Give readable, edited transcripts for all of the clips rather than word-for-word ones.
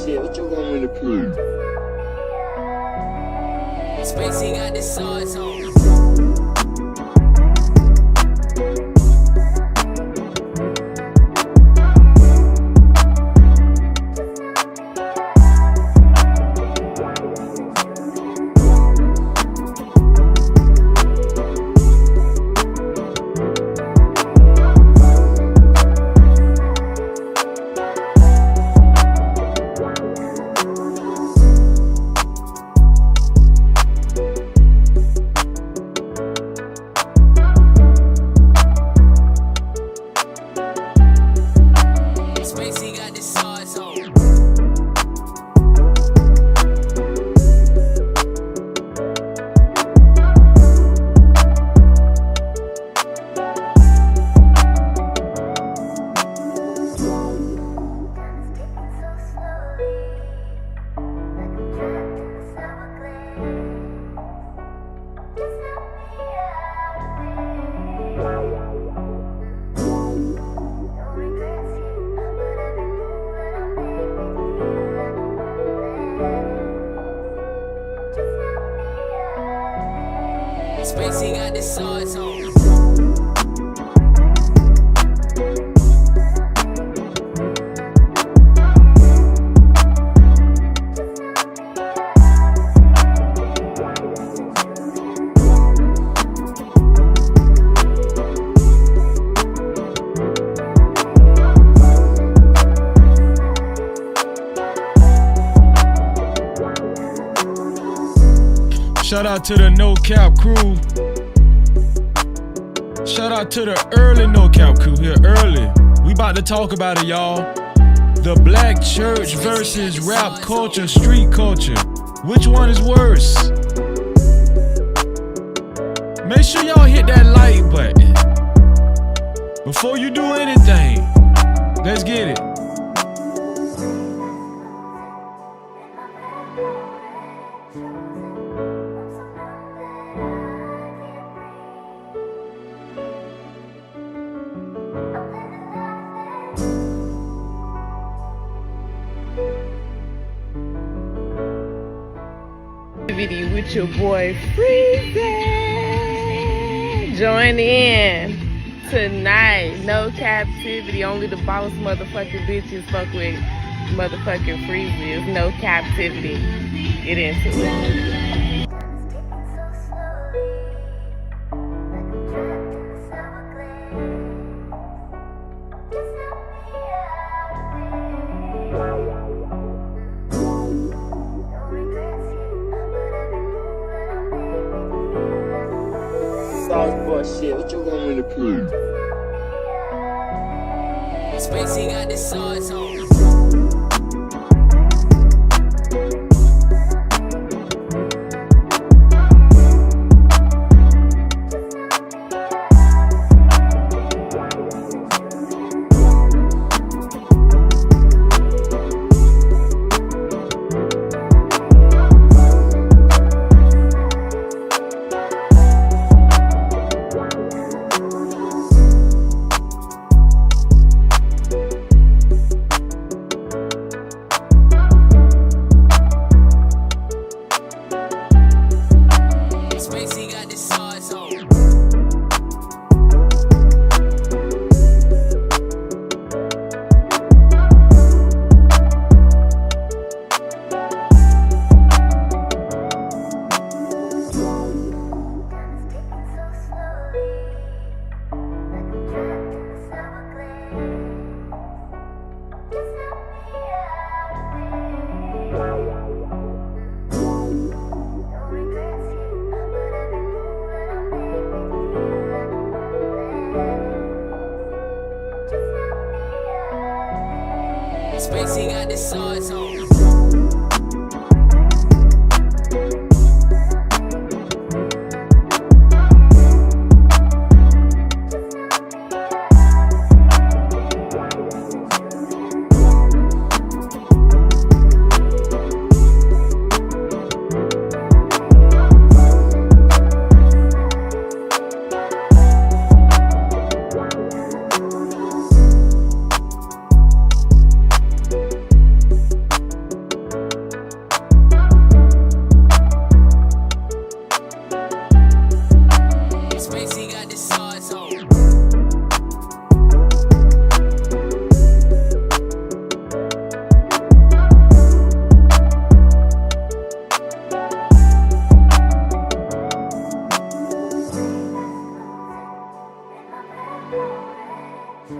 shit. What you want me to prove? Spacey got the sauce on. Spacey got the sauce on. Spacey got the sauce on. Shout out to the No Cap crew. Shout out to the early No Cap crew here early. We about to talk about it, y'all. The black church versus rap culture, street culture. Which one is worse? Make sure y'all hit that like button before you do anything. Let's get it. Video with your boy Freezy. Join in tonight. No captivity. Only the boss motherfucking bitches fuck with motherfucking Freezy. It's no captivity. Get into it. Sauce boy shit. What you want me to prove? Spacey got the sauce on. Spacey got the sauce on. Spacey got the sauce on. Sauce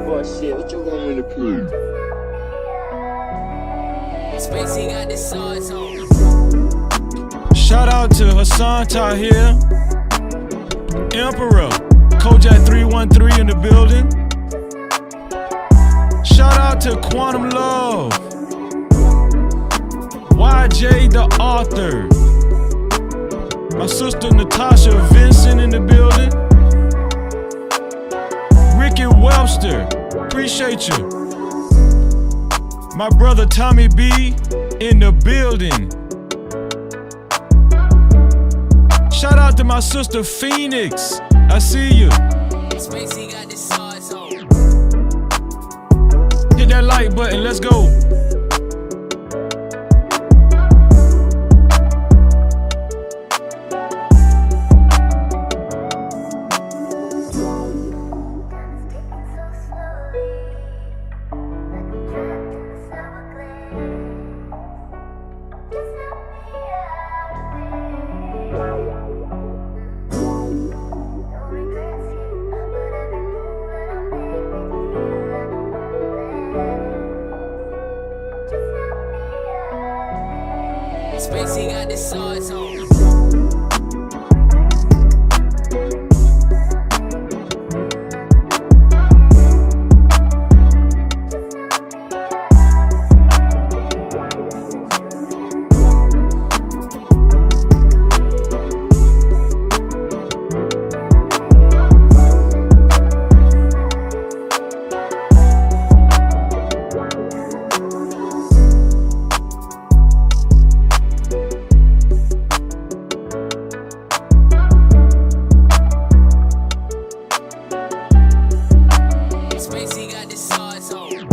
boy shit, what you want me to prove? Spacey got the sauce on. Shout out to Hassan Tahir, Emperor, Kojak 313 in the building. Shout out to Quantum Love, YJ the author, my sister Natasha Vincent in the building. Ricky Webster, appreciate you. My brother Tommy B in the building. Shout out to my sister Phoenix, I see you. Spacey got the sauce on. Hit that like button, let's go. Spacey got the sauce on. Spacey got the sauce on.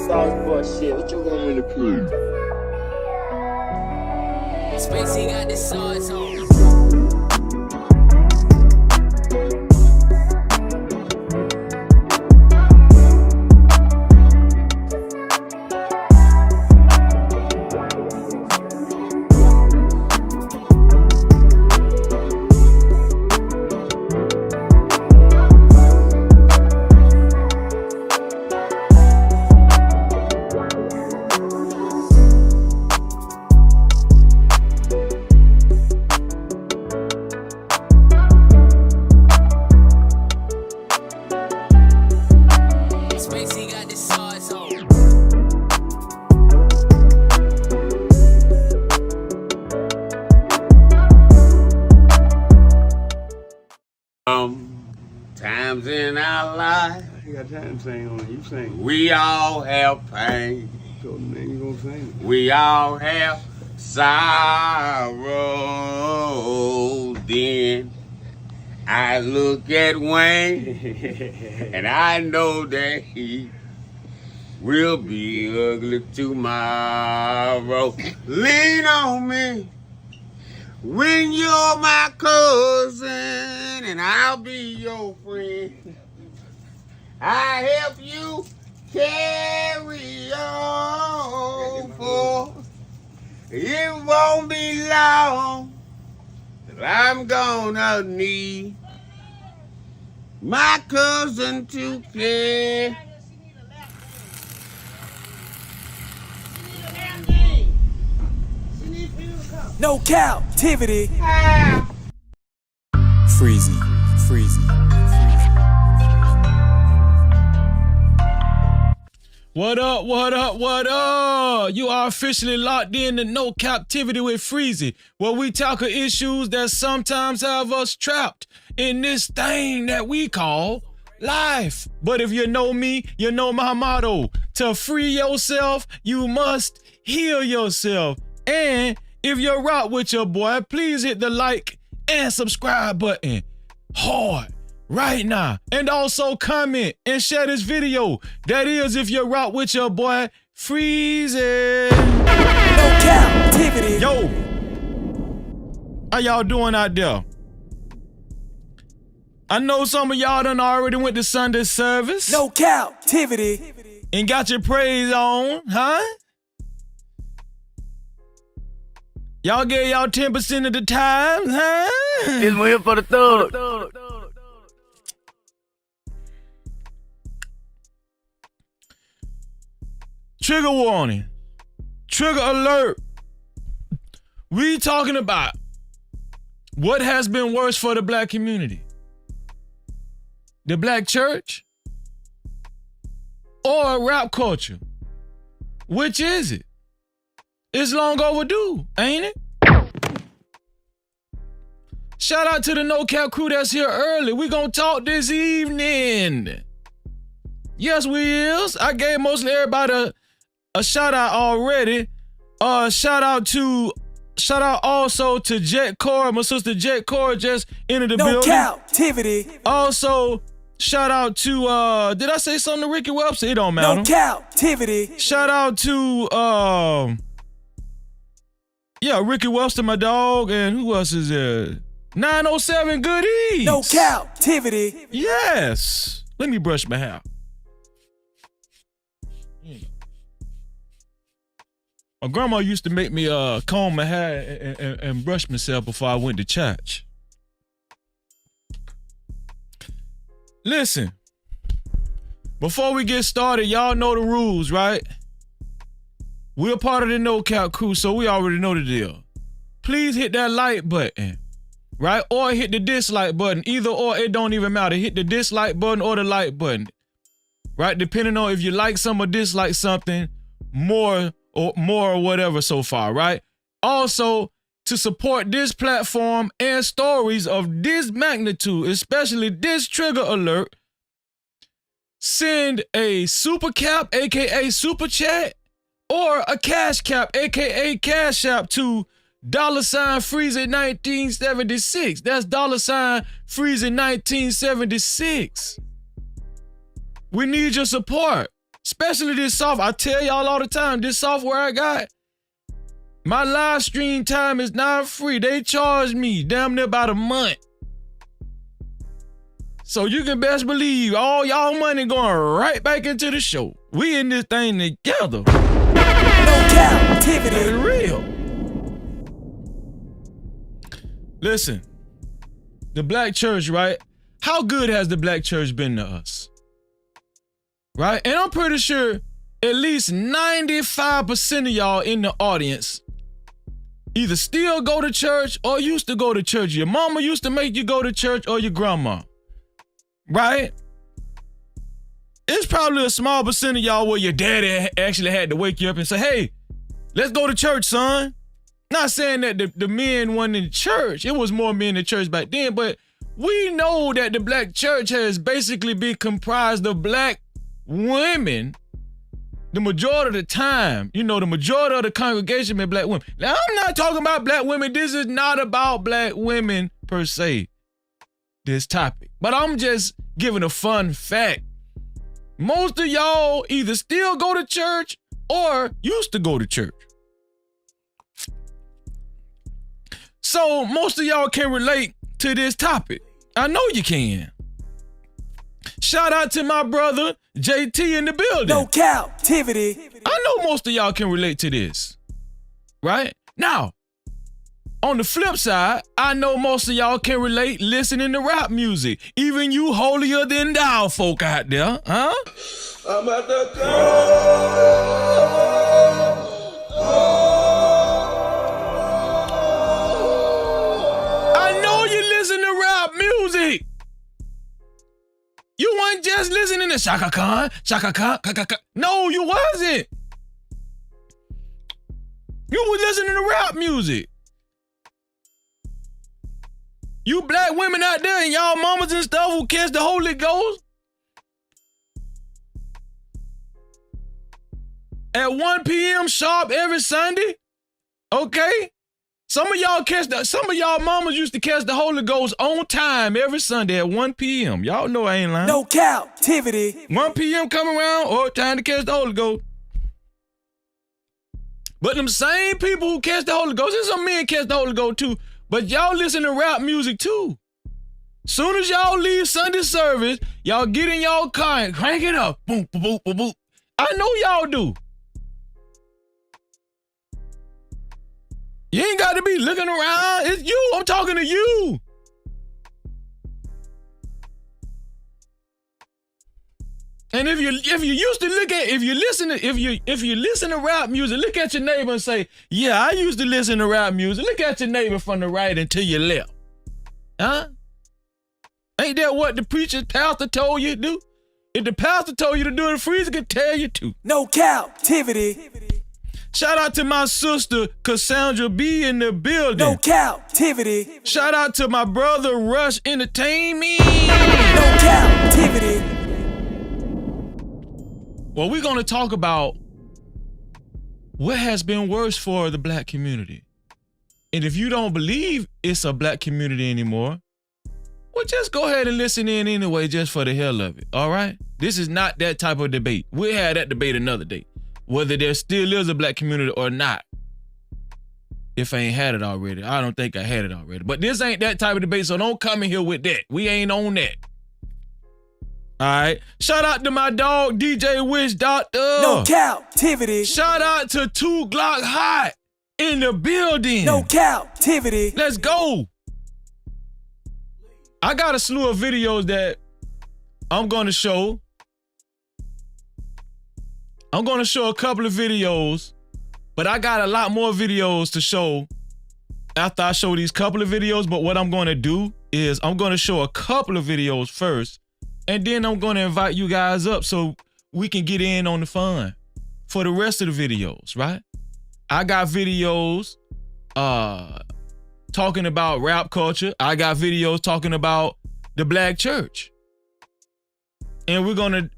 Sauce boy shit, what you want me to prove? Spacey got the sauce on. Spacey got the sauce on. Times in our life, You got time to sing on it. You sing. we all have pain. So then you gonna sing it. We all have sorrow. Then I look at Wayne and I know that he will be ugly tomorrow. Lean on me when you're my cousin and I'll be your friend. I help you carry on, for it won't be long till I'm gonna need my cousin to care. No captivity. Freezy. What up, what up, what up? You are officially locked in to No Captivity with Freezy, where we tackle issues that sometimes have us trapped in this thing that we call life. But if you know me, you know my motto. To free yourself, you must heal yourself. And if you're rock with your boy, please hit the like and subscribe button hard right now. And also comment and share this video. That is if you're rock with your boy, Freezy. No captivity. Yo, how y'all doing out there? I know some of y'all done already went to Sunday service. No captivity. And got your praise on, huh? Y'all gave y'all 10% of the time, huh? It's here for the thug. Trigger warning. Trigger alert. We talking about what has been worse for the black community. The black church or rap culture? Which is it? It's long overdue, ain't it? Shout out to the No Cap crew that's here early. We gonna talk this evening. Yes, we is. I gave mostly everybody a shout out already. Shout out also to Jet Core. My sister Jet Core just entered the building. No captivity. Also, shout out to did I say something to Ricky Webster? It don't matter. No captivity. Shout out to Ricky Webster, my dog, and who else is there? 907 Goodies. No captivity. Yes. Let me brush my hair. My grandma used to make me comb my hair and brush myself before I went to church. Listen, before we get started, y'all know the rules, right? We're part of the No Cap crew, so we already know the deal. Please hit that like button, right? Or hit the dislike button. Either or, it don't even matter. Hit the dislike button or the like button, right? Depending on if you like some or dislike something more or whatever so far, right? Also, to support this platform and stories of this magnitude, especially this trigger alert, send a super cap, aka super chat, or a cash cap, aka cash app to $Freezy1976. That's $Freezy1976. We need your support, especially this software. I tell y'all all the time, this software I got, my live stream time is not free. They charge me damn near about a month. So you can best believe all y'all money going right back into the show. We in this thing together. No captivity. It's real. Listen, the black church, right? How good has the black church been to us? Right? And I'm pretty sure at least 95% of y'all in the audience either still go to church or used to go to church. Your mama used to make you go to church or your grandma. Right? It's probably a small percent of y'all where your daddy actually had to wake you up and say, hey, let's go to church, son. Not saying that the men weren't in church. It was more men in church back then, but we know that the black church has basically been comprised of black women the majority of the time. You know, the majority of the congregation been black women. Now, I'm not talking about black women. This is not about black women per se, this topic. But I'm just giving a fun fact. Most of y'all either still go to church or used to go to church. So most of y'all can relate to this topic. I know you can. Shout out to my brother JT in the building. No captivity. I know most of y'all can relate to this, right? Now, on the flip side, I know most of y'all can relate listening to rap music. Even you holier than thou folk out there, huh? I'm at the I know you listen to rap music. You weren't just listening to Shaka Khan, Shaka Khan, Kaka. No, you wasn't. You was listening to rap music. You black women out there and y'all mamas and stuff who catch the Holy Ghost at 1 p.m. sharp every Sunday, okay? Some of y'all mamas used to catch the Holy Ghost on time every Sunday at 1 p.m. Y'all know I ain't lying. No captivity. 1 p.m. come around, or time to catch the Holy Ghost. But them same people who catch the Holy Ghost, there's some men catch the Holy Ghost too, but y'all listen to rap music too. Soon as y'all leave Sunday service, y'all get in y'all car and crank it up. Boom, boom, boom, boom, boom. I know y'all do. You ain't got to be looking around. It's you. I'm talking to you. And if you used to look at, if you listen to rap music, look at your neighbor and say, yeah, I used to listen to rap music. Look at your neighbor from the right and to your left. Huh? Ain't that what the pastor told you to do? If the pastor told you to do it, the freezer could tell you to. No captivity. Shout out to my sister Cassandra B in the building. No captivity. Shout out to my brother Rush Entertainment. No captivity. Well, we're going to talk about what has been worse for the black community. And if you don't believe it's a black community anymore, well, just go ahead and listen in anyway, just for the hell of it, all right? This is not that type of debate. We'll have that debate another day, whether there still is a black community or not. If I ain't had it already. I don't think I had it already. But this ain't that type of debate, so don't come in here with that. We ain't on that. All right. Shout out to my dog, DJ Wish Doctor. No captivity. Shout out to 2 Glock Hot in the building. No captivity. Let's go. I got a slew of videos that I'm going to show. I'm going to show a couple of videos, but I got a lot more videos to show after I show these couple of videos. But what I'm going to do is I'm going to show a couple of videos first, and then I'm going to invite you guys up so we can get in on the fun for the rest of the videos, right? I got videos talking about rap culture. I got videos talking about the black church. And we're gonna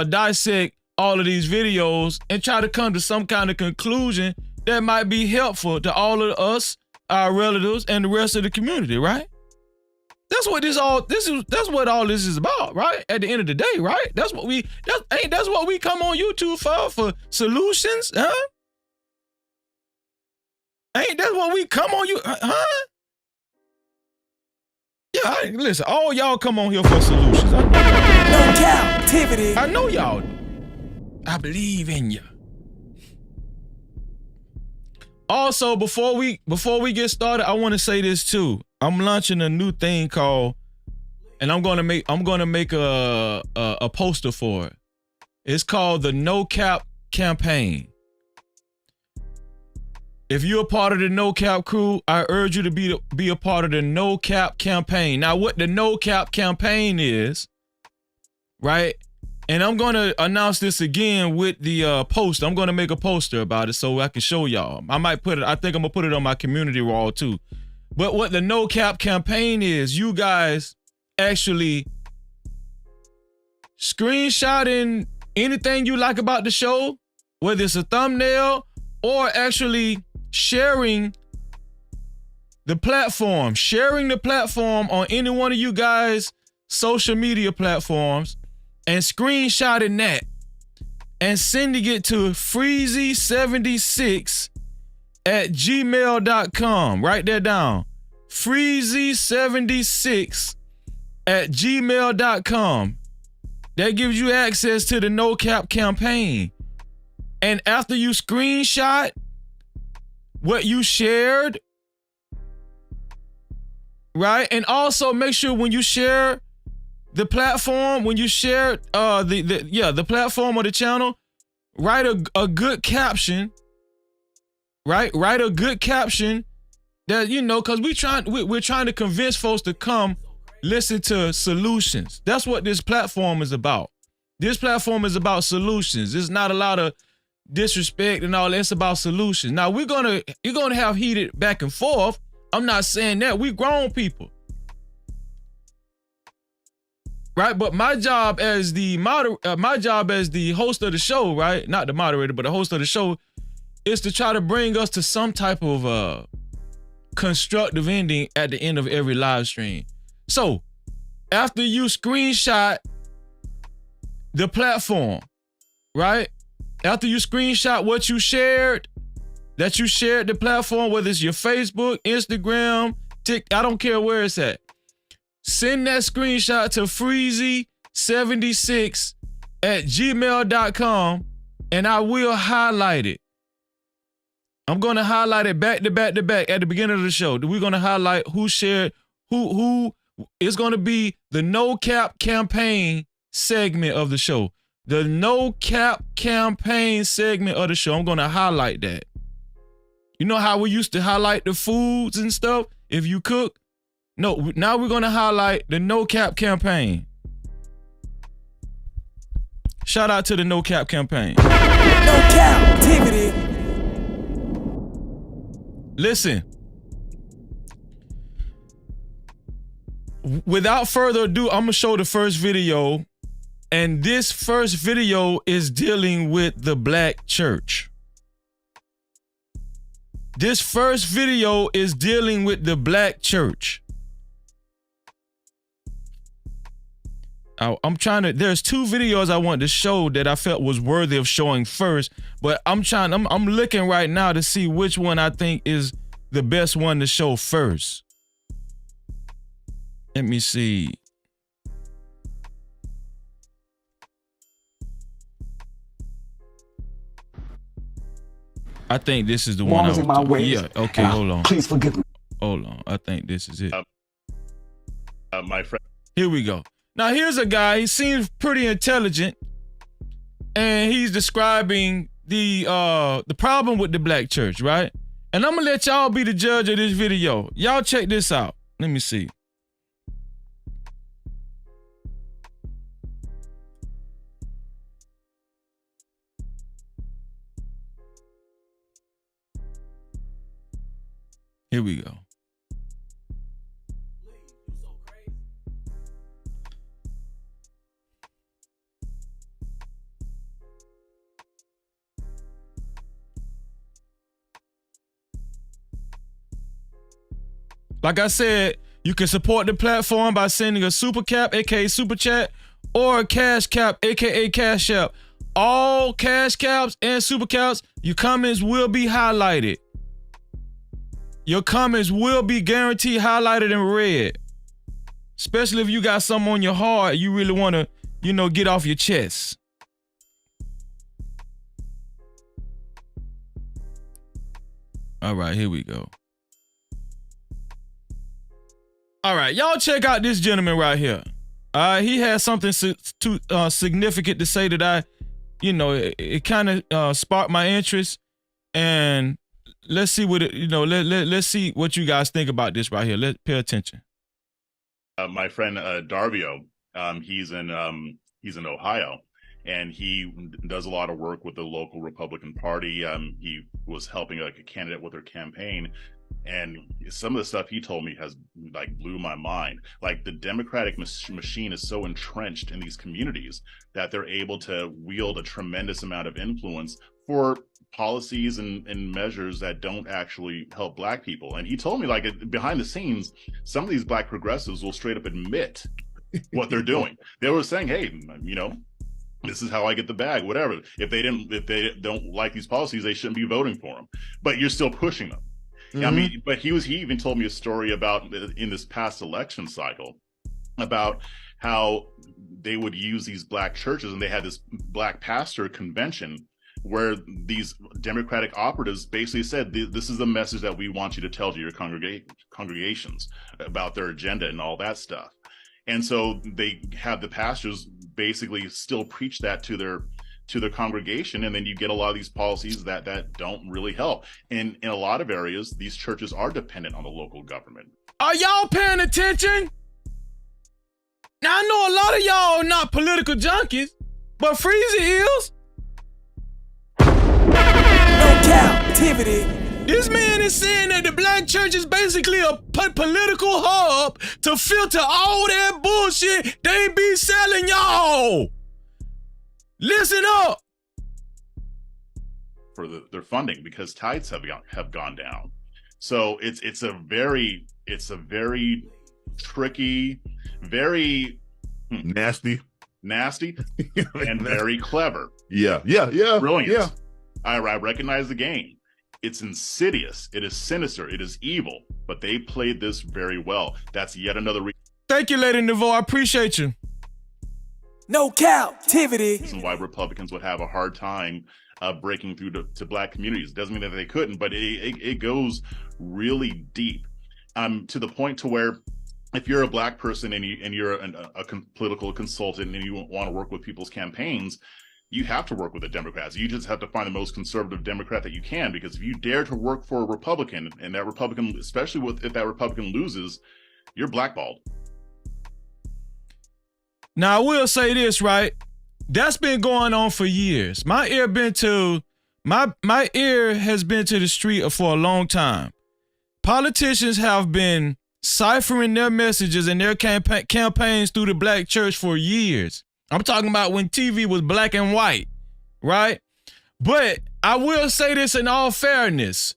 dissect all of these videos and try to come to some kind of conclusion that might be helpful to all of us, our relatives, and the rest of the community, right? That's what that's what all this is about, right? At the end of the day, right? That's what we come on YouTube for solutions, huh? Ain't that what we come on you, huh? Yeah, listen, all y'all come on here for solutions. No captivity. I know y'all do. I believe in you. Also, before we get started, I want to say this too. I'm launching a new thing called, and I'm gonna make a poster for it. It's called the No Cap campaign. If you're a part of the No Cap crew, I urge you to be a part of the No Cap campaign. Now, what the No Cap campaign is, right? And I'm going to announce this again with the post. I'm going to make a poster about it so I can show y'all. I think I'm going to put it on my community wall too. But what the No Cap campaign is, you guys actually screenshotting anything you like about the show, whether it's a thumbnail or actually sharing the platform on any one of you guys' social media platforms and screenshotting that and sending it to freezy76@gmail.com. Write that down. Freezy76@gmail.com. That gives you access to the No Cap campaign. And after you screenshot what you shared, right? And also make sure when you share the platform, when you share the platform or the channel, write a good caption, right? Write a good caption that, you know, because we're trying to convince folks to come listen to solutions. That's what this platform is about. This platform is about solutions. It's not a lot of disrespect and all that. It's about solutions. Now you're gonna have heated back and forth. I'm not saying that. We grown people, right? But my job as the host of the show, right? Not the moderator, but the host of the show, is to try to bring us to some type of constructive ending at the end of every live stream. So after you screenshot the platform, right? After you screenshot what you shared, that you shared the platform, whether it's your Facebook, Instagram, TikTok, I don't care where it's at. Send that screenshot to freezy76@gmail.com and I will highlight it. I'm going to highlight it back to back to back at the beginning of the show. We're going to highlight who shared, who is going to be the No Cap campaign segment of the show. The No Cap campaign segment of the show. I'm going to highlight that. You know how we used to highlight the foods and stuff if you cook? No, now we're going to highlight the No Cap campaign. Shout out to the No Cap campaign. No Cap-tivity. Listen. Without further ado, I'm going to show the first video. And this first video is dealing with the black church. This first video is dealing with the black church. There's two videos I want to show that I felt was worthy of showing first, but I'm looking right now to see which one I think is the best one to show first. Let me see. I think this is the one. Was in my ways. Yeah. Okay. Hold on. Please forgive me. Hold on. I think this is it. My friend. Here we go. Now here's a guy. He seems pretty intelligent, and he's describing the problem with the black church, right? And I'm gonna let y'all be the judge of this video. Y'all check this out. Let me see. Here we go. Like I said, you can support the platform by sending a super cap, aka super chat, or a cash cap, aka cash app. All cash caps and super caps, your comments will be highlighted. Your comments will be guaranteed highlighted in red. Especially if you got something on your heart you really want to, get off your chest. All right, here we go. All right, y'all check out this gentleman right here. He has something significant to say that it kind of sparked my interest. And let's see what let's see what you guys think about this right here. Let's pay attention. My friend Darvio, he's in Ohio, and he does a lot of work with the local Republican Party. He was helping a candidate with their campaign, and some of the stuff he told me has blew my mind. Like, the Democratic machine is so entrenched in these communities that they're able to wield a tremendous amount of influence for policies and measures that don't actually help black people. And he told me, behind the scenes, some of these black progressives will straight up admit what they're doing. They were saying, hey, this is how I get the bag, whatever. If they don't like these policies, they shouldn't be voting for them. But you're still pushing them. Mm-hmm. I mean, but he even told me a story about in this past election cycle about how they would use these black churches, and they had this black pastor convention where these Democratic operatives basically said, this is the message that we want you to tell to your congregations about their agenda and all that stuff. And so they have the pastors basically still preach that to their congregation, and then you get a lot of these policies that don't really help. And in a lot of areas, these churches are dependent on the local government. Are y'all paying attention? Now, I know a lot of y'all are not political junkies, but Freezy is. No Cap-tivity. This man is saying that the black church is basically a political hub to filter all that bullshit they be selling y'all. Listen up. For their funding, because tithes have gone down. So it's a very tricky, very nasty, and very clever. Yeah. Brilliant. Yeah. I recognize the game. It's insidious. It is sinister. It is evil. But they played this very well. That's yet another reason. Thank you, Lady Nevo. I appreciate you. No Cap-tivity. Why Republicans would have a hard time breaking through to black communities. Doesn't mean that they couldn't, but it goes really deep, to the point to where if you're a black person and you're a political consultant and you want to work with people's campaigns, you have to work with the Democrats. You just have to find the most conservative Democrat that you can, because if you dare to work for a Republican, and that Republican, especially if that Republican loses, you're blackballed. Now, I will say this, right? That's been going on for years. My ear has been to the street for a long time. Politicians have been ciphering their messages and their campaigns through the black church for years. I'm talking about when TV was black and white, right? But I will say this in all fairness.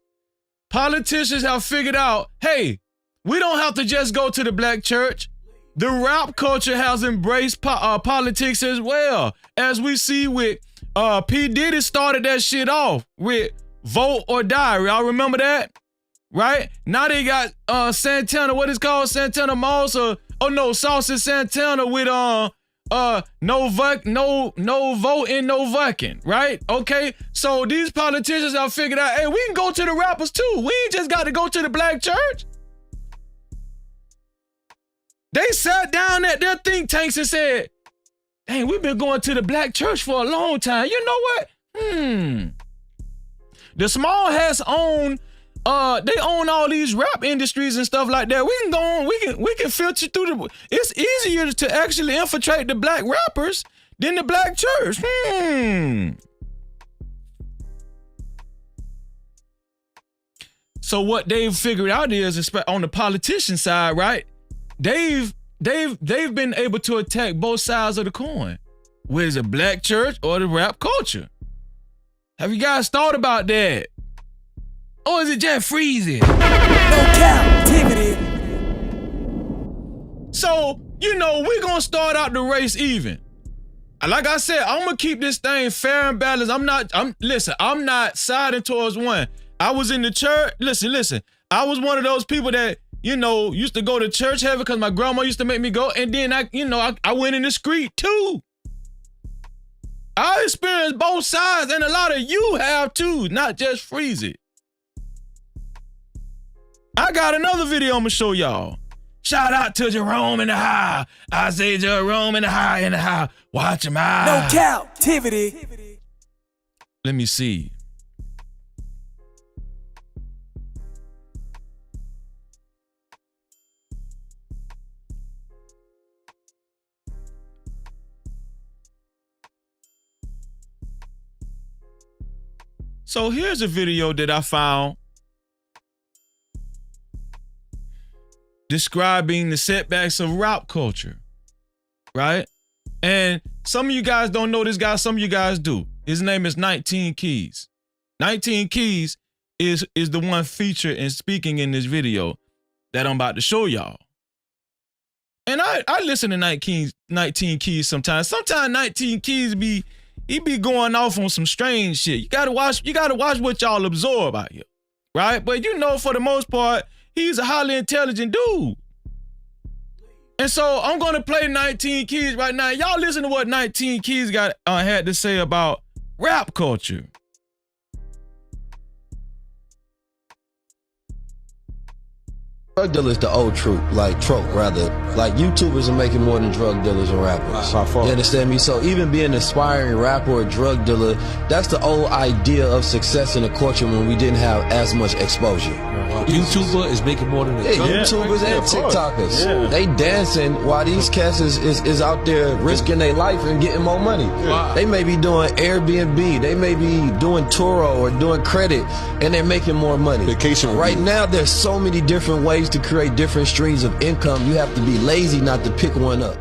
Politicians have figured out, hey, we don't have to just go to the black church. The rap culture has embraced politics as well. As we see with P. Diddy started that shit off with Vote or Die. Y'all remember that? Right? Now they got Santana, what is called Santana Moss, Saucy Santana with no vote and no vucking, right? Okay, so these politicians have figured out, hey, we can go to the rappers too. We ain't just got to go to the black church. They sat down at their think tanks and said, dang, we've been going to the black church for a long time. You know what? The small hats own, they own all these rap industries and stuff like that. We can go on, we can filter through it's easier to actually infiltrate the black rappers than the black church. So what they've figured out is, on the politician side, right? They've been able to attack both sides of the coin, whether it's the black church or the rap culture. Have you guys thought about that? Or is it just freezing? No Cap-tivity. So, we're gonna start out the race even. Like I said, I'm gonna keep this thing fair and balanced. I'm not siding towards one. I was in the church. Listen. I was one of those people that, used to go to church heavy because my grandma used to make me go. And then I went in the street too. I experienced both sides, and a lot of you have too, not just Freezy. I got another video I'm gonna show y'all. Shout out to Jerome in the high. I say Jerome in the high. Watch him out. No Cap-tivity. Let me see. So here's a video that I found describing the setbacks of rap culture, right? And some of you guys don't know this guy, some of you guys do. His name is 19 Keys. 19 Keys is the one featured and speaking in this video that I'm about to show y'all. And I listen to 19 Keys sometimes. Sometimes 19 Keys be going off on some strange shit. You gotta watch what y'all absorb out here, right? But for the most part, he's a highly intelligent dude. And so I'm gonna play 19 Keys right now. Y'all listen to what 19 Keys got had to say about rap culture. Drug dealers the old trope, like YouTubers are making more than drug dealers and rappers. You understand me? So even being an aspiring rapper or drug dealer, that's the old idea of success in the culture when we didn't have as much exposure. YouTuber is making more than YouTubers and TikTokers. Yeah. They dancing while these cats is out there risking their life and getting more money. Wow. They may be doing Airbnb, they may be doing Turo or doing credit, and they're making more money. Vacation right now, there's so many different ways to create different streams of income. You have to be lazy not to pick one up.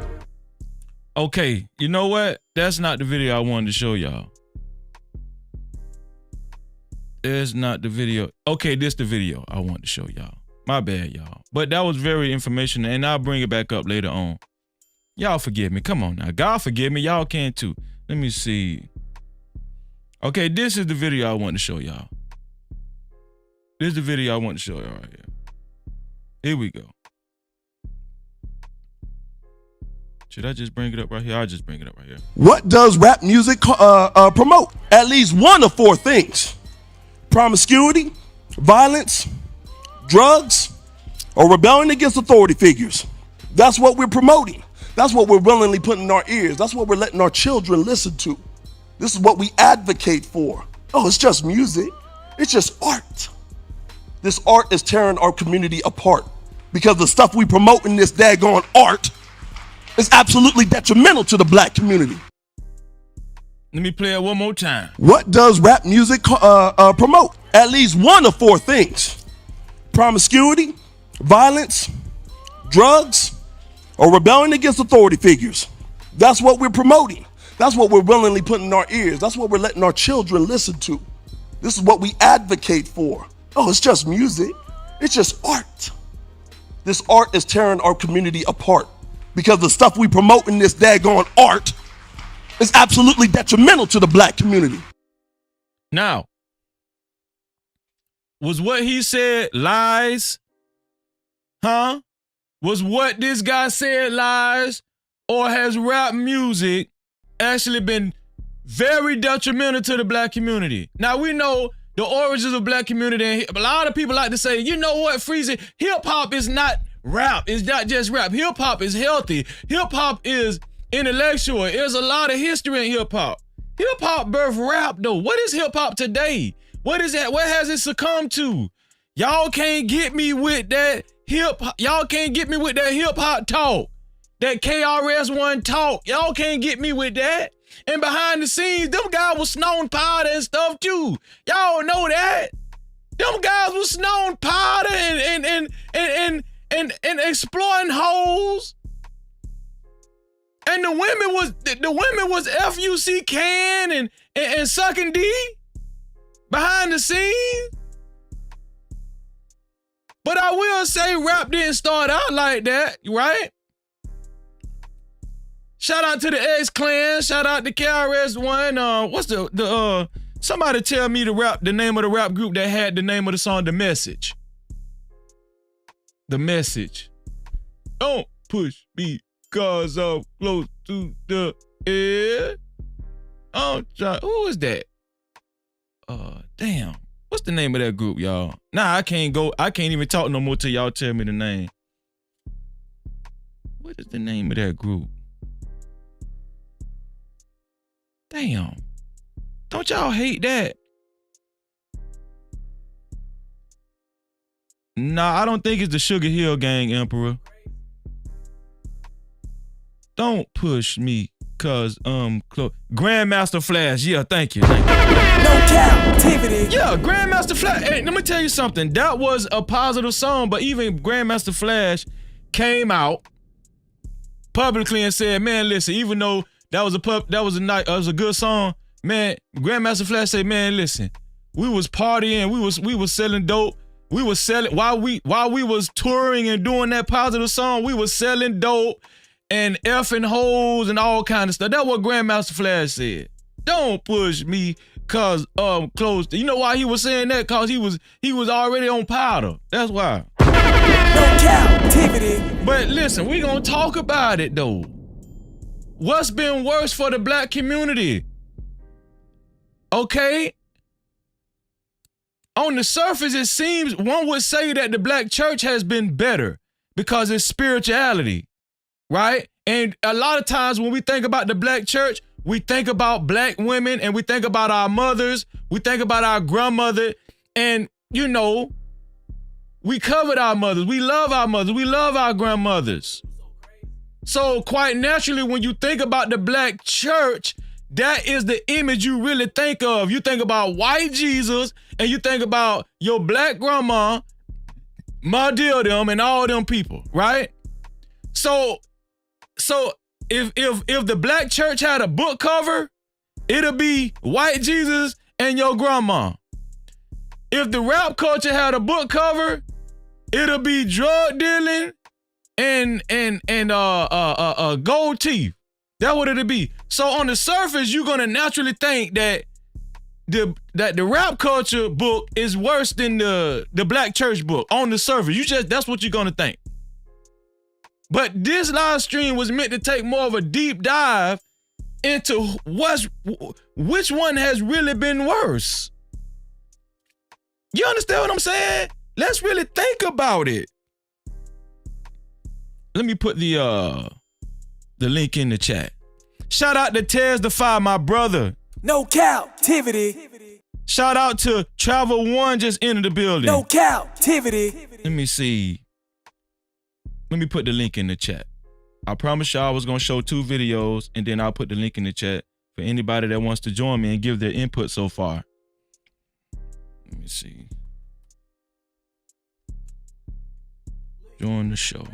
Okay, you know what? That's not the video I wanted to show y'all. There's not the video. Okay, this the video I want to show y'all. My bad, y'all. But that was very informational, and I'll bring it back up later on. Y'all forgive me. Come on now. God forgive me. Y'all can too. Let me see. Okay, this is the video I want to show y'all. This is the video I want to show y'all right here. Here we go. Should I just bring it up right here? I'll just bring it up right here. What does rap music promote? At least one of four things: promiscuity, violence, drugs, or rebelling against authority figures. That's what we're promoting. That's what we're willingly putting in our ears. That's what we're letting our children listen to. This is what we advocate for. Oh, it's just music. It's just art. This art is tearing our community apart because the stuff we promote in this daggone art is absolutely detrimental to the black community. Let me play it one more time. What does rap music promote? At least one of four things: promiscuity, violence, drugs, or rebelling against authority figures. That's what we're promoting. That's what we're willingly putting in our ears. That's what we're letting our children listen to. This is what we advocate for. Oh, it's just music. It's just art. This art is tearing our community apart because the stuff we promote in this daggone art is absolutely detrimental to the black community. Now, was what he said lies? Huh? Was what this guy said lies? Or has rap music actually been very detrimental to the black community? Now, we know the origins of black community, and a lot of people like to say, you know what, Freezy, hip-hop is not rap. It's not just rap. Hip-hop is healthy. Hip-hop is intellectual. There's a lot of history in hip-hop. Hip-hop birthed rap, though. What is hip-hop today? What is that? What has it succumbed to? Y'all can't get me with that y'all can't get me with that hip-hop talk. That KRS-One talk. Y'all can't get me with that. And behind the scenes, them guys was snorting powder and stuff too. Y'all know that. Them guys was snorting powder and exploiting hoes. And the women was FUC can and sucking D behind the scenes. But I will say rap didn't start out like that, right? Shout out to the X-Clan. Shout out to KRS-One. What's the somebody tell me the name of the rap group that had the name of the song, The Message. The Message. Don't push me cause I'm close to the edge. Who is that? Damn. What's the name of that group, y'all? Nah, I can't even talk no more till y'all tell me the name. What is the name of that group? Damn. Don't y'all hate that? Nah, I don't think it's the Sugar Hill Gang, Emperor. Don't push me, cause Grandmaster Flash. Yeah, thank you. No Cap-tivity. Yeah, Grandmaster Flash. Hey, let me tell you something. That was a positive song, but even Grandmaster Flash came out publicly and said, "Man, listen, even though that was a good song, man, Grandmaster Flash said, man, listen, we was partying, we was selling dope, we was selling while we was touring and doing that positive song, we was selling dope and effing hoes and all kind of stuff." That's what Grandmaster Flash said. Don't push me cause close to, you know why he was saying that? Cause he was already on powder. That's why. captivity. But listen, we gonna talk about it though. What's been worse for the black community? Okay? On the surface, it seems one would say that the black church has been better because it's spirituality, right? And a lot of times when we think about the black church, we think about black women and we think about our mothers, we think about our grandmother, and you know, we covered our mothers, we love our mothers, we love our grandmothers. So quite naturally, when you think about the black church, that is the image you really think of. You think about white Jesus and you think about your black grandma, my dear them, and all them people, right? So if the black church had a book cover, it'll be white Jesus and your grandma. If the rap culture had a book cover, it'll be drug dealing and gold teeth. That's what it'll be. So on the surface, you're gonna naturally think that the rap culture book is worse than the black church book. On the surface, that's what you're gonna think. But this live stream was meant to take more of a deep dive into which one has really been worse. You understand what I'm saying? Let's really think about it. Let me put the link in the chat. Shout out to Tez the Fire, my brother. No captivity. Shout out to Travel One just entered the building. No captivity. Let me see. Let me put the link in the chat. I promise y'all I was gonna show 2 videos and then I'll put the link in the chat for anybody that wants to join me and give their input so far. Let me see. Join the show.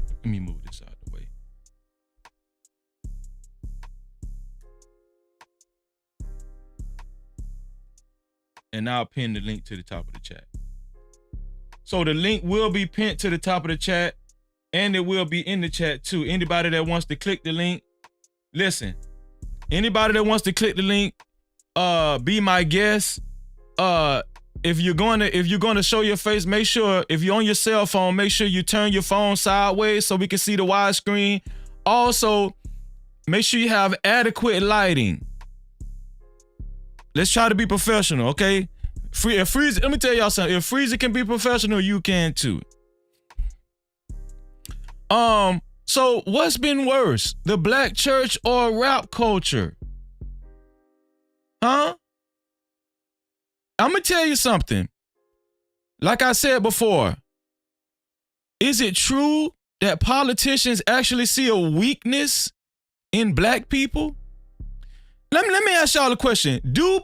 Let me move this out of the way. And I'll pin the link to the top of the chat. So the link will be pinned to the top of the chat and it will be in the chat too. Anybody that wants to click the link, listen, anybody that wants to click the link, be my guest. If you're going to show your face, make sure if you're on your cell phone, make sure you turn your phone sideways so we can see the wide screen. Also, make sure you have adequate lighting. Let's try to be professional, okay? If Freezer, let me tell y'all something. If Freezer can be professional, you can too. So what's been worse, the black church or rap culture? Huh? I'm gonna tell you something. Like I said before, is it true that politicians actually see a weakness in black people? Let me ask y'all a question. Do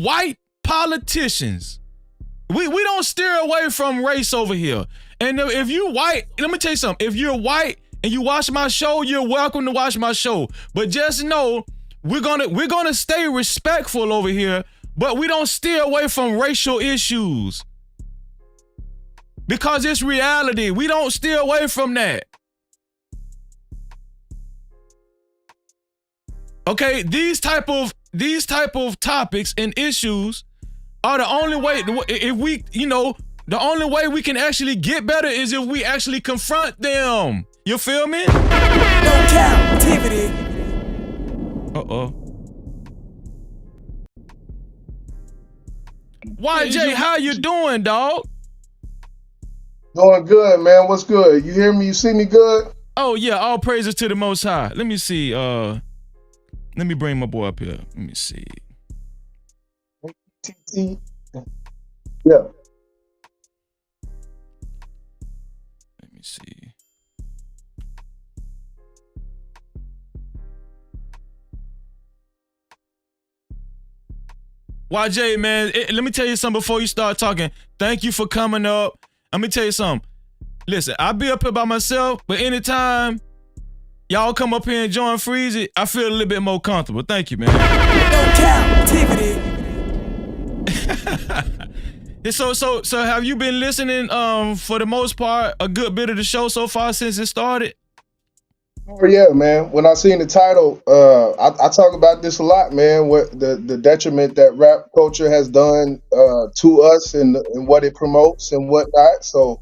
white politicians, we don't steer away from race over here. And if you white, let me tell you something. If you're white and you watch my show, you're welcome to watch my show. But just know we're gonna stay respectful over here, but we don't steer away from racial issues. Because it's reality. We don't steer away from that. Okay, these type of topics and issues are the only way, if we, the only way we can actually get better is if we actually confront them. You feel me? No captivity. YJ, how you doing, dog? Doing good, man. What's good? You hear me? You see me good? Oh yeah, all praises to the Most High. Let me see. Let me bring my boy up here. Let me see. TT. Yeah. Let me see. YJ, man, let me tell you something before you start talking. Thank you for coming up. Let me tell you something. Listen, I'll be up here by myself, but anytime y'all come up here and join Freezy, I feel a little bit more comfortable. Thank you, man. No captivity. So have you been listening for the most part a good bit of the show so far since it started? Oh yeah, man. When I seen the title, I talk about this a lot, man. What the detriment that rap culture has done to us and what it promotes and whatnot. So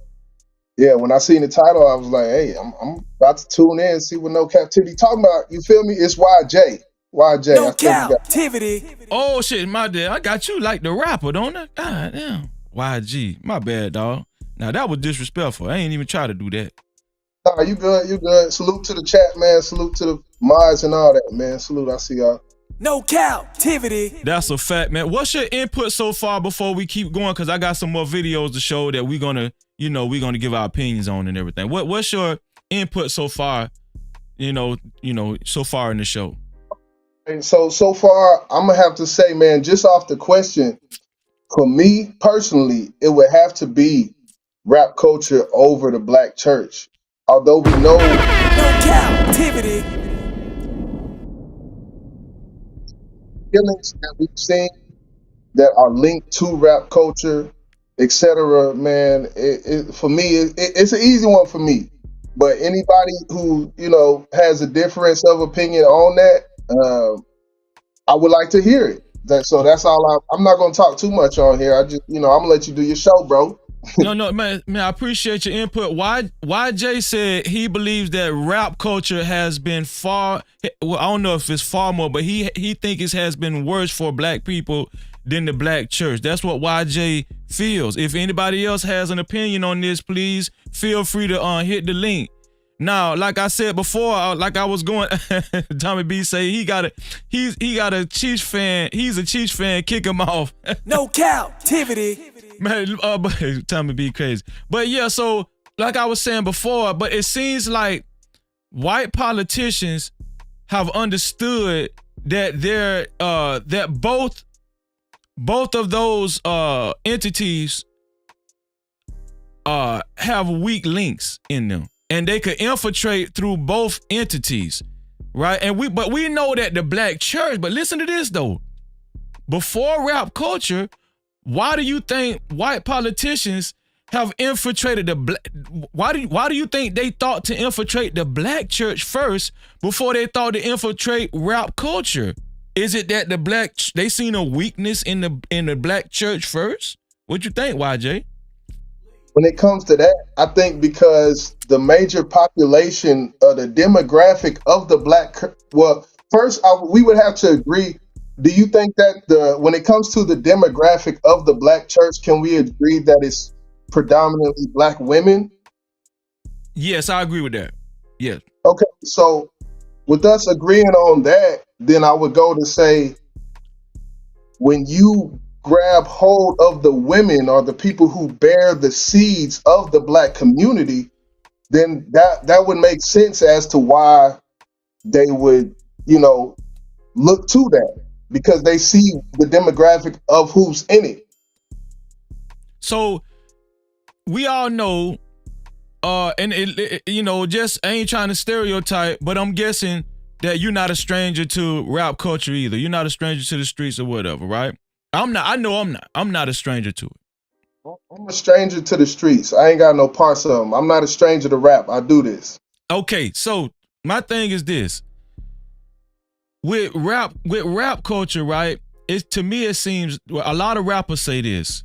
Yeah, when I seen the title, I was like, hey, I'm about to tune in and see what No Captivity talking about. You feel me? It's YJ. YJ. No I think you got captivity. Oh shit, my dad. I got you like the rapper, don't I? God damn. YG. My bad, dog. Now that was disrespectful. I ain't even try to do that. Nah, you good, you good. Salute to the chat, man. Salute to the mods and all that, man. Salute, I see y'all. No captivity. That's a fact, man. What's your input so far before we keep going? Cause I got some more videos to show that we're gonna give our opinions on and everything. What's your input so far? So far in the show. And so far, I'm gonna have to say, man, just off the question, for me personally, it would have to be rap culture over the black church. Although we know No captivity. feelings that we've seen that are linked to rap culture, etc. Man, for me, it's an easy one for me. But anybody who has a difference of opinion on that, I would like to hear it. So that's all. I'm not gonna talk too much on here. I just, I'm gonna let you do your show, bro. No, man, I appreciate your input. YJ said he believes that rap culture has been far. Well, I don't know if it's far more, but he think it has been worse for black people than the black church. That's what YJ feels. If anybody else has an opinion on this, please feel free to hit the link. Now, like I said before, like I was going, Tommy B say he got a Chiefs fan. He's a Chiefs fan. Kick him off. No captivity. Man, Tommy B crazy. But yeah, so like I was saying before, but it seems like white politicians have understood that that both of those entities have weak links in them, and they could infiltrate through both entities, right? But we know that the black church. But listen to this though. Before rap culture, why do you think white politicians have infiltrated the black? Why do you think they thought to infiltrate the black church first before they thought to infiltrate rap culture? Is it that they seen a weakness in the black church first? What you think, YJ? When it comes to that, I think because the major population, the demographic of the black, first we would have to agree. Do you think that when it comes to the demographic of the black church, can we agree that it's predominantly black women? Yes, I agree with that. Yes. Okay, so with us agreeing on that, then I would go to say, when you grab hold of the women or the people who bear the seeds of the black community, then that would make sense as to why they would, look to that, because they see the demographic of who's in it. So we all know, and just I ain't trying to stereotype, but I'm guessing that you're not a stranger to rap culture either. You're not a stranger to the streets or whatever, right? I'm not. I know I'm not. I'm not a stranger to it. I'm a stranger to the streets. I ain't got no parts of them. I'm not a stranger to rap. I do this. Okay, so my thing is this. With rap culture, right? To me it seems, a lot of rappers say this.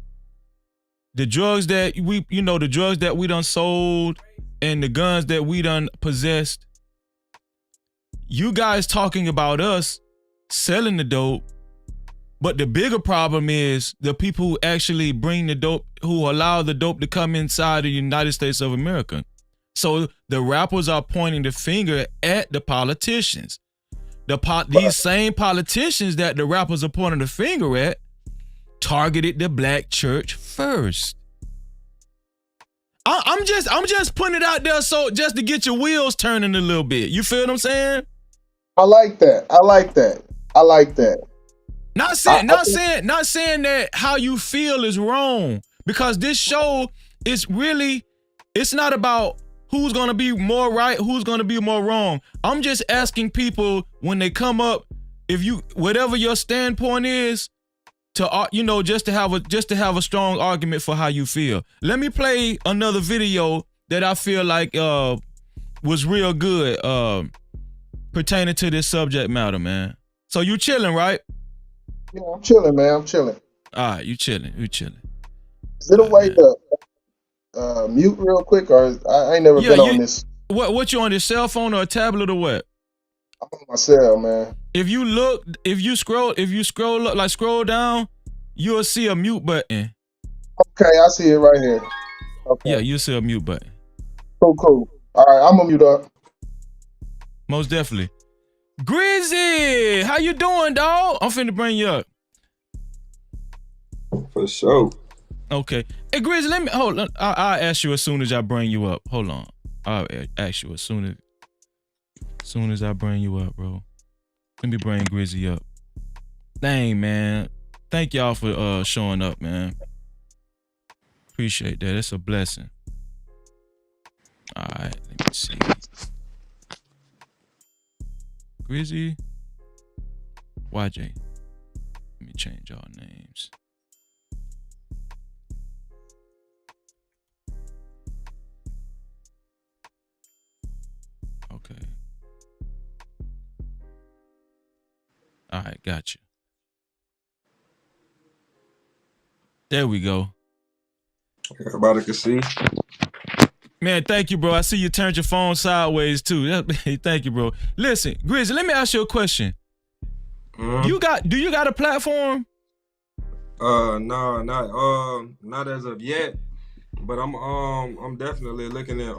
The drugs that we done sold and the guns that we done possessed. You guys talking about us selling the dope, but the bigger problem is the people who actually bring the dope, who allow the dope to come inside the United States of America. So the rappers are pointing the finger at the politicians. These same politicians that the rappers are pointing the finger at targeted the black church first. I'm just putting it out there so just to get your wheels turning a little bit. You feel what I'm saying? I like that. Not saying that how you feel is wrong, because this show is really, it's not about who's gonna be more right, who's gonna be more wrong. I'm just asking people when they come up, if you, whatever your standpoint is, to just to have a strong argument for how you feel. Let me play another video that I feel like was real good pertaining to this subject matter, man. So you chilling, right? Yeah, I'm chilling, man. I'm chilling. All right, you chilling. Is it a way to mute real quick, or I ain't never Yeah, been on this. What you on your cell phone or a tablet or what? I'm on my cell, man. If you scroll up, like scroll down, you'll see a mute button. Okay, I see it right here. Okay. Yeah, you'll see a mute button. Cool. All right, I'm gonna mute up. Most definitely. Grizzy, how you doing, dog? I'm finna bring you up. For sure. Okay. Hey, Grizzy, let me hold on. I'll ask you as soon as I bring you up. Hold on. I'll ask you as soon as I bring you up, bro. Let me bring Grizzy up. Dang, man. Thank y'all for showing up, man. Appreciate that. It's a blessing. All right, let me see. Grizzy, YJ. Let me change y'all names. Okay. All right, got you. There we go. Everybody can see. Man, thank you, bro. I see you turned your phone sideways too. Thank you, bro. Listen, Grizzy, let me ask you a question. Do you got a platform? No, not as of yet. But I'm definitely looking at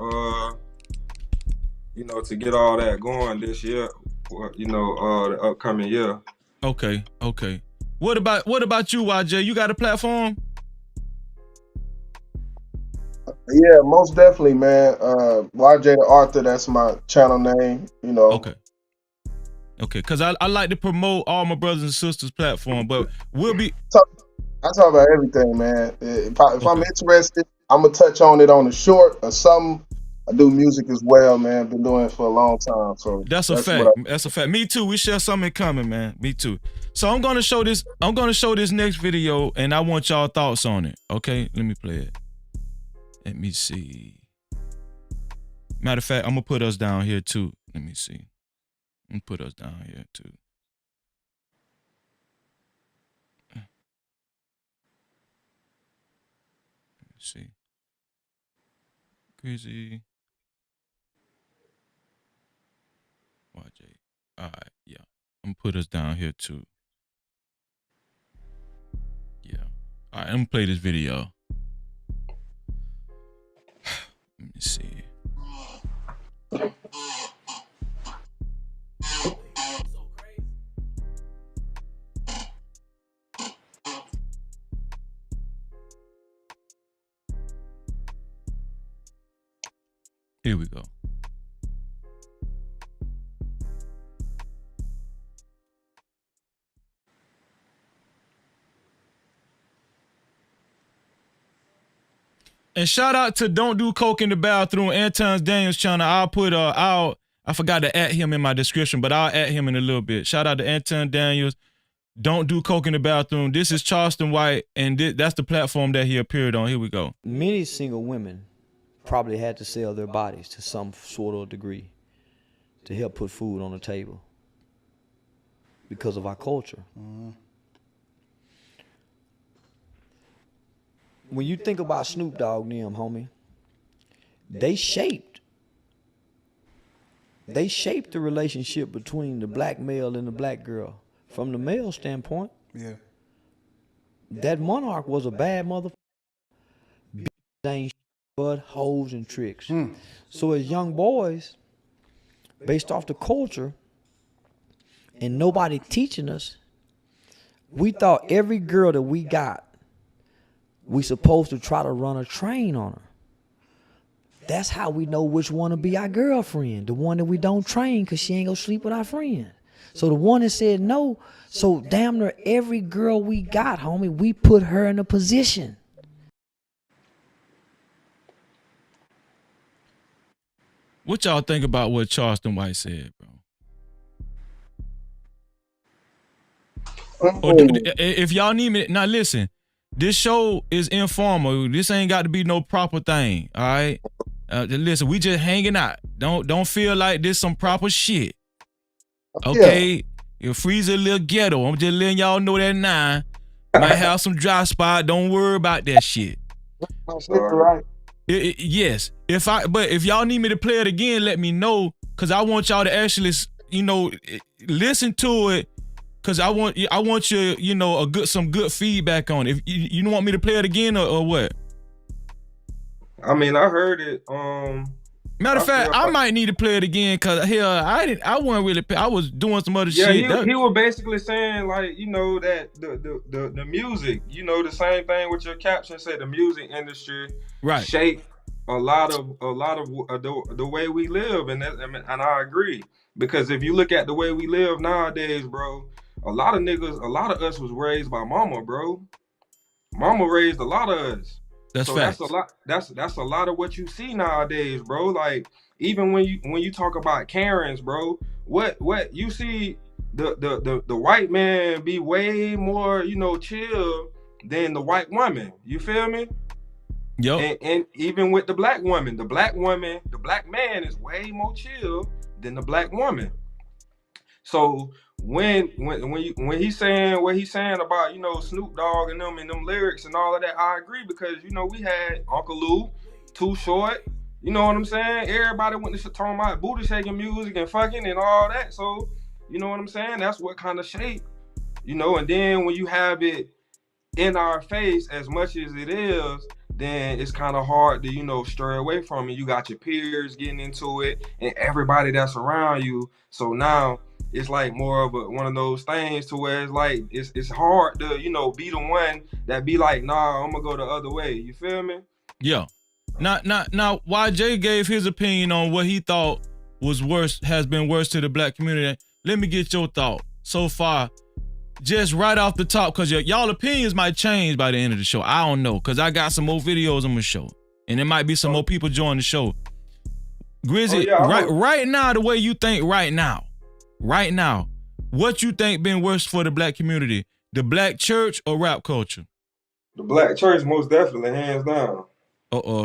to get all that going this year. The upcoming year. Okay. What about you, YJ? You got a platform? Yeah, most definitely, man. YJ the Arthur, that's my channel name. You know. Okay, because I like to promote all my brothers and sisters' platform, but we'll be. I talk about everything, man. If I'm interested, I'm gonna touch on it on a short or something. I do music as well, man. Been doing it for a long time, so That's a fact. That's a fact. Me too. We share something in common, man. Me too. So I'm gonna show this next video, and I want y'all thoughts on it. Okay, let me play it. Let me see. Matter of fact, I'm gonna put us down here too. Let me see. I'm gonna put us down here too. Let's see. Crazy. YJ. All right, yeah. I'm gonna put us down here too. Yeah. All right, I'm gonna play this video. Let me see. Here we go. And shout out to Don't Do Coke in the Bathroom, Anton Daniels channel. I'll put I forgot to add him in my description, but I'll add him in a little bit. Shout out to Anton Daniels. Don't Do Coke in the Bathroom. This is Charleston White, and that's the platform that he appeared on. Here we go. Many single women probably had to sell their bodies to some sort of degree to help put food on the table because of our culture. When you think about Snoop Dogg and them, homie, they shaped the relationship between the black male and the black girl. From the male standpoint, yeah, that monarch was a bad motherfucker. Ain't but hoes and tricks. So as young boys, based off the culture and nobody teaching us, we thought every girl that we got, we supposed to try to run a train on her. That's how we know which one to be our girlfriend, the one that we don't train because she ain't gonna sleep with our friend. So the one that said no, so damn near every girl we got, homie, we put her in a position. What y'all think about what Charleston White said, bro? Or if y'all need me, now listen, this show is informal. This ain't got to be no proper thing, all right? Listen, we just hanging out. Don't feel like this some proper shit. Okay? Your freezer a little ghetto. I'm just letting y'all know that now. Might have some dry spot. Don't worry about that shit. Right. Yes. But if y'all need me to play it again, let me know, cause I want y'all to actually, listen to it, cause I want you, some good feedback on it. If you don't want me to play it again or what? I mean, I heard it. Matter of fact, I might need to play it again, cause hell, I wasn't really. I was doing some other shit. He was basically saying, like, that the music, the same thing with your caption said, the music industry right shaped a lot of the way we live, and I agree, because if you look at the way we live nowadays, bro, a lot of us was raised by mama, bro. Mama raised a lot of us. That's So facts. that's a lot. That's a lot of what you see nowadays, bro. Like, even when you talk about Karens, bro, what you see, the white man be way more, chill than the white woman. You feel me? Yep. And even with the black woman, the black man is way more chill than the black woman. So when he's saying what he's saying about, Snoop Dogg and them lyrics and all of that, I agree, because we had Uncle Lou, Too Short, you know what I'm saying? Everybody went to talking about booty shaking music and fucking and all that. So you know what I'm saying? That's what kind of shape, and then when you have it in our face as much as it is, then it's kind of hard to, stray away from it. You got your peers getting into it and everybody that's around you. So now it's like more of one of those things to where it's like it's hard to, be the one that be like, nah, I'm gonna go the other way. You feel me? Yeah. Now, YJ gave his opinion on what he thought has been worse to the black community. Let me get your thought so far, just right off the top, because y'all opinions might change by the end of the show. I don't know, because I got some more videos on the show, and there might be some more people join the show. Grizzly, right now, the way you think right now, what you think been worse for the black community, the black church or rap culture? The black church, most definitely, hands down.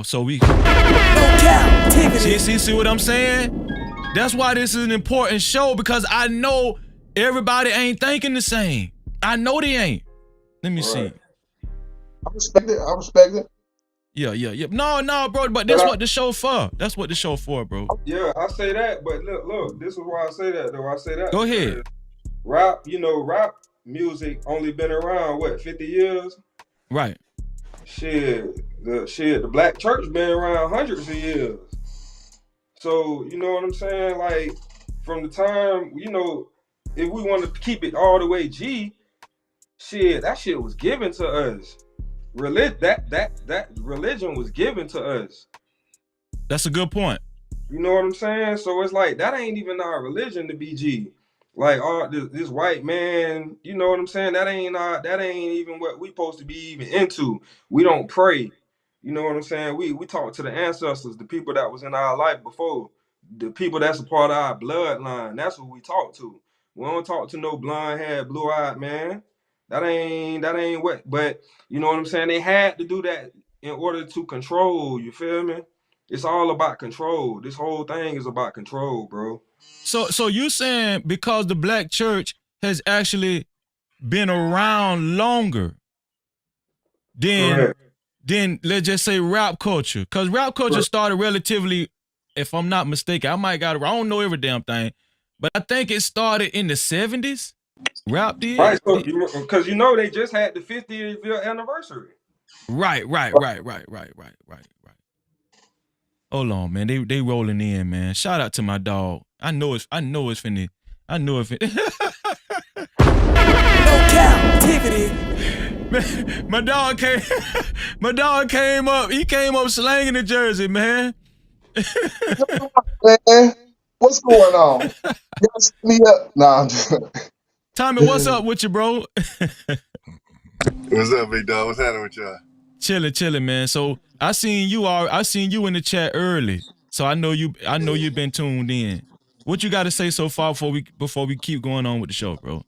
So we Cap-tivity. see what I'm saying? That's why this is an important show, because I know everybody ain't thinking the same. I know they ain't. Let me see. I respect it. Yeah. No, bro, but that's what the show for. That's what the show for, bro. Yeah, I say that, but look, this is why I say that, though. I say that. Go ahead. Rap music only been around, 50 years? Right. The black church been around hundreds of years. So, you know what I'm saying? Like, from the time, if we want to keep it all the way G, that shit was given to us. That religion was given to us. That's a good point. You know what I'm saying? So it's like, that ain't even our religion to be G. Like, this white man, you know what I'm saying? That ain't even what we supposed to be even into. We don't pray. You know what I'm saying? We talk to the ancestors, the people that was in our life before, the people that's a part of our bloodline. That's who we talk to. We don't talk to no blonde haired, blue eyed man. That ain't what. But you know what I'm saying? They had to do that in order to control. You feel me? It's all about control. This whole thing is about control, bro. So you saying because the black church has actually been around longer than let's just say rap culture, because rap culture started relatively, if I'm not mistaken, I might got it wrong, I don't know every damn thing, but I think it started in the 70s. Rap did. Right, so because they just had the 50th anniversary. Right. Hold on, man. They rolling in, man. Shout out to my dog. I know it's finna. No Cap-tivity. Man, my dog came up. He came up slanging the jersey, man. Man, what's going on? Y'all set me up. Nah, I'm just... Tommy, what's up with you, bro? What's up, big dog? What's happening with y'all? Chilling, man. So I seen you in the chat early. So I know you've been tuned in. What you got to say so far before we keep going on with the show, bro?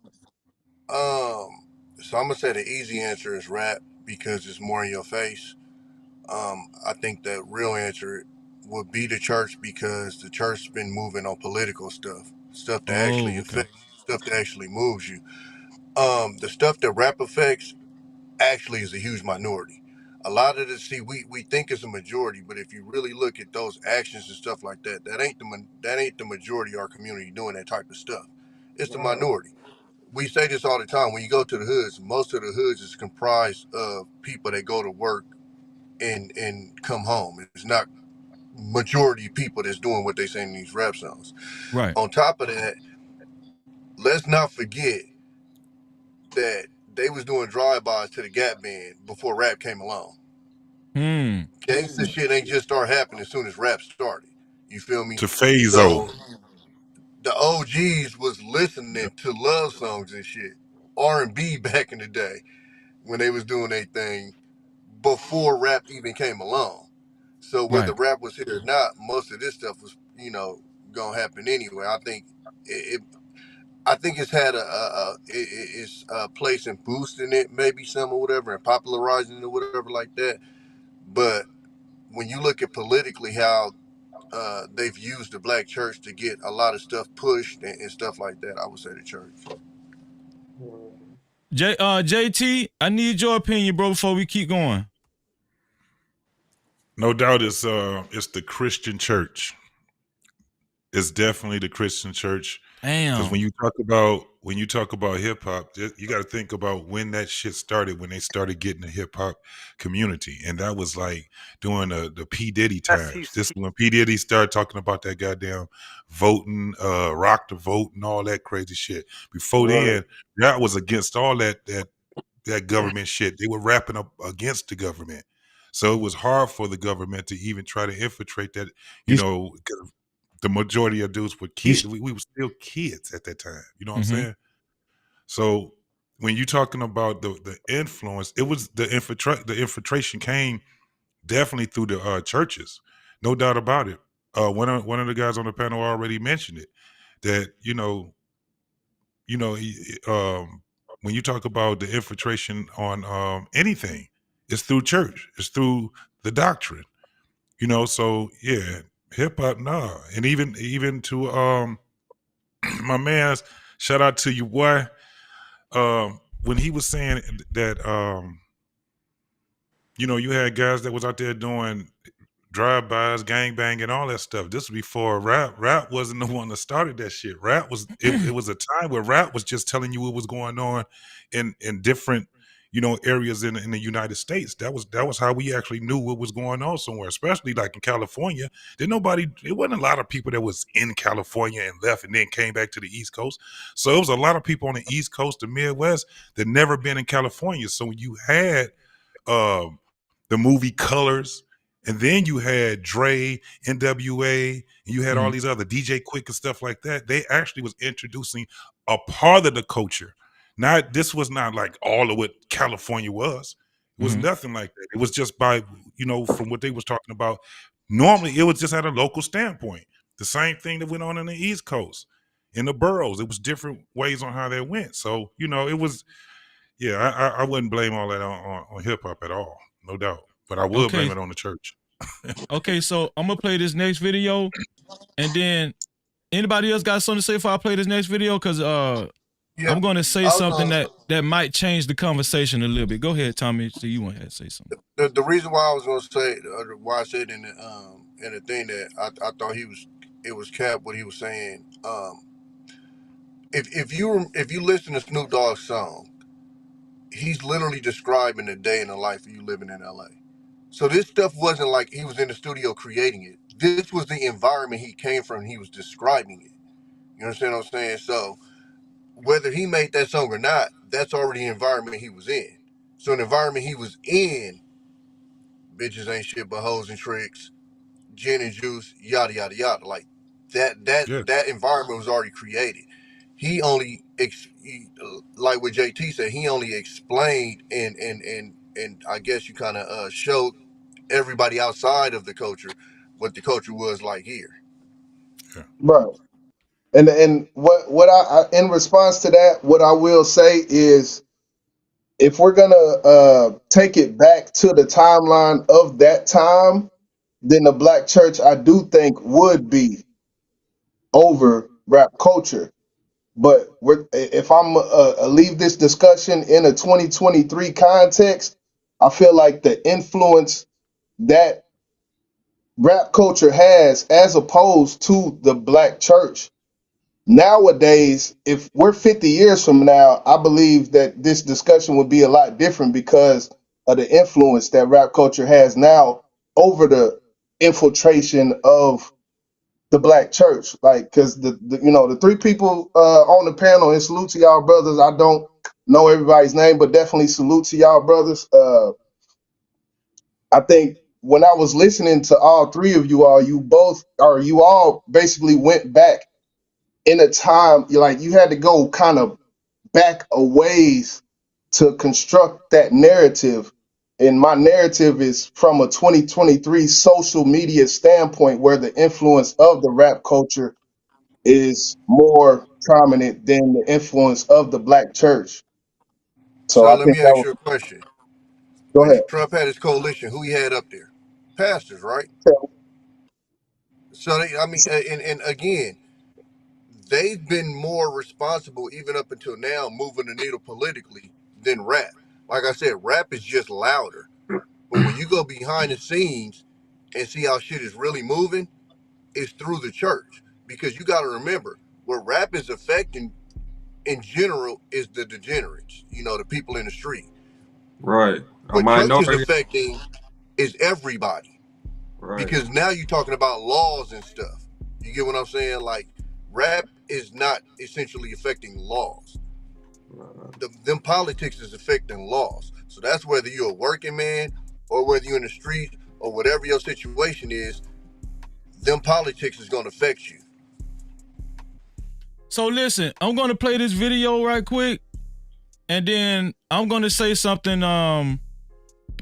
So I'm gonna say the easy answer is rap, because it's more in your face. I think the real answer would be the church, because the church's been moving on political stuff that actually affects, stuff that actually moves you. The stuff that rap affects actually is a huge minority. A lot of the we think it's a majority, but if you really look at those actions and stuff like that, that ain't the majority of our community doing that type of stuff. It's the minority. We say this all the time. When you go to the hoods, most of the hoods is comprised of people that go to work and come home. It's not majority people that's doing what they say in these rap songs. Right. On top of that, let's not forget that they was doing drive-bys to the Gap Band before rap came along. Gangsta shit ain't just start happening as soon as rap started. You feel me? To phase So the OGs was listening to love songs and shit, R&B back in the day when they was doing their thing before rap even came along. So whether Right. rap was here or not, most of this stuff was, gonna happen anyway. I think it's had it's a place in boosting it, maybe some or whatever, and popularizing it or whatever like that. But when you look at politically how they've used the black church to get a lot of stuff pushed and stuff like that, I would say the church. JT, I need your opinion, bro, before we keep going. no doubt it's the Christian church. It's definitely the Christian church. Because Damn. when you talk about hip hop, you got to think about when that shit started. When they started getting the hip hop community, and that was like during the P Diddy times. This is when P Diddy started talking about that goddamn voting, rock the vote, and all that crazy shit. Before then, that was against all that government shit. They were rapping up against the government. So it was hard for the government to even try to infiltrate that, the majority of dudes were kids. We were still kids at that time. You know what I'm saying? So when you're talking about the influence, it was the infiltration came definitely through the churches, no doubt about it. One of the guys on the panel already mentioned it, that when you talk about the infiltration on anything, it's through church, it's through the doctrine. So yeah, hip hop, nah. And even to my man's, shout out to you, boy. When he was saying that you had guys that was out there doing drive-bys, gang bang, and all that stuff. This was before rap. Rap wasn't the one that started that shit. Rap was it was a time where rap was just telling you what was going on in different areas in the United States. That was how we actually knew what was going on somewhere, especially like in California. There wasn't a lot of people that was in California and left and then came back to the East Coast. So it was a lot of people on the East Coast, the Midwest, that never been in California. So when you had the movie Colors, and then you had Dre, NWA, and you had all these other DJ Quick and stuff like that. They actually was introducing a part of the culture. This was not like all of what California was. It was nothing like that. It was just by, from what they was talking about. Normally, it was just at a local standpoint. The same thing that went on in the East Coast, in the boroughs. It was different ways on how they went. So, it was, I wouldn't blame all that on hip hop at all, no doubt. But I would blame it on the church. Okay, so I'm gonna play this next video, and then anybody else got something to say before I play this next video? Because I'm gonna say something that might change the conversation a little bit. Go ahead, Tommy. So you want to say something? The reason why I was gonna say why I said in the thing that I thought it was Cap what he was saying. If you listen to Snoop Dogg's song, he's literally describing the day in the life of you living in LA. So this stuff wasn't like he was in the studio creating it. This was the environment he came from. He was describing it. You understand what I'm saying? So whether he made that song or not, that's already the environment he was in. So an environment he was in, bitches ain't shit but hoes and tricks, gin and juice, yada yada yada. Like that environment was already created. He only like what JT said, he only explained and I guess you kind of showed everybody outside of the culture what the culture was like here. Right. And what I in response to that, what I will say is, if we're gonna take it back to the timeline of that time, then the black church I do think would be over rap culture. But if I'm leave this discussion in a 2023 context, I feel like the influence that rap culture has as opposed to the black church. Nowadays, if we're 50 years from now, I believe that this discussion would be a lot different because of the influence that rap culture has now over the infiltration of the black church. Like, because the three people on the panel, and salute to y'all brothers. I don't know everybody's name, but definitely salute to y'all brothers. I think when I was listening to all three of you all, you all basically went back in a time, like you had to go kind of back a ways to construct that narrative. And my narrative is from a 2023 social media standpoint, where the influence of the rap culture is more prominent than the influence of the black church. So So I let think me that ask was, you a question. go When ahead. Trump had his coalition, who he had up there? Pastors, right? So they, I mean, and again, they've been more responsible even up until now, moving the needle politically than rap. Like I said, rap is just louder. But when you go behind the scenes and see how shit is really moving, it's through the church. Because you got to remember, what rap is affecting in general is the degenerates, the people in the street. Right. A What church is minority. affecting is everybody. Right. Because now you're talking about laws and stuff. You get what I'm saying? Like, rap is not essentially affecting laws. Them politics is affecting laws. So that's whether you're a working man or whether you're in the street or whatever your situation is, them politics is going to affect you. So listen, I'm gonna play this video right quick, and then I'm gonna say something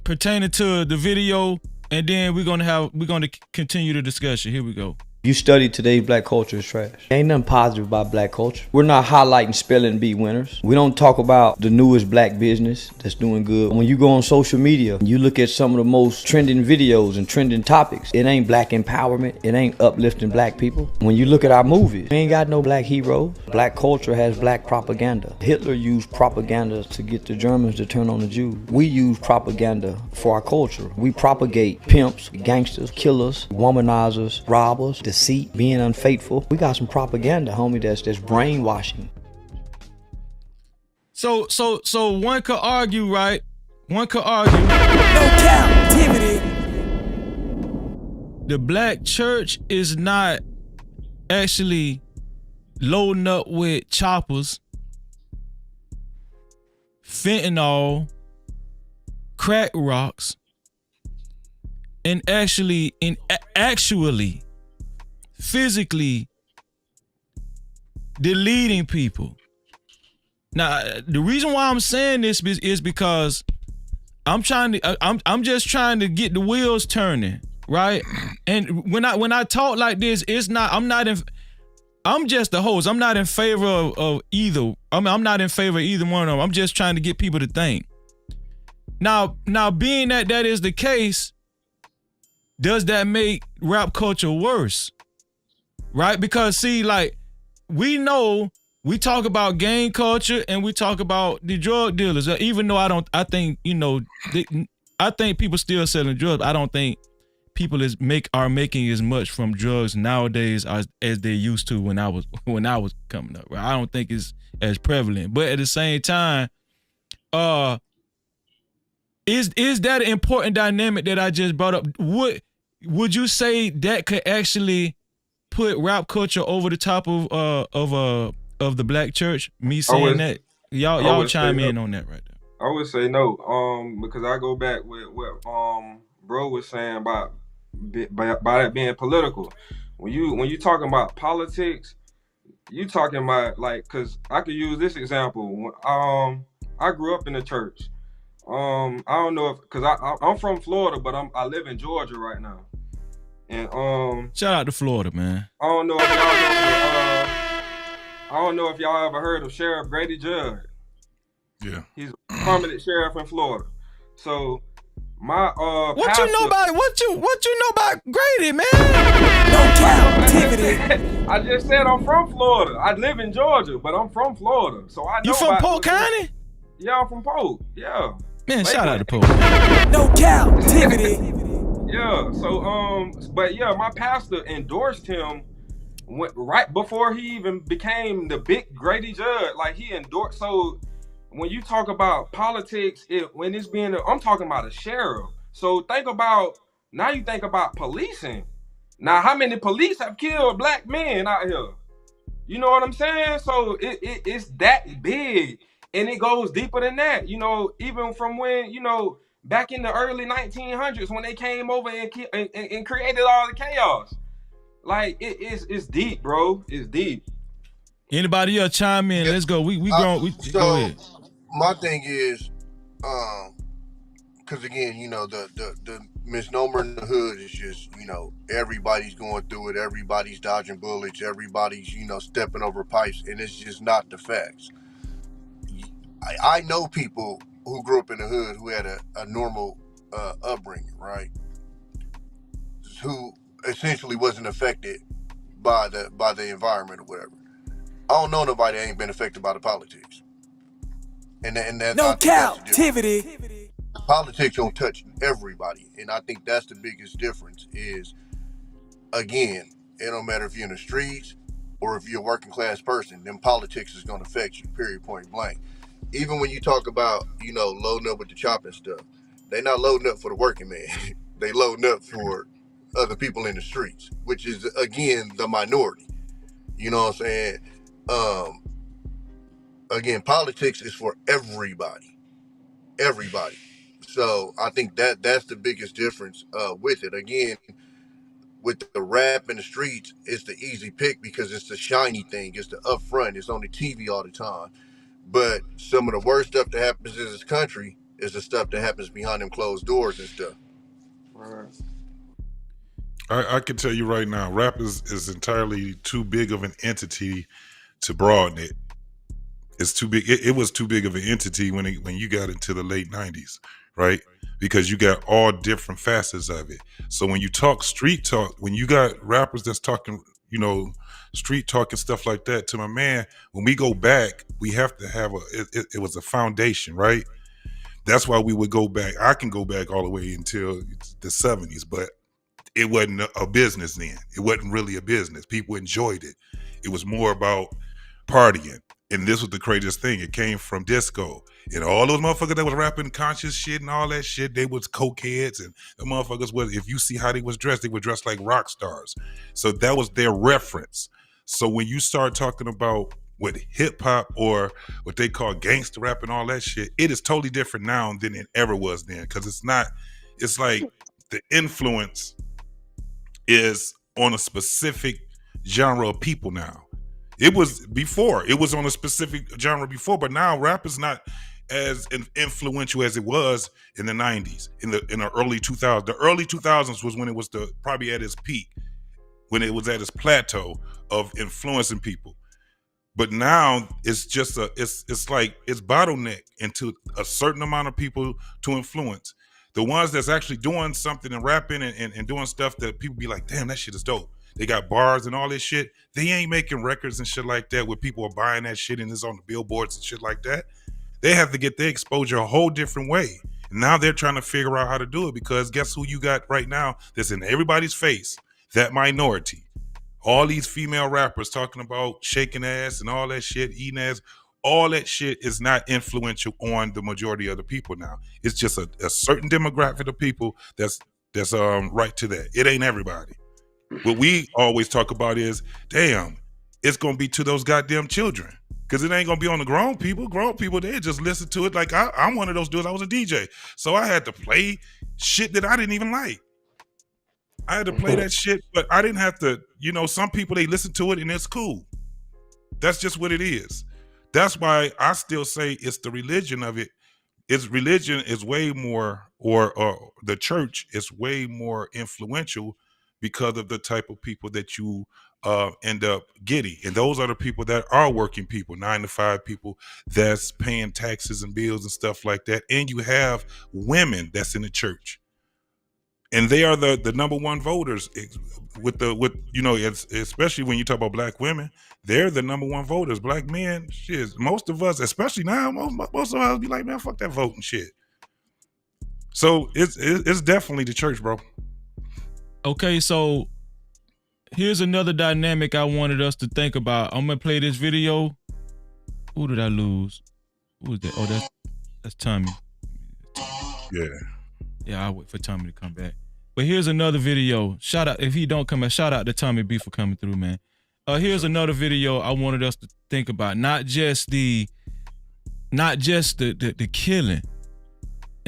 pertaining to the video, and then we're gonna continue the discussion. Here we go. You study today's black culture is trash. Ain't nothing positive about black culture. We're not highlighting spelling bee winners. We don't talk about the newest black business that's doing good. When you go on social media, you look at some of the most trending videos and trending topics. It ain't black empowerment. It ain't uplifting black people. When you look at our movies, we ain't got no black heroes. Black culture has black propaganda. Hitler used propaganda to get the Germans to turn on the Jews. We use propaganda for our culture. We propagate pimps, gangsters, killers, womanizers, robbers, deceit, being unfaithful. We got some propaganda, homie, that's brainwashing. So one could argue, right? One could argue. No captivity. The black church is not actually loading up with choppers, fentanyl, crack rocks, and actually physically deleting people. Now, the reason why I'm saying this is because I'm just trying to get the wheels turning, right? And when I talk like this, I'm just the host. I'm not in favor of either. I'm not in favor of either one of them. I'm just trying to get people to think. Now being that is the case, does that make rap culture worse? Right? Because see, like, we know we talk about gang culture and we talk about the drug dealers. Even though I think people still selling drugs. I don't think people are making as much from drugs nowadays as they used to when I was coming up. Right? I don't think it's as prevalent. But at the same time, is that an important dynamic that I just brought up? Would you say that could actually put rap culture over the top of the black church? Me saying that, y'all chime in on that right there. I would say no, because I go back with what bro was saying about it being political. When you talking about politics, you talking about, like, because I could use this example. I grew up in the church. I don't know if, because I'm from Florida, but I live in Georgia right now. And shout out to Florida, man. I don't know if y'all ever heard of Sheriff Grady Judd. Yeah. He's a prominent sheriff in Florida. So my what pastor, you know about Grady, man? No captivity. I just said I'm from Florida. I live in Georgia, but I'm from Florida, so I know. You from Polk County? Yeah, I'm from Polk. Yeah. Man, shout out Lakeland. to Pope. Man. No Cap-tivity. Yeah. So but yeah, my pastor endorsed him right before he even became the big Grady Judge. Like he endorsed. So when you talk about politics, I'm talking about a sheriff. So think about now. You think about policing. Now, how many police have killed black men out here? You know what I'm saying? So it's that big, and it goes deeper than that. You know, even from when back in the early 1900s when they came over and created all the chaos. Like it's deep, bro. It's deep. Anybody else chime in? Let's go. We go ahead. My thing is, because again, the misnomer in the hood is just, everybody's going through it, everybody's dodging bullets, everybody's, stepping over pipes, and it's just not the facts. I know people who grew up in the hood who had a normal upbringing, right? Who essentially wasn't affected by the environment or whatever. I don't know nobody that ain't been affected by the politics. And that, No I think that's the difference. Cap-tivity. Politics don't touch everybody, and I think that's the biggest difference. Is again, it don't matter if you're in the streets or if you're a working class person. Then politics is going to affect you. Period. Point blank. Even when you talk about loading up with the chopping stuff, they not loading up for the working man. They loading up for other people in the streets, which is again the minority. You know what I'm saying? Again, politics is for everybody. Everybody. So I think that's the biggest difference with it. Again, with the rap in the streets, it's the easy pick because it's the shiny thing. It's the upfront. It's on the TV all the time. But some of the worst stuff that happens in this country is the stuff that happens behind them closed doors and stuff. I can tell you right now, rap is entirely too big of an entity to broaden it. It's too big. It was too big of an entity when you got into the late 90s, right? Because you got all different facets of it. So when you talk street talk, when you got rappers that's talking, street talk and stuff like that, to my man, when we go back, we have to have it was a foundation, right? That's why we would go back. I can go back all the way until the 70s, but it wasn't a business then. It wasn't really a business. People enjoyed it. It was more about partying. And this was the craziest thing. It came from disco. And all those motherfuckers that was rapping conscious shit and all that shit, they was cokeheads. And the motherfuckers was, if you see how they was dressed, they were dressed like rock stars. So that was their reference. So when you start talking about what hip hop or what they call gangster rap and all that shit, it is totally different now than it ever was then. Because it's like the influence is on a specific genre of people now. It was on a specific genre before, but now rap is not as influential as it was in the 90s, in the early 2000s. The early 2000s was when it was probably at its peak, when it was at its plateau of influencing people. But now it's just it's like it's bottleneck into a certain amount of people to influence. The ones that's actually doing something and rapping and doing stuff that people be like, damn, that shit is dope. They got bars and all this shit. They ain't making records and shit like that where people are buying that shit and it's on the billboards and shit like that. They have to get their exposure a whole different way. And now they're trying to figure out how to do it because guess who you got right now that's in everybody's face? That minority. All these female rappers talking about shaking ass and all that shit, eating ass. All that shit is not influential on the majority of the people now. It's just a certain demographic of people that's right to that. It ain't everybody. What we always talk about is, damn, it's gonna be to those goddamn children. Cause it ain't gonna be on the grown people. Grown people, they just listen to it. Like I'm one of those dudes. I was a DJ. So I had to play shit that I didn't even like. I had to play that shit, but I didn't have to, some people, they listen to it and it's cool. That's just what it is. That's why I still say it's the religion of it. Its religion is way more, or the church is way more influential because of the type of people that you end up getting. And those are the people that are working people, 9-to-5 people that's paying taxes and bills and stuff like that. And you have women that's in the church. And they are the number one voters especially when you talk about black women, they're the number one voters. Black men, shit, most of us, especially now, most of us be like, man, fuck that voting shit. So it's definitely the church, bro. Okay, so here's another dynamic I wanted us to think about. I'm gonna play this video. Who did I lose? Who was that? Oh, that's Tommy. Yeah, I'll wait for Tommy to come back. But here's another video. Shout out, if he don't come back, shout out to Tommy B for coming through, man. Here's another video I wanted us to think about. Not just the killing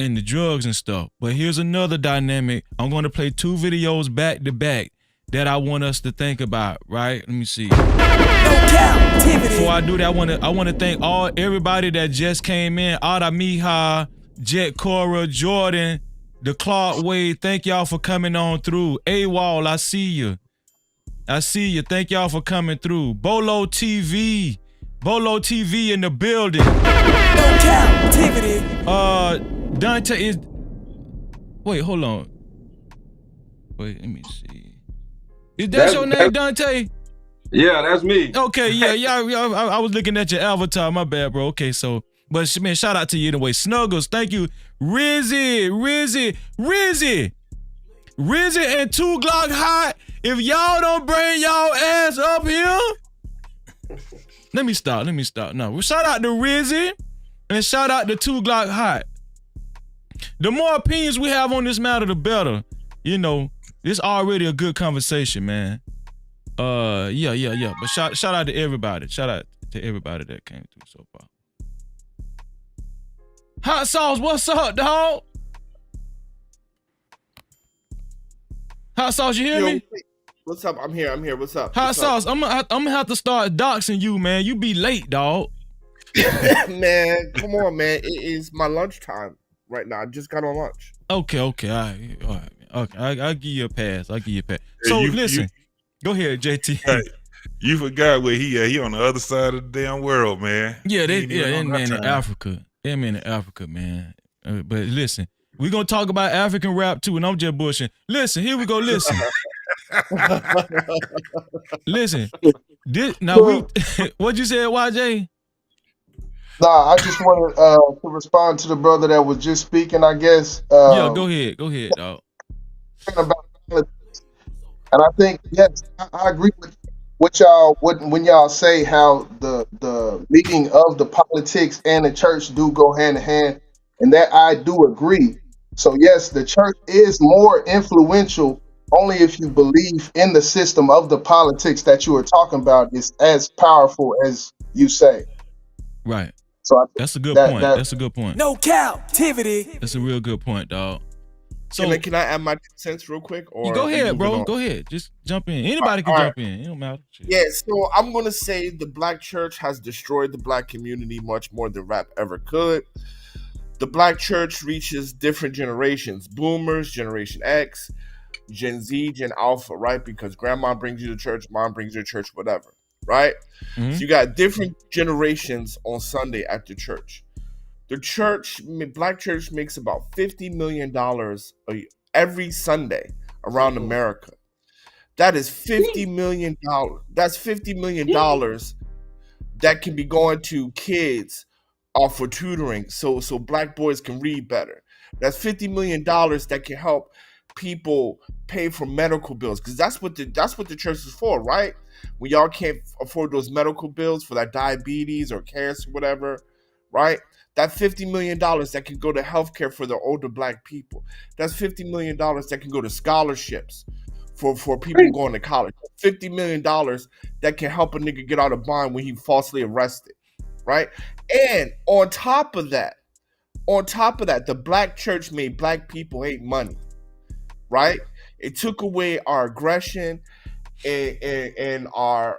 and the drugs and stuff, but here's another dynamic. I'm gonna play two videos back to back that I want us to think about, right? Let me see. Before I do that, I wanna thank everybody that just came in. Ada Miha, Jet Cora, Jordan, the Clark Wade. Thank y'all for coming on through. AWOL, I see you. Thank y'all for coming through. Bolo TV in the building. No Cap-tivity. Dante is. Wait, hold on. Wait, let me see. Is that your name, Dante? Yeah, that's me. Okay, yeah. I was looking at your avatar. My bad, bro. Okay, so, but man, shout out to you anyway. Snuggles, thank you. Rizzy, and 2 Glock Hot. If y'all don't bring y'all ass up here, let me stop. No, shout out to Rizzy and shout out to 2 Glock Hot. The more opinions we have on this matter, the better. You know, it's already a good conversation, man. Yeah. But shout out to everybody. Shout out to everybody that came through so far. Hot Sauce, what's up, dog? Hot Sauce, you hear me? What's up? I'm here. What's up? Hot Sauce, I'm gonna have to start doxing you, man. You be late, dog. Man, come on, man. It is my lunchtime right now. I just got on lunch. Okay. All right. Okay, I'll give you a pass. So listen, go ahead, JT. Hey, you forgot where he at. He on the other side of the damn world, man. Yeah, that man in Africa. That man in Africa, man. But listen, we're gonna talk about African rap too, and I'm just bushing. Listen, here we go. Listen. What'd you say, YJ? Nah, I just wanted to respond to the brother that was just speaking, I guess. Yeah, go ahead, dog. About politics. And I think, yes, I agree with what y'all when y'all say how the meeting of the politics and the church do go hand in hand, and that I do agree. So yes, the church is more influential only if you believe in the system of the politics that you are talking about is as powerful as you say. Right. So that's a good point. That's a good point. No Cap-tivity. That's a real good point, dog. So can I add my 2 cents real quick? Or go ahead, bro. Go ahead. Just jump in. Anybody can jump in. It don't matter. Yeah, so I'm gonna say the black church has destroyed the black community much more than rap ever could. The black church reaches different generations: boomers, Generation X, Gen Z, Gen Alpha, right? Because grandma brings you to church, mom brings you to church, whatever, right? Mm-hmm. So you got different generations on Sunday at the church. The church, black church, makes about $50 million every Sunday around America. That is $50 million. That's $50 million that can be going to kids for tutoring, so black boys can read better. That's $50 million that can help people pay for medical bills, because that's what the church is for, right? When y'all can't afford those medical bills for that diabetes or cancer, whatever, right? That $50 million that can go to healthcare for the older black people. That's $50 million that can go to scholarships for people going to college. $50 million that can help a nigga get out of bond when he falsely arrested, right? And on top of that, the black church made black people hate money, right? It took away our aggression and our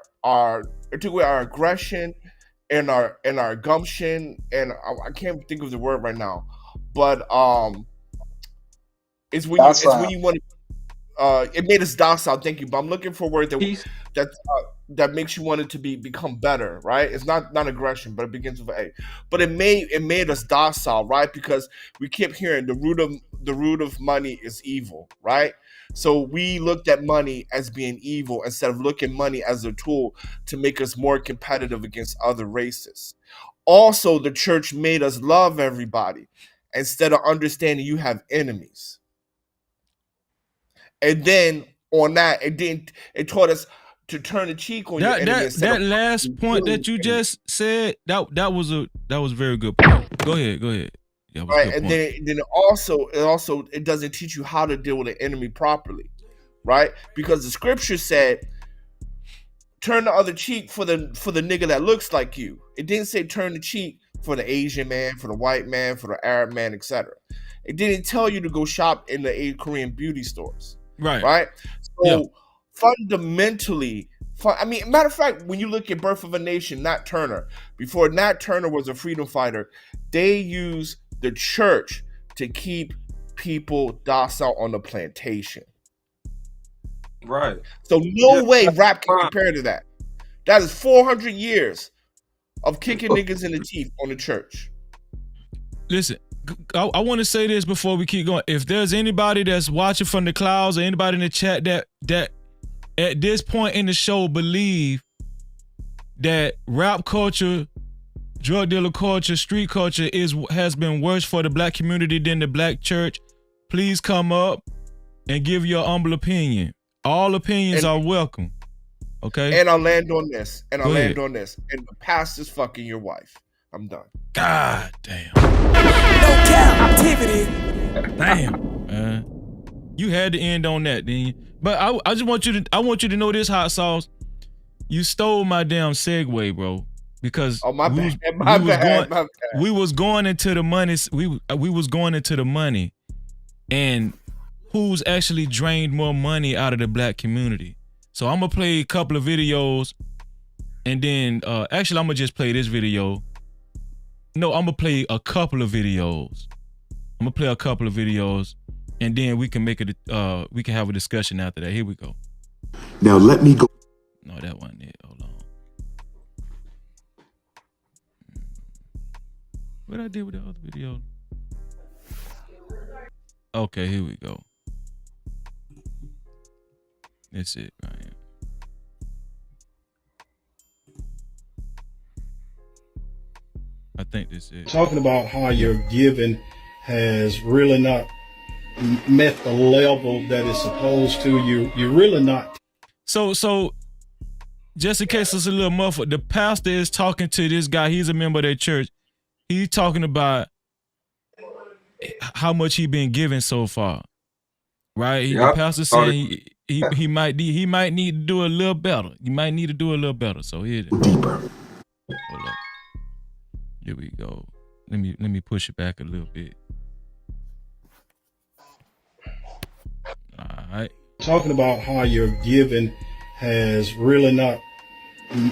it took away our aggression and our gumption, and I can't think of the word right now, but it's when you want to. It made us docile. Thank you, but I'm looking for a word that makes you want it to become better, right? It's not aggression, but it begins with A. But it made us docile, right? Because we kept hearing the root of money is evil, right? So we looked at money as being evil instead of looking money as a tool to make us more competitive against other races. Also, the church made us love everybody. instead of understanding you have enemies. And then on that, it taught us to turn the cheek on your enemy. That last point that you just said, that was a very good point. Go ahead. Yeah, right, and then it doesn't teach you how to deal with an enemy properly, right? Because the scripture said, turn the other cheek for the nigga that looks like you. It didn't say turn the cheek for the Asian man, for the white man, for the Arab man, etc. It didn't tell you to go shop in the Korean beauty stores, right? So fundamentally, matter of fact, when you look at Birth of a Nation, Nat Turner, before Nat Turner was a freedom fighter, they used the church to keep people docile on the plantation. Right. So no way rap can compare to that. That is 400 years of kicking niggas in the teeth on the church. Listen, I want to say this before we keep going. If there's anybody that's watching from the clouds or anybody in the chat that at this point in the show believe that rap culture, drug dealer culture, street culture has been worse for the black community than the black church, please come up and give your humble opinion. All opinions are welcome. Okay? And I'll land on this. And the pastor's fucking your wife. I'm done. God damn. No Cap-tivity. Damn, man. You had to end on that, didn't you? But I just want you to know this, Hot Sauce. You stole my damn segue, bro. Because we was going into the money. We was going into the money, and who's actually drained more money out of the black community. So I'm gonna play a couple of videos, and then actually I'm gonna just play this video. No, I'm gonna play a couple of videos. And then we can we can have a discussion after that. Here we go. Now let me go. No, that wasn't it. Hold on. What I did with the other video? Okay, here we go. That's it, Ryan. I think this is talking about how your giving has really not met the level that it's supposed to. You're really not. So just in case it's a little muffled, the pastor is talking to this guy. He's a member of their church. He's talking about how much he been given so far, right? The pastor saying he might need to do a little better. You might need to do a little better. So here it is. Deeper. Hold up. Here we go. Let me push it back a little bit. All right. Talking about how your giving has really not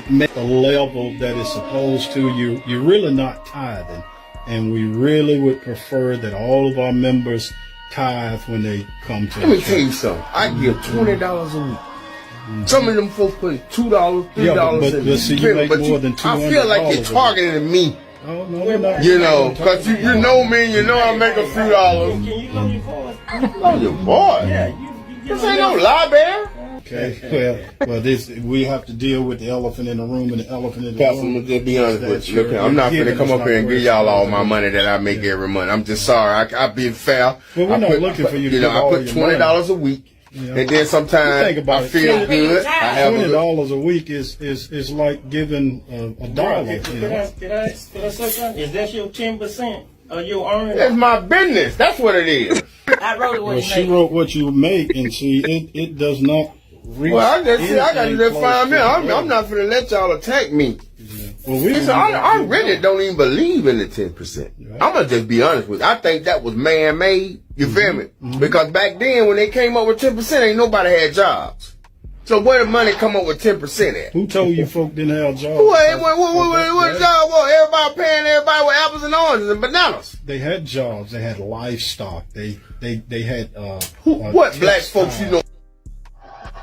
met the level that it's supposed to. You're really not tithing, and we really would prefer that all of our members tithe when they come to. Let me tell you something. I give $20 a week. Some of them folks put $2, $3 but see, you make more than $200. I feel like you're targeting me. Oh, no, we're not. You know, because you know me, you know I make a few dollars. Can you love your boy? Love your boy? Yeah, this ain't no lie, bear. Okay, well, we have to deal with the elephant in the room, and the elephant in the Pastor, room. I'm just be honest with you. Look, I'm not going to come up here and give y'all all my money that I make every month. I'm just sorry. I've been fair. Well, we're not looking for you to give I put $20 a week. Yeah. And then sometimes I feel good. I have $20 a week is like giving a dollar. Can I say something? Is that your 10% of your earnings? That's my business. That's what it is. I wrote it. Well, she wrote what you make, and see, it does not reach. Well, I got to just find me. I'm not going to let y'all attack me. Yeah. Well, I really don't even believe in the 10%. Right. I'm gonna just be honest with you. I think that was man-made. You feel me? Because back then, when they came up with 10%, ain't nobody had jobs. So where the money come up with 10% at? Who told you folk didn't have jobs? What job was? Everybody paying everybody with apples and oranges and bananas. They had jobs. They had livestock. They had what black folks you know?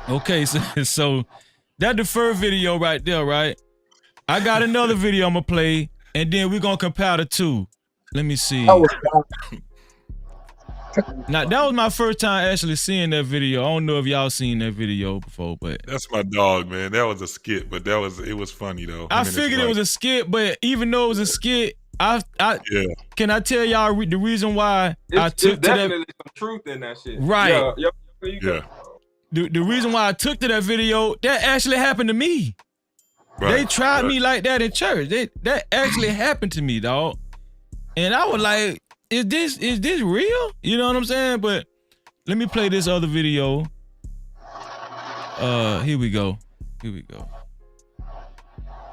Okay, so that the first video right there, right? I got another video I'm gonna play, and then we're gonna compare the two. Let me see. Now that was my first time actually seeing that video. I don't know if y'all seen that video before, but that's my dog, man. That was a skit, but it was funny though. I figured it was a skit, but even though it was a skit, Can I tell y'all the reason why I It's took to that? definitely some truth in that shit. Right. Yeah. The reason why I took to that video, that actually happened to me. Right. They tried me like that in church. That actually happened to me, dog. And I was like, is this real? You know what I'm saying? But let me play this other video. Here we go.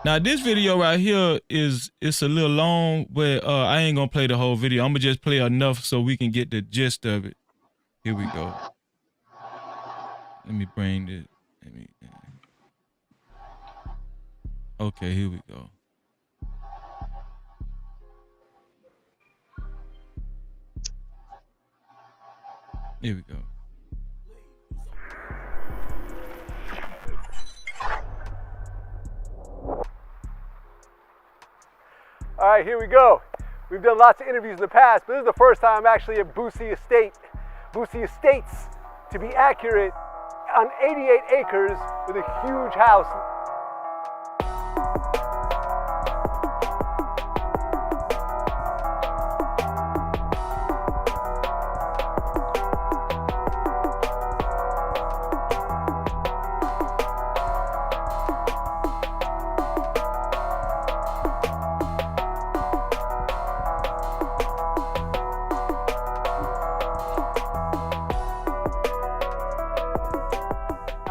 Now this video right here it's a little long, but I ain't gonna play the whole video. I'm gonna just play enough so we can get the gist of it. Here we go. Let me bring this. Okay, here we go. Here we go. All right, here we go. We've done lots of interviews in the past, but this is the first time I'm actually at Boosie Estate. Boosie Estates, to be accurate, on 88 acres with a huge house.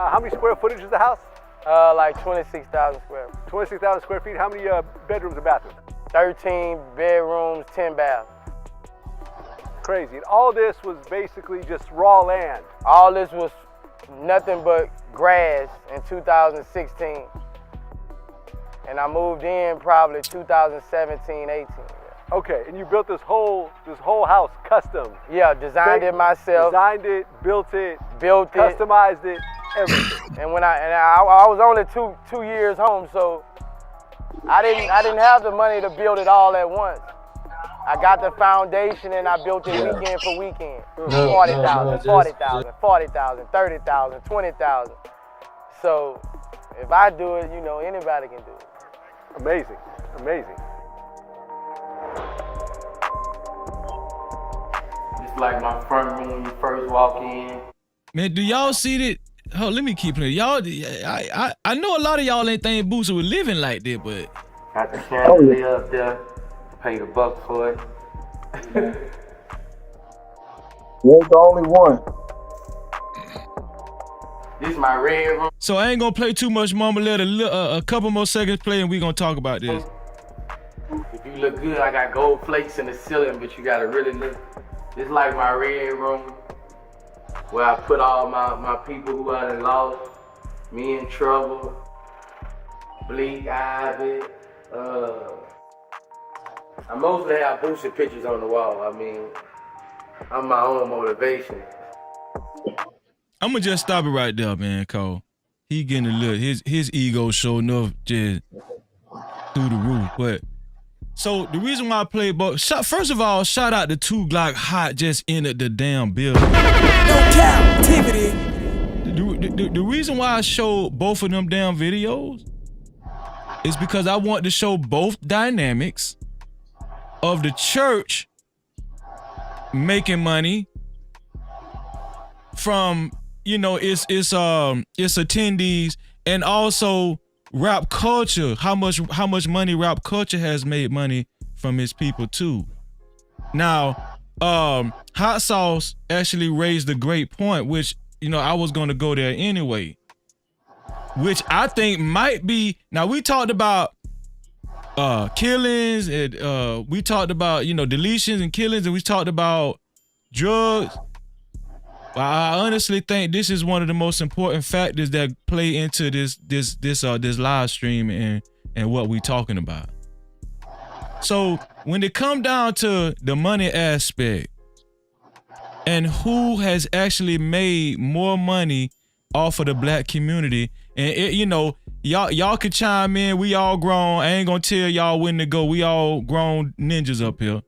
How many square footage is the house? Like 26,000 square. 26,000 square feet. How many bedrooms and bathrooms? 13 bedrooms, 10 baths. Crazy. And all this was basically just raw land. All this was nothing but grass in 2016. And I moved in probably 2017, 18. Okay, and you built this whole house custom. Yeah, designed it myself. Designed it, built it, customized customized it, everything. And when I was only two years home, so I didn't have the money to build it all at once. I got the foundation and I built it weekend for weekend. 40,000, 40,000, 40,000, 30,000, 20,000. So if I do it, anybody can do it. Amazing, amazing. It's like my front room when you first walk in. Man, do y'all see that? Oh, let me keep playing. Y'all, I know a lot of y'all ain't think Boosie was living like that, but got the chandelier up there. Paid $1 for it. You ain't the only one. This is my red room. So I ain't gonna play too much more. I'm gonna let a couple more seconds play and we gonna talk about this. If you look good, I got gold flakes in the ceiling, but you gotta really look. This is like my red room, where I put all my people who I done lost. Me in Trouble, Bleak, Ivy. I mostly have Boosie pictures on the wall. I mean, I'm my own motivation. I'm gonna just stop it right there, man, Cole. He getting a little, his ego showing up just through the roof. But so the reason why I played first of all, shout out to 2 Glock Hot just entered the damn building. No Cap-tivity. The reason why I showed both of them damn videos is because I want to show both dynamics of the church making money from its attendees, and also rap culture, how much money rap culture has made money from its people too. Now, Hot Sauce actually raised a great point, which I was gonna go there anyway, which I think might be. Now we talked about killings, and we talked about deletions and killings, and we talked about drugs. I honestly think this is one of the most important factors that play into this live stream and what we talking about. So when it come down to the money aspect and who has actually made more money off of the black community, and y'all could chime in. We all grown. I ain't gonna tell y'all when to go. We all grown ninjas up here.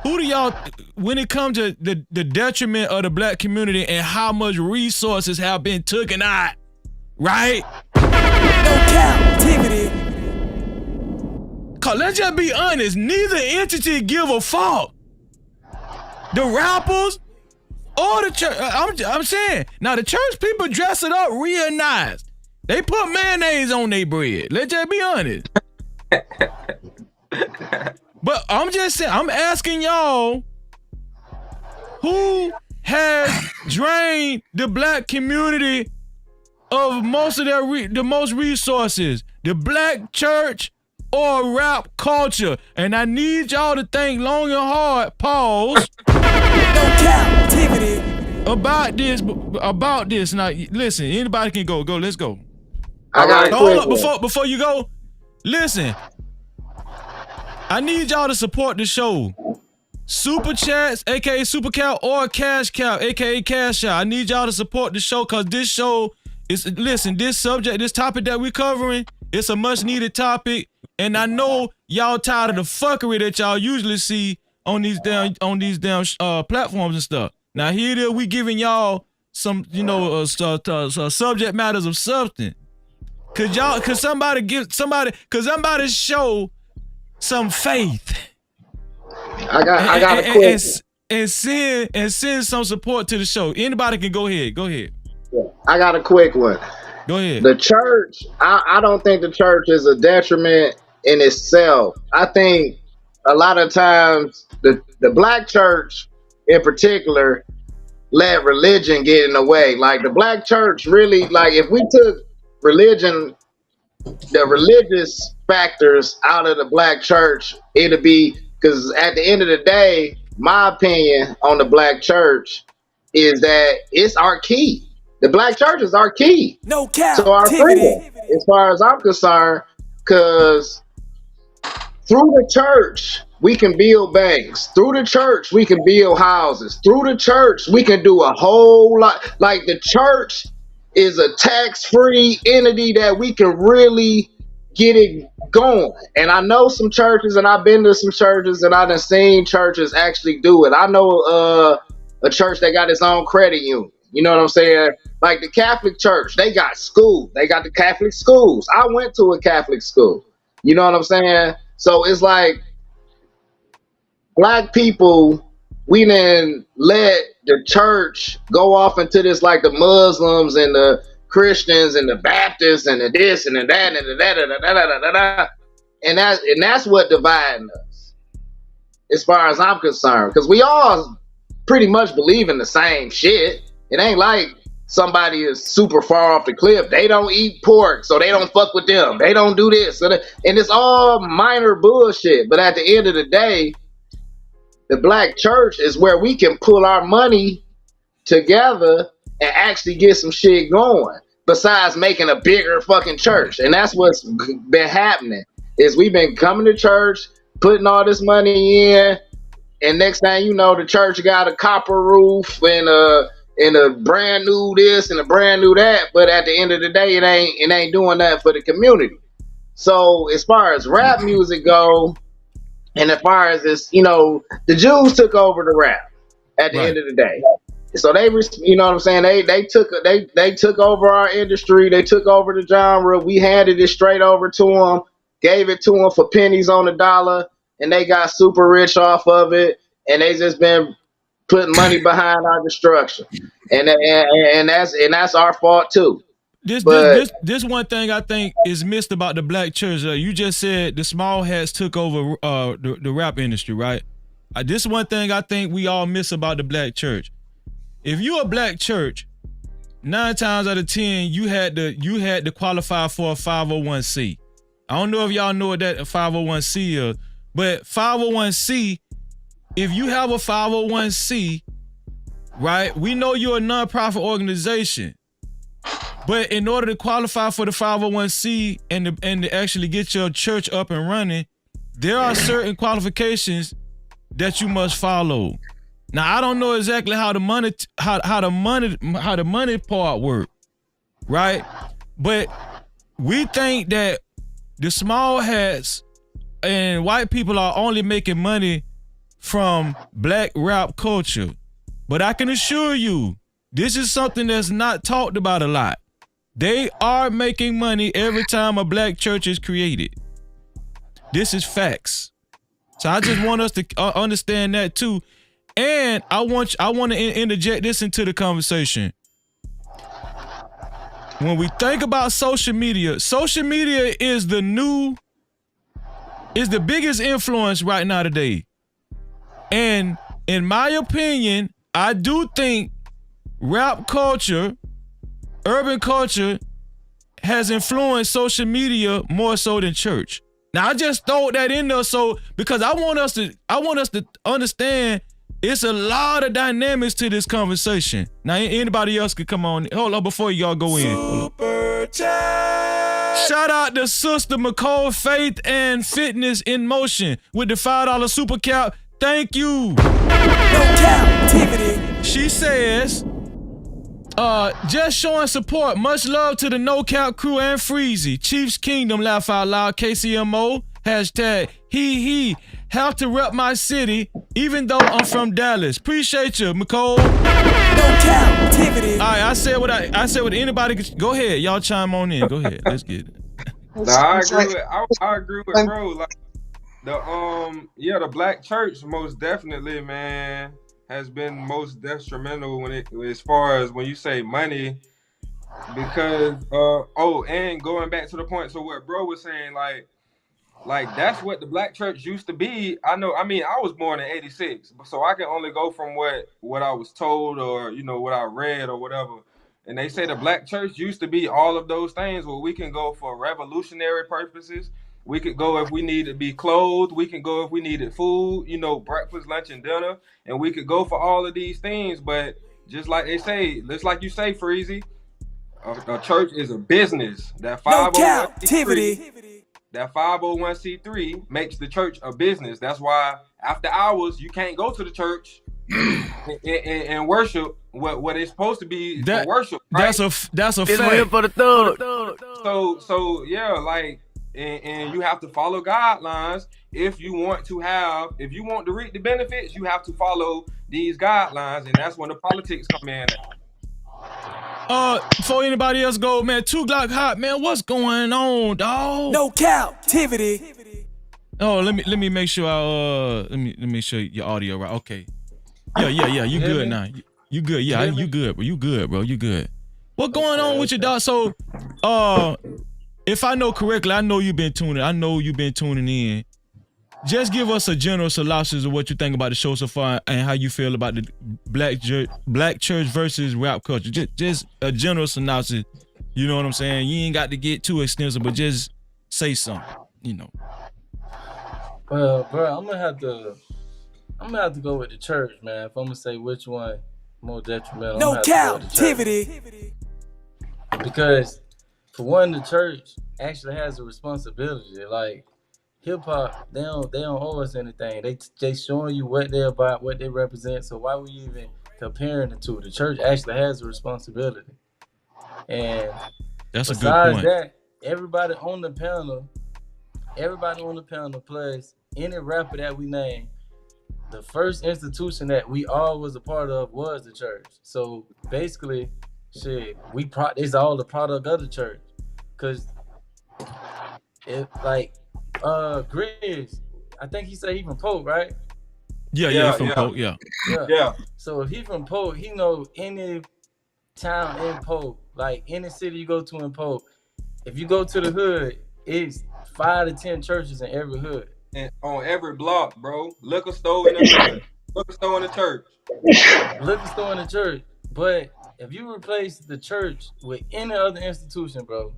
Who do y'all, when it comes to the detriment of the black community and how much resources have been taken out, right? No Cap-tivity. Cause let's just be honest, neither entity give a fuck. The rappers or the church. I'm saying, now the church people dress it up real nice. They put mayonnaise on their bread. Let's just be honest. But I'm just saying, I'm asking y'all, who has drained the black community of most of the most resources? The black church or rap culture? And I need y'all to think long and hard, pause, about this. Now, listen, anybody can go. Let's go. I got hold up before you go. Listen, I need y'all to support the show. Super chats, aka Super Cow, or Cash Cow, aka Cash Out. I need y'all to support the show, cause this show is, listen, this topic that we're covering, it's a much needed topic, and I know y'all tired of the fuckery that y'all usually see on these damn platforms and stuff. Now here it is, we giving y'all some, subject matters of substance. Cause somebody show some faith. I got a question. And send some support to the show. Anybody can go ahead. Go ahead. I got a quick one. Go ahead. The church, I don't think the church is a detriment in itself. I think a lot of times the black church in particular let religion get in the way. Like the black church really, like if we took religion, the religious factors out of the black church, it'd be, because at the end of the day, my opinion on the black church is that it's our key. The black church is our key. No cap. So our freedom, as far as I'm concerned, because through the church, we can build banks. Through the church, we can build houses. Through the church, we can do a whole lot. Like the church is a tax-free entity that we can really get it going. And I know some churches, and I've been to some churches, and I've seen churches actually do it. I know a church that got its own credit union. You know what I'm saying? Like the Catholic Church, they got schools. They got the Catholic schools. I went to a Catholic school. You know what I'm saying? So it's like black people, we didn't let the church go off into this, like the Muslims and the Christians and the Baptists and the this and the that and the da. And that's what dividing us, as far as I'm concerned, because we all pretty much believe in the same shit. It ain't like somebody is super far off the cliff. They don't eat pork, so they don't fuck with them. They don't do this, and it's all minor bullshit. But at the end of the day, the black church is where we can pull our money together and actually get some shit going, besides making a bigger fucking church. And that's what's been happening, is we've been coming to church, putting all this money in, and next thing you know, the church got a copper roof and a brand new this and a brand new that, but at the end of the day, it ain't doing that for the community. So as far as rap music go, and as far as this, the Jews took over the rap at the end of the day. So they, you know what I'm saying? They took over our industry. They took over the genre. We handed it straight over to them, gave it to them for pennies on the dollar, and they got super rich off of it. And they just been putting money behind our destruction, and that's our fault too. This one thing I think is missed about the black church. You just said the small hats took over the rap industry, right? This one thing I think we all miss about the black church. If you're a black church, 9 times out of 10 you had to qualify for a 501c. I don't know if y'all know what that 501c is, but 501c. If you have a 501c, right, we know you're a nonprofit organization, but in order to qualify for the 501c and to actually get your church up and running, there are certain qualifications that you must follow. Now, I don't know exactly how the money part work, right? But we think that the small hats and white people are only making money from black rap culture. But I can assure you, this is something that's not talked about a lot. They are making money every time a black church is created. This is facts. So I just want us to understand that too. And I want to interject this into the conversation. When we think about social media is the biggest influence right now today. And in my opinion, I do think rap culture, urban culture has influenced social media more so than church. Now I just throw that in there because I want us to understand it's a lot of dynamics to this conversation. Now anybody else could come on. Hold on before y'all go in. Super chat. Shout out to Sister McCall Faith and Fitness in Motion with the $5 super cap. Thank you. No Cap-tivity. She says, just showing support. Much love to the No Cap crew and Freezy. Chiefs Kingdom, laugh out loud. KCMO. Hashtag he. Have to rep my city, even though I'm from Dallas. Appreciate you, McCall. No Cap-tivity. All right, I said what anybody could. Go ahead, y'all chime on in. Go ahead, let's get it. Nah, I agree with bro. Like the black church most definitely, man, has been most detrimental as far as when you say money, because and going back to the point, so what bro was saying, like that's what the black church used to be. I was born in '86, so I can only go from what I was told or what I read or whatever. And they say the black church used to be all of those things where we can go for revolutionary purposes. We could go if we needed to be clothed. We can go if we needed food, breakfast, lunch, and dinner. And we could go for all of these things. But just like they say, just like you say, Freezy, a church is a business. That 501c3 makes the church a business. That's why after hours you can't go to the church and worship what it's supposed to be for worship. Right? That's a fact. For the thug. So yeah, like and you have to follow guidelines if you want to reap the benefits. You have to follow these guidelines, and that's when the politics come in. Before anybody else go, man, 2 Glock hot, man, what's going on, dog? No Cap-tivity. Oh, let me make sure let me make sure your audio right. Okay. Yeah, you good now. You good, yeah, you good, bro. You good. What going on with your dog? So, if I know correctly, I know you've been tuning in. Just give us a general synopsis of what you think about the show so far and how you feel about the black church versus rap culture. Just a general synopsis. You know what I'm saying? You ain't got to get too extensive, but just say something. Well, bro, I'm gonna have to go with the church, man. If I'm gonna say which one more detrimental, no Cap-tivity. Because for one, the church actually has a responsibility. Like hip hop, they don't owe us anything. They showing you what they're about, what they represent. So why we even comparing the two? The church actually has a responsibility. And that's besides a good point. that, everybody on the panel plus any rapper that we name, the first institution that we all was a part of was the church. So basically, it's all the product of the church. Cause Grizz, I think he said he from Polk, right? Yeah, from Polk, yeah. So if he from Polk, he know any town in Polk, like any city you go to in Polk. If you go to the hood, it's 5 to 10 churches in every hood. And on every block, bro. Liquor store in the hood. Liquor store in the church. Liquor store in the church. But if you replace the church with any other institution, bro,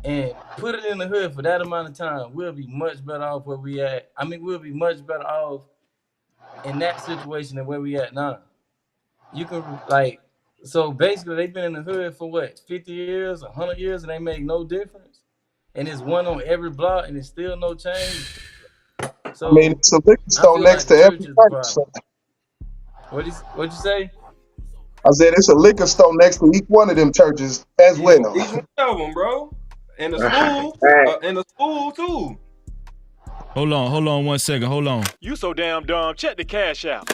and put it in the hood for that amount of time, we'll be much better off where we at. I mean, we'll be much better off in that situation than where we at now. You can, so basically they've been in the hood for what, 50 years, 100 years, and they make no difference? And it's one on every block, and it's still no change. So, I mean, it's a liquor store next to every church. What'd you say? I said it's a liquor store next to each one of them churches as well. Each one of them, bro. And the school, too. Hold on 1 second. Hold on. You so damn dumb. Check the cash out.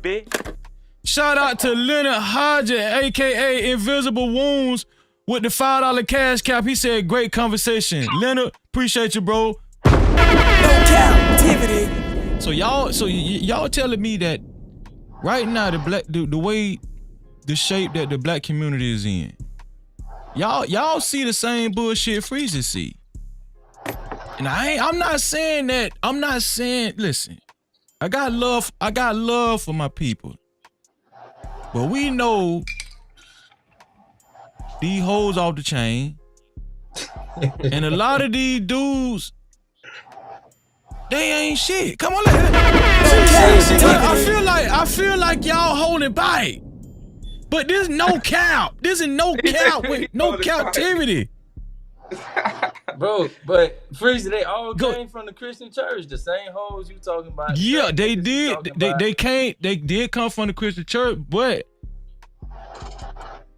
bitch. Shout out to Leonard Hodges, a.k.a. Invisible Wounds, with the $5 cash cap. He said, great conversation. Leonard, appreciate you, bro. No captivity. So y'all telling me that right now the way the shape that the black community is in, y'all see the same bullshit Freezy see. And I'm not saying that. Listen, I got love for my people. But we know these hoes off the chain. And a lot of these dudes, they ain't shit. Come on, I feel like y'all holding back. But there's no cap. There's no cap with no captivity. Bro, but Freezy, they all came from the Christian church. The same hoes you talking about. Yeah, they did. They did come from the Christian church, but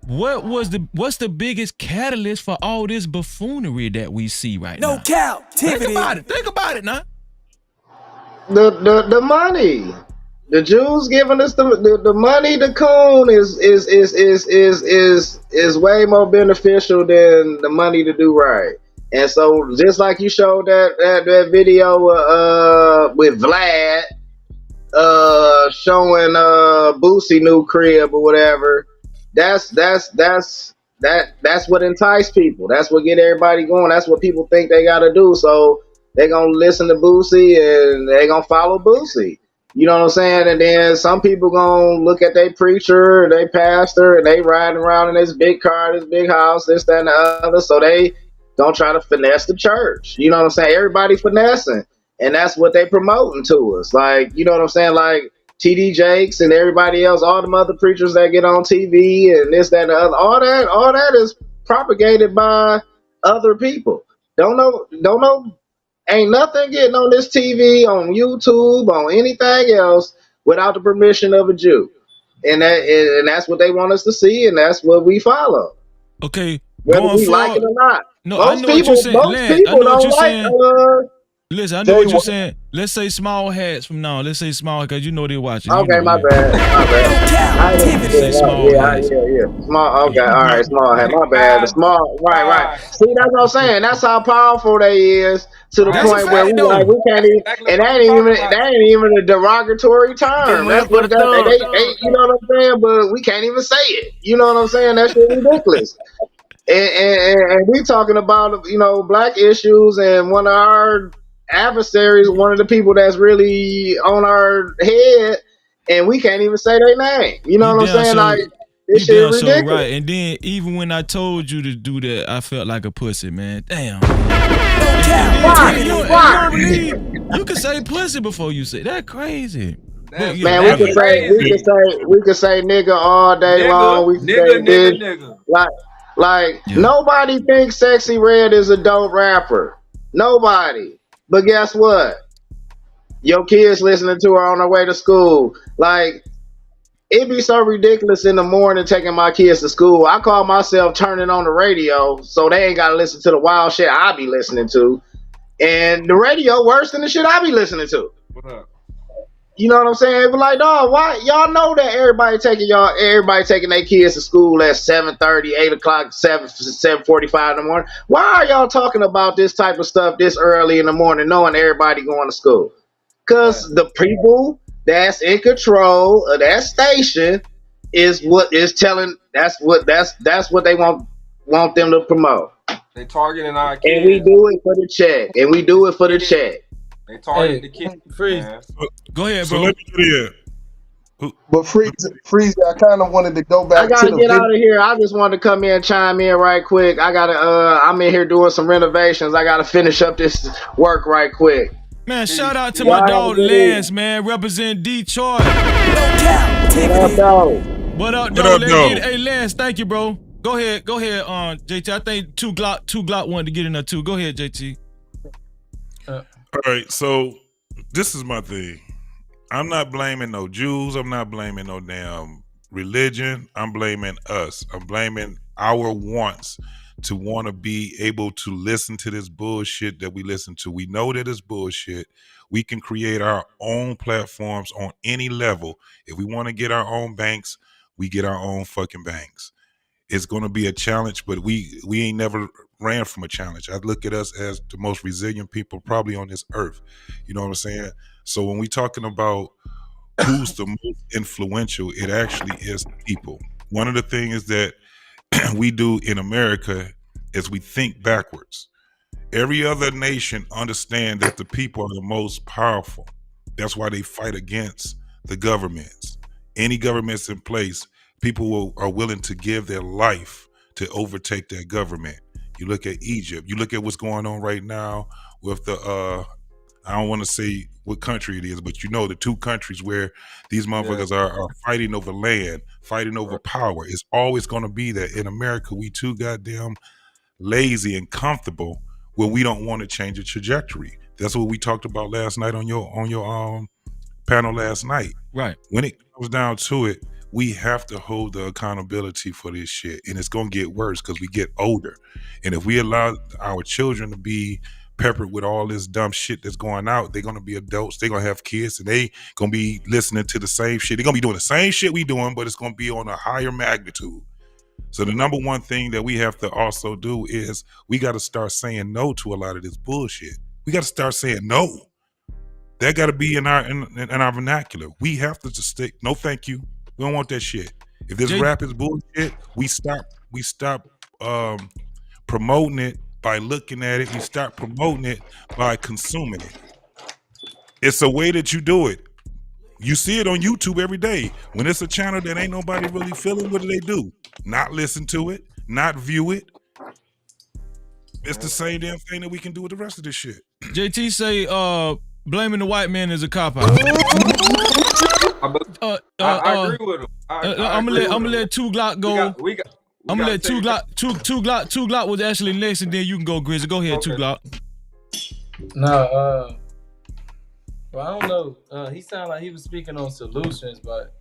what's the biggest catalyst for all this buffoonery that we see right now? No captivity. Think about it now. The money. The Jews giving us the money. The coon is way more beneficial than the money to do right. And so, just like you showed that video with Vlad showing Boosie new crib or whatever, that's what entice people. That's what get everybody going. That's what people think they got to do. So they gonna listen to Boosie and they gonna follow Boosie. You know what I'm saying? And then some people gonna look at their preacher, their pastor, and they riding around in this big car, this big house, this, that, and the other. So they gonna try to finesse the church. You know what I'm saying? Everybody finessing. And that's what they promoting to us. Like, you know what I'm saying? Like TD Jakes and everybody else, all them other preachers that get on TV and this, that, and the other. All that is propagated by other people. Don't know. Ain't nothing getting on this TV, on YouTube, on anything else without the permission of a Jew. And that's what they want us to see, and that's what we follow. Okay. Whether we like it or not. No, most I know people, what you're saying. most people don't like Listen, I know what you're saying. Let's say small hats from now. Let's say small, because you know they're watching. Okay, my bad. Say small hats. Yeah. Small. Okay, all right. Small hat. My bad. The small. Right. See, that's what I'm saying. That's how powerful they is to the point where we can't even. And that ain't even a derogatory term. That's what they. You know what I'm saying? But we can't even say it. You know what I'm saying? That shit ridiculous. And we talking about black issues, and one of our adversaries, one of the people that's really on our head, and we can't even say their name. You know what I'm saying? Like, this shit is ridiculous. So right. And then even when I told you to do that, I felt like a pussy, man. Damn. You can say pussy before you say that. Crazy. Man, we can say nigga all day long. We can say nigga. Like nobody thinks Sexy Red is a dope rapper. Nobody. But guess what? Your kids listening to her on their way to school. Like, it be so ridiculous in the morning taking my kids to school. I call myself turning on the radio so they ain't got to listen to the wild shit I be listening to. And the radio worse than the shit I be listening to. What up? You know what I'm saying? But like, dog, why y'all know that everybody taking their kids to school at 7:30, 8 o'clock, 7:45 in the morning. Why are y'all talking about this type of stuff this early in the morning, knowing everybody going to school? Because the people that's in control of that station is what is telling. That's what they want them to promote. They targeting our kids. And we do it for the check. They target the kids. Freeze. Go ahead, So bro. let me do that. But Freeze, I kind of wanted to go back. I gotta get out of here. I just wanted to come in and chime in right quick. I'm in here doing some renovations. I gotta finish up this work right quick. Man, shout out to my dog Lance, man, represent Detroit. What up, What up, dog? Hey, Lance, thank you, bro. Go ahead, JT. I think two Glock wanted to get in there too. Go ahead, JT. All right, so this is my thing. I'm not blaming no Jews. I'm not blaming no damn religion. I'm blaming us. I'm blaming our wants to want to be able to listen to this bullshit that we listen to. We know that it's bullshit. We can create our own platforms on any level. If we want to get our own banks, we get our own fucking banks. It's going to be a challenge, but we ain't never ran from a challenge. I look at us as the most resilient people probably on this earth. You know what I'm saying? So when we talking about who's the most influential, it actually is people. One of the things that we do in America is we think backwards. Every other nation understand that the people are the most powerful. That's why they fight against the governments. Any governments in place, people are willing to give their life to overtake that government. You look at Egypt. You look at what's going on right now with the I don't want to say what country it is, but you know the two countries where these motherfuckers are fighting over land, fighting over power. It's always going to be that. In America, we too goddamn lazy and comfortable where we don't want to change the trajectory. That's what we talked about last night on your panel last night. Right. When it comes down to it, we have to hold the accountability for this shit, and it's gonna get worse because we get older. And if we allow our children to be peppered with all this dumb shit that's going out, they're gonna be adults. They're gonna have kids, and they gonna be listening to the same shit. They're gonna be doing the same shit we doing, but it's gonna be on a higher magnitude. So the number one thing that we have to also do is we got to start saying no to a lot of this bullshit. We got to start saying no. That got to be in our vernacular. We have to just stick. No, thank you. We don't want that shit. If this rap is bullshit, we stop promoting it by looking at it. We start promoting it by consuming it. It's a way that you do it. You see it on YouTube every day. When it's a channel that ain't nobody really feeling, what do? Not listen to it, not view it. It's the same damn thing that we can do with the rest of this shit. JT say blaming the white man is a cop out. I agree with him. I'm gonna let 2 Glock go. I'm gonna let 2 Glock. 2 Glock was actually next, and then you can go, Grizzly. Go ahead, 2 Glock. No, well, I don't know. He sounded like he was speaking on solutions, but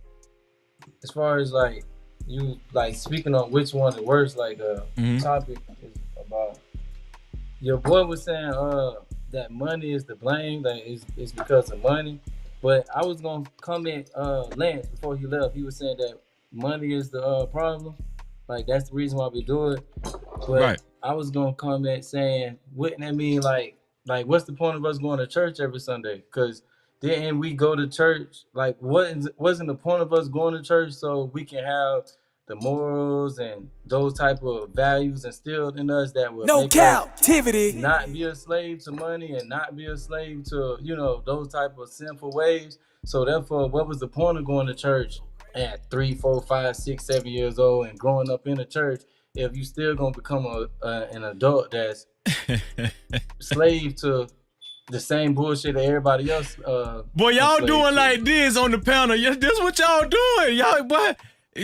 as far as like you like speaking on which one is worse, like topic is about. Your boy was saying that money is the blame, that it's because of money. But I was gonna comment Lance before he left. He was saying that money is the problem. Like that's the reason why we do it. But I was gonna comment saying, wouldn't that mean like what's the point of us going to church every Sunday? Because then we go to church, like wasn't the point of us going to church so we can have the morals and those type of values instilled in us that will make Cap-tivity. us not be a slave to money and not be a slave to, those type of sinful ways. So therefore, what was the point of going to church at 3, 4, 5, 6, 7 years old and growing up in a church if you still gonna become an adult that's slave to the same bullshit that everybody else boy, y'all doing like this on the panel. This what y'all doing. Y'all boy.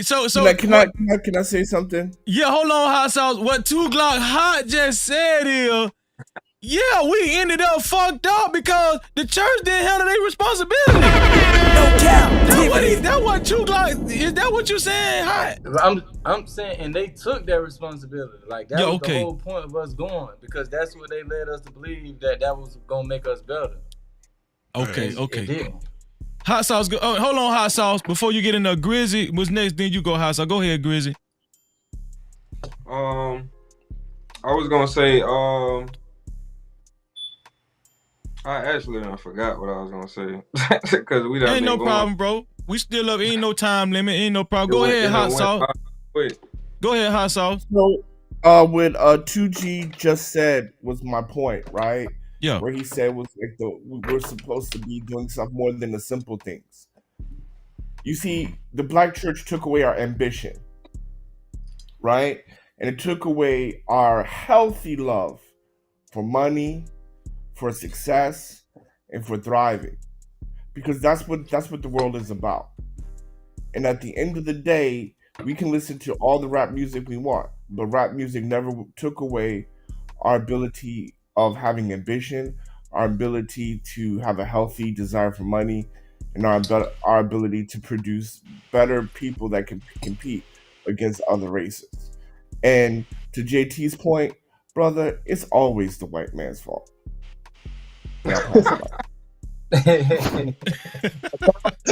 So can I say something? Yeah, hold on, Hot Sauce. What 2 Glock Hot just said is, yeah, we ended up fucked up because the church didn't handle their responsibility. That what 2 Glock, is that what you saying, Hot? I'm saying, and they took that responsibility. Like that was the whole point of us going, because that's what they led us to believe that was gonna make us better. Okay. It didn't. Hot Sauce, hold on, Hot Sauce. Before you get in there, Grizzy was next. Then you go, Hot Sauce. Go ahead, Grizzy. I was gonna say, I actually forgot what I was gonna say because we done ain't been no going. problem, bro. We still up. Ain't no time limit. Ain't no problem. Go ahead, Hot Sauce. Go ahead, Hot Sauce. So, what 2G just said was my point, right? Yeah. Where he said was like we're supposed to be doing stuff more than the simple things. You see, the black church took away our ambition, right? And it took away our healthy love for money, for success, and for thriving. Because that's what the world is about. And at the end of the day, we can listen to all the rap music we want, but rap music never took away our ability of having ambition, our ability to have a healthy desire for money, and our ability to produce better people that can compete against other races. And to JT's point, brother, it's always the white man's fault.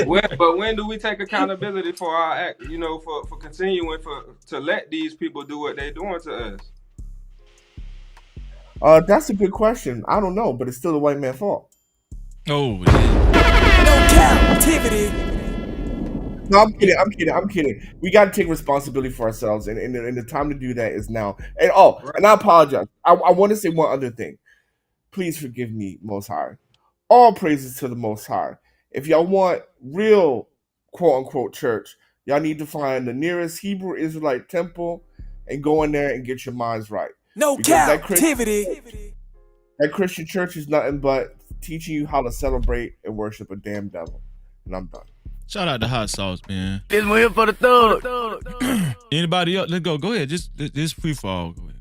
Well, But when do we take accountability for our act? You know, for continuing to let these people do what they're doing to us? That's a good question. I don't know, but it's still the white man's fault. Oh, No captivity. No, I'm kidding. We got to take responsibility for ourselves, and the time to do that is now. And and I apologize. I want to say one other thing. Please forgive me, Most High. All praises to the Most High. If y'all want real quote unquote church, y'all need to find the nearest Hebrew Israelite temple and go in there and get your minds right. No Because captivity. that Christian church is nothing but teaching you how to celebrate and worship a damn devil. And I'm done. Shout out to Hot Sauce, man. This one here for the thug. Anybody else? Let's go. Go ahead. Just free fall. Go ahead.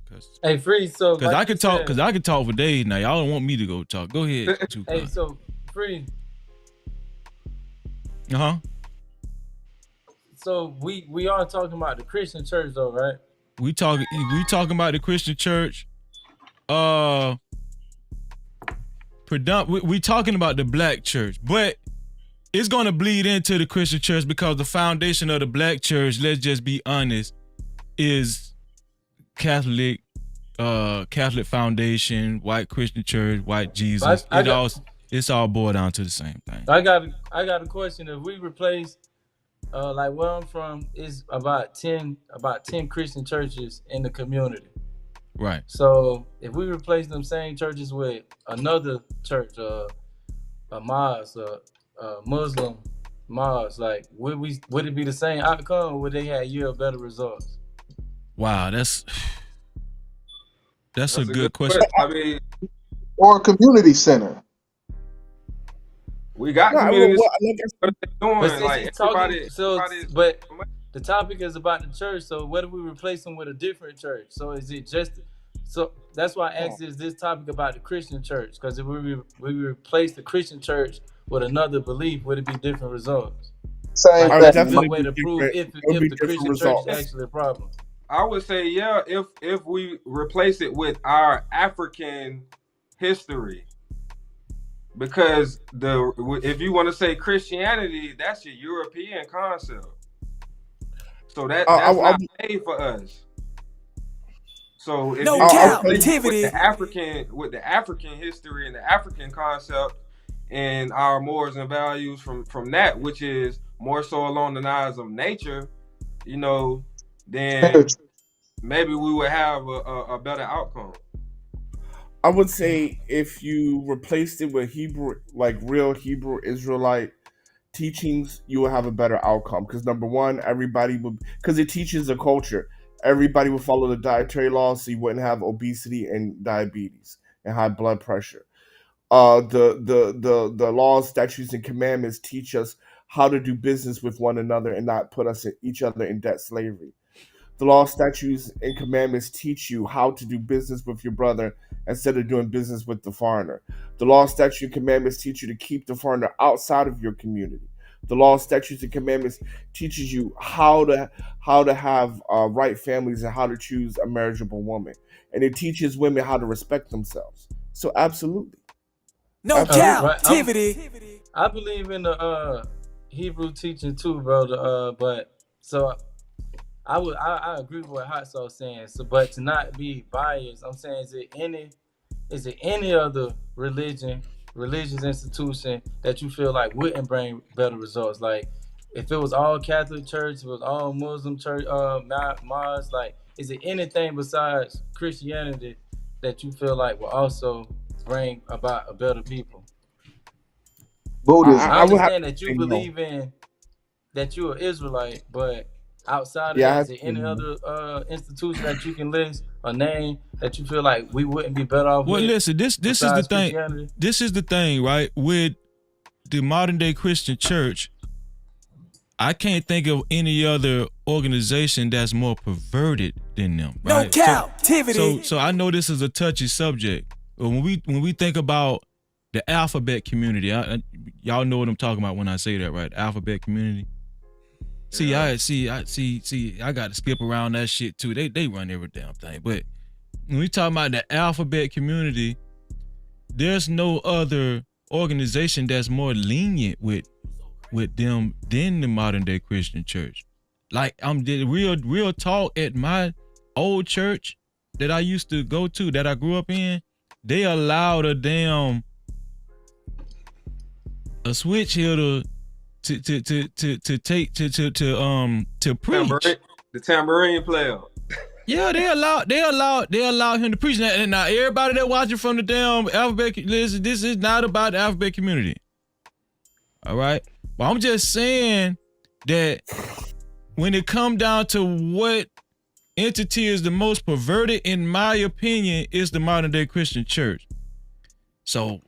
Hey, Free. So because I could talk. Because I could talk for days now. Y'all don't want me to go talk. Go ahead. Hey, so Free. So we are talking about the Christian church, though, right? We talking about the Christian church. We talking about the black church, but it's gonna bleed into the Christian church because the foundation of the black church, let's just be honest, is Catholic foundation, white Christian church, white Jesus. It's all boiled down to the same thing. I got a question. If we replace like where I'm from is about 10 Christian churches in the community. Right. So if we replace them same churches with another church, a mosque, Muslim mosque, like would it be the same outcome, or would they have yield better results? Wow, that's a good question. I mean, or a community center. We got community But the topic is about the church. So what if we replace them with a different church? So is it just so? That's why I asked this topic about the Christian church, because if we replace the Christian church with another belief, would it be different results? Same. Like, that's one way to prove if the Christian church is actually a problem. I would say if we replace it with our African history, because if you want to say Christianity, that's a European concept. So that's not made for us. So if with the African history and the African concept and our morals and values from that, which is more so along the lines of nature, then maybe we would have a better outcome. I would say if you replaced it with real Hebrew Israelite teachings, you will have a better outcome. Because number one, because it teaches a culture. Everybody would follow the dietary laws, so you wouldn't have obesity and diabetes and high blood pressure. The laws, statutes, and commandments teach us how to do business with one another and not put each other in debt slavery. The law, statutes, and commandments teach you how to do business with your brother instead of doing business with the foreigner. The law, statutes, and commandments teach you to keep the foreigner outside of your community. The law, statutes, and commandments teaches you how to have right families and how to choose a marriageable woman. And it teaches women how to respect themselves. So absolutely. No captivity. I believe in the Hebrew teaching too, brother. But so I agree with what Hot Sauce saying. So, but to not be biased, I'm saying, is it any other religious institution that you feel like wouldn't bring better results? Like, if it was all Catholic church, if it was all Muslim church, mosques, like, is it anything besides Christianity that you feel like will also bring about a better people? Buddhism. I understand that you believe in that you're an Israelite, but outside of that, is there any other institution that you can list or name that you feel like we wouldn't be better off with? Well, listen, this is the thing. This is the thing, right? With the modern day Christian church, I can't think of any other organization that's more perverted than them. Right? No captivity. So I know this is a touchy subject. But when we think about the alphabet community, y'all know what I'm talking about when I say that, right? Alphabet community. See, I got to skip around that shit too. They run every damn thing. But when we talk about the alphabet community, there's no other organization that's more lenient with with them than the modern day Christian church. Like I'm the real talk at my old church that I used to go to, that I grew up in. They allowed a switch hitter to preach. The tambourine player. Yeah, they allowed him to preach. And now everybody that watching from the damn alphabet, listen, this is not about the alphabet community. All right, but I'm just saying that when it come down to what entity is the most perverted, in my opinion, is the modern day Christian church. So,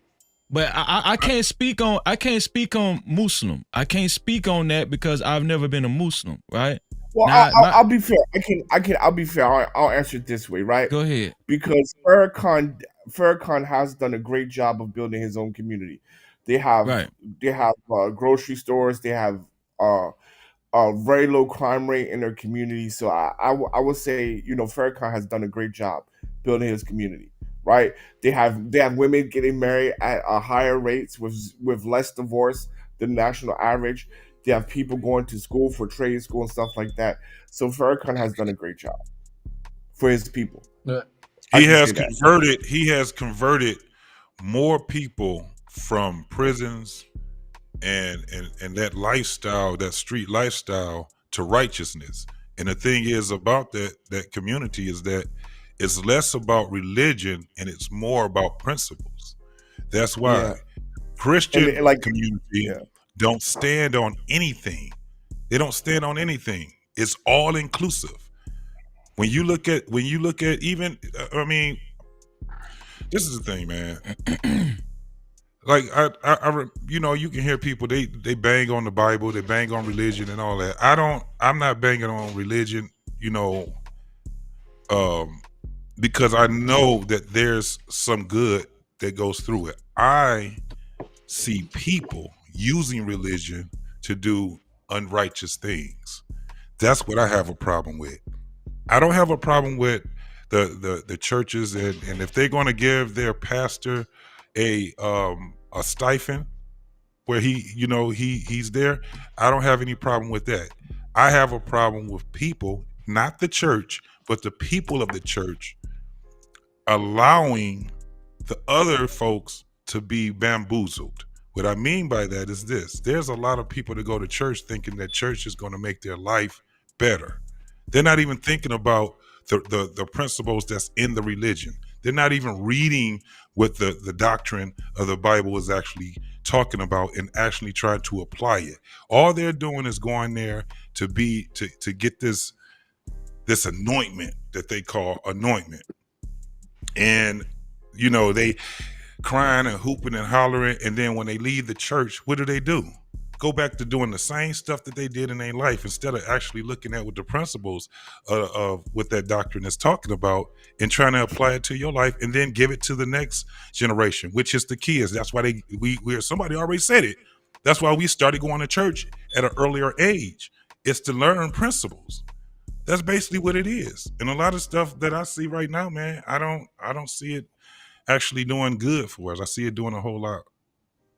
but I can't speak on Muslim. I can't speak on that because I've never been a Muslim, right? Well, now, I'll be fair. I'll be fair. I'll answer it this way, right? Go ahead. Because Farrakhan has done a great job of building his own community. They have grocery stores. They have a very low crime rate in their community. So I would say, Farrakhan has done a great job building his community, right? They have women getting married at higher rates with less divorce than the national average. They have people going to school for trade school and stuff like that. So Farrakhan has done a great job for his people. He has converted more people from prisons and that lifestyle, that street lifestyle, to righteousness. And the thing is about that community is that it's less about religion and it's more about principles. That's why Christian community don't stand on anything. They don't stand on anything. It's all inclusive. When you look at even, I mean, this is the thing, man. Like you can hear people, they bang on the Bible, they bang on religion and all that. I'm not banging on religion, because I know that there's some good that goes through it. I see people using religion to do unrighteous things. That's what I have a problem with. I don't have a problem with the churches and if they're going to give their pastor a stipend where he's there, I don't have any problem with that. I have a problem with people, not the church, but the people of the church allowing the other folks to be bamboozled. What I mean by that is this: there's a lot of people that go to church thinking that church is going to make their life better. They're not even thinking about the principles that's in the religion. They're not even reading what the doctrine of the Bible is actually talking about and actually trying to apply it. All they're doing is going there to get this anointment that they call anointment. And they crying and hooping and hollering, and then when they leave the church, what do? Go back to doing the same stuff that they did in their life instead of actually looking at what the principles of what that doctrine is talking about and trying to apply it to your life and then give it to the next generation, which is the kids. That's why somebody already said it. That's why we started going to church at an earlier age. It's to learn principles. That's basically what it is. And a lot of stuff that I see right now, man, I don't see it actually doing good for us. I see it doing a whole lot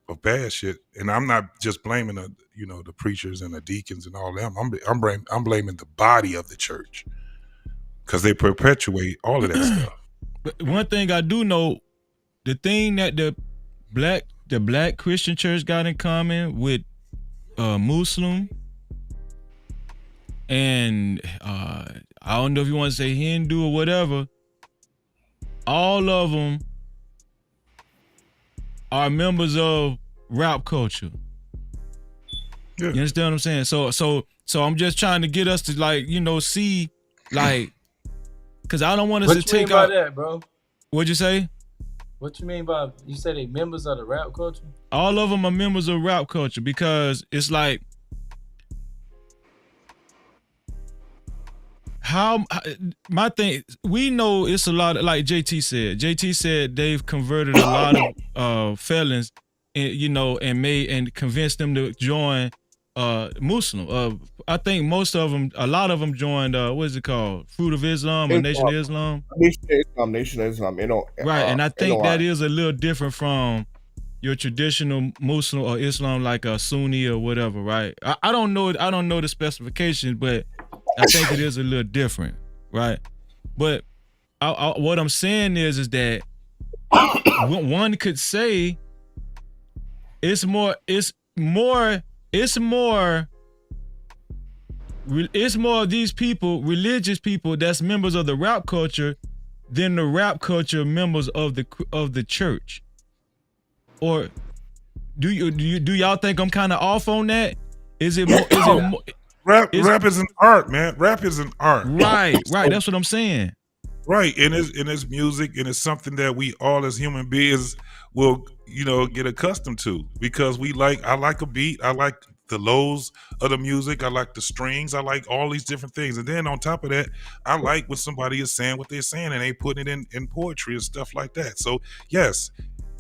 of bad shit, and I'm not just blaming the preachers and the deacons and all them. I'm blaming the body of the church because they perpetuate all of that stuff. But one thing I do know, the thing that the black Christian church got in common with Muslim and I don't know if you want to say Hindu or whatever, all of them are members of rap culture. Yeah. You understand what I'm saying? So I'm just trying to get us to see because I don't want us to take out. What you mean by that, bro? What'd you say? What you mean by you said they members of the rap culture? All of them are members of rap culture because it's like my thing, we know it's a lot of, like JT said they've converted a lot of felons and convinced them to join Muslim. I think a lot of them joined what is it called? Fruit of Islam or Nation of Islam? Nation of Islam. Right, and I think that is a little different from your traditional Muslim or Islam, like a Sunni or whatever, right? I don't know the specifications, but I think it is a little different, right? But what I'm saying is that one could say it's more of these people, religious people that's members of the rap culture than the rap culture members of the church. Or do y'all think I'm kind of off on that? Is it more? Rap is an art, man. Rap is an art. Right. That's what I'm saying. Right, and it's music, and it's something that we all as human beings will, get accustomed to, because I like a beat, I like the lows of the music, I like the strings, I like all these different things, and then on top of that, I like when somebody is saying what they're saying and they putting it in poetry and stuff like that. So yes,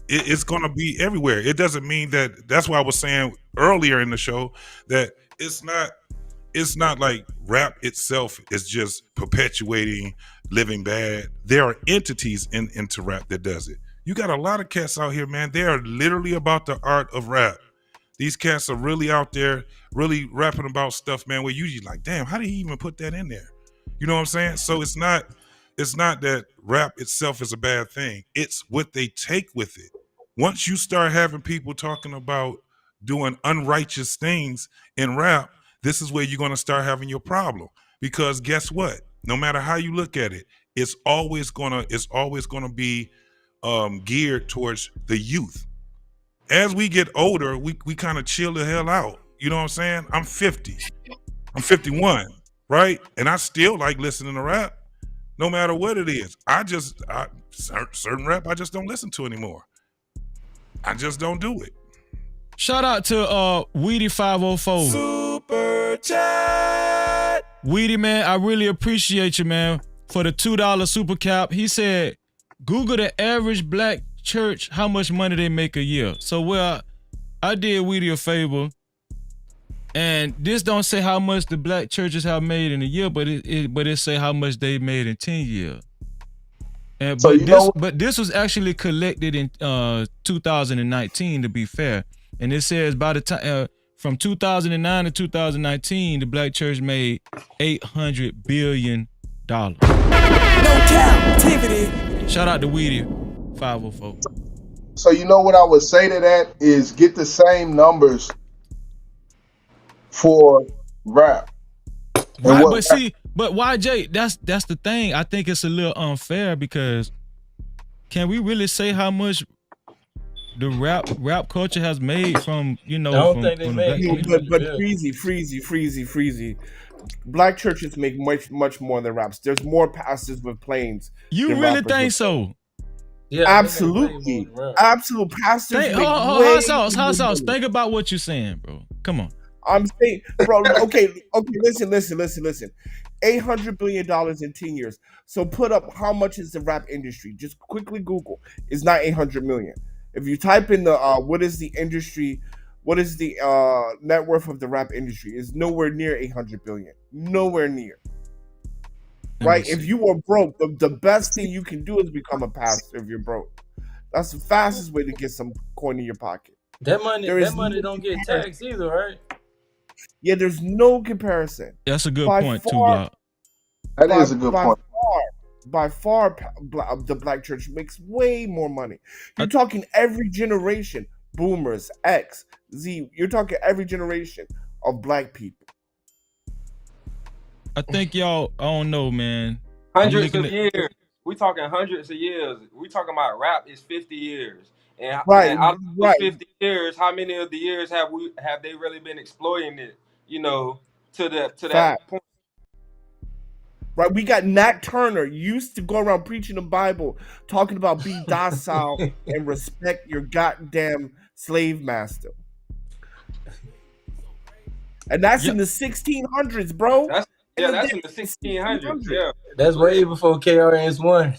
it's gonna be everywhere. It doesn't mean that. That's why I was saying earlier in the show that it's not like rap itself is just perpetuating living bad. There are entities into rap that does it. You got a lot of cats out here, man. They are literally about the art of rap. These cats are really out there, really rapping about stuff, man, where you just like, damn, how did he even put that in there? You know what I'm saying? So it's not that rap itself is a bad thing. It's what they take with it. Once you start having people talking about doing unrighteous things in rap, this is where you're going to start having your problem. Because guess what? No matter how you look at it, it's always gonna be geared towards the youth. As we get older, we kind of chill the hell out. You know what I'm saying? I'm 50. I'm 51, right? And I still like listening to rap, no matter what it is. Certain rap I just don't listen to anymore. I just don't do it. Shout out to Weedy 504. Super chat. Weedy, man, I really appreciate you, man, for the $2 super cap. He said, Google the average black church, how much money they make a year. So, well, I did Weedy a favor, and this don't say how much the black churches have made in a year, but it say how much they made in 10 years. And but this was actually collected in 2019, to be fair. And it says by the time from 2009 to 2019, the black church made $800 billion. No Cap-tivity. Shout out to Weedy 504. So you know what I would say to that is get the same numbers for rap. Right, but YJ, that's the thing. I think it's a little unfair, because can we really say how much the rap culture has made from, I don't think they made. But freezy. Black churches make much more than raps. There's more pastors with planes. You really think so? Yeah, absolutely. Absolute pastors. Hot sauce. Think about what you're saying, bro. Come on. I'm saying, bro. Okay. Listen. $800 billion in 10 years. So put up how much is the rap industry? Just quickly Google. It's not 800 million. If you type in the what is the industry, what is the net worth of the rap industry, is nowhere near 800 billion. Nowhere near. Right? If you are broke, the best thing you can do is become a pastor if you're broke. That's the fastest way to get some coin in your pocket. That money don't get taxed either, right? Yeah, there's no comparison. That's a good point too, Block. That is a good point. By far, the black church makes way more money. You're talking every generation, boomers, X, Z. You're talking every generation of black people. I think y'all, I don't know, man. Hundreds of years. We talking hundreds of years. We talking about rap is 50 years. And out of those 50 years, how many of the years have they really been exploiting it, to that point? Right, we got Nat Turner used to go around preaching the Bible, talking about be docile and respect your goddamn slave master. And that's in the 1600s, bro. That's in the 1600s. Yeah, that's way before KRS-One.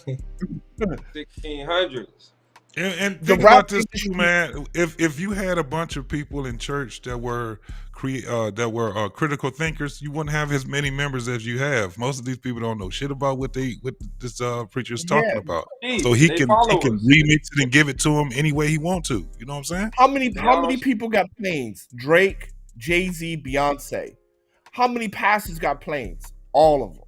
1600s. And The think rap about this too, industry, man. If you had a bunch of people in church that were critical thinkers, you wouldn't have as many members as you have. Most of these people don't know shit about what this preacher is talking yeah. about. Hey, So he they can followers. remix it and give it to him any way he want to. You know what I'm saying? How many They how all many people got planes? Drake, Jay-Z, Beyonce. How many pastors got planes? All of them.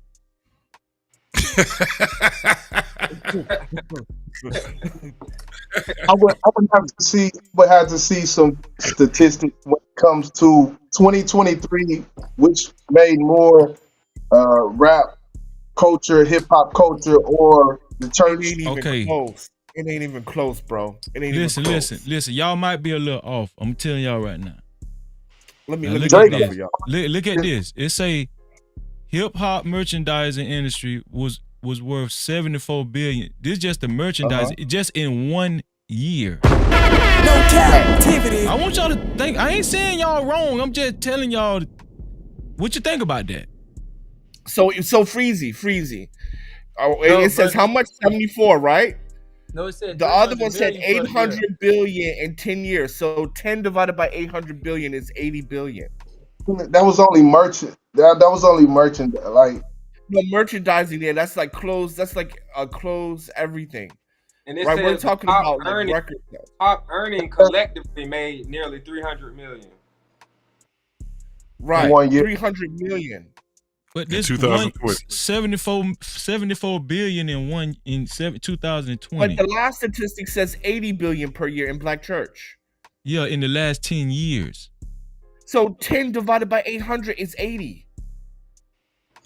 I would have to see some statistics when it comes to 2023, which made more rap culture, hip hop culture, or the It church. ain't even Okay. close. It ain't even close, bro. It ain't Listen, even close. listen. Y'all might be a little off. I'm telling y'all right now. Let me Now, look look at at the this. number, y'all. Look at this. It say hip hop merchandising industry was worth $74 billion. This just the merchandising, just in 1 year. No Cap-tivity. I want y'all to think. I ain't saying y'all wrong. I'm just telling y'all what you think about that. So Freezy. Oh, No, it says but- how much? 74, right? No, it said The other 300 one said million for the 800 billion in 10 years. So 10 divided by 800 billion is 80 billion. That was only merchant. That was only merchant. Like No merchandising there. That's like clothes. That's like clothes, everything. And it Right, we're says the talking top about like earning, records. Though. top earning collectively made nearly 300 million. Right, 1 year. 300 million. But this 2020. 74 billion in 2020. But the last statistic says 80 billion per year in Black church. Yeah, in the last 10 years. So 10 divided by 800 is 80.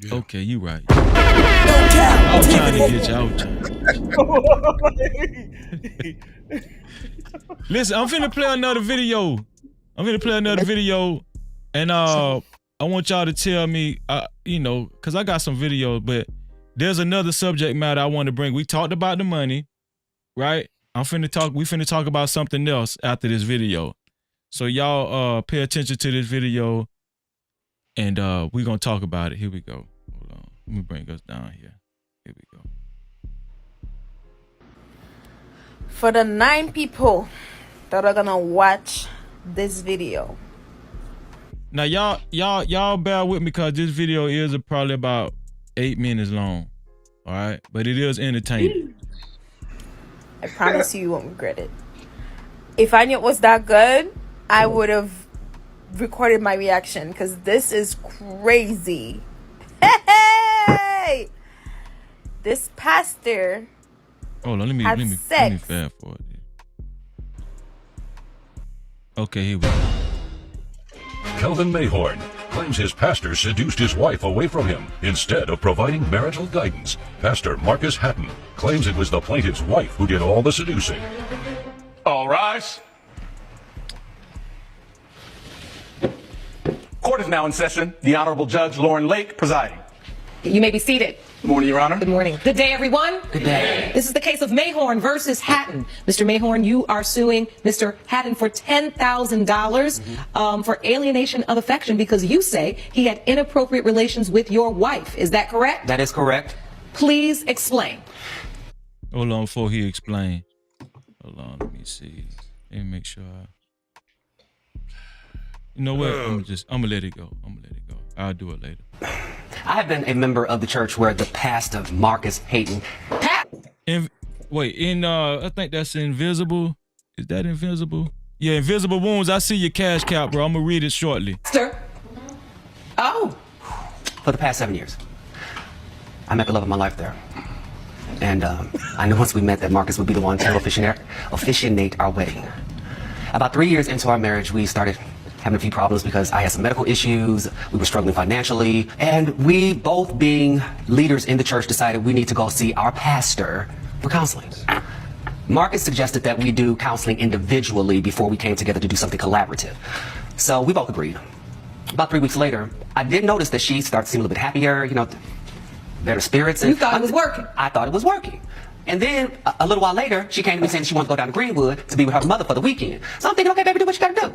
Yeah. Okay, you right. I was trying to get you. Listen, I'm finna play another video. And I want y'all to tell me, because I got some videos, but there's another subject matter I want to bring. We talked about the money, right? We finna talk about something else after this video. So y'all pay attention to this video, and we're gonna talk about it. Here we go. Hold on. Let me bring us down here. Here we go. For the 9 people that are gonna watch this video. Now y'all bear with me because this video is probably about 8 minutes long. All right, but it is entertaining. I promise you won't regret it. If I knew it was that good, I would have recorded my reaction because this is crazy. Hey! This pastor Hold on, let me fast forward. Okay, here we go. Kelvin Mayhorn claims his pastor seduced his wife away from him instead of providing marital guidance. Pastor Marcus Hatton claims it was the plaintiff's wife who did all the seducing. All rise. Court is now in session. The Honorable Judge Lauren Lake presiding. You may be seated. Good morning, Your Honor. Good morning. Good day, everyone. Good day. This is the case of Mayhorn versus Hatton. Mr. Mayhorn, you are suing Mr. Hatton for $10,000 for alienation of affection because you say he had inappropriate relations with your wife. Is that correct? That is correct. Please explain. Hold on before he explains. Hold on, let me see. Let me make sure. You know what? I'm gonna let it go. I'll do it later. I have been a member of the church where the pastor Marcus Hatton. I think that's Invisible. Is that Invisible? Yeah, Invisible Wounds. I see your cash cow, bro. I'm gonna read it shortly. Sir. Oh. For the past 7 years, I met the love of my life there. And I knew once we met that Marcus would be the one to officiate our wedding. About 3 years into our marriage, we started having a few problems because I had some medical issues, we were struggling financially, and we both being leaders in the church decided we need to go see our pastor for counseling. Marcus suggested that we do counseling individually before we came together to do something collaborative. So we both agreed. About 3 weeks later, I did notice that she started to seem a little bit happier, better spirits. You thought it was working? I thought it was working. And then a little while later, she came to me saying she wanted to go down to Greenwood to be with her mother for the weekend. So I'm thinking, okay, baby, do what you gotta do.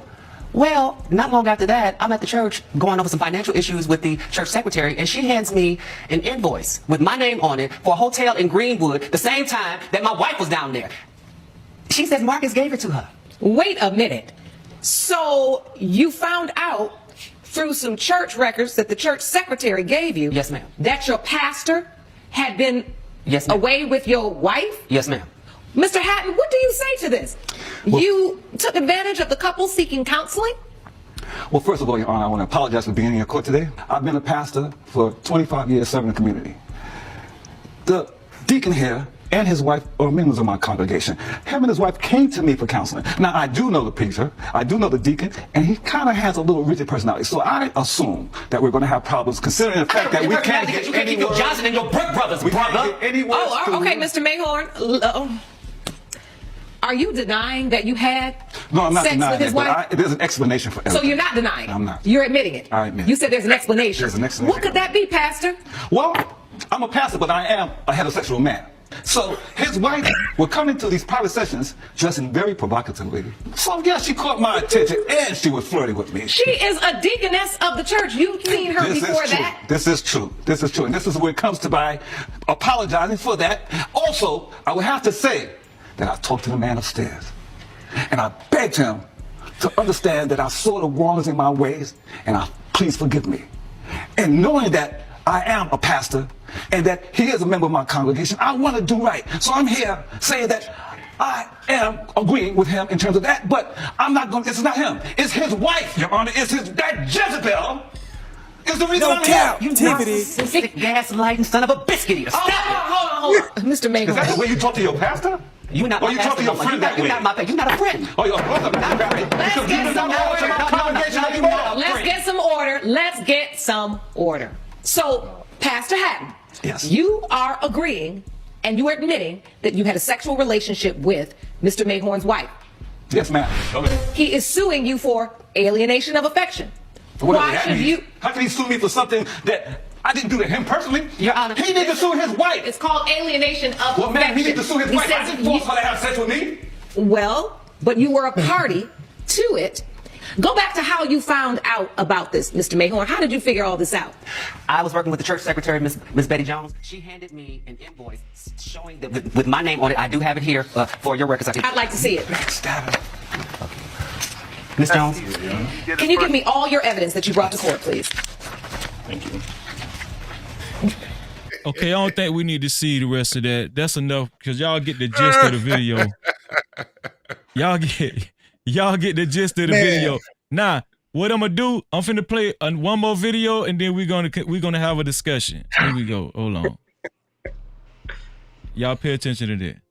Well, not long after that, I'm at the church going over some financial issues with the church secretary, and she hands me an invoice with my name on it for a hotel in Greenwood the same time that my wife was down there. She says Marcus gave it to her. Wait a minute. So you found out through some church records that the church secretary gave you. Yes, ma'am. That your pastor had been Yes, ma'am. away with your wife? Yes, ma'am. Mr. Hatton, what do you say to this? Well, you took advantage of the couple seeking counseling? Well, first of all, Your Honor, I want to apologize for being in your court today. I've been a pastor for 25 years serving the community. The deacon here and his wife are members of my congregation. Him and his wife came to me for counseling. Now, I do know the preacher, I do know the deacon, and he kind of has a little rigid personality. So I assume that we're going to have problems, considering the fact that we can't get you can't any keep your words. Johnson and your Brick Brothers, We brother. can't get any words Oh, okay, Mr. Mayhorn. Are you denying that you had No, I'm not sex denying with his it, but wife? there's an explanation for everything. So you're not denying it? I'm not. You're admitting it? I admit it. You said there's an explanation. There's an explanation. What could that be, Pastor? Well, I'm a pastor, but I am a heterosexual man. So his wife would come into these private sessions dressing very provocatively. So yeah, she caught my attention and she was flirting with me. She is a deaconess of the church. You've seen her before that. This is true. This is true. And this is where it comes to my apologizing for that. Also, I would have to say that I talked to the man upstairs and I begged him to understand that I saw the wrongs in my ways and please forgive me. And knowing that I am a pastor and that he is a member of my congregation, I want to do right. So I'm here saying that I am agreeing with him in terms of that, but I'm not going, it's not him. It's his wife, Your Honor. It's that Jezebel is the reason I'm here. You narcissistic, gaslighting son of a biscuit eater. Stop it. Hold on. Mr. Mayhorn. Is that the way you talk to your pastor? You're not or my you pastor. talk to your friend that way? You're not a friend. Oh, you're a brother. Let's get some order. Let's get some order. Let's get some order. So, Pastor Hatton, yes, you are agreeing and you are admitting that you had a sexual relationship with Mr. Mayhorn's wife. Yes, ma'am. Okay. He is suing you for alienation of affection. Why should you? How can he sue me for something that I didn't do to him personally? Your Honor, he needs to sue his wife. It's called alienation of affection. Well, ma'am, he needs to sue his wife. I didn't force her to have sex with me. Well, but you were a party to it. Go back to how you found out about this, Mr. Mayhorn. How did you figure all this out? I was working with the church secretary, Miss Betty Jones. She handed me an invoice showing that with my name on it. I do have it here for your records. I'd like to see it. Miss Jones, can you give me all your evidence that you brought to court, please? Thank you. Okay, I don't think we need to see the rest of that. That's enough because y'all get the gist of the video. Y'all get the gist of the video. Now, what I'm gonna do? I'm finna play one more video and then we're gonna have a discussion. Here we go. Hold on. Y'all pay attention to that.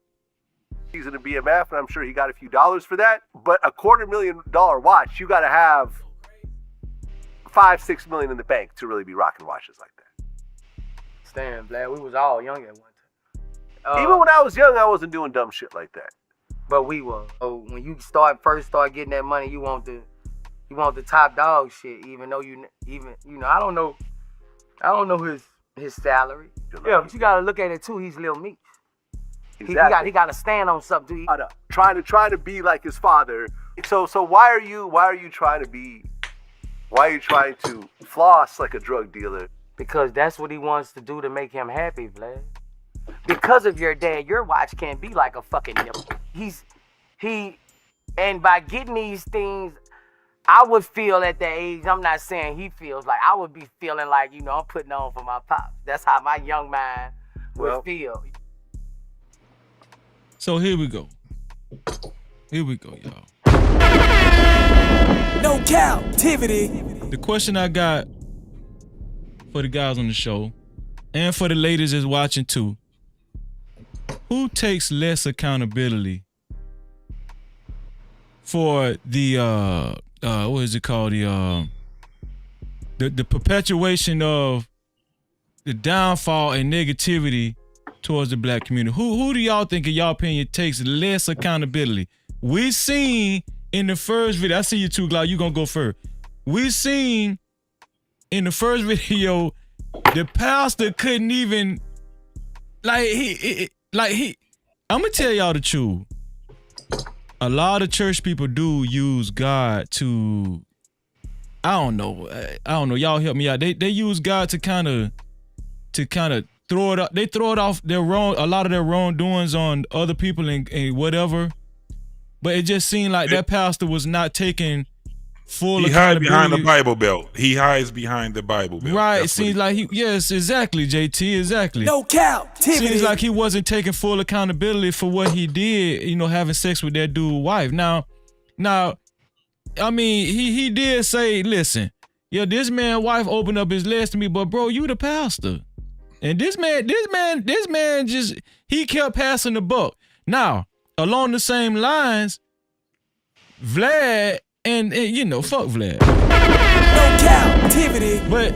Season of BMF, and I'm sure he got a few dollars for that. But a $250,000 watch, you got to have $5-6 million in the bank to really be rocking watches like that. Stan, Vlad, we was all young at one time. Even when I was young, I wasn't doing dumb shit like that. But we were. So when you first start getting that money, you want the top dog shit. Even though I don't know his salary. Yeah, but you gotta look at it too. He's Lil Meech. Exactly. He got to stand on something. Trying to be like his father. So why are you trying to floss like a drug dealer? Because that's what he wants to do to make him happy, Vlad. Because of your dad, your watch can't be like a fucking nipple. And by getting these things, I would feel at that age, I'm not saying he feels like, I would be feeling like, I'm putting on for my pops. That's how my young mind would feel. So here we go. Here we go, y'all. No Cap-tivity. The question I got for the guys on the show and for the ladies that's watching too, who takes less accountability for the what is it called, the perpetuation of the downfall and negativity towards the black community? Who do y'all think, in y'all opinion, takes less accountability? We seen in the first video, I see you too, Glau, you gonna go first. We seen in the first video, the pastor couldn't even, I'm gonna tell y'all the truth. A lot of church people do use God to, I don't know, y'all help me out. They use God to kind of throw it up. They throw it off a lot of their wrongdoings on other people and whatever. but it just seemed like that pastor was not taking full He hides behind the accountability. Bible Belt. He hides behind the Bible Belt. Right, That's what seems like yes, exactly, JT, exactly. No Cap-tivity. Seems like he wasn't taking full accountability for what he did, having sex with that dude's wife. Now, I mean, he did say, listen, yeah, this man's wife opened up his legs to me, but bro, you the pastor. And this man just, he kept passing the buck. Now, along the same lines, Vlad, and fuck Vlad. No Cap-tivity. But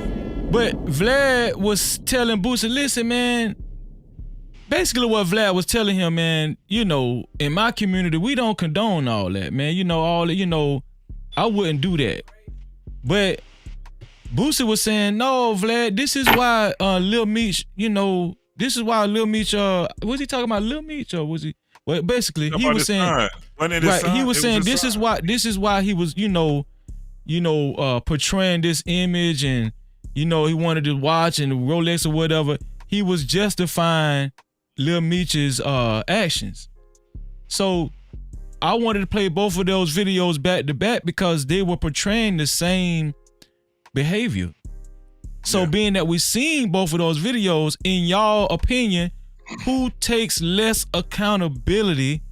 Vlad was telling Boosie, listen, man, basically what Vlad was telling him, man, in my community, we don't condone all that, man. I wouldn't do that. But Boosie was saying, no, Vlad, this is why Lil Meech, this is why Lil Meech, was he talking about Lil Meech or was he? Well, basically, he was saying, right, he was saying this is why he was, portraying this image and, he wanted to watch and Rolex or whatever. He was justifying Lil Meech's actions. So I wanted to play both of those videos back to back because they were portraying the same behavior. So being that we seen both of those videos, in y'all opinion, who takes less accountability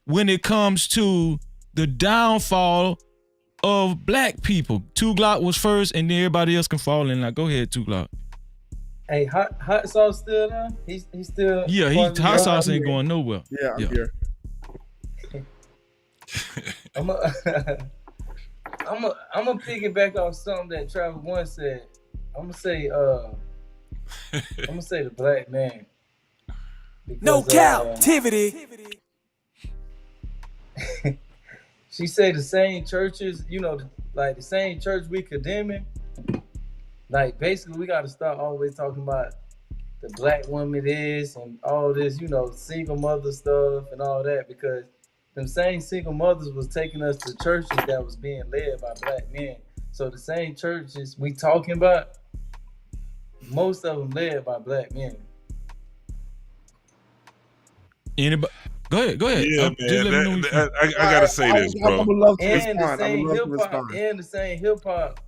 when it comes to the downfall of black people? 2 Glock was first, and then everybody else can fall in. Like, go ahead, 2 Glock. Hey, hot sauce still there? He's still. Yeah, hot sauce ain't going nowhere. Yeah, I'm here. I'm gonna piggyback off something that Travis once said. I'm gonna say the black man. Because, no Cap-tivity. She said the same churches, like the same church we condemning. Like basically, we got to start always talking about the black woman is and all this, single mother stuff and all that, because them same single mothers was taking us to churches that was being led by black men. So the same churches we talking about, most of them led by black men. Anybody? Go ahead. Yeah, man. I gotta say this, bro. And the same hip hop,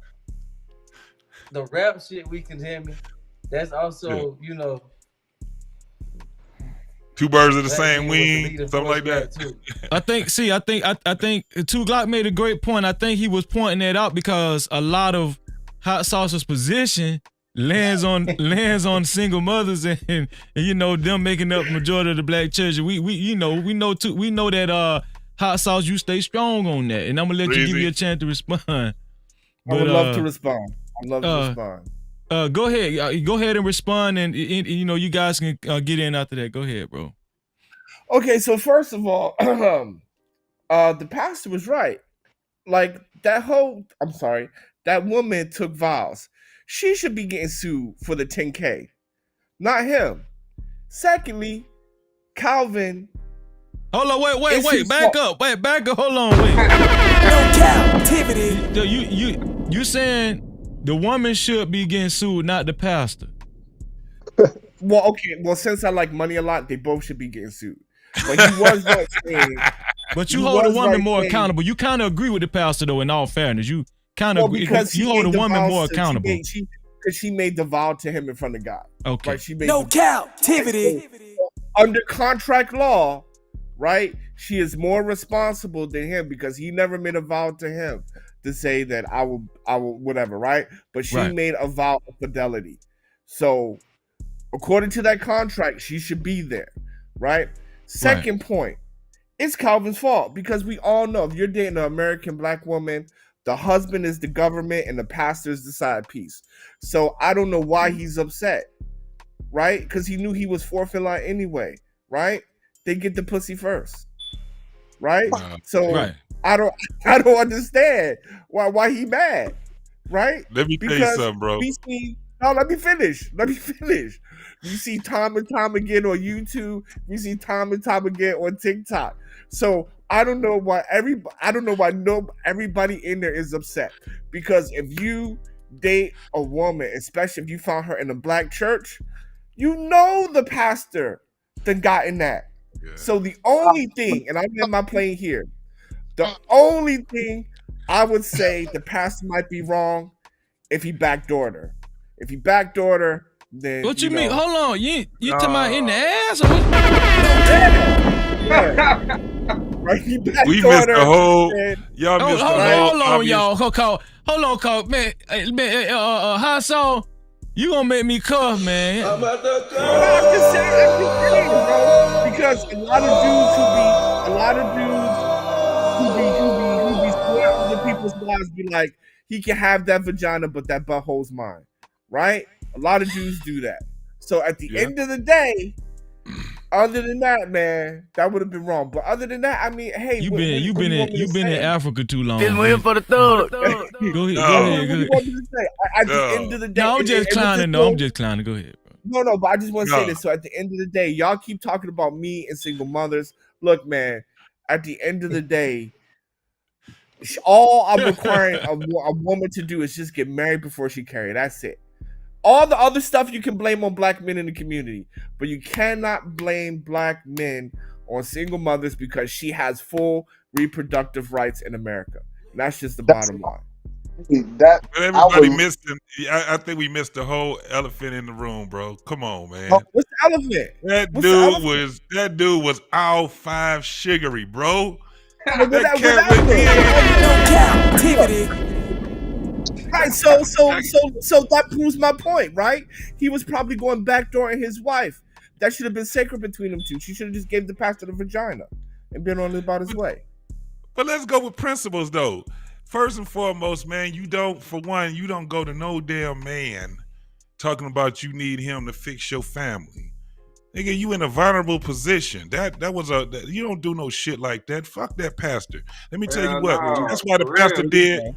the rap shit we condemning. That's also, Two birds of the same wing, something like that. I think 2 Glock made a great point. I think he was pointing that out because a lot of Hot Sauce's position lands on single mothers and them making up the majority of the black church. We know that Hot Sauce, you stay strong on that, and I'm gonna let you give you a chance to respond. I would love to respond. Go ahead and respond, and you guys can get in after that. Go ahead, bro. Okay, so first of all, the pastor was right. Like that woman took vows. She should be getting sued for the 10K, not him. Secondly, Calvin. Hold on, wait, back up, hold on, wait. No Cap-tivity. You saying the woman should be getting sued, not the pastor? Well, since I like money a lot, they both should be getting sued. But he was right saying. But you hold a woman more accountable. You kind of agree with the pastor, though. In all fairness, you kind of agree because you hold a woman more accountable. Because she made the vow to him in front of God. Okay. Right? She made no Cap-tivity. Under contract law, right? She is more responsible than him because he never made a vow to him to say that I will whatever, right? But she made a vow of fidelity. So according to that contract, she should be there, right? Second point, it's Calvin's fault because we all know if you're dating an American black woman, the husband is the government and the pastor is the side piece. So I don't know why he's upset, right? Because he knew he was fourth in line anyway, right? They get the pussy first, right? I don't understand why he mad, right? Let me tell you something, bro. Let me finish. You see time and time again on YouTube. You see time and time again on TikTok. So I don't know why everybody in there is upset. Because if you date a woman, especially if you found her in a black church, the pastor done gotten that. Yeah. So the only thing, and I'm in my plane here, The only thing I would say the pastor might be wrong if he backdoored her. If he backdoored her, then What you mean? know. Hold on, you talking about in the ass? Or what? Yeah. Right, he We missed the whole. Y'all missed the whole. Hold on, y'all. Hold on, call man. Hot sauce. You gonna make me cough, man? I'm just saying, bro. Because a lot of dudes who be swearing other people's lives be like, he can have that vagina, but that butthole's mine, right? A lot of dudes do that. So at the end of the day, other than that, man, that would have been wrong. But other than that, I mean, hey, you've been in Africa too long. Just waiting for the thug. Go ahead. What do you want me to say? At the end of the day, No, I'm just clowning. No, I'm just clowning. Go ahead, bro. No, but I just want to say this. So at the end of the day, y'all keep talking about me and single mothers. Look, man, at the end of the day, all I'm requiring a woman to do is just get married before she carry. That's it. All the other stuff you can blame on black men in the community, but you cannot blame black men on single mothers because she has full reproductive rights in America. And that's just the bottom line. That But everybody missed him. I think we missed the whole elephant in the room, bro. Come on, man. Oh, what's the elephant? That dude was all 5 sugary, bro. Cap-tivity. Right, so that proves my point, right? He was probably going backdooring his wife. That should have been sacred between them two. She should have just gave the pastor the vagina and been on about his way. But let's go with principles, though. First and foremost, man, you don't go to no damn man talking about you need him to fix your family. Nigga, you in a vulnerable position. You don't do no shit like that. Fuck that pastor. Let me tell you what. That's why the pastor did.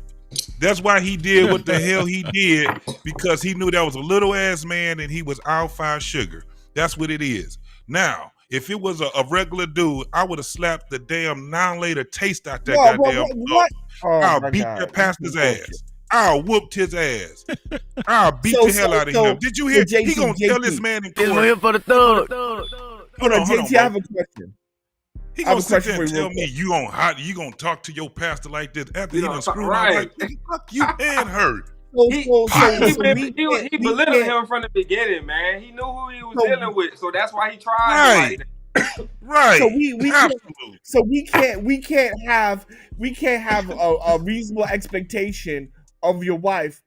That's why he did what the hell he did, because he knew that was a little ass man and he was out 5 sugar. That's what it is. Now, if it was a regular dude, I would have slapped the damn later taste out that goddamn dog. I'll beat that pastor's ass. I'll whooped his ass. I'll beat the hell out of him. Did you hear? He gonna tell this man in court. Just waiting for the thug. Hold on, JT, I have a question. He gonna sit there and tell me you gonna talk to your pastor like this after he done screwed up like this? Fuck you and her. He belittled him from the beginning, man. He knew who he was dealing with, so that's why he tried. Right. So we can't have a reasonable expectation of your wife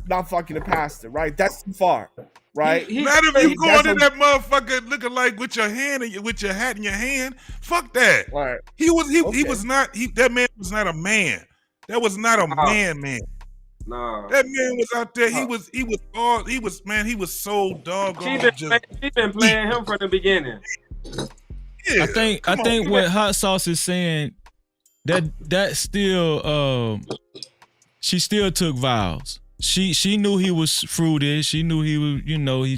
not fucking a pastor, right? That's too far, right? Not if you going to that motherfucker looking like with your hat in your hand. Fuck that. Right. That man was not a man. That was not a man. No. That man was out there. He was so doggone. She been playing him from the beginning. Yeah, I think what Hot Sauce is saying, that still she still took vows. She knew he was fruity. She knew he was,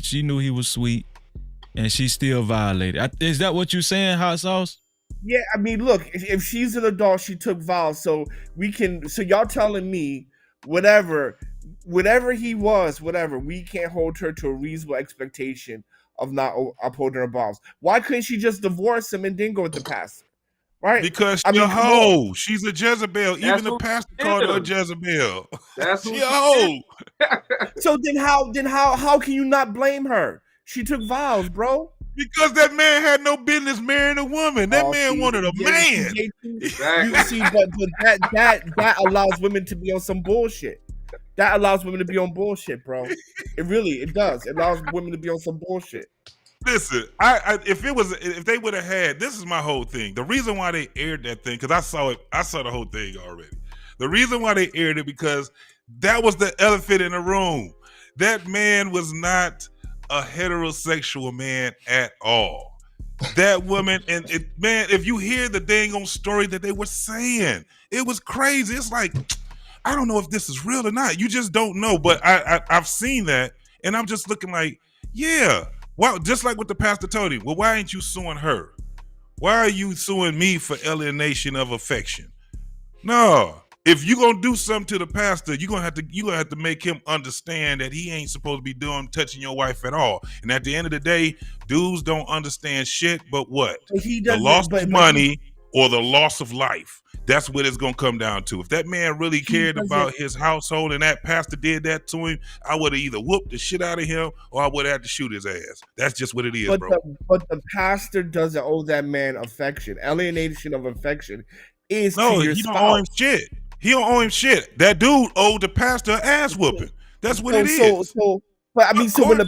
she knew he was sweet, and she still violated. Is that what you're saying, Hot Sauce? Yeah, I mean, look, if she's an adult, she took vows. So y'all telling me whatever he was, we can't hold her to a reasonable expectation of not upholding her vows. Why couldn't she just divorce him and then go with the pastor? Right? Because she's a hoe. She's a Jezebel. Even the pastor called her a Jezebel. That's she a hoe. So then how can you not blame her? She took vows, bro. Because that man had no business marrying a woman. That man wanted a man. You see, but that allows women to be on some bullshit. That allows women to be on bullshit, bro. It does. It allows women to be on some bullshit. Listen, if they would have had, this is my whole thing. The reason why they aired that thing, because I saw the whole thing already. The reason why they aired it, because that was the elephant in the room. That man was not a heterosexual man at all. That woman, man, if you hear the dang on story that they were saying, it was crazy. It's like, I don't know if this is real or not. You just don't know. But I've seen that, and I'm just looking like, yeah. Well, just like what the pastor told him. Well, why ain't you suing her? Why are you suing me for alienation of affection? No. If you're gonna do something to the pastor, you're gonna have to make him understand that he ain't supposed to be touching your wife at all. And at the end of the day, dudes don't understand shit but what? The loss of money or the loss of life. That's what it's gonna come down to. If that man really cared about his household and that pastor did that to him, I would have either whooped the shit out of him or I would have had to shoot his ass. That's just what it is, bro. But the pastor doesn't owe that man affection. Alienation of affection is No, to your he spouse. don't owe him shit. He don't owe him shit. That dude owed the pastor an ass whooping. That's what it is. But I mean, so when the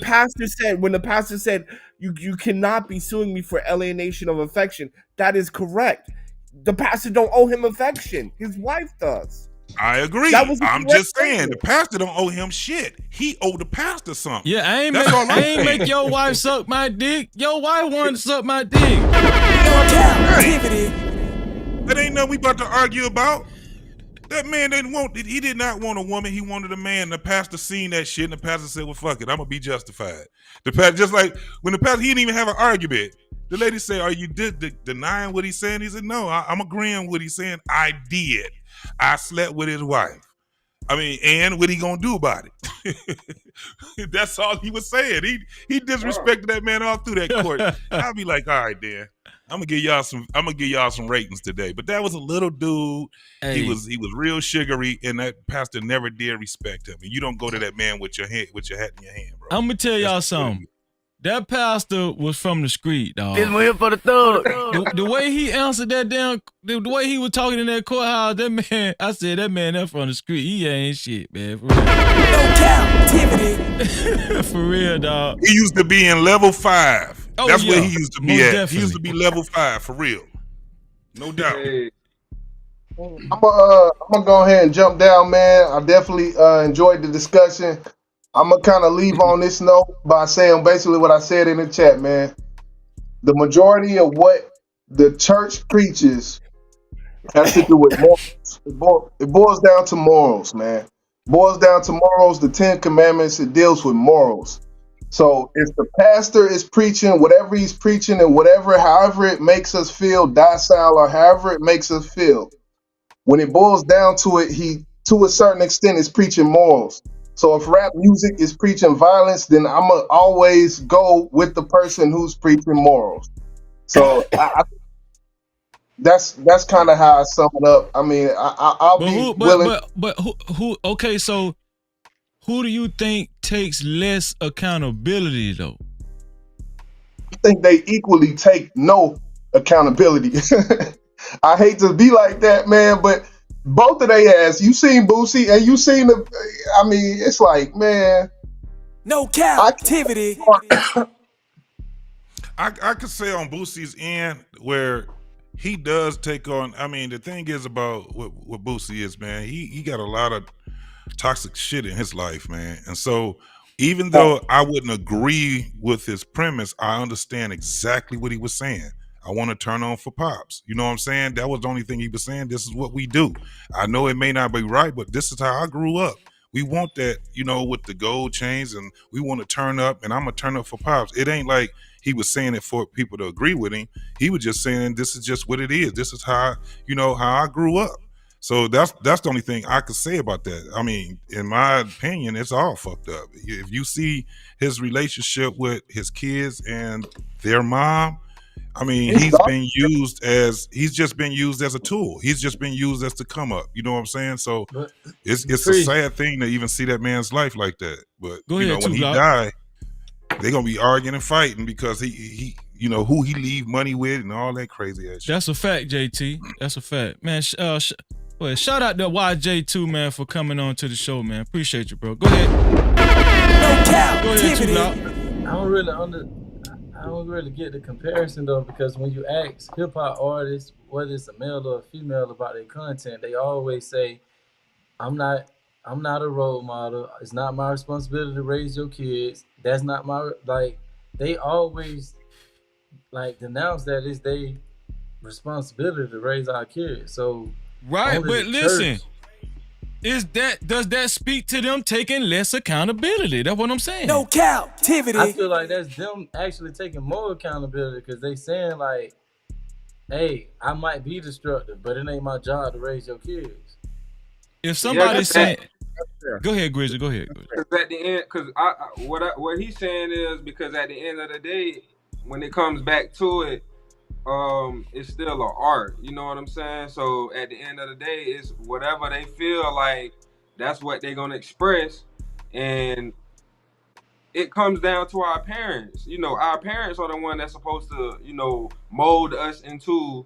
pastor said you cannot be suing me for alienation of affection, that is correct. The pastor don't owe him affection. His wife does. I agree. I'm just saying the pastor don't owe him shit. He owe the pastor something. Yeah, I ain't saying. make your wife suck my dick. Your wife wanted to suck my dick. Captivity. That ain't nothing we about to argue about. That man he did not want a woman, he wanted a man. The pastor seen that shit and the pastor said, well, fuck it, I'm gonna be justified. The pastor, just like when the pastor, he didn't even have an argument. The lady said, are you denying what he's saying? He said, no, I'm agreeing with what he's saying. I did. I slept with his wife. I mean, and what he gonna do about it? That's all he was saying. He disrespected that man all through that court. I'll be like, all right, then. I'm gonna give y'all some ratings today. But that was a little dude. Hey. He was real sugary, and that pastor never did respect him. And you don't go to that man with your hat in your hand, bro. I'm gonna tell y'all something. That pastor was from the street, dog. This one here for the thug. The way he answered that the way he was talking in that courthouse, that man, I said, that man that from the street, he ain't shit, man. For real. No captivity. For real, dog. He used to be in level 5. Oh, That's yeah. where he used to be Most at. definitely. He used to be level 5, for real. No doubt. I'm gonna go ahead and jump down, man. I definitely enjoyed the discussion. I'm gonna kind of leave on this note by saying basically what I said in the chat, man. The majority of what the church preaches has to do with morals. It boils down to morals, man. Boils down to morals. The 10 Commandments, it deals with morals. So if the pastor is preaching whatever he's preaching and however it makes us feel docile or however it makes us feel, when it boils down to it, he to a certain extent is preaching morals. So if rap music is preaching violence, then I'm gonna always go with the person who's preaching morals. So that's kind of how I sum it up. I mean, I'll be willing. But who? Okay, so who do you think takes less accountability though? I think they equally take no accountability. I hate to be like that, man, but both of they ass. You seen Boosie and you seen the. I mean, it's like, man. No captivity. I could say on Boosie's end where he does take on. I mean, the thing is about what Boosie is, man. He got a lot of toxic shit in his life, man. And so even though I wouldn't agree with his premise, I understand exactly what he was saying. I want to turn on for Pops. You know what I'm saying? That was the only thing he was saying. This is what we do. I know it may not be right, but this is how I grew up. We want that, you know, with the gold chains, and we want to turn up, and I'm going to turn up for Pops. It ain't like he was saying it for people to agree with him. He was just saying, this is just what it is. This is how, you know, how I grew up. So that's the only thing I could say about that. I mean, in my opinion, it's all fucked up. If you see his relationship with his kids and their mom, I mean, he's just been used as a tool. He's just been used as the come up. You know what I'm saying? So it's a sad thing to even see that man's life like that. But when he died, they're gonna be arguing and fighting because he you know who he leave money with and all that crazy ass shit. That's a fact, JT. That's a fact, man. Shout out to YJ2, man, for coming on to the show, man. Appreciate you, bro. Go ahead. No captivity. I don't really get the comparison though, because when you ask hip hop artists, whether it's a male or a female, about their content, they always say, I'm not a role model. It's not my responsibility to raise your kids. That's not my, like, they always like denounce that it's their responsibility to raise our kids. So right, but listen, does that speak to them taking less accountability? That's what I'm saying. No captivity. I feel like that's them actually taking more accountability, because they saying like, hey, I might be destructive, but it ain't my job to raise your kids. If somebody's saying, go ahead, Grizzly, go ahead. Because at the end, because what he's saying is, because at the end of the day, when it comes back to it, it's still an art. You know what I'm saying? So at the end of the day, it's whatever they feel like. That's what they're gonna express, and it comes down to our parents. You know, our parents are the one that's supposed to, mold us into,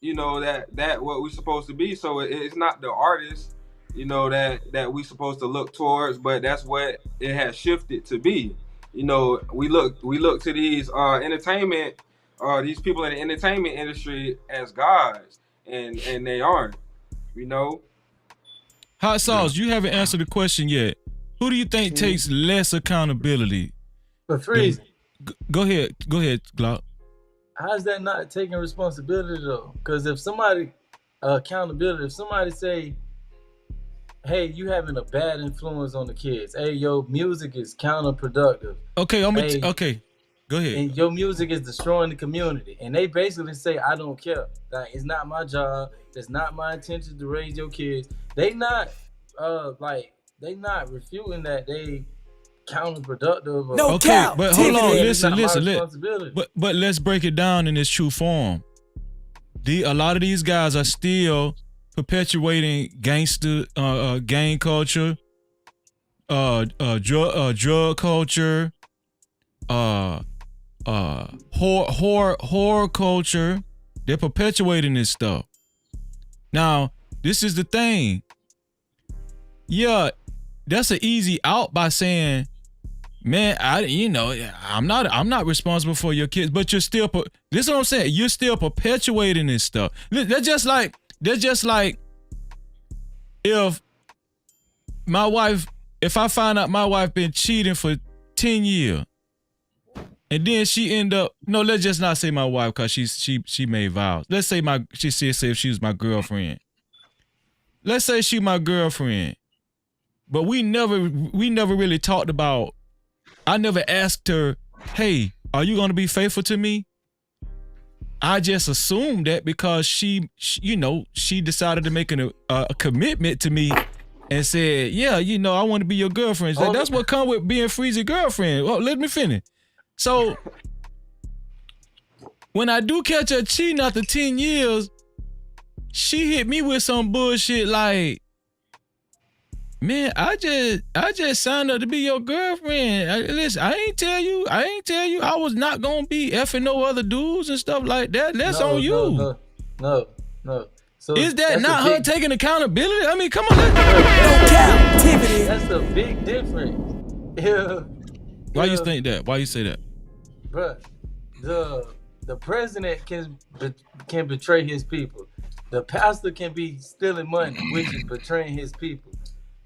that what we're supposed to be. So it's not the artist, that we supposed to look towards, but that's what it has shifted to be. We look to these these people in the entertainment industry as gods, and they aren't. Hot sauce, you haven't answered the question yet. Who do you think takes less accountability? But Freeze, go ahead, Glock. How's that not taking responsibility though? Because if somebody accountability, if somebody say, "Hey, you having a bad influence on the kids. Hey, your music is counterproductive." Okay, okay. Go ahead. And your music is destroying the community, and they basically say, "I don't care. Like, it's not my job. It's not my intention to raise your kids." They not they not refuting that they counterproductive. Or, No cap. But hold on, listen. But let's break it down in its true form. A lot of these guys are still perpetuating gangster, gang culture, drug culture, horror culture. They're perpetuating this stuff. Now, this is the thing. Yeah, that's an easy out by saying, man, I'm not responsible for your kids, but you're still. This is what I'm saying. You're still perpetuating this stuff. That's just like if I find out my wife been cheating for 10 years, and then she end up. No, let's just not say my wife because she made vows. Let's say say if she was my girlfriend. Let's say she my girlfriend, but we never really talked about. I never asked her, "Hey, are you gonna be faithful to me?" I just assumed that because she decided to make a commitment to me and said, "Yeah, I want to be your girlfriend." So that's what come with being Freezy girlfriend. Well, let me finish. So when I do catch her cheating after 10 years, she hit me with some bullshit like, "Man, I just signed up to be your girlfriend. Listen, I ain't tell you I was not gonna be effing no other dudes and stuff like that. That's on you." No. So is that not her taking accountability? I mean, come on. That's a big difference. Why you think that? Why you say that? Bruh, the president can betray his people. The pastor can be stealing money, which is betraying his people.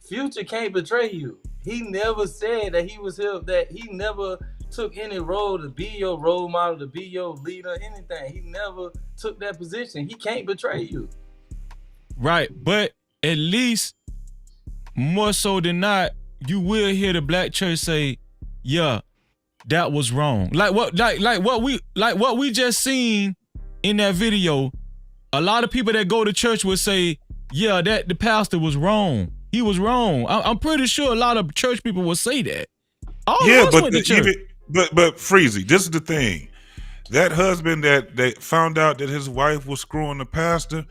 Future can't betray you. He never said that he was here, that he never took any role to be your role model, to be your leader, anything. He never took that position. He can't betray you. Right, but at least more so than not, you will hear the black church say, "Yeah, that was wrong." Like what we just seen in that video. A lot of people that go to church would say, "Yeah, that the pastor was wrong. He was wrong." I'm pretty sure a lot of church people will say that. But Freezy, this is the thing. That husband that found out that his wife was screwing the pastor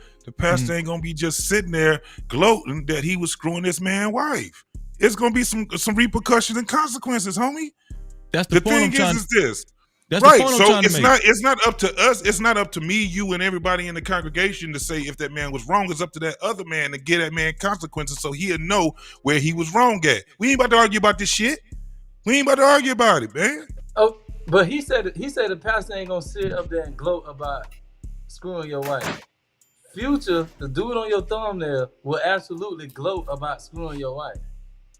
ain't gonna be just sitting there gloating that he was screwing this man's wife. It's gonna be some repercussions and consequences, homie. That's the point thing is this. That's right. The point So I'm it's not up to us. It's not up to me, you, and everybody in the congregation to say if that man was wrong. It's up to that other man to get that man consequences so he'll know where he was wrong at. We ain't about to argue about this shit. We ain't about to argue about it, man. Oh, but he said the pastor ain't gonna sit up there and gloat about screwing your wife. Future, the dude on your thumbnail, will absolutely gloat about screwing your wife.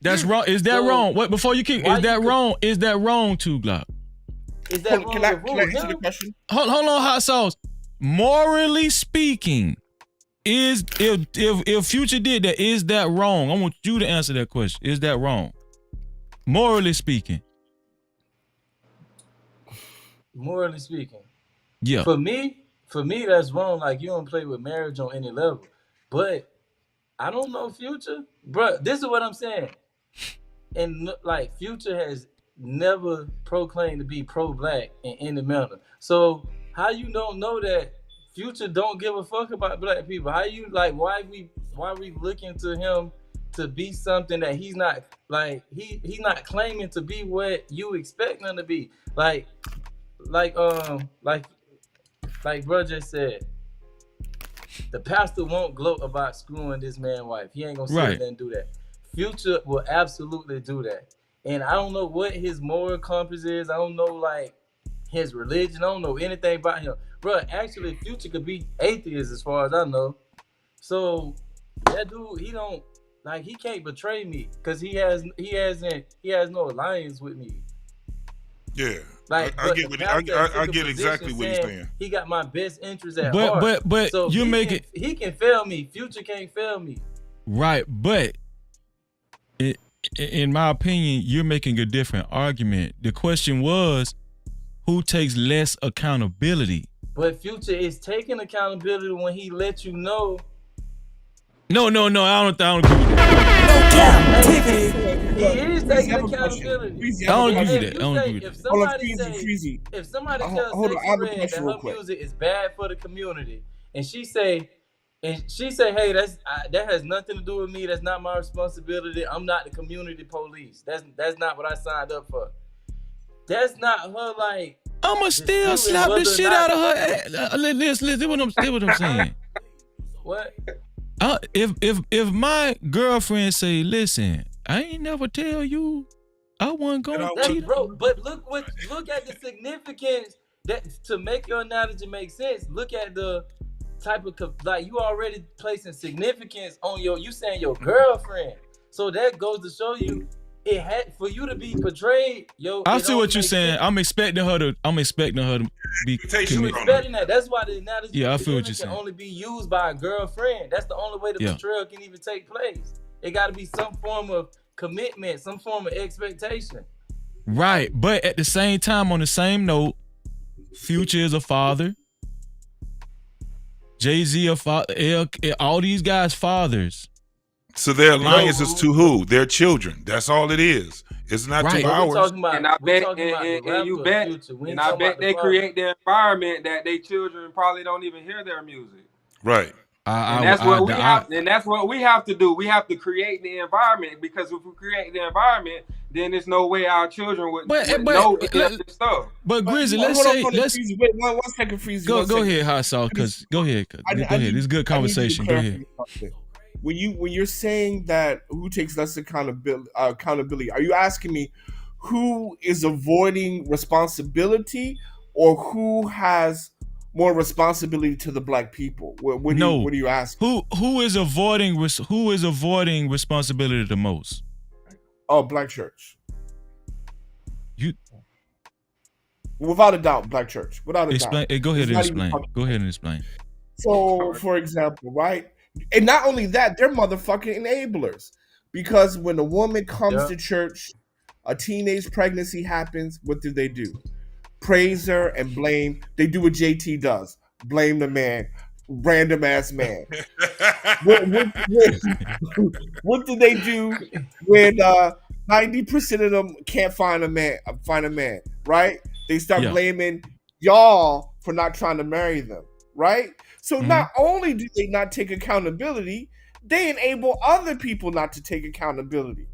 That's wrong. Is that wrong? What before you keep? Is that wrong? Is that wrong too, Glock? Is that wrong? Can I answer the question? Hold on, hot sauce. Morally speaking, is if Future did that, is that wrong? I want you to answer that question. Is that wrong? Morally speaking. Morally speaking. Yeah. For me, that's wrong. Like, you don't play with marriage on any level. But I don't know Future. Bruh, this is what I'm saying. And like, Future has never proclaimed to be pro-black in any manner. So How you don't know that Future don't give a fuck about black people? How you like? Why we looking to him to be something that he's not? Like he's not claiming to be what you expect him to be. Like bro just said, the pastor won't gloat about screwing this man's wife. He ain't gonna sit Right. there and do that. Future will absolutely do that. And I don't know what his moral compass is. I don't know like his religion. I don't know anything about him. Bro, actually Future could be atheist as far as I know. So that dude, he don't like he can't betray me because he has no alliance with me. Yeah. Like I get exactly what he's saying. He got my best interest at heart. But so you make it. He can fail me. Future can't fail me. Right, but in my opinion, you're making a different argument. The question was, who takes less accountability? But Future is taking accountability when he lets you know. No, I don't agree with that. He is taking accountability. I don't agree with that. If somebody tells Sexy Red that her music is bad for the community, and she say, hey, that has nothing to do with me. That's not my responsibility. I'm not the community police. That's not what I signed up for. That's not her like. I'ma still slap the shit out of her. Listen, what I'm saying. What? If my girlfriend say, listen, I ain't never tell you I wasn't gonna cheat. Bro, but look at the significance that to make your analogy make sense. Look at the type of like you already placing significance on you saying your girlfriend. So that goes to show you it had for you to be portrayed. I see what you're saying. Sense. I'm expecting her to be Expecting that. That's why the analogy I feel what you're can saying. only be used by a girlfriend. That's the only way the portrayal can even take place. It got to be some form of commitment, some form of expectation. Right, but at the same time, on the same note, Future is a father. Jay-Z a father. All these guys fathers. So their alliance is to who? Their children. That's all it is. It's not to ours. And I bet they create the environment that their children probably don't even hear their music. Right. And that's what we have to do. We have to create the environment, because if we create the environment, then there's no way our children would know this stuff. But Grizzly, Wait, one second, Freezy. Go ahead, Hot Sauce, because go ahead. This is good conversation. Go ahead. When you're saying that who takes less accountability, are you asking me who is avoiding responsibility or who has more responsibility to the black people? What are you asking? Who is avoiding responsibility the most? Oh, Black church. Without a doubt, Black church. Without a doubt. Go ahead and explain. So, for example, right? And not only that, they're motherfucking enablers. Because when a woman comes to church, a teenage pregnancy happens, what do? Praise her and blame. They do what JT does. Blame the man. Random ass man. What do they do when 90% of them can't find a man, right? They start blaming y'all for not trying to marry them, right? So not only do they not take accountability, they enable other people not to take accountability.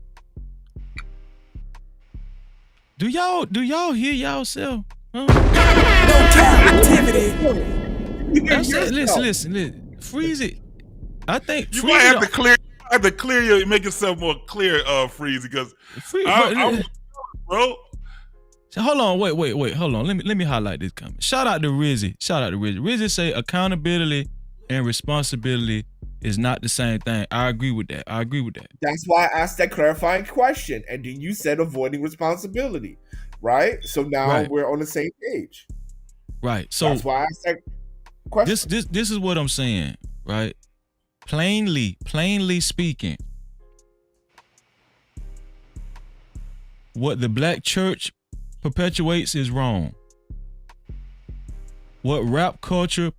Do y'all hear y'allself? Huh? Listen. Freeze it. I think you might have to clear make yourself more clear, Freezy, because bro. Hold on, wait. Hold on. Let me highlight this comment. Shout out to Rizzy. Rizzy say accountability and responsibility is not the same thing. I agree with that. That's why I asked that clarifying question, and then you said avoiding responsibility, right? So now we're on the same page. Right. So that's why I asked that question. This is what I'm saying, right? Plainly speaking, what the black church perpetuates is wrong. What rap culture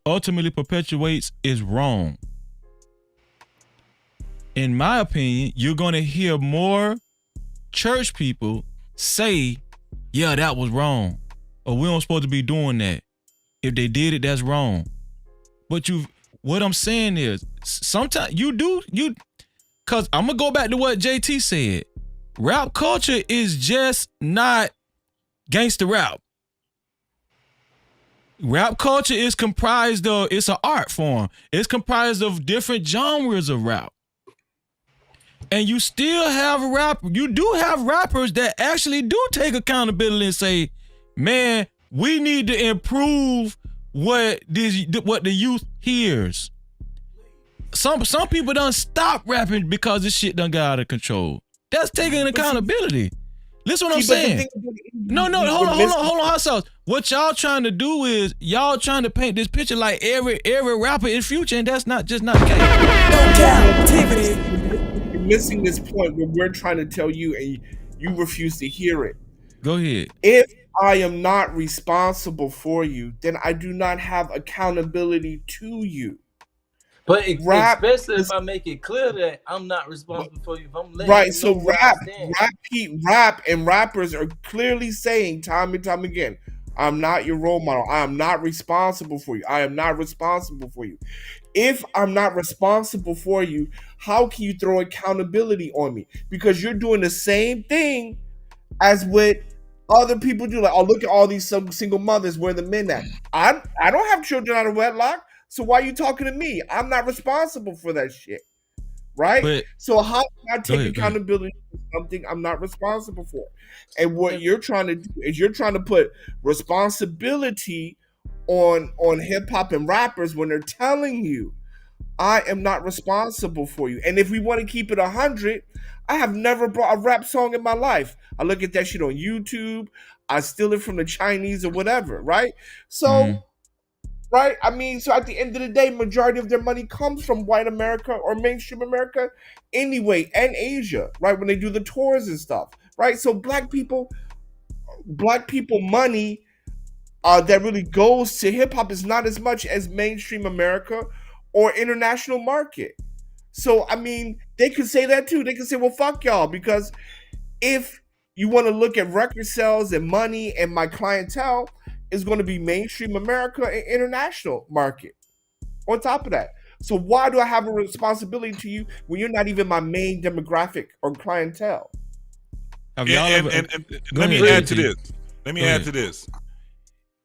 ultimately perpetuates is wrong. In my opinion, you're going to hear more church people say, yeah, that was wrong, or we don't supposed to be doing that. If they did it, that's wrong. But what I'm saying is, sometimes cause I'm gonna go back to what JT said. Rap culture is just not gangster rap. Rap culture is comprised of, it's an art form. It's comprised of different genres of rap. And you still have you do have rappers that actually do take accountability and say, man, we need to improve what the youth hears. Some people done stop rapping because this shit done got out of control. That's taking accountability. Listen what I'm saying. No, hold on, hot sauce. What y'all trying to do is y'all trying to paint this picture like every rapper is Future, and that's not the case. No Cap-tivity. You're missing this point where we're trying to tell you and you refuse to hear it. Go ahead. If I am not responsible for you, then I do not have accountability to you. But especially if I make it clear that I'm not responsible for you, if I'm letting right. You So know rap and rappers are clearly saying time and time again, I'm not your role model. I am not responsible for you. I am not responsible for you. If I'm not responsible for you, how can you throw accountability on me? Because you're doing the same thing as what other people do. Like, oh, look at all these single mothers where the men at. I don't have children out of wedlock. So why are you talking to me? I'm not responsible for that shit, right? So how can I take accountability for something I'm not responsible for? And what you're trying to do is you're trying to put responsibility on hip hop and rappers when they're telling you, I am not responsible for you. And if we want to keep it 100, I have never brought a rap song in my life. I look at that shit on YouTube. I steal it from the Chinese or whatever, right? So. Right? I mean, so at the end of the day, majority of their money comes from white America or mainstream America anyway, and Asia, right? When they do the tours and stuff, right? So black people money that really goes to hip hop is not as much as mainstream America or international market. So, I mean, they could say that too. They could say, well, fuck y'all, because if you want to look at record sales and money and my clientele, is going to be mainstream America and international market on top of that. So why do I have a responsibility to you when you're not even my main demographic or clientele? Let me add to this. Let me add to this.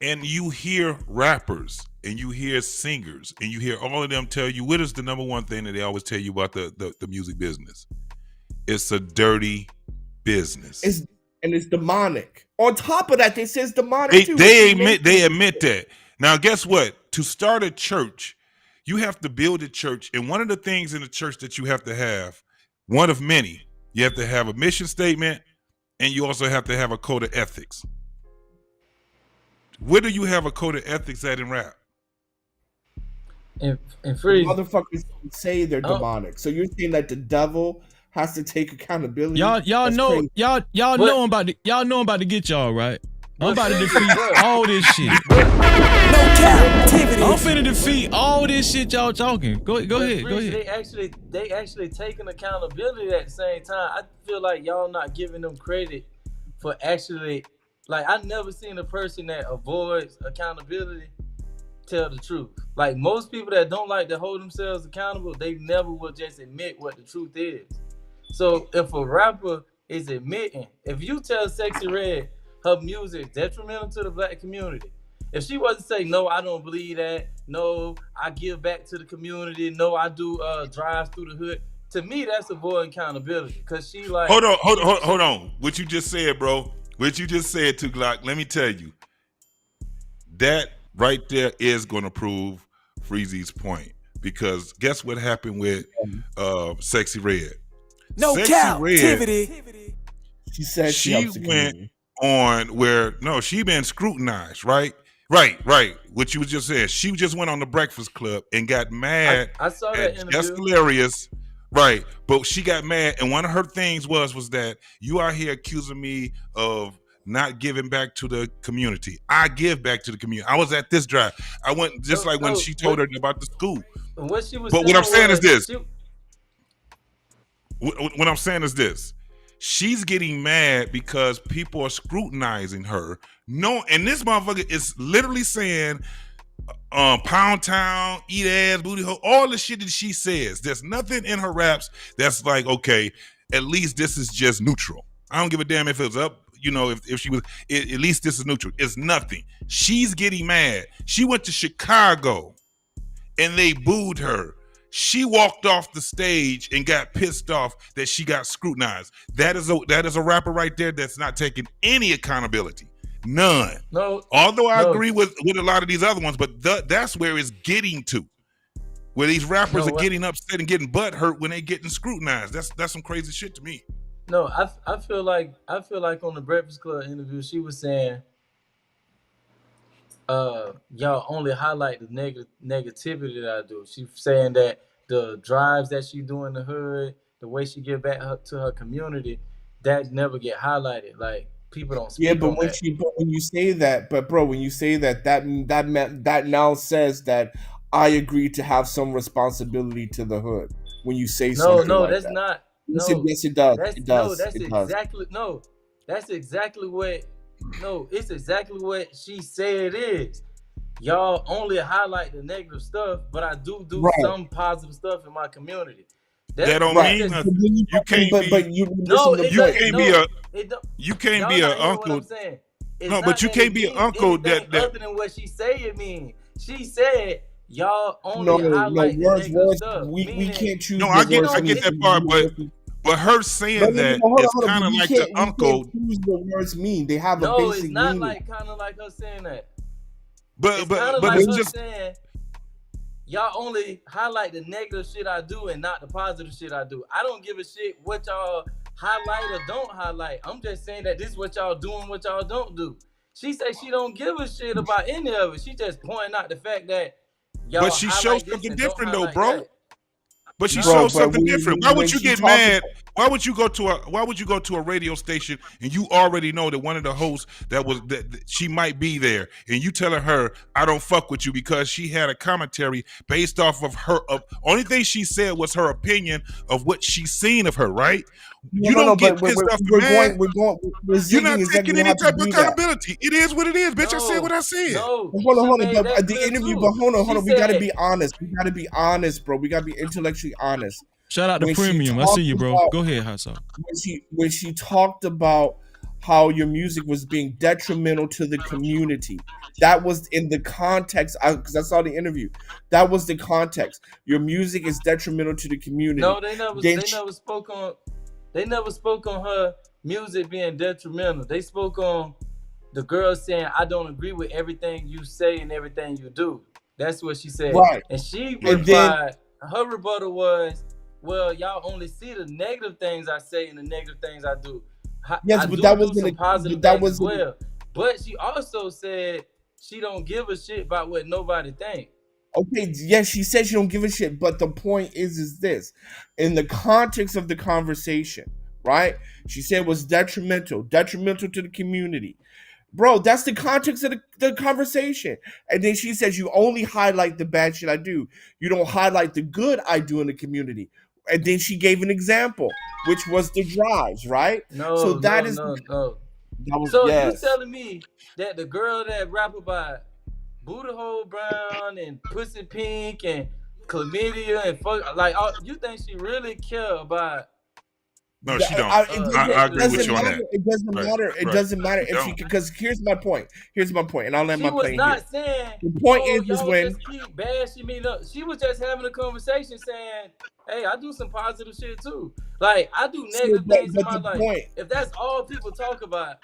And you hear rappers and you hear singers and you hear all of them tell you, what is the number one thing that they always tell you about the music business? It's a dirty business. It's demonic. On top of that, they say it's demonic too. They admit that. Now, guess what? To start a church, you have to build a church. And one of the things in the church that you have to have, one of many, you have to have a mission statement and you also have to have a code of ethics. Where do you have a code of ethics at in rap? And Freeze. Motherfuckers say they're demonic. So you're saying that the devil has to take accountability. Y'all know I'm about to get y'all right. I'm about to defeat all this shit. No Cap-tivity. I'm finna defeat all this shit y'all talking. Go ahead. They actually taking accountability at the same time. I feel like y'all not giving them credit for actually. Like, I never seen a person that avoids accountability tell the truth. Like, most people that don't like to hold themselves accountable, they never will just admit what the truth is. So if a rapper is admitting, if you tell Sexy Red her music is detrimental to the black community, if she wasn't saying, no, I don't believe that, no, I give back to the community, no, I do drives through the hood, to me, that's avoiding accountability. Because she like... Hold on. What you just said, bro. What you just said to Glock, let me tell you. That right there is going to prove Freezy's point. Because guess what happened with Sexy Red? No Cap-tivity. She said she went on where she been scrutinized, right? Right. What you was just saying. She just went on the Breakfast Club and got mad. I saw that interview. That's hilarious. Right. But she got mad, and one of her things was that you are here accusing me of not giving back to the community. I give back to the community. I was at this drive. I went just when she told her about the school. What she was but what I'm saying is this. What I'm saying is this. She's getting mad because people are scrutinizing her. No, and this motherfucker is literally saying Pound Town, Eat Ass, Booty Hole, all the shit that she says. There's nothing in her raps that's like, okay, at least this is just neutral. I don't give a damn if it was up, if she was, at least this is neutral. It's nothing. She's getting mad. She went to Chicago and they booed her. She walked off the stage and got pissed off that she got scrutinized. That is a rapper right there that's not taking any accountability. None. No. Although I agree with a lot of these other ones, but that's where it's getting to. Where these rappers are getting upset and getting butthurt when they getting scrutinized. That's some crazy shit to me. No, I feel like on the Breakfast Club interview, she was saying, y'all only highlight the negativity that I do. She's saying that the drives that she do in the hood, the way she give back to her community, that never get highlighted. Like, people don't speak on that. When you say that, that now says that I agree to have some responsibility to the hood. When you say something like that. Not. Yes, No, it does. That's, It does. No, that's It exactly does. no. That's exactly what. No, it's exactly what she said it is. Y'all only highlight the negative stuff, but I do some positive stuff in my community. That don't mean nothing. You can't be an uncle. No, but you can't be an uncle that other than what she say it means. She said y'all only highlight the negative stuff. We can't choose. No, I get that part, but her saying that is kind of like the uncle. Choose what words mean. They have a basic it's not meaning. kind of like her saying that. But it's it's just saying y'all only highlight the negative shit I do and not the positive shit I do. I don't give a shit what y'all highlight or don't highlight. I'm just saying that this is what y'all do and what y'all don't do. She said she don't give a shit about any of it. She just pointing out the fact that y'all. But she shows something different though, bro. That. But she shows something different. Why would you get mad? Why would you go to a radio station and you already know that one of the hosts that she might be there, and you telling her I don't fuck with you because she had a commentary based off of her only thing she said was her opinion of what she's seen of her, right? You don't get pissed off and mad. You're not taking any type of accountability. It is what it is, bitch. I said what I said. Hold on. But the interview, hold on. We gotta be honest. We gotta be honest, bro. We gotta be intellectually honest. Shout out to Premium. I see you, bro. Go ahead, Hassan. When she talked about how your music was being detrimental to the community, that was in the context. Because I saw the interview. That was the context. Your music is detrimental to the community. No, they never spoke on. They never spoke on her music being detrimental. They spoke on the girl saying, I don't agree with everything you say and everything you do. That's what she said. Right. And she replied, her rebuttal was, well, y'all only see the negative things I say and the negative things I do. Yes, but that was some positive things as well. But she also said she don't give a shit about what nobody thinks. Okay, yes, she said she don't give a shit, but the point is this. In the context of the conversation, right? She said it was detrimental to the community. Bro, that's the context of the conversation. And then she says you only highlight the bad shit I do. You don't highlight the good I do in the community. And then she gave an example, which was the drives, right? No. That was, so yes. you telling me that the girl that rap about booty hole brown and pussy pink and chlamydia and fuck, like, you think she really care about? No, she don't. I agree with you on that. It doesn't matter. It doesn't matter if she, because here's my point, and I'll let my plane here. She was not saying. The point is when just keep bashing me up. She was just having a conversation saying, "Hey, I do some positive shit too. Like, I do negative things in my life. If that's all people talk about."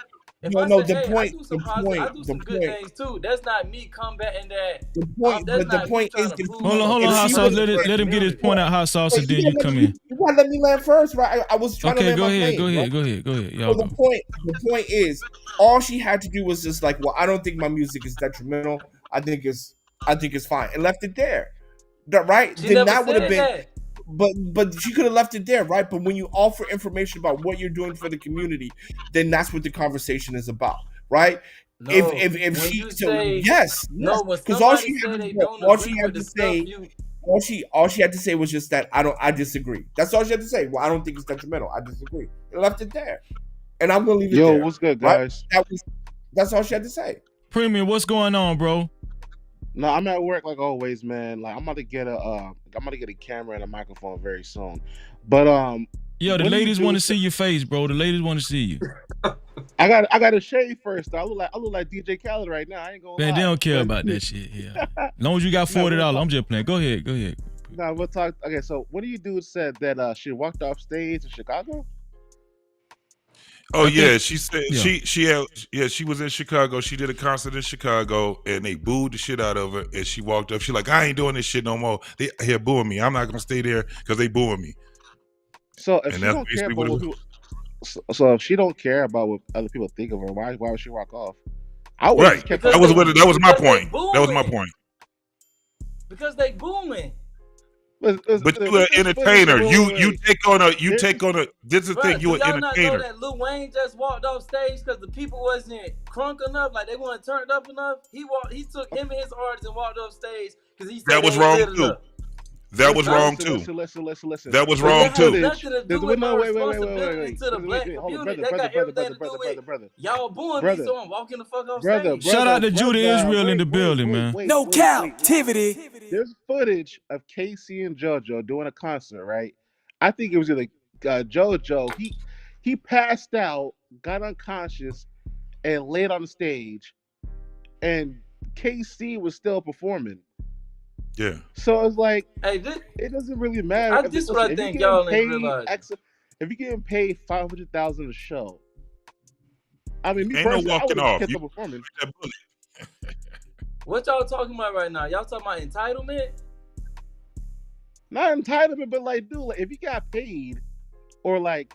I do some good things too. That's not me combating that. The point, but the point is, hold on, hot sauce. Let him get his point out, hot sauce, and then you come in. You gotta let me land first, right? I was trying to land go my ahead, plane, go ahead. Y'all so the point is, all she had to do was just like, well, I don't think my music is detrimental. I think it's fine, and left it there. Right? Then that would have been. That. But she could have left it there, right? But when you offer information about what you're doing for the community, then that's what the conversation is about, right? No, if she say, yes, because all she had to say was just that I disagree. That's all she had to say. Well, I don't think it's detrimental. I disagree. And left it there, and I'm gonna leave it there. Yo, what's good, guys? Right? That's all she had to say. Premium, what's going on, bro? No, I'm at work like always, man. Like I'm about to get a camera and a microphone very soon. But Yeah, the what do you ladies do? want to see your face, bro. The ladies want to see you. I got to shave first. Though. I look like DJ Khaled right now. I ain't gonna Man, lie. they don't care about that shit here. As long as you got $40, I'm just playing. Go ahead. No, we'll talk. Okay, so what do you do? Said that she walked off stage in Chicago. Oh yeah, she said she was in Chicago. She did a concert in Chicago, and they booed the shit out of her. And she walked up. She like, I ain't doing this shit no more. They here booing me. I'm not gonna stay there because they booing me. So if she don't care about what people, so if she don't care about what other people think of her, why would she walk off? I would right. That was my point. That was my point. Because they booming. But you're an entertainer. You take on a. This is the thing. You're an y'all not know entertainer. that Lil Wayne just walked off stage because the people wasn't crunk enough, like they weren't turned up enough. He took him and his artists and walked off stage because he said that was wrong too. That was wrong too. Listen. That was wrong too. Nothing to do with my responsibility to the black community. That got everything to do with y'all booing me, so I'm walking the fuck off stage. Shout out to Judah Israel in the building, man. No captivity. There's footage of Casey and JoJo doing a concert, right? I think it was either JoJo. He passed out, got unconscious, and laid on the stage, and KC was still performing. Yeah. So it's like, hey, it doesn't really matter. This is what I think y'all ain't realize. If you're getting paid $500,000 a show, I mean, me ain't personally, no walking off. Kept the performance. What y'all talking about right now? Y'all talking about entitlement? Not entitlement, but like, dude, like, if you got paid, or like,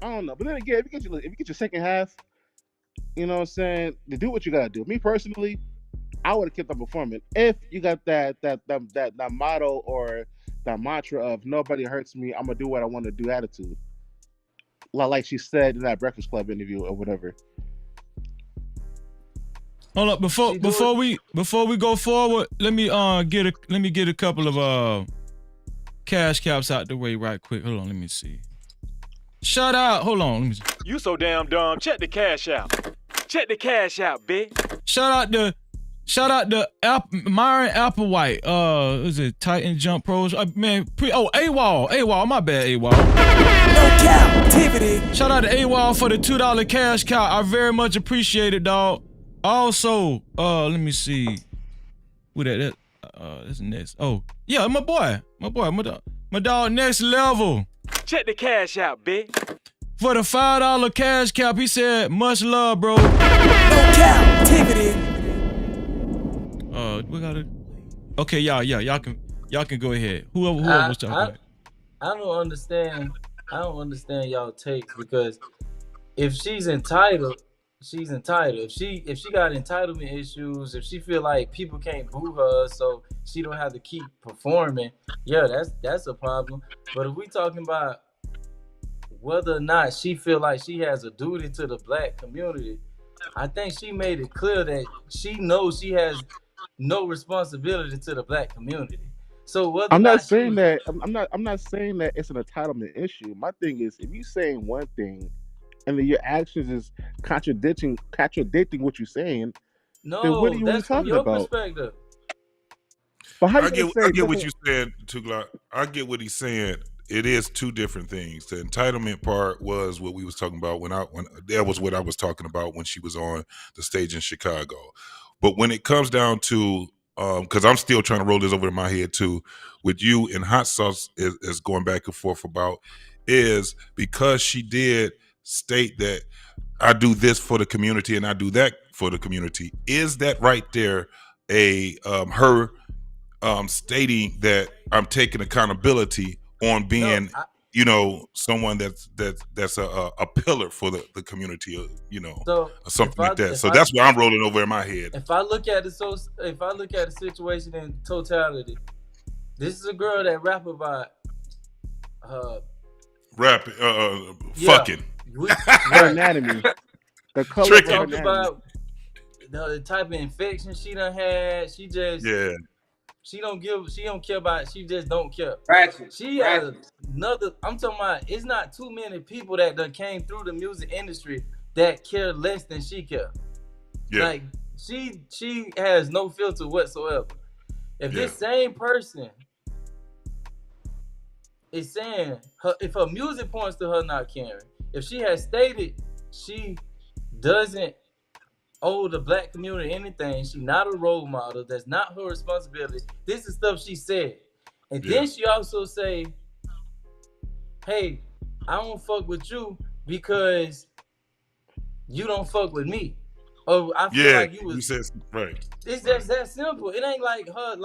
I don't know. But then again, if you get your second half, you know what I'm saying, to do what you gotta do. Me personally, I would have kept on performing if you got that motto or that mantra of nobody hurts me, I'm gonna do what I want to do attitude. Like she said in that Breakfast Club interview or whatever. Hold up, before we go forward, let me get a couple of cash caps out the way right quick. Hold on, let me see. Shout out, hold on, let me see. You so damn dumb. Check the cash out. Check the cash out, bitch. Shout out to Myron Applewhite. Is it Titan Jump Pros? AWOL. My bad, AWOL. No captivity. Shout out to AWOL for the $2 cash cow. I very much appreciate it, dog. Also, let me see. Who that? That's next. Oh, yeah, my dog, Next Level. Check the cash out, bitch. For the $5 cash cap, he said, much love, bro. No captivity. We gotta. Okay, y'all can go ahead. Whoever was talking. I don't understand y'all takes, because if she's entitled, she's entitled. If she got entitlement issues, if she feel like people can't boo her, so she don't have to keep performing, yeah, that's a problem. But if we talking about whether or not she feel like she has a duty to the black community, I think she made it clear that she knows she has no responsibility to the black community. So whether I'm not saying that it's an entitlement issue. My thing is, if you saying one thing and then your actions is contradicting what you're saying, then what are you really talking about? Perspective. But how I get what you're saying, Tugla. I get what he's saying. It is two different things. The entitlement part was what we was talking about when that was what I was talking about when she was on the stage in Chicago. But when it comes down to, because I'm still trying to roll this over in my head too, with you and Hot Sauce is going back and forth about, is because she did state that I do this for the community and I do that for the community. Is that right there her stating that I'm taking accountability on being, someone that's a pillar for the community, or something like that. So that's what I'm rolling over in my head. If I look at the situation in totality, this is a girl that rap about fucking her anatomy, the color of her anatomy. About the type of infection she done had. She just She don't care about it. She just don't care. She has another. I'm talking about. It's not too many people that done came through the music industry that care less than she care. Yeah. Like she has no filter whatsoever. If this same person is saying if her music points to her not caring, if she has stated she doesn't owe the black community anything, she not a role model, that's not her responsibility. This is stuff she said. And then she also say, hey, I don't fuck with you because you don't fuck with me. Or I feel like you said right. It's just that simple. It ain't like her,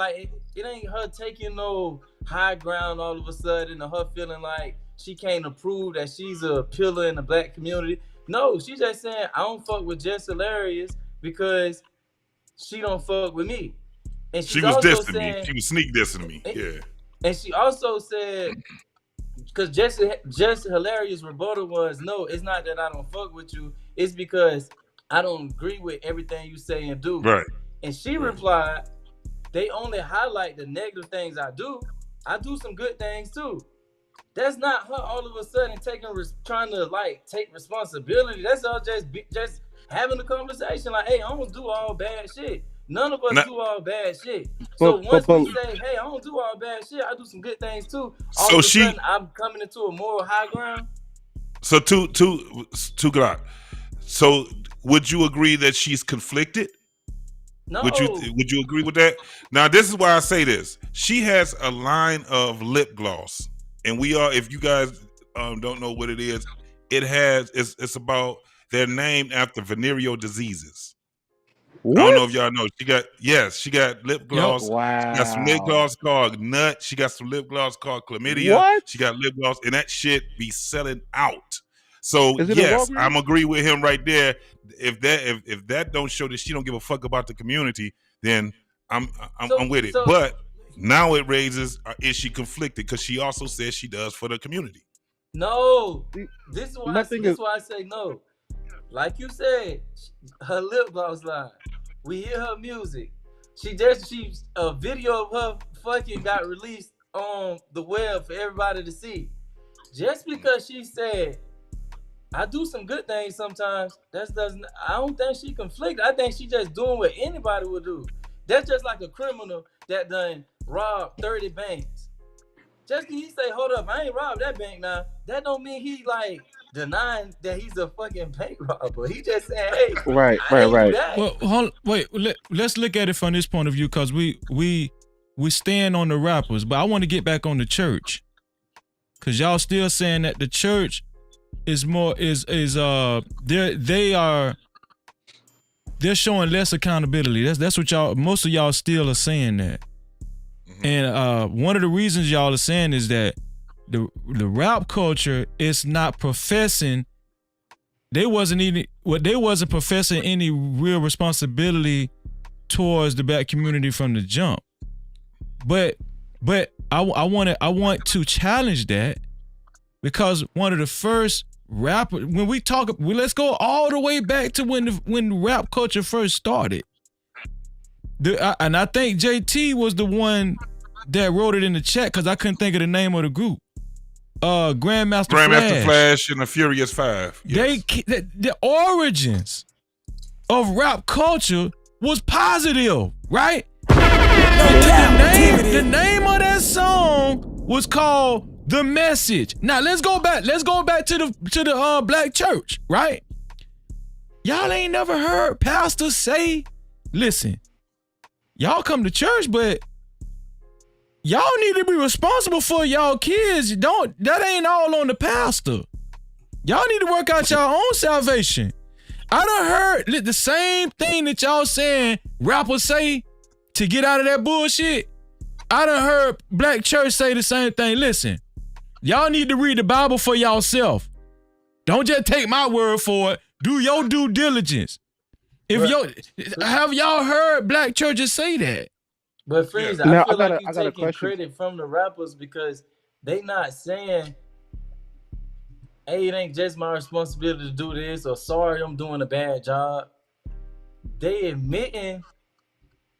it ain't her taking no high ground all of a sudden, or her feeling like she can't approve that she's a pillar in the black community. No, she's just saying I don't fuck with Jess Hilarious because she don't fuck with me. And She was also dissing me. She was sneak dissing me. And she also said, because Jess Hilarious rebuttal was, no, it's not that I don't fuck with you. It's because I don't agree with everything you say and do. Right. And she replied, they only highlight the negative things I do. I do some good things too. That's not her all of a sudden trying to take responsibility. That's all just having a conversation. Like, hey, I don't do all bad shit. None of us do all bad shit. So once we say, hey, I don't do all bad shit, I do some good things too. All of a sudden, I'm coming into a moral high ground. So two Glock. So would you agree that she's conflicted? No. Would you agree with that? Now, this is why I say this. She has a line of lip gloss, and if you guys don't know what it is, it's about, they're named after venereal diseases. What? I don't know if y'all know. She got lip gloss. Wow. She got some lip gloss called Nut. She got some lip gloss called Chlamydia. What? She got lip gloss, and that shit be selling out. So Is it yes, Walgreens? I'm agree with him right there. If that don't show that she don't give a fuck about the community, then I'm with it. But now it raises, is she conflicted? Because she also says she does for the community. No, this is why I say no. Like you said, her lip gloss line. We hear her music. A video of her fucking got released on the web for everybody to see. Just because she said, I do some good things sometimes, I don't think she conflicted. I think she just doing what anybody would do. That's just like a criminal that done robbed 30 banks. Just because he say, hold up, I ain't robbed that bank now, that don't mean he denying that he's a fucking bank robber. He just saying, hey, right. Do that. Well, let's look at it from this point of view, because we stand on the rappers, but I want to get back on the church, because y'all still saying that the church is more they're showing less accountability. That's what most of y'all still are saying that. And one of the reasons y'all are saying is that the rap culture is not professing. They wasn't professing any real responsibility towards the black community from the jump. But I want to challenge that, because one of the first rappers, let's go all the way back to when rap culture first started. And I think JT was the one that wrote it in the chat, because I couldn't think of the name of the group. Grandmaster Flash and the Furious Five. Yes. The origins of rap culture was positive, right? The name of that song was called The Message. Now let's go back to the black church, right? Y'all ain't never heard pastors say, listen, y'all come to church, but y'all need to be responsible for y'all kids. That ain't all on the pastor. Y'all need to work out y'all own salvation. I done heard the same thing that y'all saying rappers say to get out of that bullshit. I done heard black church say the same thing. Listen, y'all need to read the Bible for y'allself. Don't just take my word for it. Do your due diligence. Have y'all heard black churches say that? But Freeze, I feel like you taking credit from the rappers, because they not saying, hey, it ain't just my responsibility to do this, or sorry, I'm doing a bad job. They admitting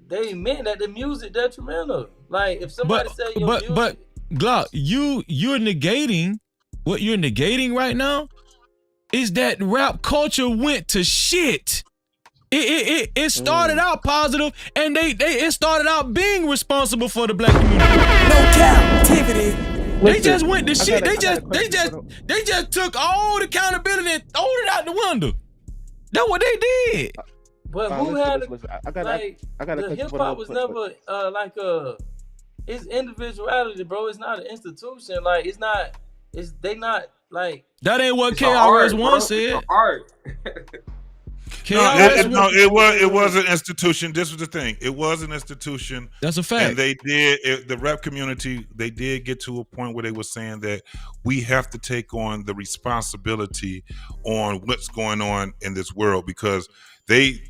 that the music detrimental. Like, if somebody say your music... But Glock, you're negating, what you're negating right now is that rap culture went to shit. It started out positive, and it started out being responsible for the black community. No captivity. They just went to shit. They just took all the accountability and threw it out the window. That's what they did. But who had listen, the hip hop was never like it's individuality, bro. It's not an institution. Like they not like that ain't what It's KRS-One said. Art. It was an institution. This was the thing. It was an institution. That's a fact. And the rap community, they did get to a point where they were saying that we have to take on the responsibility on what's going on in this world, because the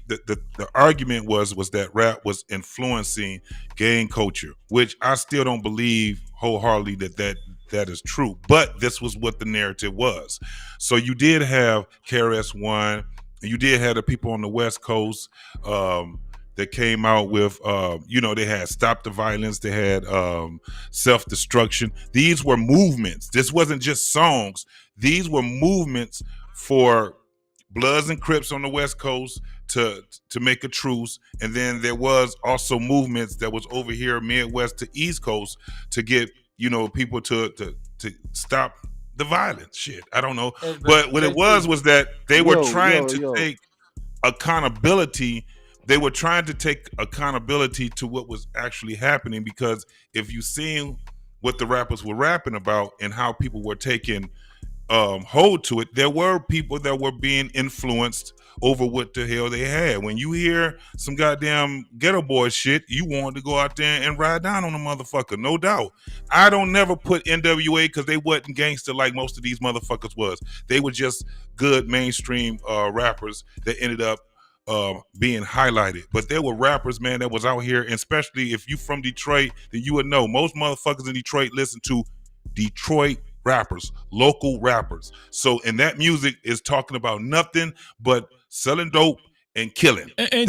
argument was that rap was influencing gang culture, which I still don't believe wholeheartedly that is true. But this was what the narrative was. So you did have KRS-One. You did have the people on the West Coast that came out with, they had Stop the Violence, they had Self-Destruction. These were movements. This wasn't just songs. These were movements for Bloods and Crips on the West Coast to make a truce. And then there was also movements that was over here Midwest to East Coast to get, people to stop the violence. Shit, I don't know. But what it was that they were trying to take accountability. They were trying to take accountability to what was actually happening, because if you seen what the rappers were rapping about and how people were taking hold to it, there were people that were being influenced over what the hell they had. When you hear some goddamn ghetto boy shit, you want to go out there and ride down on a motherfucker, no doubt. I don't never put NWA because they wasn't gangster like most of these motherfuckers was. They were just good mainstream rappers that ended up being highlighted. But there were rappers, man, that was out here, and especially if you from Detroit, then you would know most motherfuckers in Detroit listen to Detroit rappers, local rappers. So, and that music is talking about nothing but selling dope and killing. And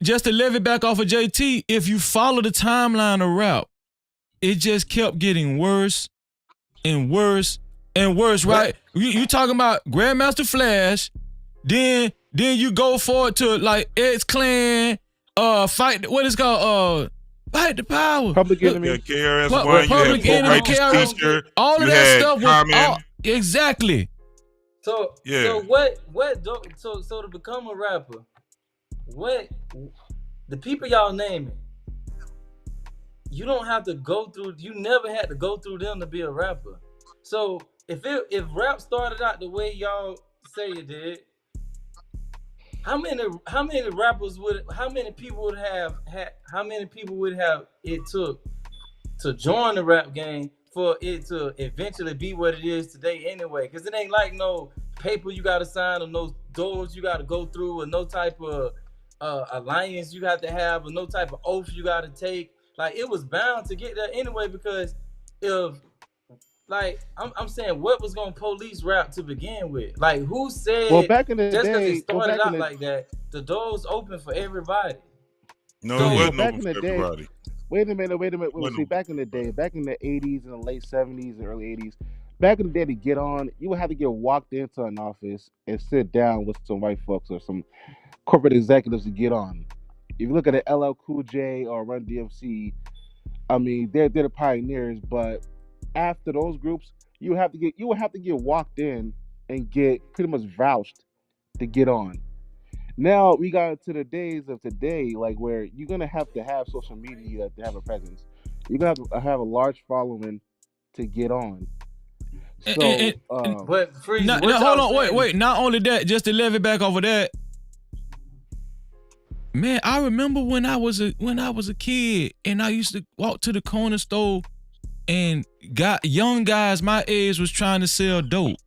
just to levy back off of JT, if you follow the timeline of rap, it just kept getting worse and worse and worse, right? You talking about Grandmaster Flash, then you go forward to like X Clan, fight, what is called, Fight the Power. Public Enemy. KRS-One, Public Enemy, KRS, all of that stuff was exactly. So to become a rapper, what the people y'all naming, you don't have to go through. You never had to go through them to be a rapper. So if rap started out the way y'all say it did, how many people would have it took to join the rap game for it to eventually be what it is today anyway? Because it ain't like no paper you gotta sign, or no doors you gotta go through, or no type of alliance you have to have, or no type of oath you gotta take. Like, it was bound to get there anyway, because if, like, I'm saying, what was gonna police rap to begin with? Like, who said back in the just because day, it started out like that, the door's open for everybody? No, So, it wasn't back open in the for day, everybody. Wait a minute. See, back in the day, back in the 80s and the late 70s and early 80s, back in the day, to get on, you would have to get walked into an office and sit down with some white folks or some corporate executives to get on. If you look at the LL Cool J or Run DMC, I mean, they're the pioneers. But after those groups, you would have to get walked in and get pretty much vouched to get on. Now we got into the days of today, like, where you're gonna have to have social media to have a presence. You're gonna have to have a large following to get on. So, but Freeze, now, hold on, wait. Not only that, just to levy back over that, man, I remember when I was a kid and I used to walk to the corner store and young guys my age was trying to sell dope.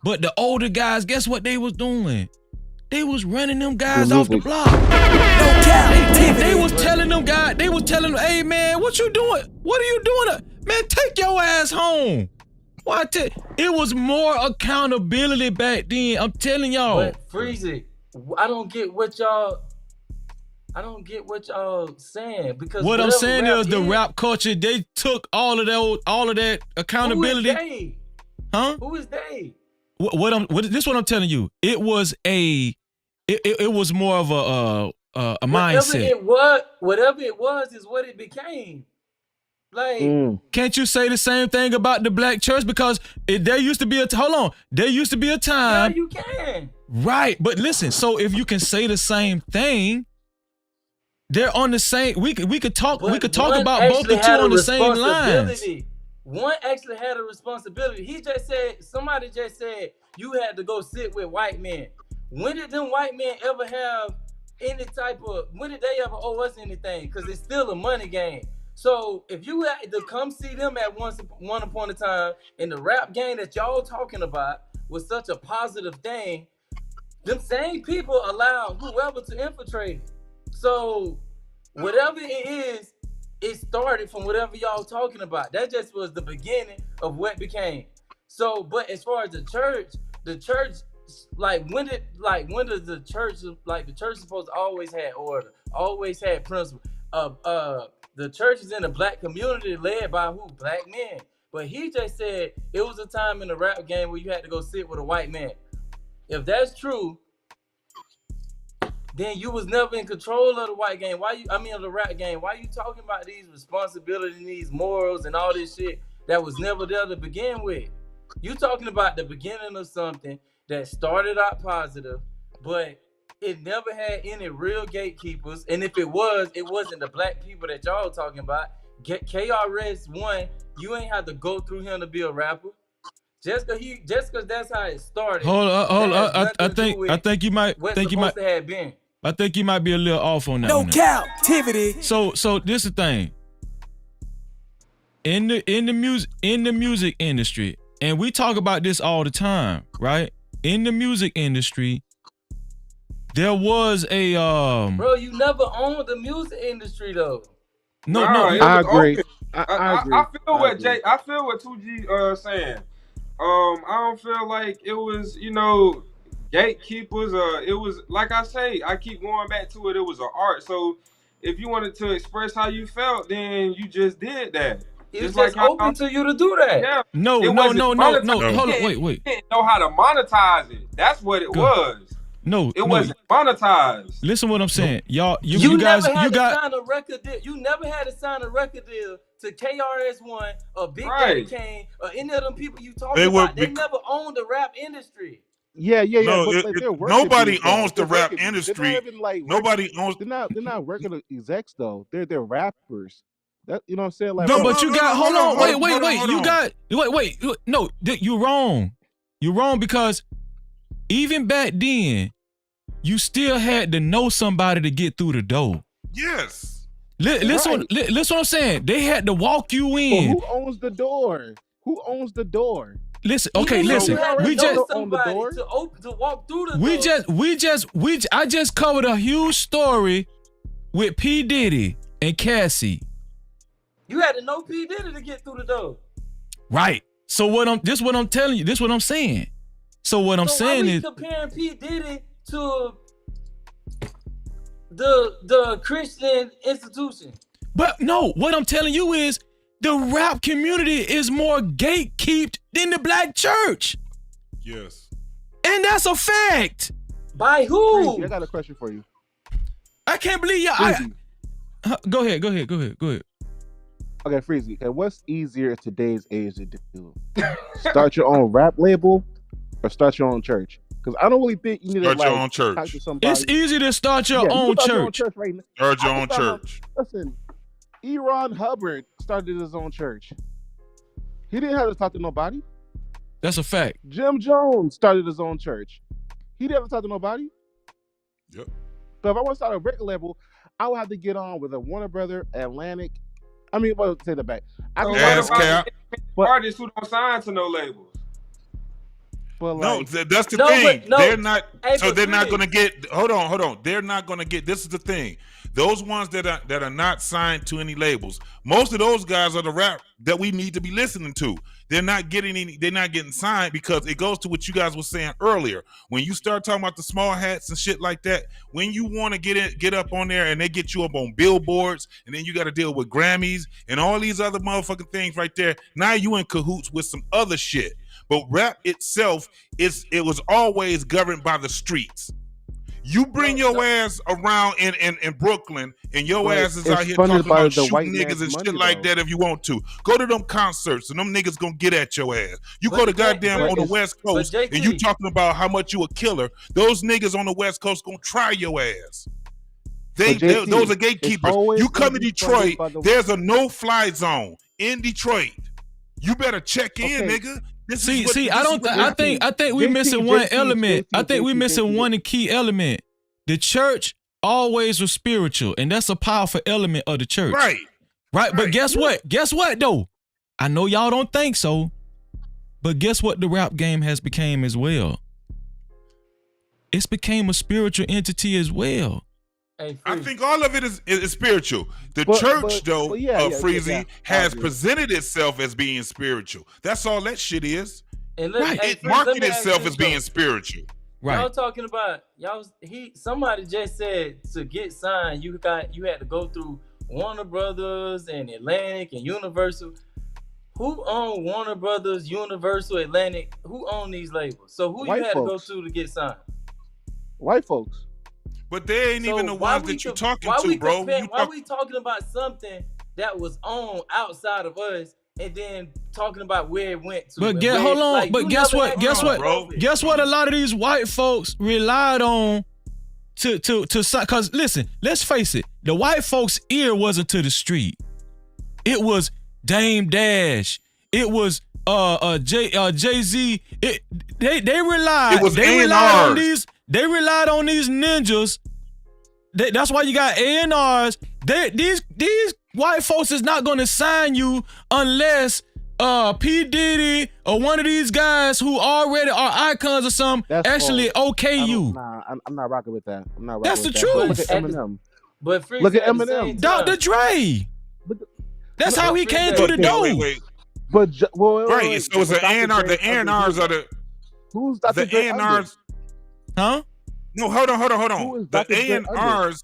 But the older guys, guess what they was doing? They was running them guys off the block. They was telling them guys, hey man, what you doing? What are you doing? Man, take your ass home. It was more accountability back then. I'm telling y'all. But Freezy, I don't get what y'all saying, because what I'm saying is the rap culture, they took all of that accountability. Who is they? Huh? Who is they? This is what I'm telling you. It was a it was more of a mindset. Whatever it was is what it became. Like, can't you say the same thing about the black church? Because there used to be a time. Yeah, you can. Right, but listen. So if you can say the same thing, they're on the same. We could talk. We could talk about both the two on the same lines. One actually had a responsibility. Somebody just said you had to go sit with white men. When did them white men ever have any type of? When did they ever owe us anything? Because it's still a money game. So if you had to come see them at one upon a time, and the rap game that y'all talking about was such a positive thing, them same people allowed whoever to infiltrate it. So whatever it is, it started from whatever y'all talking about. That just was the beginning of what became. So, but as far as the church, when does the church supposed to always had order, always had principle. The church is in the black community led by who? Black men. But he just said it was a time in the rap game where you had to go sit with a white man. If that's true, then you was never in control of the white game. Of the rap game. Why you talking about these responsibilities, these morals, and all this shit that was never there to begin with? You talking about the beginning of something that started out positive, but it never had any real gatekeepers. And if it was, it wasn't the black people that y'all talking about. KRS-One, you ain't have to go through him to be a rapper. Just cause that's how it started. Hold on. I think you might. I think you might be a little off on that. No Cap-tivity. So this is the thing. In the music industry, and we talk about this all the time, right? In the music industry, there was a Bro, you never owned the music industry though. No, I agree. I agree. I feel what 2G saying. I don't feel like it was, gatekeepers. It was, like I say, I keep going back to it. It was an art. So if you wanted to express how you felt, then you just did that. It's just open to you to do that. Yeah. No. Hold on, wait. You didn't know how to monetize it. That's what it was. No, it wasn't monetized. Listen to what I'm saying. Y'all, you never had to sign a record deal. You never had to sign a record deal to KRS-One or Big Daddy Kane or any of them people you talking about. They never owned the rap industry. Yeah. No, but nobody owns the rap industry. Nobody owns. They're not regular execs though. They're rappers. That, you know what I'm saying? Like, no, but you got. Hold on. Wait. You got. Wait. No, you're wrong. You're wrong because even back then, you still had to know somebody to get through the door. Yes. Listen what I'm saying. They had to walk you in. Who owns the door? Who owns the door? Listen. Okay. Listen. We just own the door to walk through the door. I just covered a huge story with P. Diddy and Cassie. You had to know P. Diddy to get through the door. Right. So what I'm telling you. This what I'm saying. So what I'm saying is comparing P. Diddy to the Christian institution. But no, what I'm telling you is the rap community is more gatekeeped than the black church. Yes. And that's a fact. By who? Freezy, I got a question for you. I can't believe y'all. Go ahead. Okay, Freezy. Okay, what's easier in today's age to do? Start your own rap label or start your own church? Because I don't really think you need to your own church. Talk to somebody. It's easy to start your own church. Start your own church. Listen, Ron Hubbard started his own church. He didn't have to talk to nobody. That's a fact. Jim Jones started his own church. He didn't have to talk to nobody. Yep. But if I want to start a record label, I would have to get on with a Warner Brother, Atlantic. I mean, well, say that back. Artists who don't sign to no labels. But no, that's the thing. They're not. So they're not going to get. Hold on. They're not going to get. This is the thing. Those ones that are not signed to any labels. Most of those guys are the rap that we need to be listening to. They're not getting any. They're not getting signed because it goes to what you guys were saying earlier. When you start talking about the small hats and shit like that, when you want to get up on there and they get you up on billboards, and then you got to deal with Grammys and all these other motherfucking things right there. Now you in cahoots with some other shit. But rap itself it was always governed by the streets. You bring your ass around in Brooklyn, and your But ass is it's out here funded talking by about the shooting white niggas man's and money, shit like though. that if you want to. Go to them concerts, and them niggas gonna get at your ass. You go to goddamn on the West Coast, and you talking about how much you a killer. Those niggas on the West Coast gonna try your ass. Those are gatekeepers. You come to Detroit, there's a no-fly zone in Detroit. You better check in, nigga. I think we missing one element. I think we missing one key element. The church always was spiritual, and that's a powerful element of the church. Right. But guess what? Guess what though? I know y'all don't think so, but guess what the rap game has became as well? It's became a spiritual entity as well. I think all of it is spiritual. The church, Freezy, has presented itself as being spiritual. That's all that shit is. And it marketed itself as being spiritual. Y'all talking about somebody just said to get signed, you had to go through Warner Brothers and Atlantic and Universal. Who own Warner Brothers, Universal, Atlantic? Who own these labels? So who you had to go to get signed? White folks. But they ain't even the ones that you're talking to, bro. Why we talking about something that was owned outside of us and then talking about where it went to? But hold on. But guess what? Guess what? Guess what? A lot of these white folks relied on to because listen, let's face it. The white folks' ear wasn't to the street. It was Dame Dash. It was Jay-Z. They relied. It was they relied on these. They relied on these ninjas. That's why you got A&Rs. These white folks is not going to sign you unless P. Diddy or one of these guys who already are icons or something actually okay you. Nah, I'm not rocking with that. I'm not rocking That's with the that. truth. Look at Eminem. But look at Eminem. Dr. Dre. That's how he came through the door. But so it's an A&R. The A&Rs are the. Who's Dr. The A&Rs? Huh? No, hold on. The A&Rs.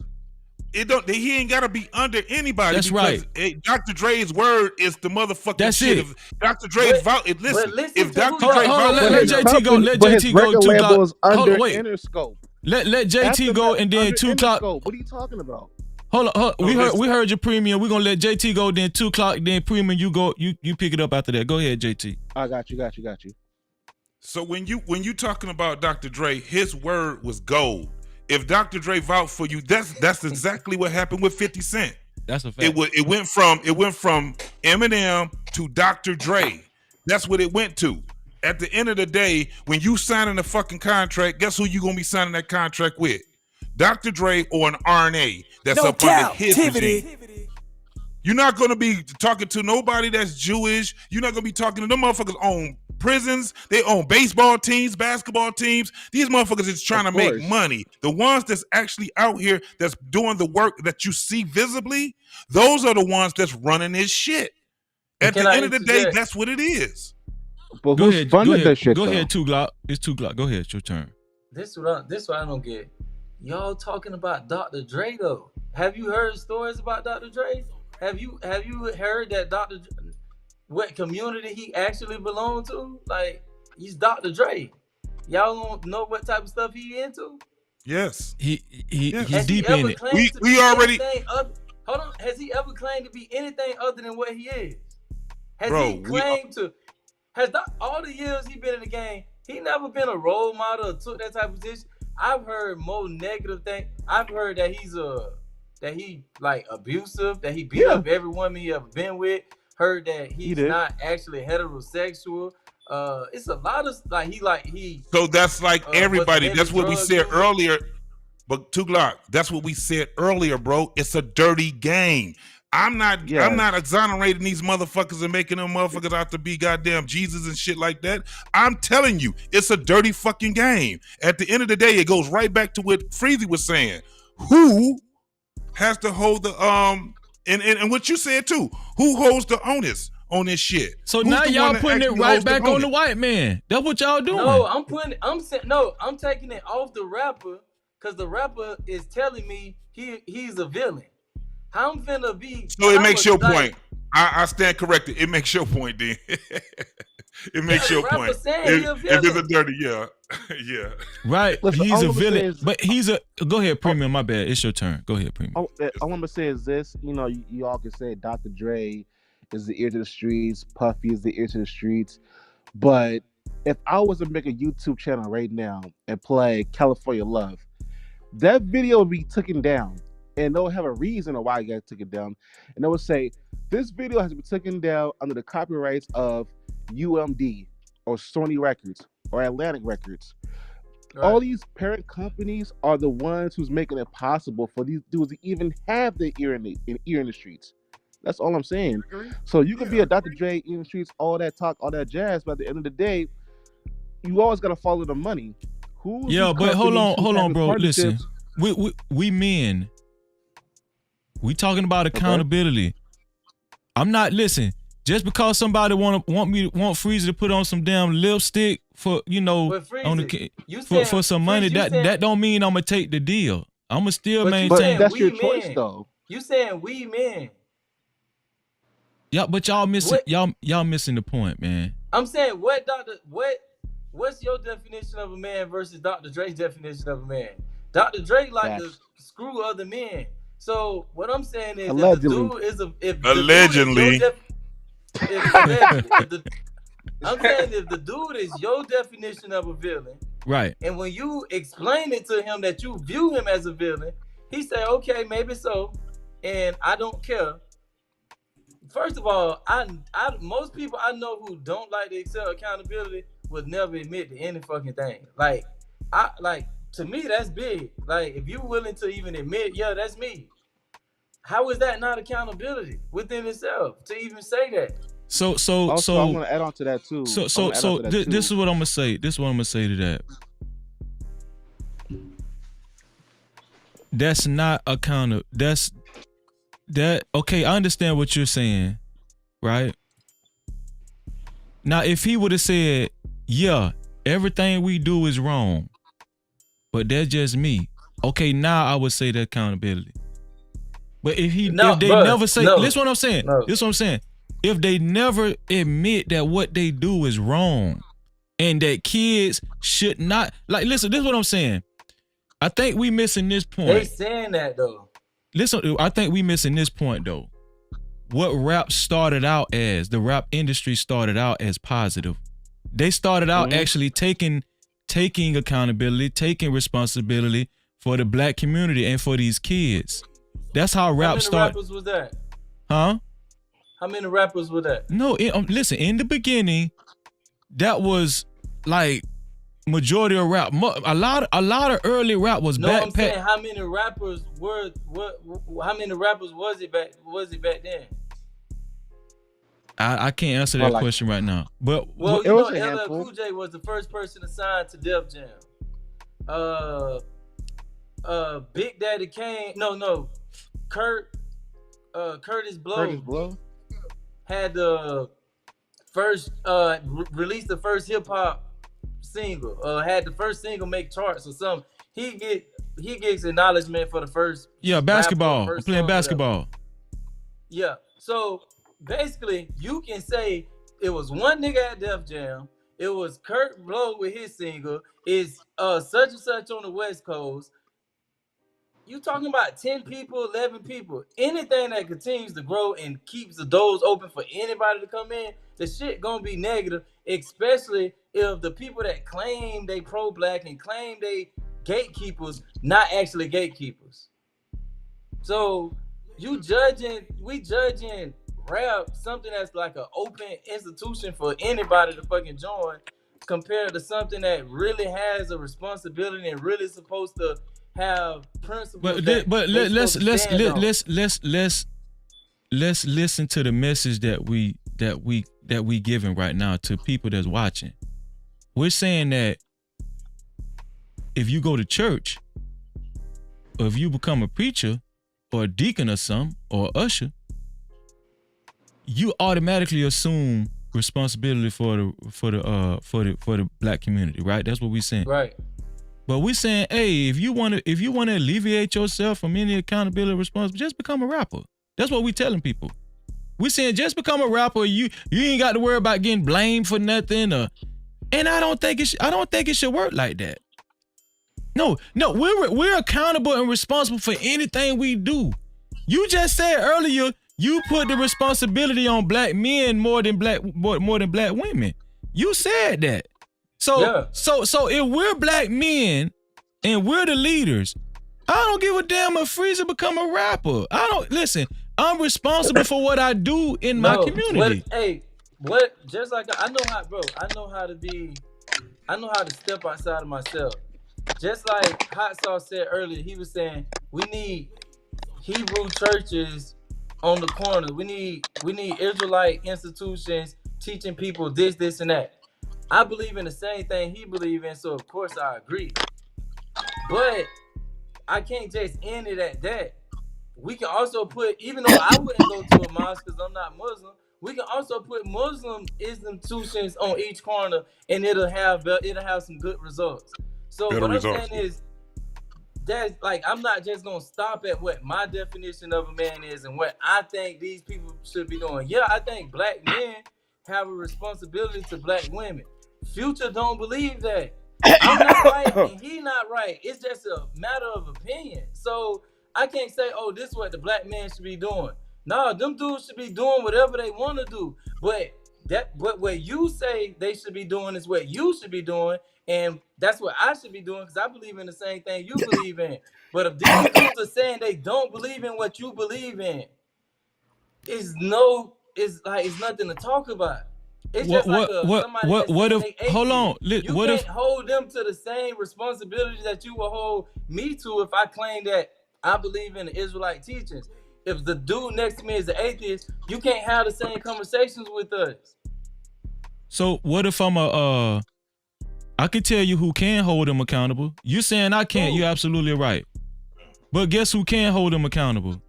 He ain't gotta be under anybody. That's right. Dr. Dre's word is the motherfucking That's shit. it. If Dr. Dre's if Dr. Dre let JT go. Let JT go. 2 o'clock. Under Hold on, wait. Interscope. Let JT go and then 2 o'clock. What are you talking about? Hold on. We heard your premium. We're gonna let JT go. Then 2 o'clock. Then premium. You go. You pick it up after that. Go ahead, JT. I got you. So when you talking about Dr. Dre, his word was gold. If Dr. Dre vouched for you, that's exactly what happened with 50 Cent. That's a fact. It went from Eminem to Dr. Dre. That's what it went to. At the end of the day, when you signing a fucking contract, guess who you gonna be signing that contract with? Dr. Dre or an RNA that's up under his regime. You're not gonna be talking to nobody that's Jewish. You're not gonna be talking to them motherfuckers own prisons. They own baseball teams, basketball teams. These motherfuckers is trying to make money. The ones that's actually out here that's doing the work that you see visibly, those are the ones that's running this shit. At the end of the day, that's what it is. But who's funding that shit? Go ahead, 2 o'clock. It's 2 o'clock. Go ahead, it's your turn. This what I don't get. Y'all talking about Dr. Dre though. Have you heard stories about Dr. Dre? Have you heard that what community he actually belonged to? Like, he's Dr. Dre. Y'all don't know what type of stuff he into? Yes. He's deep in it. We already hold on. Has he ever claimed to be anything other than what he is? Has Bro, he claimed to all the years he been in the game, he never been a role model or took that type of position? I've heard more negative things. I've heard that he like abusive, that he beat up every woman he ever been with. Heard that he's not actually heterosexual. It's a lot of he. So that's like everybody. That's what we said earlier. But 2 o'clock. That's what we said earlier, bro. It's a dirty game. I'm not exonerating these motherfuckers and making them motherfuckers out to be goddamn Jesus and shit like that. I'm telling you, it's a dirty fucking game. At the end of the day, it goes right back to what Freezy was saying. Who has to hold the and what you said too? Who holds the onus on this shit? So now y'all putting it right back on the white man. That's what y'all doing. No, I'm taking it off the rapper because the rapper is telling me he's a villain. How I'm finna be? So it makes your point. I stand corrected. It makes your point, then. It makes your point. If it's a dirty, Yeah. Right? Listen, He's all a I'm gonna say villain. is- But he's a. Go ahead, Premium. My bad. It's your turn. Go ahead, Premium. all I'm gonna say is this. You know, you all can say Dr. Dre is the ear to the streets, Puffy is the ear to the streets. But if I was to make a YouTube channel right now and play California Love, that video would be taken down. And they'll have a reason of why you got taken down. And they would say, this video has been taken down under the copyrights of UMD or Sony Records or Atlantic Records. All these parent companies are the ones who's making it possible for these dudes to even have their ear in the streets. That's all I'm saying. So you could be a Dr. Dre in the streets, all that talk, all that jazz, but at the end of the day, you always gotta follow the money. Who's Yeah, these but hold companies who on, have bro. Listen, partnerships? we men. We talking about accountability. I'm not listen. Just because somebody want Freezer to put on some damn lipstick for on the for some money, that don't mean I'm gonna take the deal. I'm gonna still maintain. But that's your choice, though. You saying we men? Yeah, but y'all missing y'all missing the point, man. I'm saying what's your definition of a man versus Dr. Dre's definition of a man? Dr. Dre like to screw other men. So what I'm saying is, Allegedly. I'm saying if the dude is your definition of a villain, right? And when you explain it to him that you view him as a villain, he say, okay, maybe so, and I don't care. First of all, most people I know who don't like to accept accountability would never admit to any fucking thing. To me, that's big. Like, if you're willing to even admit, yeah, that's me. How is that not accountability within itself to even say that? So I'm gonna add on to that too. So this is what I'm gonna say. This is what I'm gonna say to that. That's not accountable. Okay, I understand what you're saying, right? Now, if he would have said, yeah, everything we do is wrong, but that's just me. Okay, now I would say the accountability. But if never say, this is what I'm saying. This is what I'm saying. If they never admit that what they do is wrong and that kids should not, like, listen, this is what I'm saying. I think we missing this point. They saying that though. Listen, I think we missing this point though. What rap started out as, the rap industry started out as positive. They started out actually taking accountability, taking responsibility for the black community and for these kids. That's how rap started. How many rappers was that? Huh? How many rappers were that? No, listen, in the beginning, that was like majority of rap. A lot of early rap was backpack. I'm saying how many rappers were how many rappers was it back then? I can't answer that question right now. But LL Cool J was the first person assigned to Def Jam. Big Daddy Kane, Curtis Blow had the first released the first hip hop single, had the first single make charts or something. He gets acknowledgement for the first basketball. I'm playing basketball. Yeah. So basically you can say it was one nigga at Def Jam, it was Kurt Blow with his single, it's such and such on the West Coast. You talking about 10 people, 11 people. Anything that continues to grow and keeps the doors open for anybody to come in, the shit gonna be negative, especially if the people that claim they pro-black and claim they gatekeepers, not actually gatekeepers. So we judging rap, something that's like an open institution for anybody to fucking join, compared to something that really has a responsibility and really supposed to have principles. But let's listen to the message that we giving right now to people that's watching. We're saying that if you go to church, or if you become a preacher or a deacon or something, or usher, you automatically assume responsibility for the black community, right? That's what we're saying. Right. But we're saying, hey, if you want to alleviate yourself from any accountability or responsibility, just become a rapper. That's what we're telling people. We're saying just become a rapper. You ain't got to worry about getting blamed for nothing. And And I don't think it should work like that. No, we're accountable and responsible for anything we do. You just said earlier you put the responsibility on black men more than black women. You said that. So if we're black men and we're the leaders, I don't give a damn if Freezer become a rapper. Listen. I'm responsible for what I do in my community. Just like I know how, bro. I know how to step outside of myself. Just like Hot Sauce said earlier, he was saying we need Hebrew churches on the corner. We need Israelite institutions teaching people this, and that. I believe in the same thing he believes in, so of course I agree. But I can't just end it at that. We can also put, even though I wouldn't go to a mosque because I'm not Muslim, we can also put Muslim institutions on each corner, and it'll have some good results. So what I'm saying is that, like, I'm not just gonna stop at what my definition of a man is and what I think these people should be doing. Yeah, I think black men have a responsibility to black women. Future don't believe that. I'm not right and he not right. It's just a matter of opinion. So I can't say, oh, this is what the black man should be doing. No, them dudes should be doing whatever they want to do. But what you say they should be doing is what you should be doing, and that's what I should be doing because I believe in the same thing you believe in. But if these dudes are saying they don't believe in what you believe in, it's nothing to talk about. It's just like somebody hold on. You can't hold them to the same responsibility that you will hold me to if I claim that I believe in the Israelite teachings. If the dude next to me is an atheist, you can't have the same conversations with us. So what if I can tell you who can hold them accountable. You saying I can't, you're absolutely right. But guess who can hold them accountable?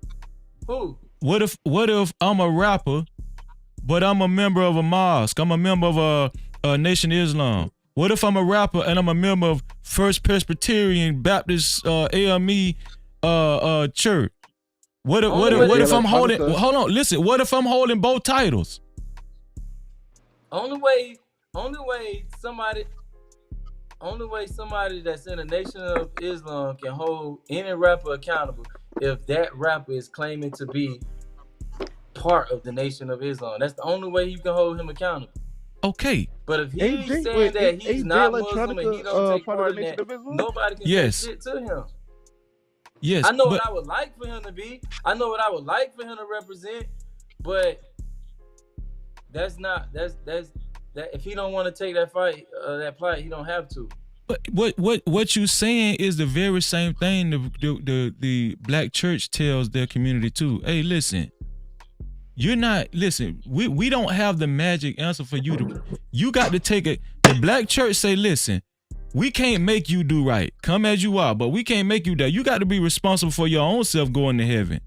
Who? What if I'm a rapper, but I'm a member of a mosque? I'm a member of a Nation of Islam. What if I'm a rapper and I'm a member of First Presbyterian Baptist AME church? What if I'm holding? Hold on, listen. What if I'm holding both titles? Only way somebody that's in the Nation of Islam can hold any rapper accountable if that rapper is claiming to be part of the Nation of Islam. That's the only way you can hold him accountable. Okay. But if he's saying that he's not Muslim and he don't take part in that, nobody can say shit to him. Yes. I know what I would like for him to be. I know what I would like for him to represent, but that's if he don't want to take that fight, that plight, he don't have to. But what you saying is the very same thing the black church tells their community too. Hey, listen, we don't have the magic answer for you to. You got to take it. The black church say, listen, we can't make you do right. Come as you are, but we can't make you that. You got to be responsible for your own self going to heaven.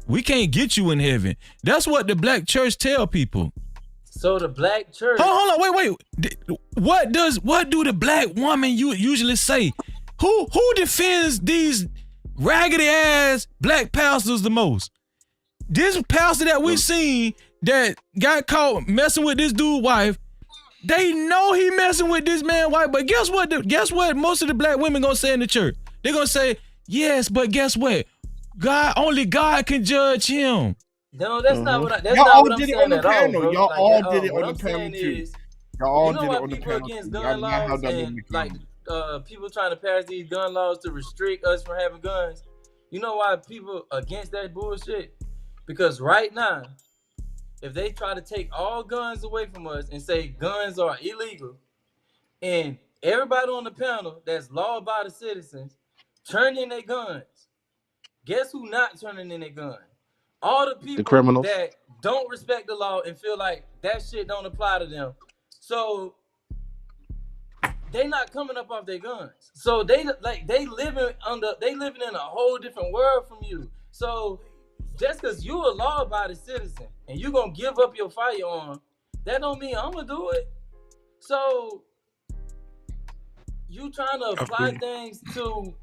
We can't get you in heaven. That's what the black church tell people. So the black church. Hold on, wait. What do the black woman usually say? Who defends these raggedy ass black pastors the most? This pastor that we seen that got caught messing with this dude's wife. They know he messing with this man's wife, but guess what? Most of the black women gonna say in the church, they're gonna say, yes, but guess what? Only God can judge him. No, that's not what I'm saying at all, bro. Y'all all did it on the panel. panel too. Y'all all did it on the people panel. against gun laws and like people trying to pass these gun laws to restrict us from having guns. You know why people against that bullshit? Because right now, if they try to take all guns away from us and say guns are illegal, and everybody on the panel that's law-abiding citizens turn in their guns, guess who not turning in their gun? All the people that don't respect the law and feel like that shit don't apply to them. So they not coming up off their guns. So they living in a whole different world from you. So just because you a law-abiding citizen and you gonna give up your firearm, that don't mean I'm gonna do it. So you trying to apply things to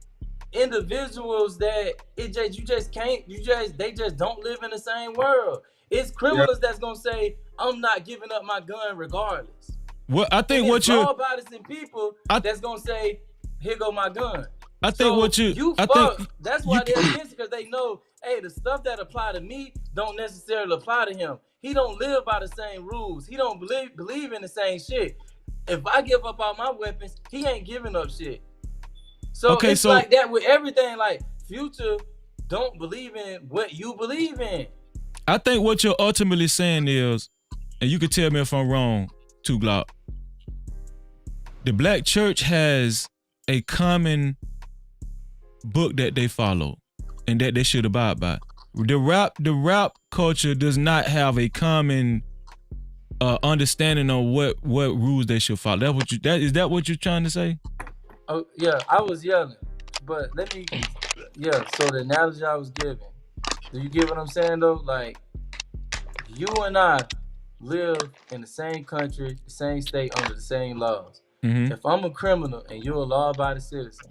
individuals that they just don't live in the same world. It's criminals that's gonna say, I'm not giving up my gun regardless. Well, I think and what it's you, law-abiding people that's gonna say, "Here go my gun." I think what you, I think that's why they're against it, because they know, hey, the stuff that apply to me don't necessarily apply to him. He don't live by the same rules. He don't believe in the same shit. If I give up all my weapons, he ain't giving up shit. So Okay, it's so- like that with everything. Like Future don't believe in what you believe in. I think what you're ultimately saying is, and you can tell me if I'm wrong, Two Glock. The black church has a common book that they follow and that they should abide by. The rap culture does not have a common understanding of what rules they should follow. Is that what you're trying to say? Oh yeah, I was yelling, but let me. Yeah, so the analogy I was giving. Do you get what I'm saying though? Like, you and I live in the same country, the same state, under the same laws. Mhm. If I'm a criminal and you're a law-abiding citizen,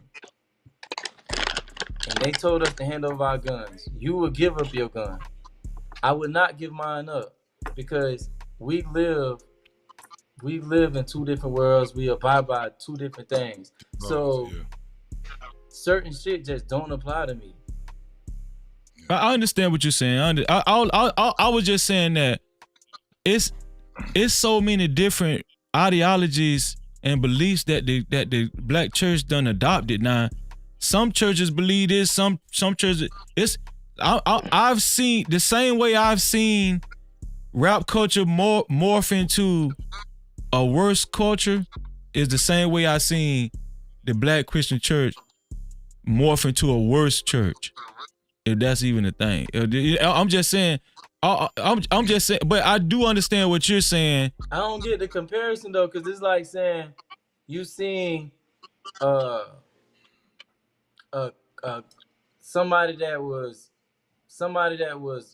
and they told us to hand over our guns, you would give up your gun. I would not give mine up, because we live in two different worlds. We abide by two different things. So certain shit just don't apply to me. I understand what you're saying. I was just saying that it's so many different ideologies and beliefs that the black church done adopted. Now, some churches believe this, some churches I've seen the same way I've seen rap culture morph into a worse culture is the same way I've seen the black Christian church morph into a worse church. If that's even a thing. I'm just saying, I'm just saying, but I do understand what you're saying. I don't get the comparison though, because it's like saying you seen somebody that was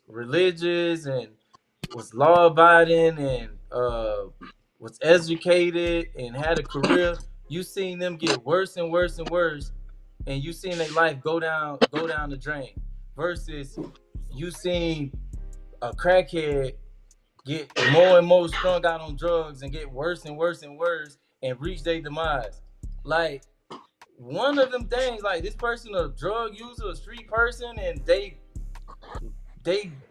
religious and was law abiding and was educated and had a career. You seen them get worse and worse and worse, and you seen their life go down the drain. Versus you seen a crackhead get more and more strung out on drugs and get worse and worse and worse and reach their demise. Like, one of them things, like, this person a drug user, a street person, and they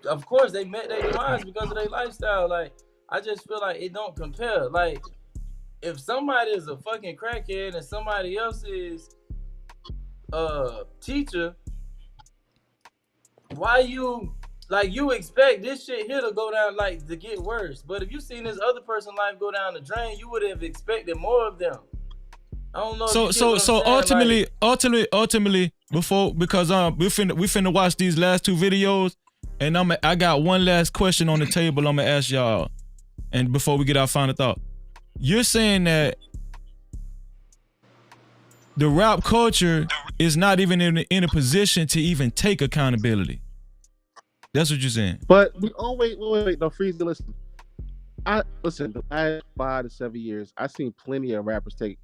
of course they met their demise because of their lifestyle. Like, I just feel like it don't compare. Like, if somebody is a fucking crackhead and somebody else is a teacher, why you expect this shit here to go down, like, to get worse? But if you seen this other person's life go down the drain, you would have expected more of them. I don't know. So ultimately, because we finna watch these last two videos, and I got one last question on the table I'm gonna ask y'all, and before we get our final thought, you're saying that the rap culture is not even in a position to even take accountability. That's what you're saying. But we wait, no, freeze. Listen, the last 5 to 7 years, I've seen plenty of rappers take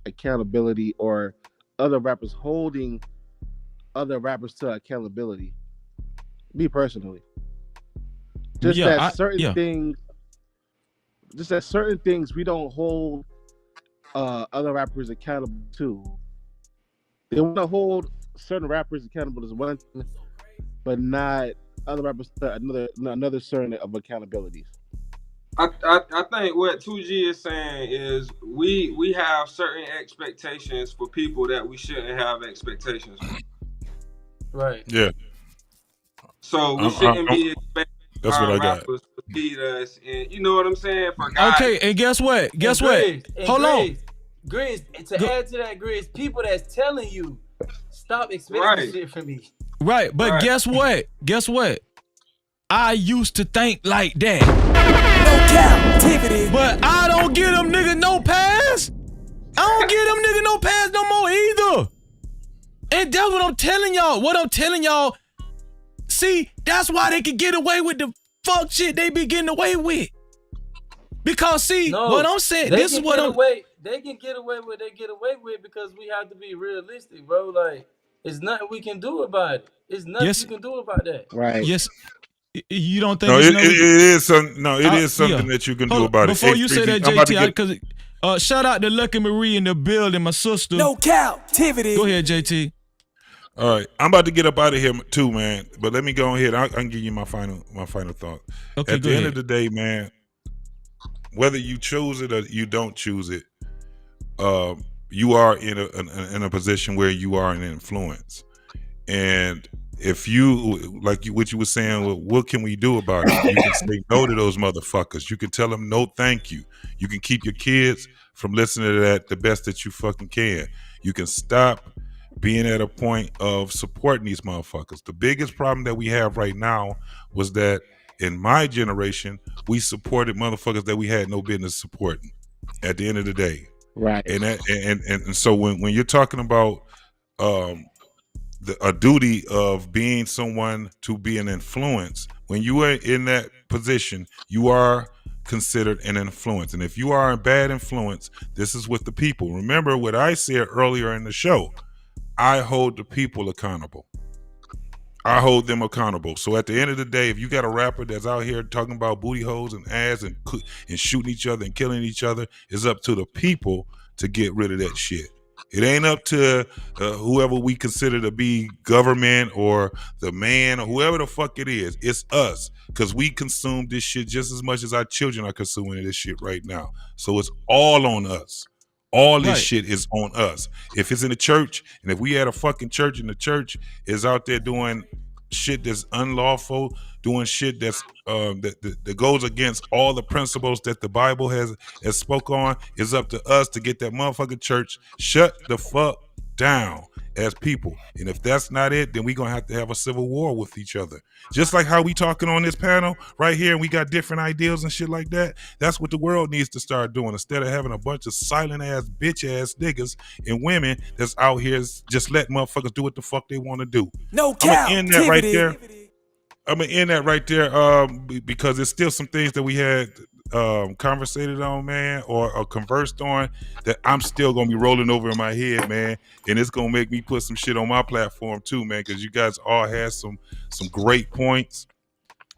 accountability, or other rappers holding other rappers to accountability. Me personally, certain things we don't hold other rappers accountable to. They want to hold certain rappers accountable as one thing, but not other rappers to another certain of accountabilities. I think what 2G is saying is we have certain expectations for people that we shouldn't have expectations for. Right. Yeah. So we shouldn't be expecting that's our what I got. rappers to lead us, and you know what I'm saying? For guys. Okay, and guess what? Hold on. Grizz, to add to that, Grizz, people that's telling you, stop expecting shit from me. Right, but guess what? I used to think like that. No Cap-tivity. But I don't give them niggas no pass. I don't give them niggas no pass no more either. And that's what I'm telling y'all. See, that's why they can get away with the fuck shit they be getting away with. Because what I'm saying, this is what they can get away with they get away with because we have to be realistic, bro. Like, it's nothing we can do about it. It's nothing you can do about that. Right. Yes. You don't think No, it's it nothing? is something. No, it is something Yeah. that you can Hold do on, about it. before Hey, you say Freezy, that, I'm about to JT, get. because shout out to Lucky Marie in the building, my sister. No captivity. Go ahead, JT. All right, I'm about to get up out of here too, man. But let me go ahead. I can give you my final thought. Okay, At go the end ahead. of the day, man, whether you choose it or you don't choose it, you are in a position where you are an influence. And if you what you were saying, well, what can we do about it? You can say no to those motherfuckers. You can tell them no, thank you. You can keep your kids from listening to that the best that you fucking can. You can stop being at a point of supporting these motherfuckers. The biggest problem that we have right now was that in my generation, we supported motherfuckers that we had no business supporting at the end of the day. Right. And so when you're talking about a duty of being someone to be an influence, when you are in that position, you are considered an influence. And if you are a bad influence, this is with the people. Remember what I said earlier in the show. I hold the people accountable. I hold them accountable. So at the end of the day, if you got a rapper that's out here talking about booty holes and ass and shooting each other and killing each other, it's up to the people to get rid of that shit. It ain't up to whoever we consider to be government or the man or whoever the fuck it is. It's us, because we consume this shit just as much as our children are consuming this shit right now. So it's all on us. All this shit is on us. If it's in the church, and if we had a fucking church and the church is out there doing shit that's unlawful, doing shit that's that goes against all the principles that the Bible has spoke on, it's up to us to get that motherfucking church shut the fuck down as people. And if that's not it, then we're gonna have to have a civil war with each other. Just like how we talking on this panel right here, and we got different ideas and shit like that. That's what the world needs to start doing, instead of having a bunch of silent ass bitch ass niggas and women that's out here just letting motherfuckers do what the fuck they want to do. No I'm gonna end that right captivity. there. I'm gonna end that right there, because there's still some things that we had conversated on, man, or conversed on, that I'm still gonna be rolling over in my head, man, and it's gonna make me put some shit on my platform too, man, because you guys all had some great points.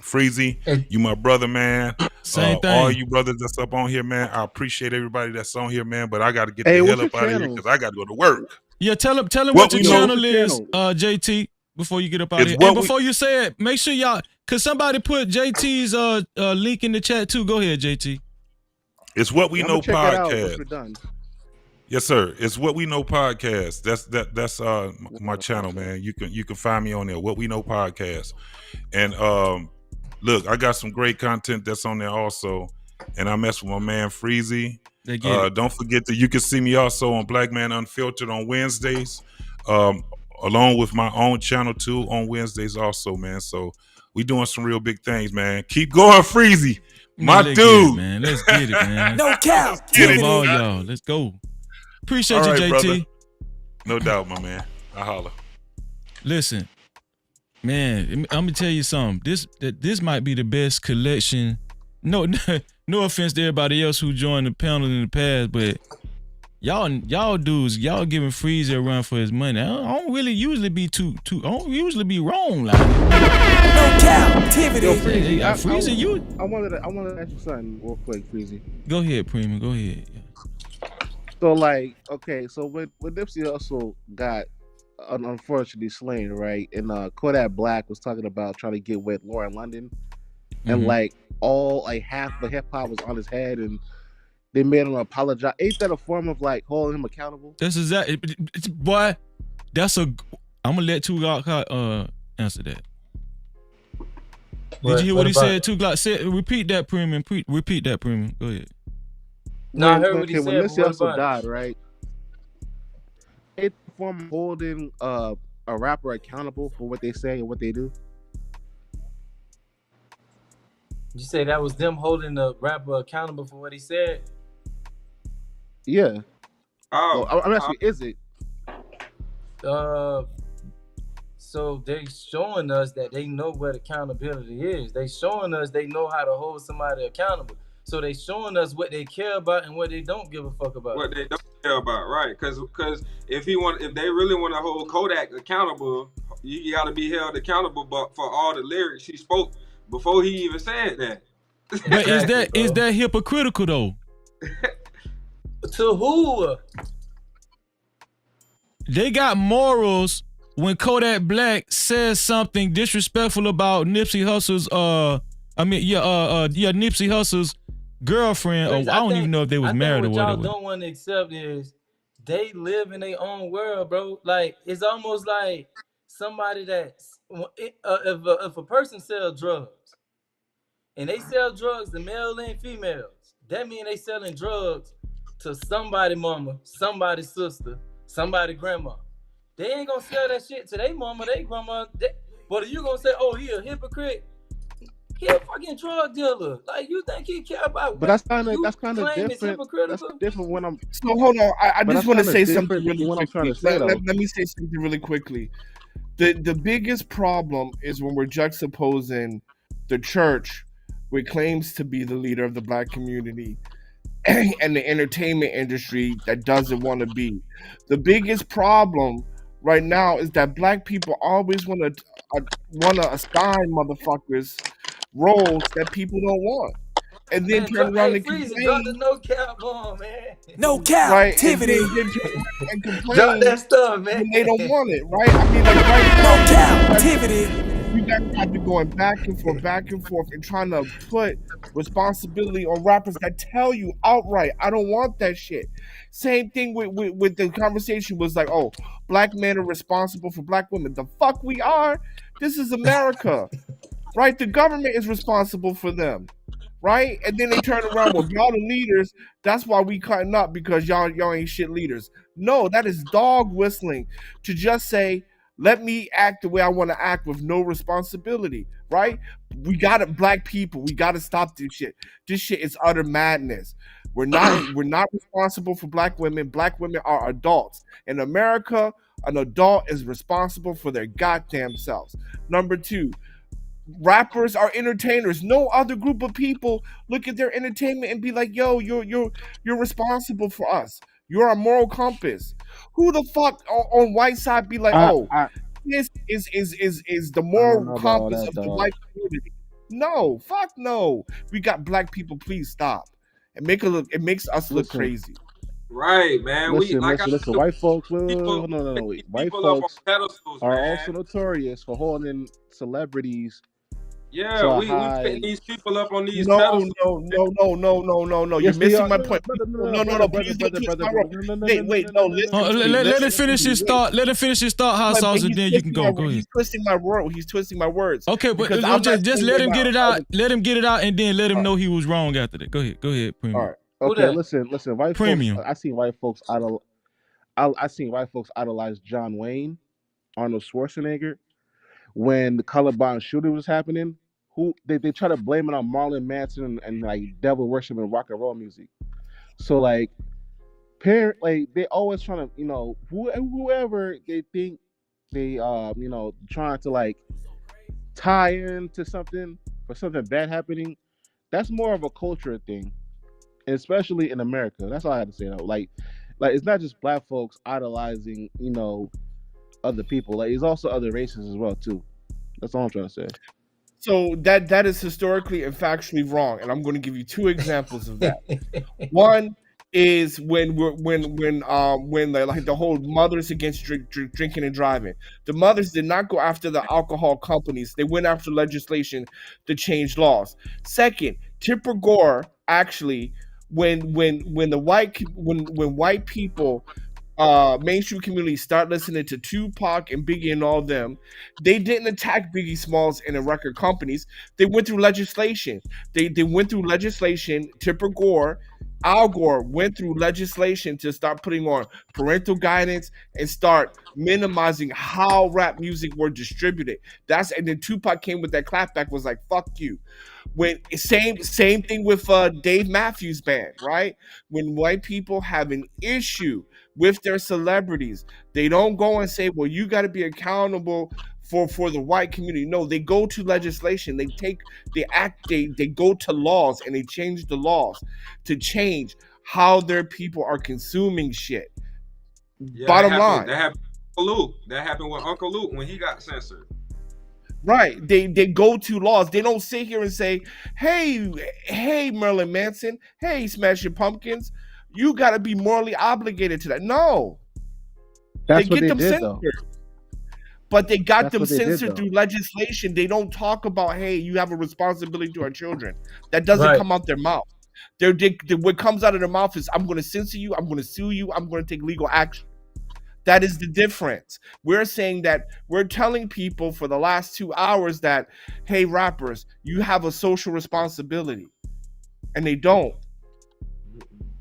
Freezy, you my brother, man. Same thing. All you brothers that's up on here, man. I appreciate everybody that's on here, man. But I got to get Hey, the what's hell up your out of here channel? because I got to go to work. Yeah, tell him What what your we know- channel what's your is, channel? JT, before you get up out It's of here. what And we- before you say it, make sure y'all, cause somebody put JT's link in the chat too. Go ahead, JT. It's What We I'm Know gonna check it out once podcast. we're done. Yes, sir. It's What We Know podcast. That's my channel, man. You can find me on there. What We Know podcast. And look, I got some great content that's on there also. And I mess with my man Freezy. Don't forget that you can see me also on Black Man Unfiltered on Wednesdays, along with my own channel too on Wednesdays also, man. So we doing some real big things, man. Keep going, Freezy. My Let's dude. get it, man. Let's get it, man. No Get it, Love all son. y'all. Let's go. Appreciate All you, right, JT. brother. No doubt, my man. I holla. Listen, man, I'm gonna tell you something. This might be the best collection. No, no offense to everybody else who joined the panel in the past, but y'all dudes, y'all giving Freezy a run for his money. I don't really usually be I don't usually be wrong like No captivity. Yo, Freezy, Freezy, you. I wanted to ask you something real quick, Freezy. Go ahead, Prima. Go ahead. So like, okay, so when Nipsey Hussle got unfortunately slain, right? And Kodak Black was talking about trying to get with Lauren London, and Mhm. like half the hip hop was on his head, and they made him apologize. Ain't that a form of like holding him accountable? That's exactly, boy. I'm gonna let Two Glock answer that. Did you hear what he said? Two Glock said. Repeat that, Premium. Repeat that, Premium. Go ahead. No, I heard what he said. When Nipsey but what Hussle about died, it? right? It's a form of holding a rapper accountable for what they say and what they do. You say that was them holding the rapper accountable for what he said? Yeah. Oh, Well, I'm asking, is it? So they showing us that they know what accountability is. They showing us they know how to hold somebody accountable. So they showing us what they care about and what they don't give a fuck about. what they don't care about, right? Because if they really want to hold Kodak accountable, you got to be held accountable. But for all the lyrics he spoke before he even said that. But Exactly, is bro. that hypocritical though? To who? They got morals when Kodak Black says something disrespectful about Nipsey Hussle's Nipsey Hussle's girlfriend, or Chris, I don't even know if they was I think married or what y'all whatever. don't want to accept is they live in their own world, bro. Like it's almost like somebody that's if a person sells drugs and they sell drugs to male and females, that means they selling drugs to somebody mama, somebody sister, somebody grandma. They ain't gonna sell that shit to their mama, their grandma. But if you gonna say, oh, he a hypocrite, he a fucking drug dealer. Like you think he care about But what that's kind you of claim is different. That's hypocritical? different when I'm. So hold on, I But just that's want to kind of say something different really than what I'm trying quickly. to say though. Let me say something really quickly. The biggest problem is when we're juxtaposing the church, which claims to be the leader of the black community, and the entertainment industry that doesn't want to be. The biggest problem right now is that black people always want to assign motherfuckers roles that people don't want, and then Man, turn around hey, and Freezy, drop the complain, no cap bomb, man. No right? And captivity. then turn around and Drop complain that stuff, man. when they don't want it, right? I mean, like right No now, captivity. you guys have been going back and forth, and trying to put responsibility on rappers that tell you outright, I don't want that shit. Same thing with the conversation was like, oh, black men are responsible for black women. The fuck we are? This is America, right? The government is responsible for them, right? And then they turn around, well, y'all the leaders. That's why we cutting up because y'all ain't shit leaders. No, that is dog whistling to just say, let me act the way I want to act with no responsibility, right? We got it, black people. We got to stop this shit. This shit is utter madness. We're not responsible for black women. Black women are adults. In America, an adult is responsible for their goddamn selves. Number two, rappers are entertainers. No other group of people look at their entertainment and be like, "Yo, you're responsible for us. You're our moral compass." Who the fuck on white side be like, I "Oh, I this is the I don't moral know about all compass that, of the dog. white community"? No, fuck no. We got black people. Please stop. It makes us look Listen, crazy. Right, man. We like I listen. said, White folks, people no, put wait. these White people up on folks pedestals, are man. also notorious for holding celebrities to Yeah, a we putting high. these people up on these No, pedestals. no. You're Yes, we missing are. my No, no, point. brother, no, no, No, no, no. brother, Please don't twist my brother. word. No, no, no, no, no, Wait. no, No, no, no, no, listen no, to no, me. no. Let Listen him to finish me. his Wait. thought. Let him finish his thought, hot But sauce, and he's then you can twisting go. my Go ahead. he's twisting my word. He's twisting my words. Okay, but Because I'm not just saying let what him get it out. my Let him get it out, and then let him all know he was wrong after that. Go ahead, all premium. right. Who Okay, that? listen. White folks. Premium. I seen white folks idolize John Wayne, Arnold Schwarzenegger. When the Columbine shooting was happening, who they try to blame it on Marlon Manson and like devil worship and rock and roll music. So like like they always trying to whoever they think they trying to like tie into something for something bad happening. That's more of a culture thing, especially in America. That's all I had to say though. Like it's not just black folks idolizing other people. Like it's also other races as well too. That's all I'm trying to say. So that is historically and factually wrong, and I'm going to give you two examples of that. One is when like the whole mothers against drinking and driving. The mothers did not go after the alcohol companies. They went after legislation to change laws. Second, Tipper Gore actually when white people mainstream community start listening to Tupac and Biggie and all them, they didn't attack Biggie Smalls and the record companies. They went through legislation. They went through legislation. Tipper Gore, Al Gore went through legislation to start putting on parental guidance and start minimizing how rap music were distributed. And then Tupac came with that clapback, was like, fuck you. When same thing with Dave Matthews Band, right? When white people have an issue with their celebrities, they don't go and say, well, you got to be accountable for the white community. No, they go to legislation. They go to laws, and they change the laws to change how their people are consuming shit. Yeah, Bottom line. that happened with Uncle Luke. That happened with Uncle Luke when he got censored. Right. They go to laws. They don't sit here and say, hey, Marilyn Manson, hey, Smashing Pumpkins, you got to be morally obligated to that. No. That's They what get they them did, censored. though. But they got That's them what they did, censored though. through legislation. They don't talk about, hey, you have a responsibility to our children. That doesn't Right. come out their mouth. What comes out of their mouth is, I'm going to censor you, I'm going to sue you, I'm going to take legal action. That is the difference. We're saying that we're telling people for the last 2 hours that, hey, rappers, you have a social responsibility. And they don't.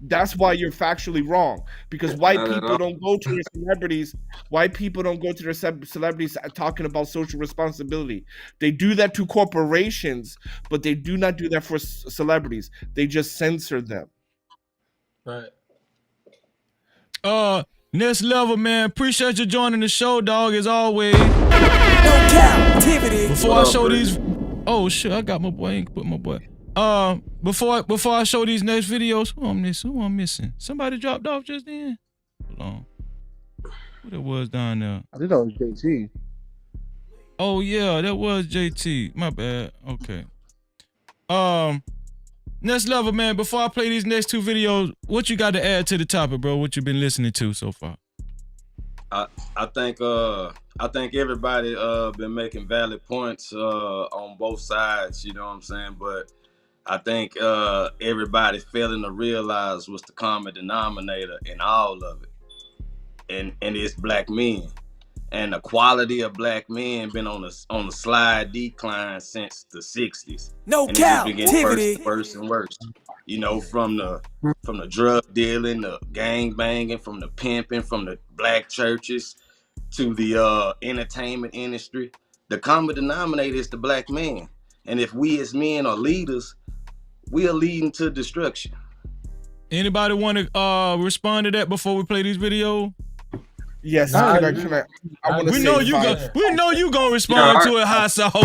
That's why you're factually wrong. Because white Not at people all. don't go to their celebrities. White people don't go to their celebrities talking about social responsibility. They do that to corporations, but they do not do that for celebrities. They just censor them. Right. Next level, man. Appreciate you joining the show, dog, as always. No Cap-tivity. Before I show these, oh shit, I got my boy. I ain't put my boy. Before I show these next videos, who I'm missing? Somebody dropped off just then. Hold on. What it was down there? I think that was JT. Oh yeah, that was JT. My bad. Okay. Next level, man. Before I play these next two videos, what you got to add to the topic, bro? What you been listening to so far? I think everybody been making valid points on both sides, you know what I'm saying? But I think everybody failing to realize what's the common denominator in all of it. And it's black men. And the quality of black men been on a slide decline since the 60s. No and it just been getting Cap-tivity. worse and worse. You know, from the drug dealing, the gang banging, from the pimping, from the black churches to the entertainment industry. The common denominator is the black man. And if we as men are leaders, we are leading to destruction. Anybody want to respond to that before we play these videos? Yes, I want to we say know you gonna respond to it, hot sauce.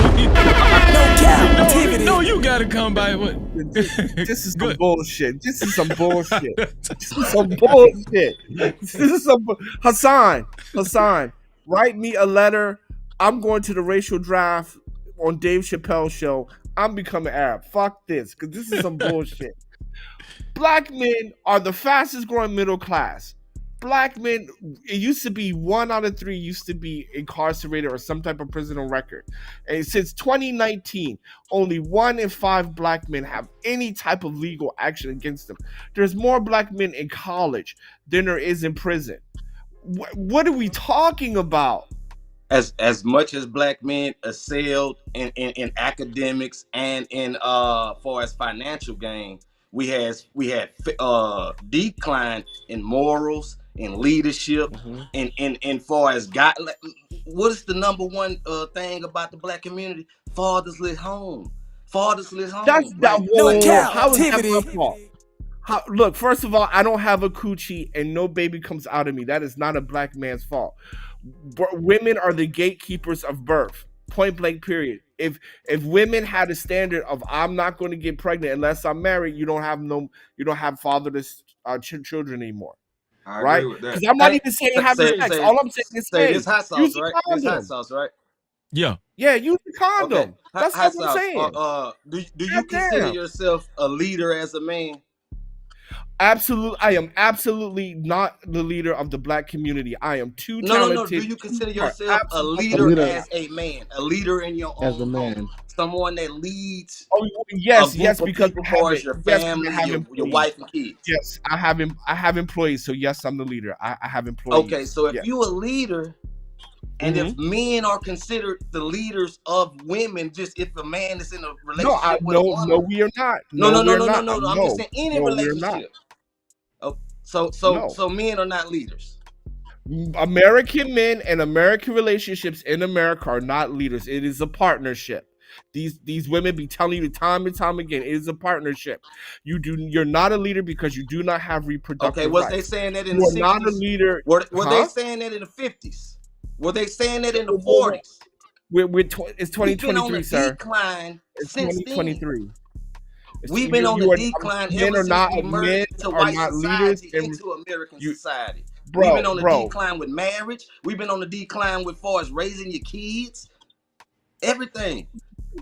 We know you gotta come by. This is some bullshit. This is some bullshit. This is some bullshit. This is some Hassan. Write me a letter. I'm going to the racial draft on Dave Chappelle's show. I'm becoming Arab. Fuck this, because this is some bullshit. Black men are the fastest growing middle class. Black men, it used to be 1 out of 3 used to be incarcerated or some type of prison on record. And since 2019, only 1 in 5 black men have any type of legal action against them. There's more black men in college than there is in prison. What are we talking about? As much as black men excelled in academics and in far as financial gain, we had decline in morals, in leadership, in far as God. What is the number one thing about the black community? Fatherless home. Fatherless home. That's that No Cap-tivity. How is that my fault? Look, first of all, I don't have a coochie and no baby comes out of me. That is not a black man's fault. Women are the gatekeepers of birth. Point blank, period. If women had a standard of I'm not going to get pregnant unless I'm married, you don't have fatherless children anymore. I right? agree with that. Because I'm not even saying have sex. All I'm saying is this hot sauce, use a right? condom. This hot sauce, right? Yeah. Yeah, use the condom. Okay. That's hot what I'm saying. Do you consider yourself a leader as a man? Absolutely, I am absolutely not the leader of the black community. I am too talented. No. Do you consider yourself a leader as a man, a leader in your as own a man, home, someone that leads? Oh yes, a group of because people, I have towards your family, your wife and kids. Yes, I have employees. So yes, I'm the leader. I have employees. Okay, so if you're a leader, and if men are considered the leaders of women, just if a man is in a relationship with a woman. No, we are not. No. I'm just saying any relationship. Oh, so men are not leaders. American men and American relationships in America are not leaders. It is a partnership. These women be telling you time and time again, it is a partnership. You're not a leader because you do not have reproductive Okay, was rights. they saying that in the 60s? Not a leader. Were they saying that in the 50s? Were they saying that in the 40s? It's 2023, sir. Decline it's since 2023. We've been on the decline ever since we merged into white society into American society. We've been on the decline with marriage. We've been on the decline with far as raising your kids. everything.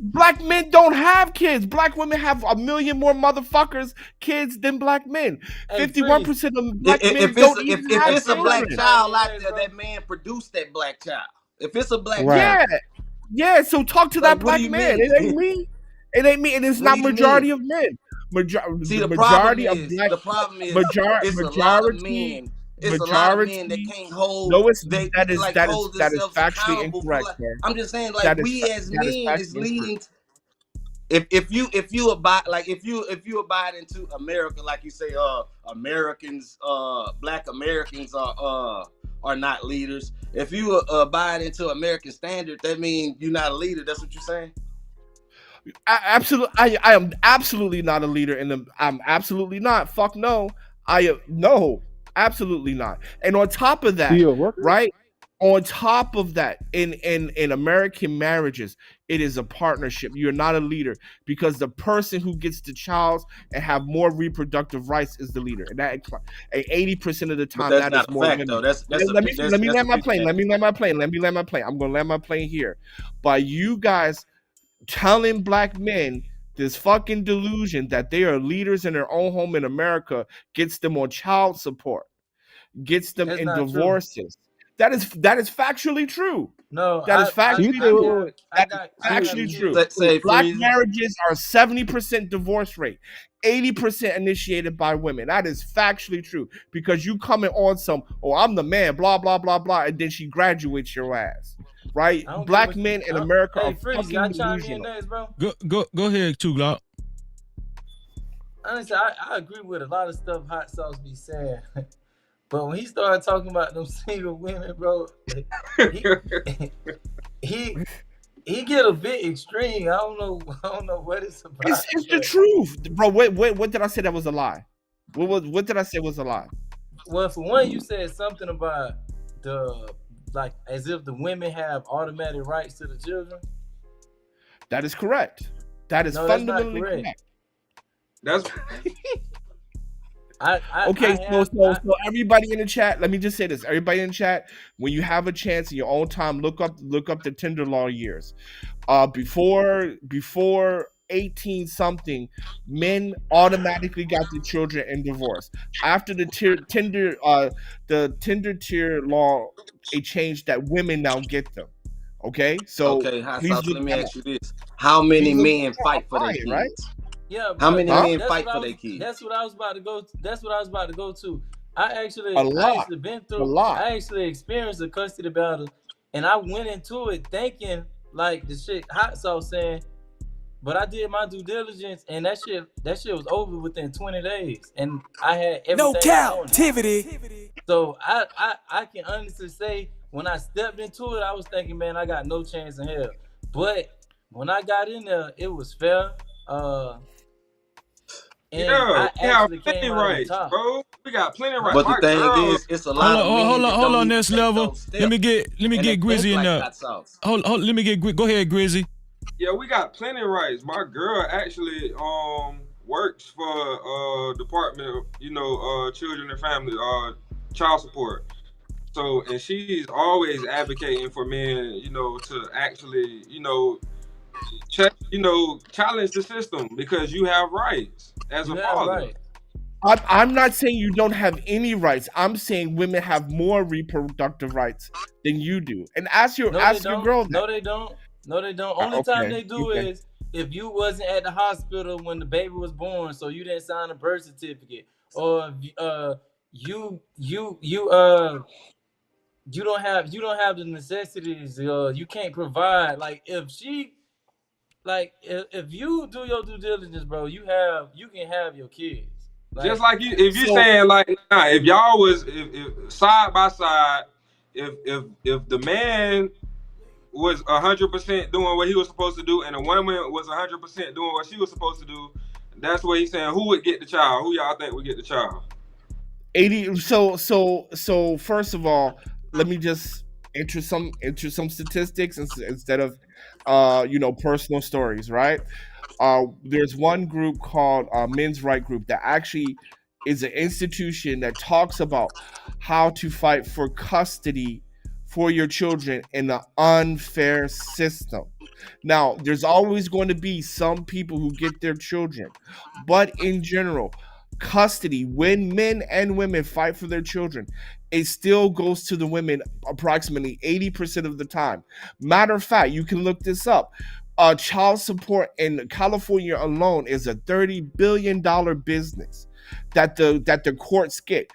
Black men don't have kids. Black women have 1 million more motherfuckers kids than black men. 51% of black men don't even If have it's a black children. child out there, that man produced that black child. If it's a black Right. child, Yeah. So talk to that like, what do black you man. mean? It ain't me. It ain't me, and it's What not do you majority mean? of men. See, The the problem majority of is, black it's a lot of majority men. It's a lot of men that majority. can't hold. No, it's They that is like that is hold that is themselves factually accountable for. incorrect, Like, sir. I'm just saying, like, That is we as that is men is factually incorrect. leading. If you abide, like, if you abide into America, like you say, Americans, black Americans are not leaders. If you abide into American standard, that means you're not a leader. That's what you're saying. I am absolutely not a leader in the. I'm absolutely not. Fuck no. No, absolutely not. And on top of that, See a worker? right? On top of that, in American marriages, it is a partnership. You're not a leader because the person who gets the child and have more reproductive rights is the leader, and 80% of the But time that's that is not a more fact, women. though. That's Let me that's land my plane. opinion. Let me land my plane. Let me land my plane. I'm gonna land my plane here. By you guys telling black men this fucking delusion that they are leaders in their own home in America gets them on child support, gets them That's in not true. divorces. That is factually true. No, That is So you factually think true. I That is got factually true. kids. Say Black freeze. marriages are 70% divorce rate, 80% initiated by women. That is factually true because you coming on some, oh, I'm the man, blah blah blah blah, and then she graduates your ass. Right? I don't get Black what men in I- America Hey, are Freeze, fucking y'all chime in delusional. next, bro. Go ahead, Two Glock. Honestly, I agree with a lot of stuff Hot Sauce be saying. But when he started talking about them single women, bro, he get a bit extreme. I don't know what it's about. It's the truth, bro. What did I say that was a lie? What did I say was a lie? Well, for one, you said something about like as if the women have automatic rights to the children. That is correct. That is fundamentally correct. That's So everybody in the chat, let me just say this. Everybody in the chat, when you have a chance in your own time, look up the Tinder law years. Before 18 something, men automatically got the children in divorce. After the Tinder tier law, it changed that women now get them. Okay, so Okay, Hot please Sauce, look let me that ask up. you this: how many Please look men that up. fight for I'm their lying, right? kids? Yeah, How bro, many men fight for their kids? That's what I was about to go. That's what I was about to go to. I A lot. actually been A through. lot. I actually experienced a custody battle, and I went into it thinking like the shit Hot Sauce saying, but I did my due diligence, and that shit was over within 20 days, and I had everything No I wanted. Cap-tivity. So I can honestly say when I stepped into it, I was thinking, man, I got no chance in hell. But when I got in there, it was fair. And I we have actually plenty came out on rights, top. bro. We got plenty rights. But the My thing girl, is, it's a lot of men that Hold don't on, even next take level. those Let me steps, get Grizzy in like there. Hot Sauce. Hold, let me get go ahead, Grizzy. yeah, we got plenty rights. My girl actually works for Department of Children and Family child support. So and she's always advocating for men, to actually, challenge the system because you have rights as a father. Right. I'm not saying you don't have any rights. I'm saying women have more reproductive rights than you do. And ask your girl that. No, they don't. No, they don't. Only time they do Okay. is if you wasn't at the hospital when the baby was born, so you didn't sign a birth certificate, or you don't have the necessities. You can't provide. Like if you do your due diligence, bro, you can have your kids. Just like if you're saying if y'all was if side by side, if the man was 100% doing what he was supposed to do, and the woman was 100% doing what she was supposed to do, that's what he's saying. Who would get the child? Who y'all think would get the child? 80. So first of all, let me just enter some statistics instead of personal stories, right? There's one group called Men's Right Group that actually is an institution that talks about how to fight for custody for your children in an unfair system. Now, there's always going to be some people who get their children, but in general, custody, when men and women fight for their children, it still goes to the women approximately 80% of the time. Matter of fact, you can look this up. Child support in California alone is a $30 billion business that the courts get.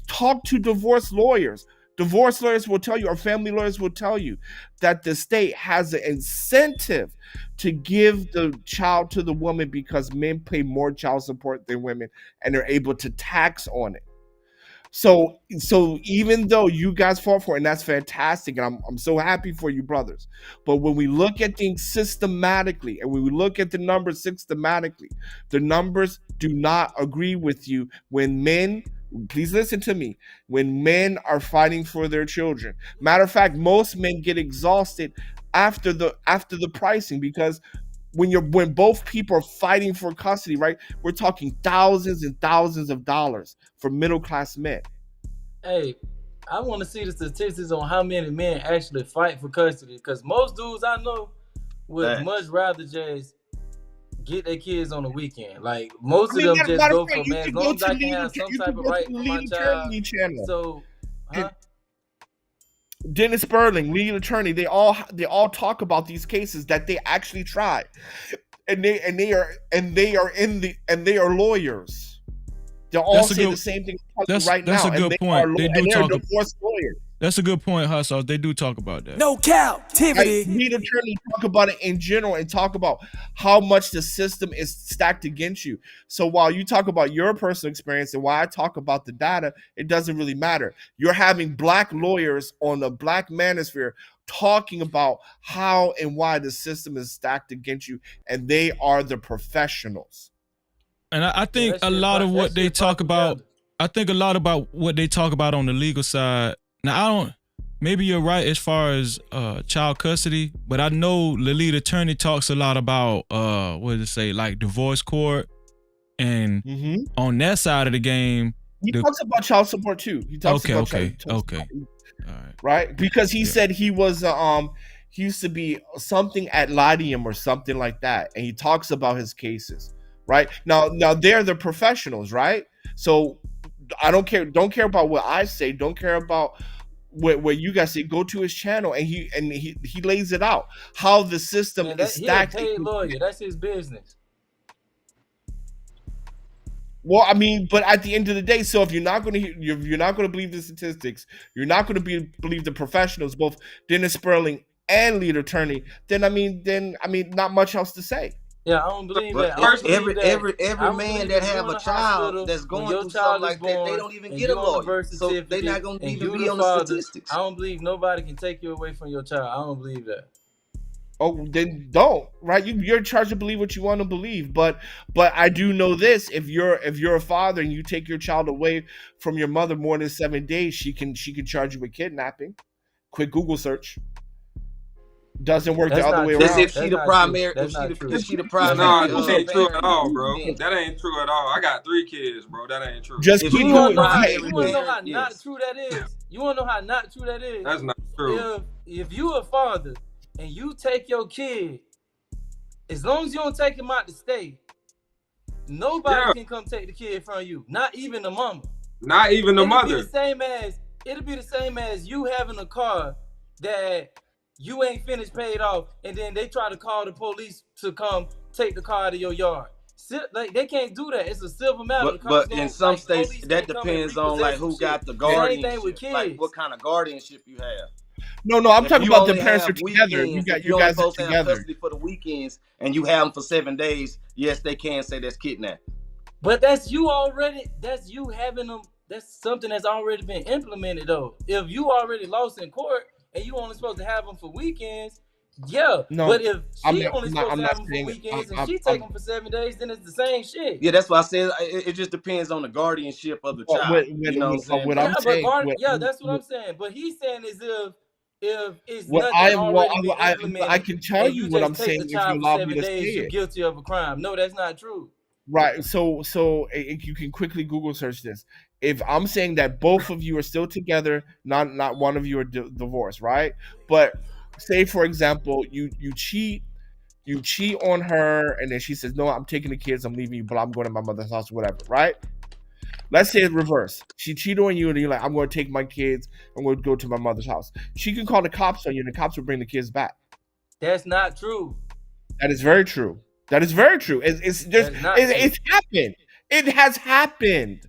Talk to divorce lawyers. Divorce lawyers will tell you, or family lawyers will tell you, that the state has an incentive to give the child to the woman because men pay more child support than women, and they're able to tax on it. So even though you guys fought for it, and that's fantastic, and I'm so happy for you, brothers. But when we look at things systematically, and when we look at the numbers systematically, the numbers do not agree with you when men. Please listen to me. When men are fighting for their children, matter of fact, most men get exhausted after the pricing, because when both people are fighting for custody, right? We're talking thousands and thousands of dollars for middle class men. Hey, I want to see the statistics on how many men actually fight for custody, because most dudes I know would much rather just get their kids on the weekend. Like most of them just go for, man, as long as I can have some type of right for my child. So, Dennis Sperling, lead attorney, they all talk about these cases that they actually tried, and they are lawyers. They'll all say the same thing right now. That's a good point. They do talk. Divorce lawyers. That's a good point, Hustle. They do talk about that. No Cap-tivity. Lead attorney talk about it in general and talk about how much the system is stacked against you. So while you talk about your personal experience and why I talk about the data, it doesn't really matter. You're having black lawyers on the black manosphere talking about how and why the system is stacked against you, and they are the professionals. And I think a lot of what they talk about, I think a lot about what they talk about on the legal side. Now, maybe you're right as far as child custody, but I know the lead attorney talks a lot about, what does it say, like divorce court. And on that side of the game. He talks about child support too. He talks about child support. All right. Because he said he was, he used to be something at Lydium or something like that. And he talks about his cases. Right now they're the professionals, right? So I don't care about what I say. Don't care about what you guys say. Go to his channel and he lays it out how the system is stacked. He a paid lawyer. That's his business. Well, I mean, but at the end of the day, so if you're not going to believe the statistics, you're not going to believe the professionals, both Dennis Sperling and lead attorney, then I mean, not much else to say. Yeah, I don't believe that. Every man that have a child that's going through something like that, they don't even get a lawyer, so they're not going to even be on the statistics. I don't believe nobody can take you away from your child. I don't believe that. Oh, then don't, right? You're charged to believe what you want to believe, but I do know this: if you're a father and you take your child away from your mother more than 7 days, she can charge you with kidnapping. Quick Google search. Doesn't work the other way around. If she the primary, if she the primary, that ain't true at all, bro. That ain't true at all. I got 3 kids, bro. That ain't true. Just keep you want to know how not true that is? You want to know how not true that is? That's not true. If you a father and you take your kid, as long as you don't take him out the state, nobody can come take the kid from you. Not even the mama. Not even the mother. It'll be the same as you having a car that you ain't finished paid off, and then they try to call the police to come take the car out of your yard. Like, they can't do that. It's a civil matter. But in some states, that depends on like who got the guardianship. With kids. Like what kind of guardianship you have. No, I'm talking about the parents are together. You guys are together. Have custody for the weekends, and you have them for 7 days. Yes, they can say that's kidnapping. But that's you already. That's you having them. That's something that's already been implemented, though. If you already lost in court and you only supposed to have them for weekends, but if she only supposed to have them for weekends and she take them for 7 days, then it's the same shit. Yeah, that's why I said it just depends on the guardianship of the child. You know what I'm saying? That's what I'm saying. But he's saying is if it's I can tell you what I'm saying if you allow me to say it. You're guilty of a crime. No, that's not true. Right. So you can quickly Google search this. If I'm saying that both of you are still together, not one of you are divorced, right? But say for example, you cheat on her, and then she says, "No, I'm taking the kids, I'm leaving you, but I'm going to my mother's house, whatever." Right? Let's say it's reverse. She cheated on you, and you're like, "I'm going to take my kids. I'm going to go to my mother's house." She can call the cops on you, and the cops will bring the kids back. That's not true. That is very true. That is very true. It's just it's happened. It has happened.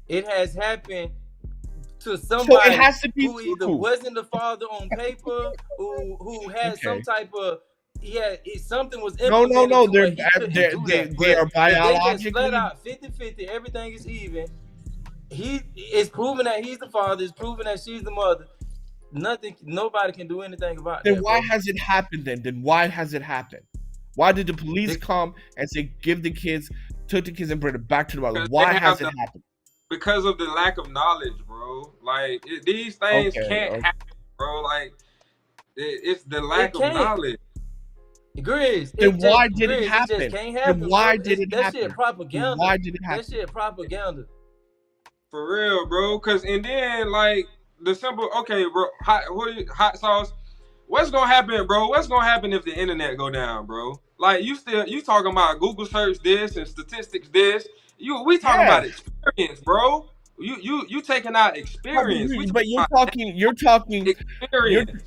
It has happened to So somebody it has to be who either true. wasn't the father on paper, who had some type of something was implemented No. to where he couldn't do that. They are But if they just biologically. flat out 50-50, everything is even. He is proving that he's the father. It's proving that she's the mother. Nobody can do anything about that. Then why has it happened? Then why has it happened? Why did the police come and say took the kids and bring it back to the mother? Why has it happened? Because of the lack of knowledge, bro. Like these things can't happen, bro. Like it's the lack of knowledge. Grizz. Then why did it happen? It just can't happen. Then why did it that happen? Shit propaganda. Why did it happen? That shit propaganda. For real, bro. And then like the simple, okay, bro. Hot sauce. What's gonna happen, bro? What's gonna happen if the internet go down, bro? Like you talking about Google search this and statistics this. We talking about experience, bro. You taking out experience. But you're talking experience.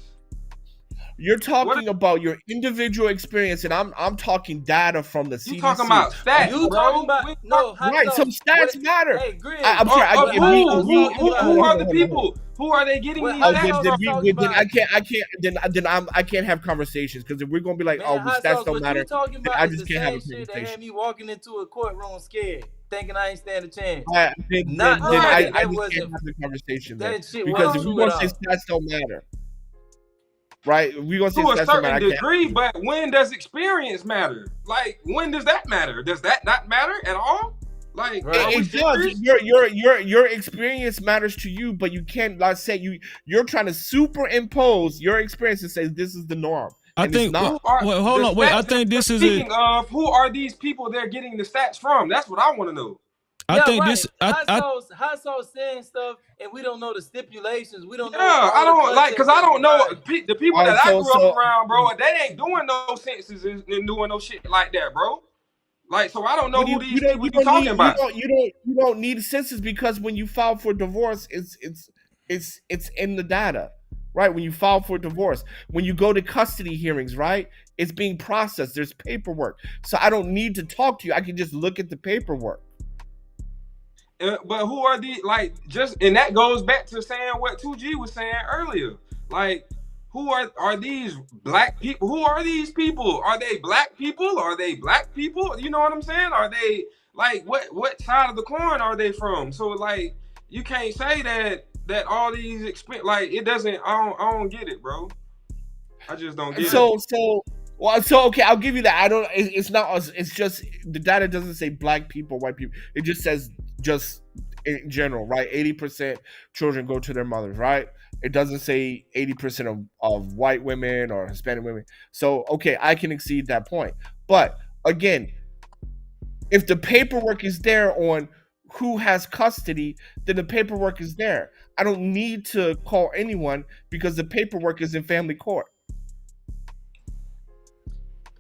You're talking about your individual experience, and I'm talking data from the CDC. You talking about stats, you bro? talking about Right? Some stats matter. Hey, Grizz. I'm sorry. Who are the people? Who are they getting these stats? I can't have conversations because if we're gonna be like, Man, the stats don't matter, then I just can't have a shit that had conversation. me walking into a courtroom scared, thinking I ain't stand a chance. I just can't have the conversation then. Because if we're gonna say stats don't matter, right? We're gonna say to a stats don't matter. certain degree, but when does experience matter? Like, when does that matter? Does that not matter at all? Like, it does. Your experience matters to you, but you can't. Let's say you're trying to superimpose your experience and say this is the norm. I think. Hold on. Wait. I think this is speaking of who are these people they're getting the stats from? That's what I want to know. I think this. Hot sauce saying stuff, and we don't know the stipulations. We don't know. I don't like because I don't know the people that I grew up around, bro. They ain't doing no census and doing no shit like that, bro. Like, so I don't know who these people you talking about. You don't need a census because when you file for divorce, it's in the data, right? When you file for divorce, when you go to custody hearings, right? It's being processed. There's paperwork, so I don't need to talk to you. I can just look at the paperwork. But who are these? Like, and that goes back to saying what 2G was saying earlier. Like, who are these black people? Who are these people? Are they black people? Are they black people? You know what I'm saying? Are they like what side of the coin are they from? So like, you can't say that all these like it doesn't. I don't get it, bro. I just don't get it. So okay, I'll give you that. I don't. It's not us. It's just the data doesn't say black people, white people. It just says just in general, right? 80% children go to their mothers, right? It doesn't say 80% of white women or Hispanic women. So okay, I can exceed that point. But again, if the paperwork is there on who has custody, then the paperwork is there. I don't need to call anyone because the paperwork is in family court.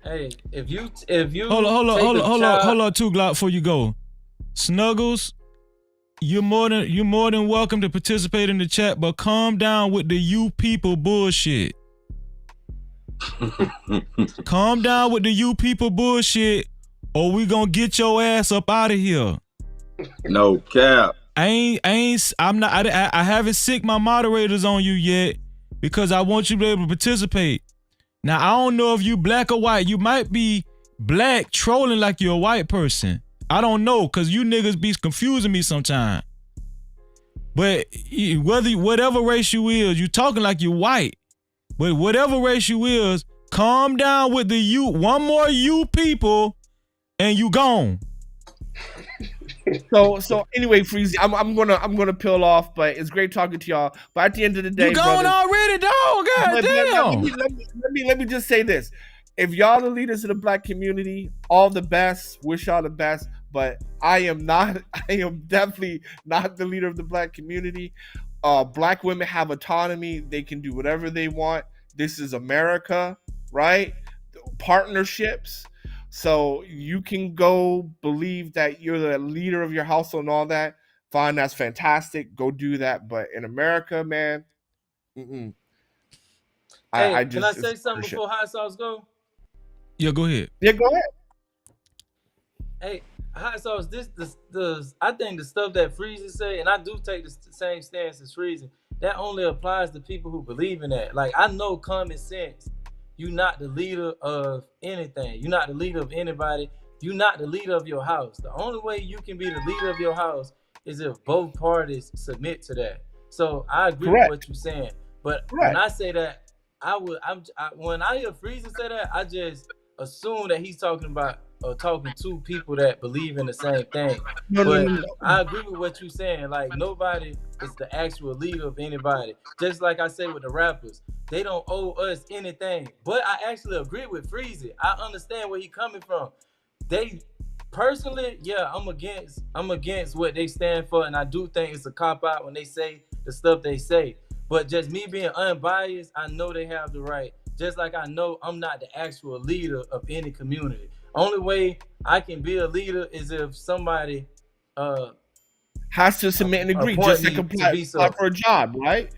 Hey, if you hold on, 2 Glock before you go. Snuggles, you're more than welcome to participate in the chat, but calm down with the you people bullshit. Calm down with the you people bullshit, or we gonna get your ass up out of here. No cap. I haven't sicked my moderators on you yet because I want you to be able to participate. Now, I don't know if you black or white. You might be black trolling like you're a white person. I don't know, because you niggas be confusing me sometimes. But whatever race you is, you talking like you're white. But whatever race you is, calm down with the you. One more you people, and you gone. So anyway, Freezy, I'm gonna peel off, but it's great talking to y'all. But at the end of the day, you gone already, dog. God damn. Let me just say this: if y'all the leaders of the black community, all the best. Wish y'all the best. But I am definitely not the leader of the black community. Black women have autonomy; they can do whatever they want. This is America, right? Partnerships. So you can go believe that you're the leader of your household and all that. Fine, that's fantastic. Go do that. But in America, man, mm-mm. I Hey, can I just it's say something partnership. before hot sauce go? Yeah, go ahead. Yeah, go ahead. Hey, hot sauce. I think the stuff that Freezy say, and I do take the same stance as Freezy. That only applies to people who believe in that. Like, I know common sense. You're not the leader of anything. You're not the leader of anybody. You're not the leader of your house. The only way you can be the leader of your house is if both parties submit to that. So I agree with Correct. what you're saying. But when Correct. I say that, when I hear Freezy say that, I just assume that he's talking about talking to people that believe in the same thing. No, no, But no, no. I agree with what you're saying. Like, nobody is the actual leader of anybody. Just like I say with the rappers, they don't owe us anything. But I actually agree with Freezy. I understand where he's coming from. They personally, yeah, I'm against what they stand for, and I do think it's a cop out when they say the stuff they say. But just me being unbiased, I know they have the right. Just like I know I'm not the actual leader of any community. Only way I can be a leader is if somebody has to submit and agree, appoint just like me to apply be so. for a job, right?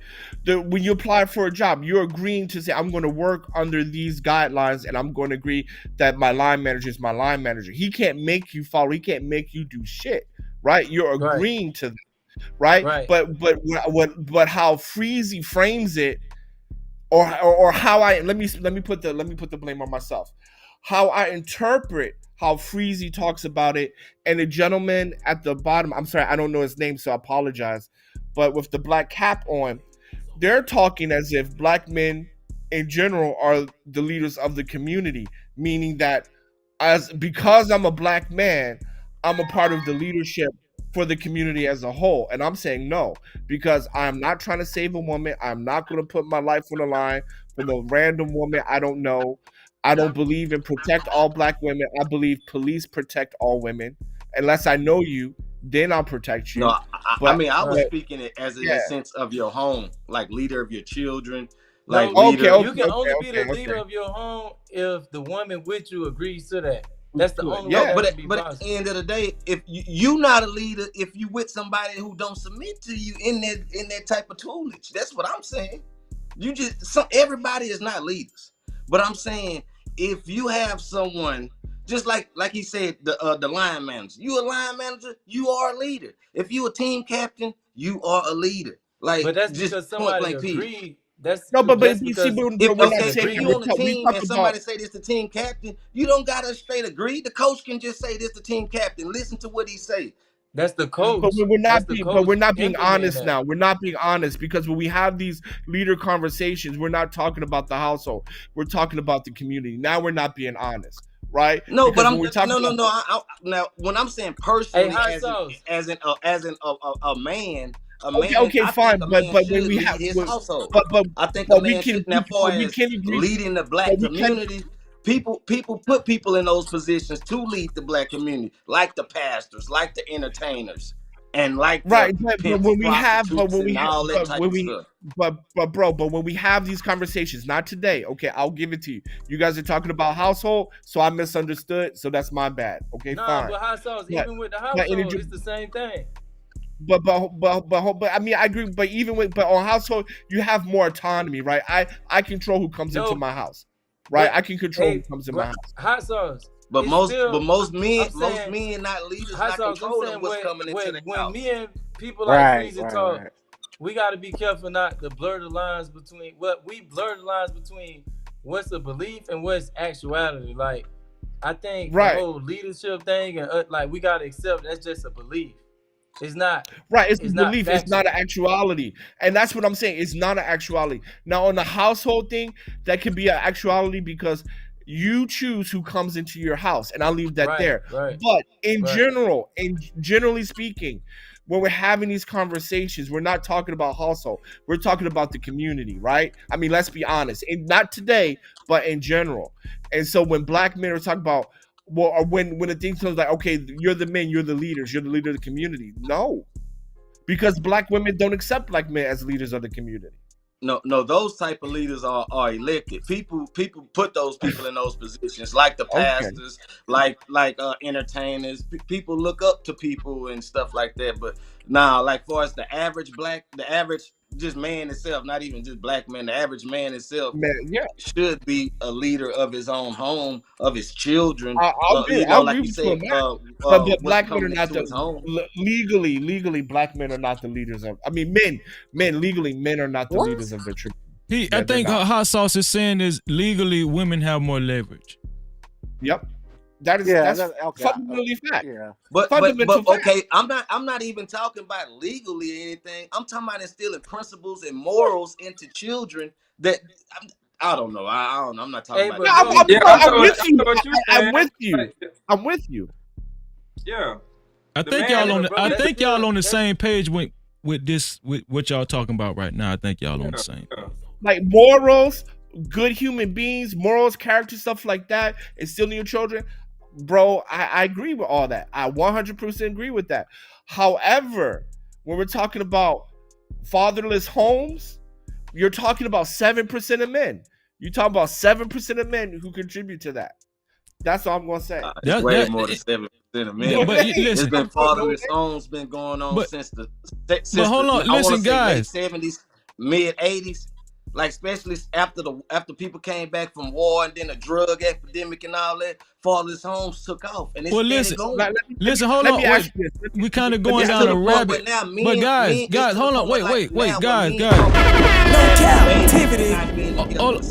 When you apply for a job, you're agreeing to say, I'm going to work under these guidelines, and I'm going to agree that my line manager is my line manager. He can't make you follow. He can't make you do shit, right? You're agreeing to that, right? But how Freezy frames it, or how let me put the blame on myself. How I interpret how Freezy talks about it, and the gentleman at the bottom, I'm sorry, I don't know his name, so I apologize, but with the black cap on, they're talking as if black men in general are the leaders of the community, meaning that because I'm a black man, I'm a part of the leadership for the community as a whole. And I'm saying no, because I'm not trying to save a woman. I'm not going to put my life on the line for no random woman I don't know. I don't believe in protect all black women. I believe police protect all women. Unless I know you, then I'll protect you. No, I mean, I was but speaking it as in yeah. the sense of your home, like leader of your children, like No, leader. you can only be the leader of your home if the woman with you agrees to that. That's the only way that can be But possible. at the end of the day, if you not a leader, if you with somebody who don't submit to you in that type of toolage, that's what I'm saying. You just everybody is not leaders, but I'm saying if you have someone just like he said, the line manager, you a line manager, you are a leader. If you a team captain, you are a leader. Like, But that's just because point somebody blank period. agreed. That's No, but that's you see, because we're If not saying if that. you on the We team talk and about somebody say this the team captain, you don't gotta straight agree. The coach can just say this the team captain. Listen to what he say. That's the coach. But That's the coach we're not being implementing honest that. now. We're not being honest, because when we have these leader conversations, we're not talking about the household. We're talking about the community. Now we're not being honest, right? No, because but when we talk no. about Now, when I'm saying Hey, personally, hot as sauce. a man, okay, I think fine, a man but should when we lead have, his household. but I think a man should. Now, far we as can agree, leading the but black we can. community, people put people in those positions to lead the black community, like the pastors, like the entertainers, and like the Right, but pimps, when we have, prostitutes, and all that type of stuff. but when we have these conversations, not today, okay, I'll give it to you. You guys are talking about household, so I misunderstood, so that's my bad. Okay, Nah, fine. but hot sauce, But even with the but household, it's the same thing. but I mean, I agree. But even but on household, you have more autonomy, right? I control who comes into my house, right? I can control who comes in my house. Hot sauce. But most men saying, not leaders, hot not sauce, controlling what's coming into the when house. me and people like Freezy talk, we got to be careful not to blur the lines between what's a belief and what's actuality. Like, I think the whole leadership thing and like we got to accept that's just a belief. It's not right. It's a belief. Factual. It's not an actuality, and that's what I'm saying. It's not an actuality. Now, on the household thing, that can be an actuality because you choose who comes into your house, and I'll leave that there. Right. But in general, generally speaking, when we're having these conversations, we're not talking about household. We're talking about the community, right? I mean, let's be honest. And not today, but in general. And so when black men are talking about, well, or when the thing comes like, okay, you're the men, you're the leaders, you're the leader of the community. No, because black women don't accept black men as leaders of the community. No, those type of leaders are elected. People put those people in those positions, like the Okay. pastors, like entertainers. People look up to people and stuff like that. But now, like far as the average just man itself, not even just black man, the average man itself Man, yeah, should be a leader of his own home, of his children. I'll Like agree you with you on said, that. But what's black men are coming not into his home. legally black men are not the leaders of. I mean, men legally men are not the leaders of their church. I think hot sauce is saying is legally women have more leverage. Yep, that's fundamentally fact. Yeah. But Fundamental fact. okay, I'm not even talking about legally or anything. I'm talking about instilling principles and morals into children that I don't know. I don't know. I'm not talking Hey, about but that bro, legally. I'm with you. what you're I'm saying. with you. I'm with you. Yeah. I think y'all on the same page with what y'all talking about right now. I think y'all on the same. Like morals, good human beings, morals, character, stuff like that, instilling in your children. Bro, I agree with all that. I 100% agree with that. However, when we're talking about fatherless homes, you're talking about 7% of men. You're talking about 7% of men who contribute to that. That's all I'm gonna say. It's way more than 7% of men. Yeah, but It's listen, been fatherless homes been going on since hold on, I listen, want to say guys. late 70s, mid 80s. Like especially after people came back from war and then the drug epidemic and all that, fatherless homes took off and it's Well, steady going. Listen, hold on. Wait, we kind of going down a rabbit. But guys, hold on. Wait, guys. No Cap-tivity.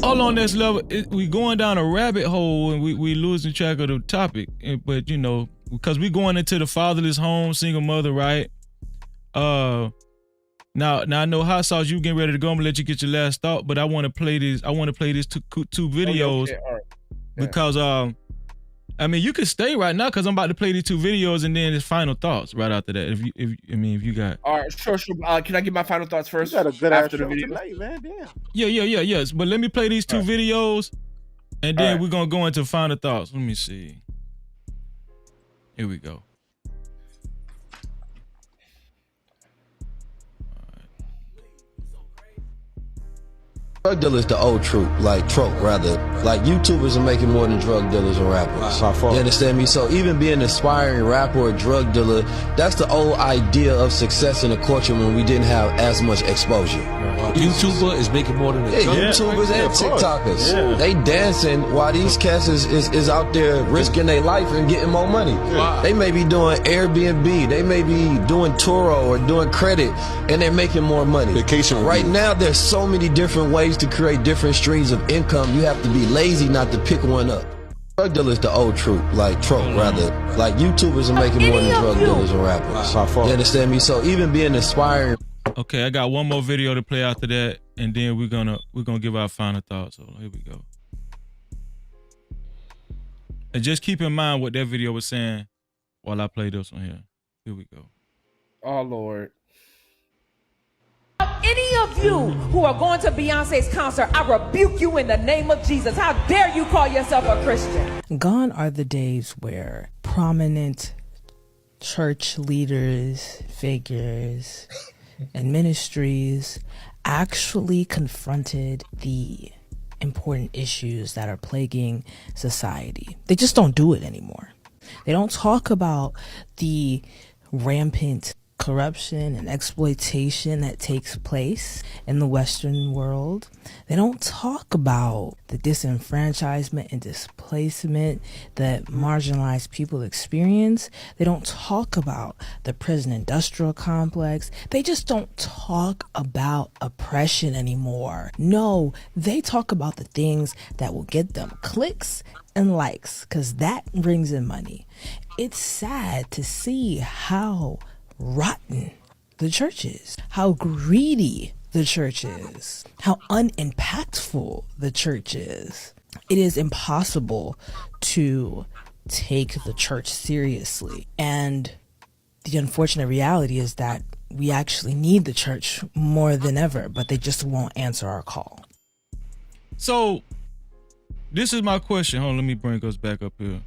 All on this level, we going down a rabbit hole and we losing track of the topic. But you know, because we going into the fatherless home, single mother, right? Now I know hot sauce. You getting ready to go? I'm gonna let you get your last thought, but I want to play these. I want to play these two videos All right. because I mean you can stay right now because I'm about to play these two videos and then his final thoughts right after that. If you got. All right, sure. Can I get my final thoughts first? You got a good after ass the show video? tonight, man. Damn. Yes. But let me play these two videos, and then we're gonna go into final thoughts. Let me see. Here we go. Drug dealers the old trope, rather. Like YouTubers are making more than drug dealers and rappers. You understand me? So even being an aspiring rapper or drug dealer, that's the old idea of success in the culture when we didn't have as much exposure. YouTuber is making more than a drug dealer. YouTubers and TikTokers. Yeah. They dancing while these cats is out there risking their life and getting more money. Wow. They may be doing Airbnb, they may be doing Turo or doing credit, and they're making more money. Vacation right now, there's so many different ways to create different streams of income. You have to be lazy not to pick one up. Drug dealers the old trope, rather. Like YouTubers are making more than drug dealers and rappers. You understand me? So even being aspiring. Okay, I got one more video to play after that, and then we're gonna give our final thoughts. So here we go. And just keep in mind what that video was saying while I play this one here. Here we go. Oh Lord. Any of you who are going to Beyonce's concert, I rebuke you in the name of Jesus. How dare you call yourself a Christian? Gone are the days where prominent church leaders, figures, and ministries actually confronted the important issues that are plaguing society. They just don't do it anymore. They don't talk about the rampant corruption and exploitation that takes place in the Western world. They don't talk about the disenfranchisement and displacement that marginalized people experience. They don't talk about the prison industrial complex. They just don't talk about oppression anymore. No, they talk about the things that will get them clicks and likes, because that brings in money. It's sad to see how rotten the church is, how greedy the church is, how unimpactful the church is. It is impossible to take the church seriously. And the unfortunate reality is that we actually need the church more than ever, but they just won't answer our call. So this is my question. Hold on, let me bring us back up here.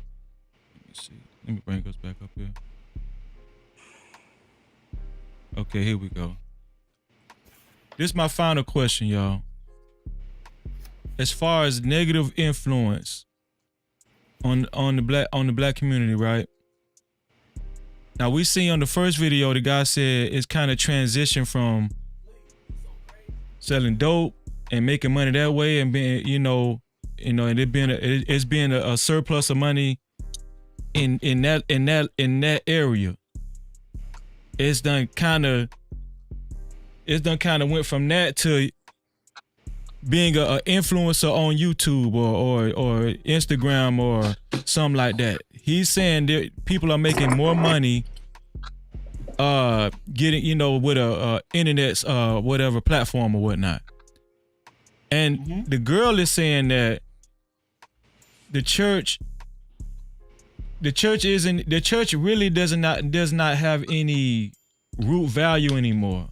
Let me bring us back up here. Okay, here we go. This is my final question, y'all. As far as negative influence on the black community, right? Now we see on the first video, the guy said it's kind of transition from selling dope and making money that way, and being, and it's being a surplus of money in that area. It's done kind of went from that to being an influencer on YouTube or Instagram or something like that. He's saying that people are making more money getting, with a internet's whatever platform or whatnot. And the girl is saying that the church really does not have any root value anymore.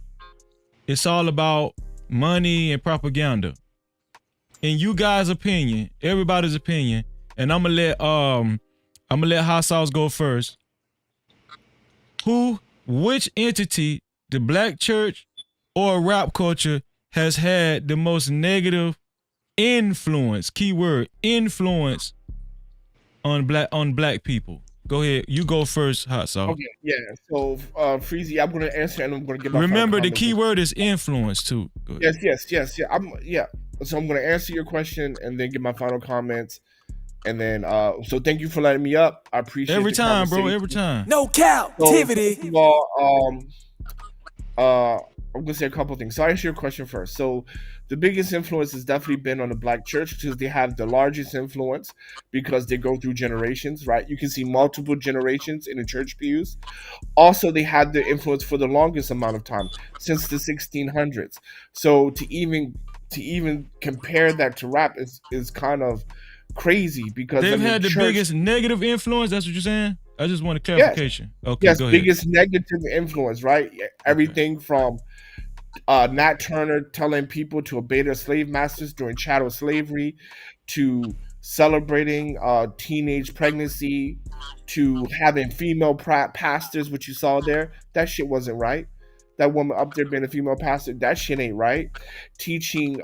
It's all about money and propaganda. In you guys' opinion, everybody's opinion, and I'm gonna let Hot Sauce go first. Which entity, the black church or rap culture, has had the most negative influence, keyword influence, on black people? Go ahead, you go first, Hot Sauce. Okay, yeah. So, Freezy, I'm gonna answer and I'm gonna give my remember final the keyword is influence too. Go ahead. Yes. Yeah. So I'm gonna answer your question and then give my final comments. And then, so thank you for letting me up. I appreciate every the time, bro. conversation. Every time. No Cap-tivity. So, first of all, I'm gonna say a couple things. So I answer your question first. So the biggest influence has definitely been on the black church because they have the largest influence because they go through generations, right? You can see multiple generations in the church pews. Also, they had the influence for the longest amount of time, since the 1600s. So to even compare that to rap is kind of crazy because they've had the biggest negative influence. That's what you're saying? I just want a clarification. Yes. Okay, yes, go ahead. biggest negative influence, right? Everything from Nat Turner telling people to obey their slave masters during chattel slavery, to celebrating teenage pregnancy, to having female pastors, which you saw there. That shit wasn't right. That woman up there being a female pastor, that shit ain't right. Teaching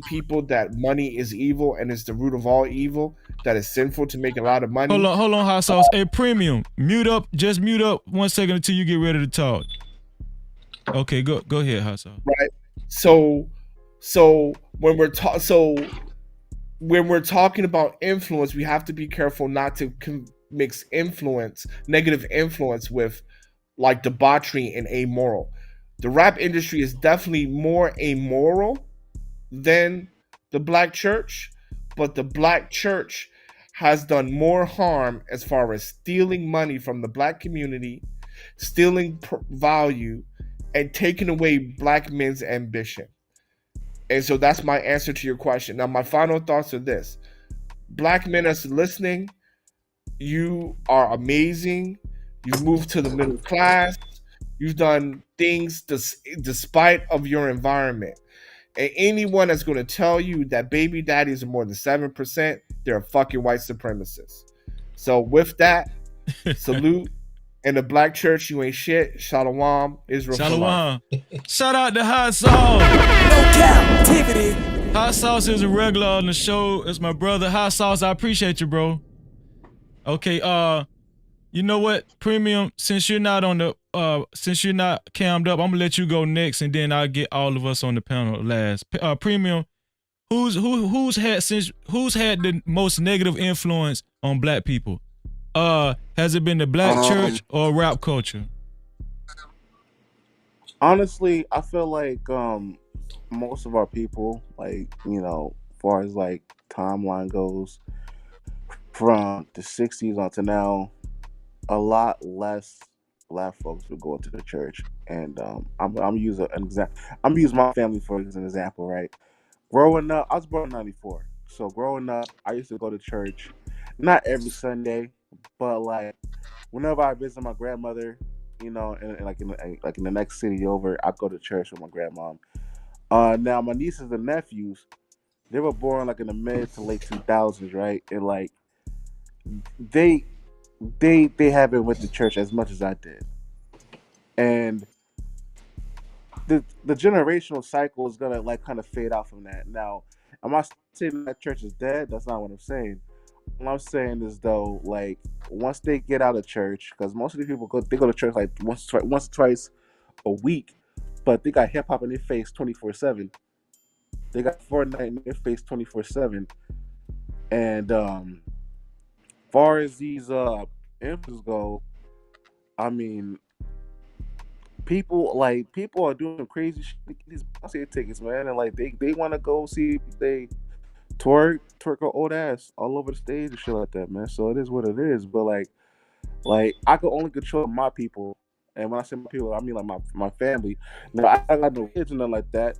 people that money is evil and it's the root of all evil, that is sinful to make a lot of money. Hold on, Hot Sauce. Hey, Premium, mute up 1 second until you get ready to talk. Okay, go ahead, Hot Sauce. Right. So when we're talking about influence, we have to be careful not to mix negative influence, with like debauchery and amoral. The rap industry is definitely more amoral than the black church, but the black church has done more harm as far as stealing money from the black community, stealing value, and taking away black men's ambition. And so that's my answer to your question. Now, my final thoughts are this. Black men that's listening, you are amazing. You've moved to the middle class. You've done things despite of your environment. And anyone that's going to tell you that baby daddies are more than 7%, they're a fucking white supremacist. So with that, salute. In the black church, you ain't shit. Shalom, Israel. Shalom. Shout out to Hot Sauce. No Cap-tivity. Hot Sauce is a regular on the show. It's my brother. Hot Sauce, I appreciate you, bro. Okay, you know what, Premium? Since you're not cammed up, I'm gonna let you go next, and then I'll get all of us on the panel last. Premium, who's had the most negative influence on black people? Has it been the black church or rap culture? Honestly, I feel like most of our people, like, as far as like timeline goes, from the 60s on to now, a lot less black folks would go to the church. And I'm using an example. I'm using my family for as an example, right? Growing up, I was born in '94, so growing up, I used to go to church, not every Sunday, but like whenever I visit my grandmother, in the next city over, I go to church with my grandmom. Now my nieces and nephews, they were born like in the mid to late 2000s, right? And like they haven't went to church as much as I did, and the generational cycle is gonna like kind of fade out from that. Now, am I saying that church is dead? That's not what I'm saying. What I'm saying is though, like once they get out of church, because most of these people go to church like once or twice a week, but they got hip hop in their face 24/7. They got Fortnite in their face 24/7. And far as these influencers go, I mean, people are doing crazy shit to get these bouncy tickets, man, and like they want to go see they twerk her old ass all over the stage and shit like that, man. So it is what it is. But like I can only control my people, and when I say my people, I mean like my family. Now I got no kids and nothing like that,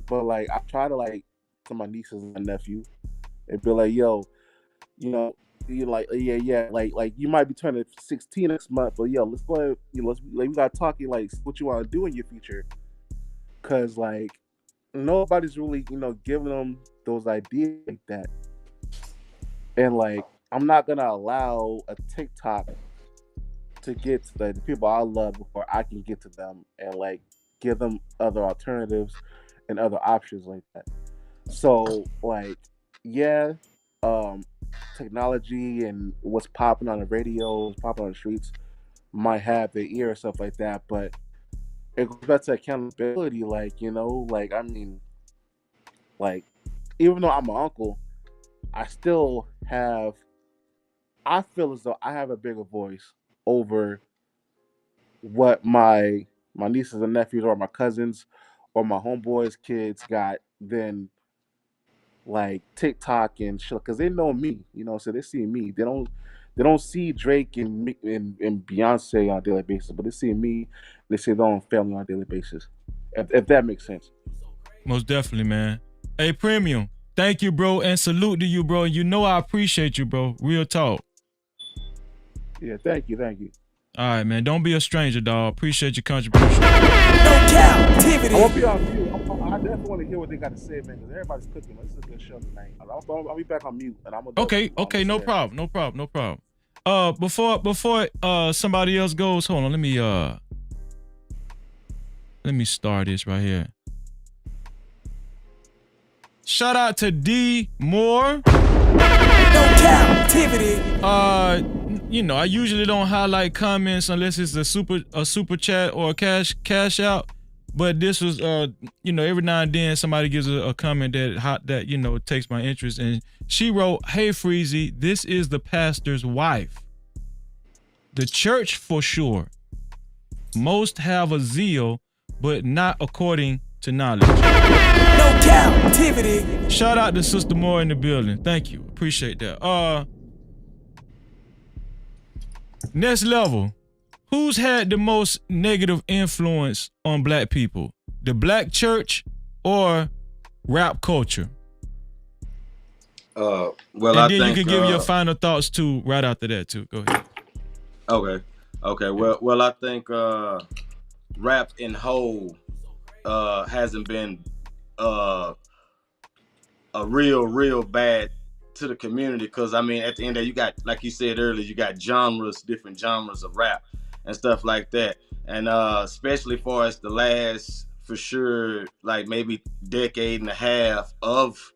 but like I try to like to my nieces and my nephew and be like, yo, you know, you like yeah, like you might be turning 16 next month, but yo, let's go ahead, let's like we gotta talk like what you want to do in your future, cause like nobody's really giving them those ideas like that, and like I'm not gonna allow a TikTok to get to the people I love before I can get to them and like give them other alternatives and other options like that. So like yeah, technology and what's popping on the radio, what's popping on the streets might have their ear and stuff like that, but it goes back to accountability. Like like I mean, like even though I'm an uncle, I still have. I feel as though I have a bigger voice over what my nieces and nephews or my cousins or my homeboys' kids got than like TikTok and shit, because they know me, so they see me. They don't see Drake and Beyonce on a daily basis, but they see me. They see their own family on a daily basis. If that makes sense. Most definitely, man. Hey, Premium, thank you, bro, and salute to you, bro. You know I appreciate you, bro. Real talk. Yeah, thank you. All right, man. Don't be a stranger, dog. Appreciate your contribution. No Cap-tivity. I won't be on mute. I definitely want to hear what they got to say, man, because everybody's cooking. This is a good show tonight. I'll be back on mute, and I'm gonna. Okay, no problem. Before somebody else goes, hold on. Let me start this right here. Shout out to D Moore. No Cap-tivity. I usually don't highlight comments unless it's a super chat or a cash out. But this was every now and then somebody gives a comment that takes my interest. And she wrote, "Hey Freezy, this is the pastor's wife. The church for sure. Most have a zeal, but not according to knowledge." No Cap-tivity. Shout out to Sister Moore in the building. Thank you. Appreciate that. Next level. Who's had the most negative influence on black people? The black church or rap culture? Well, and I then think you can give your final thoughts too right after that too. Go ahead. Okay. Well, I think rap in whole hasn't been a real bad to the community, because I mean at the end of the day, you got, like you said earlier, you got different genres of rap and stuff like that, and especially for us the last, for sure, like maybe decade and a half of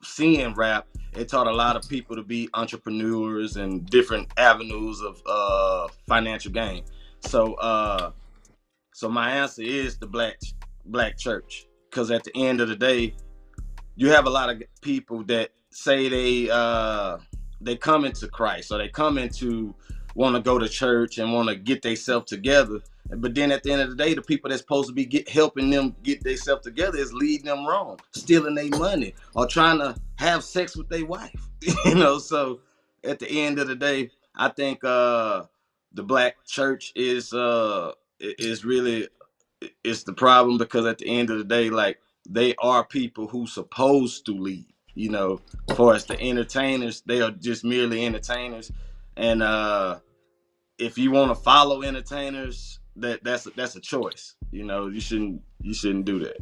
seeing rap, it taught a lot of people to be entrepreneurs and different avenues of financial gain. So my answer is the black church, because at the end of the day, you have a lot of people that say they come into Christ, or they come into want to go to church and want to get themselves together, but then at the end of the day, the people that's supposed to be helping them get themselves together is leading them wrong, stealing their money, or trying to have sex with their wife. So at the end of the day, I think the black church is really, it's the problem, because at the end of the day, like, they are people who supposed to lead. For us, the entertainers, they are just merely entertainers, and if you want to follow entertainers, that's a choice. You shouldn't do that.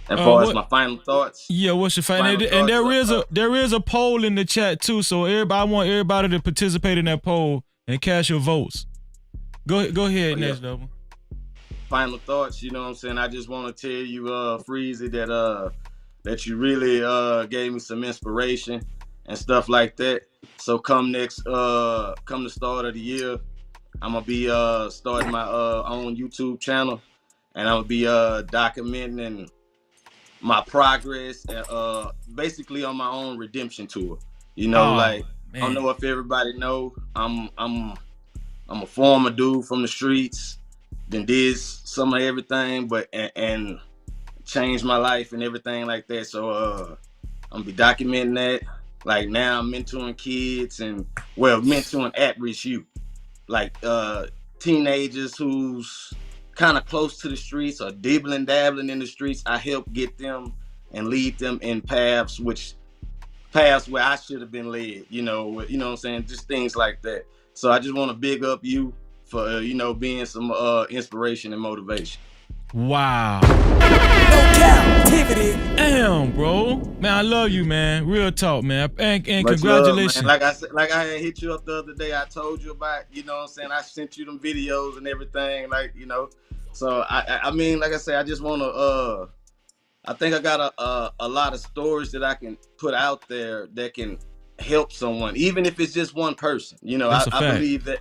And for us, my final thoughts. Yeah, what's your final? And there is a poll in the chat too, so I want everybody to participate in that poll and cast your votes. Go ahead, next double. final thoughts, you know what I'm saying? I just want to tell you, Freezy, that you really gave me some inspiration and stuff like that. So come the start of the year, I'm gonna be starting my own YouTube channel, and I'm gonna be documenting my progress, basically on my own redemption tour. You know, Oh like I don't man. know if everybody know, I'm a former dude from the streets, then did some of everything, but and changed my life and everything like that. So I'm gonna be documenting that. Like now I'm mentoring kids and mentoring at-risk youth, like teenagers who's kind of close to the streets or dibbling dabbling in the streets. I help get them and lead them in paths where I should have been led, you know what I'm saying? Just things like that. So I just want to big up you for, being some inspiration and motivation. Wow. No Cap-tivity. Damn, bro. Man, I love you, man. Real talk, man. And Much love, man. congratulations. Like I said, like I had hit you up the other day, I told you about, you know what I'm saying? I sent you them videos and everything, like, So I mean, like I said, I just want to, I think I got a lot of stories that I can put out there that can help someone, even if it's just one person. That's a I fact. believe that,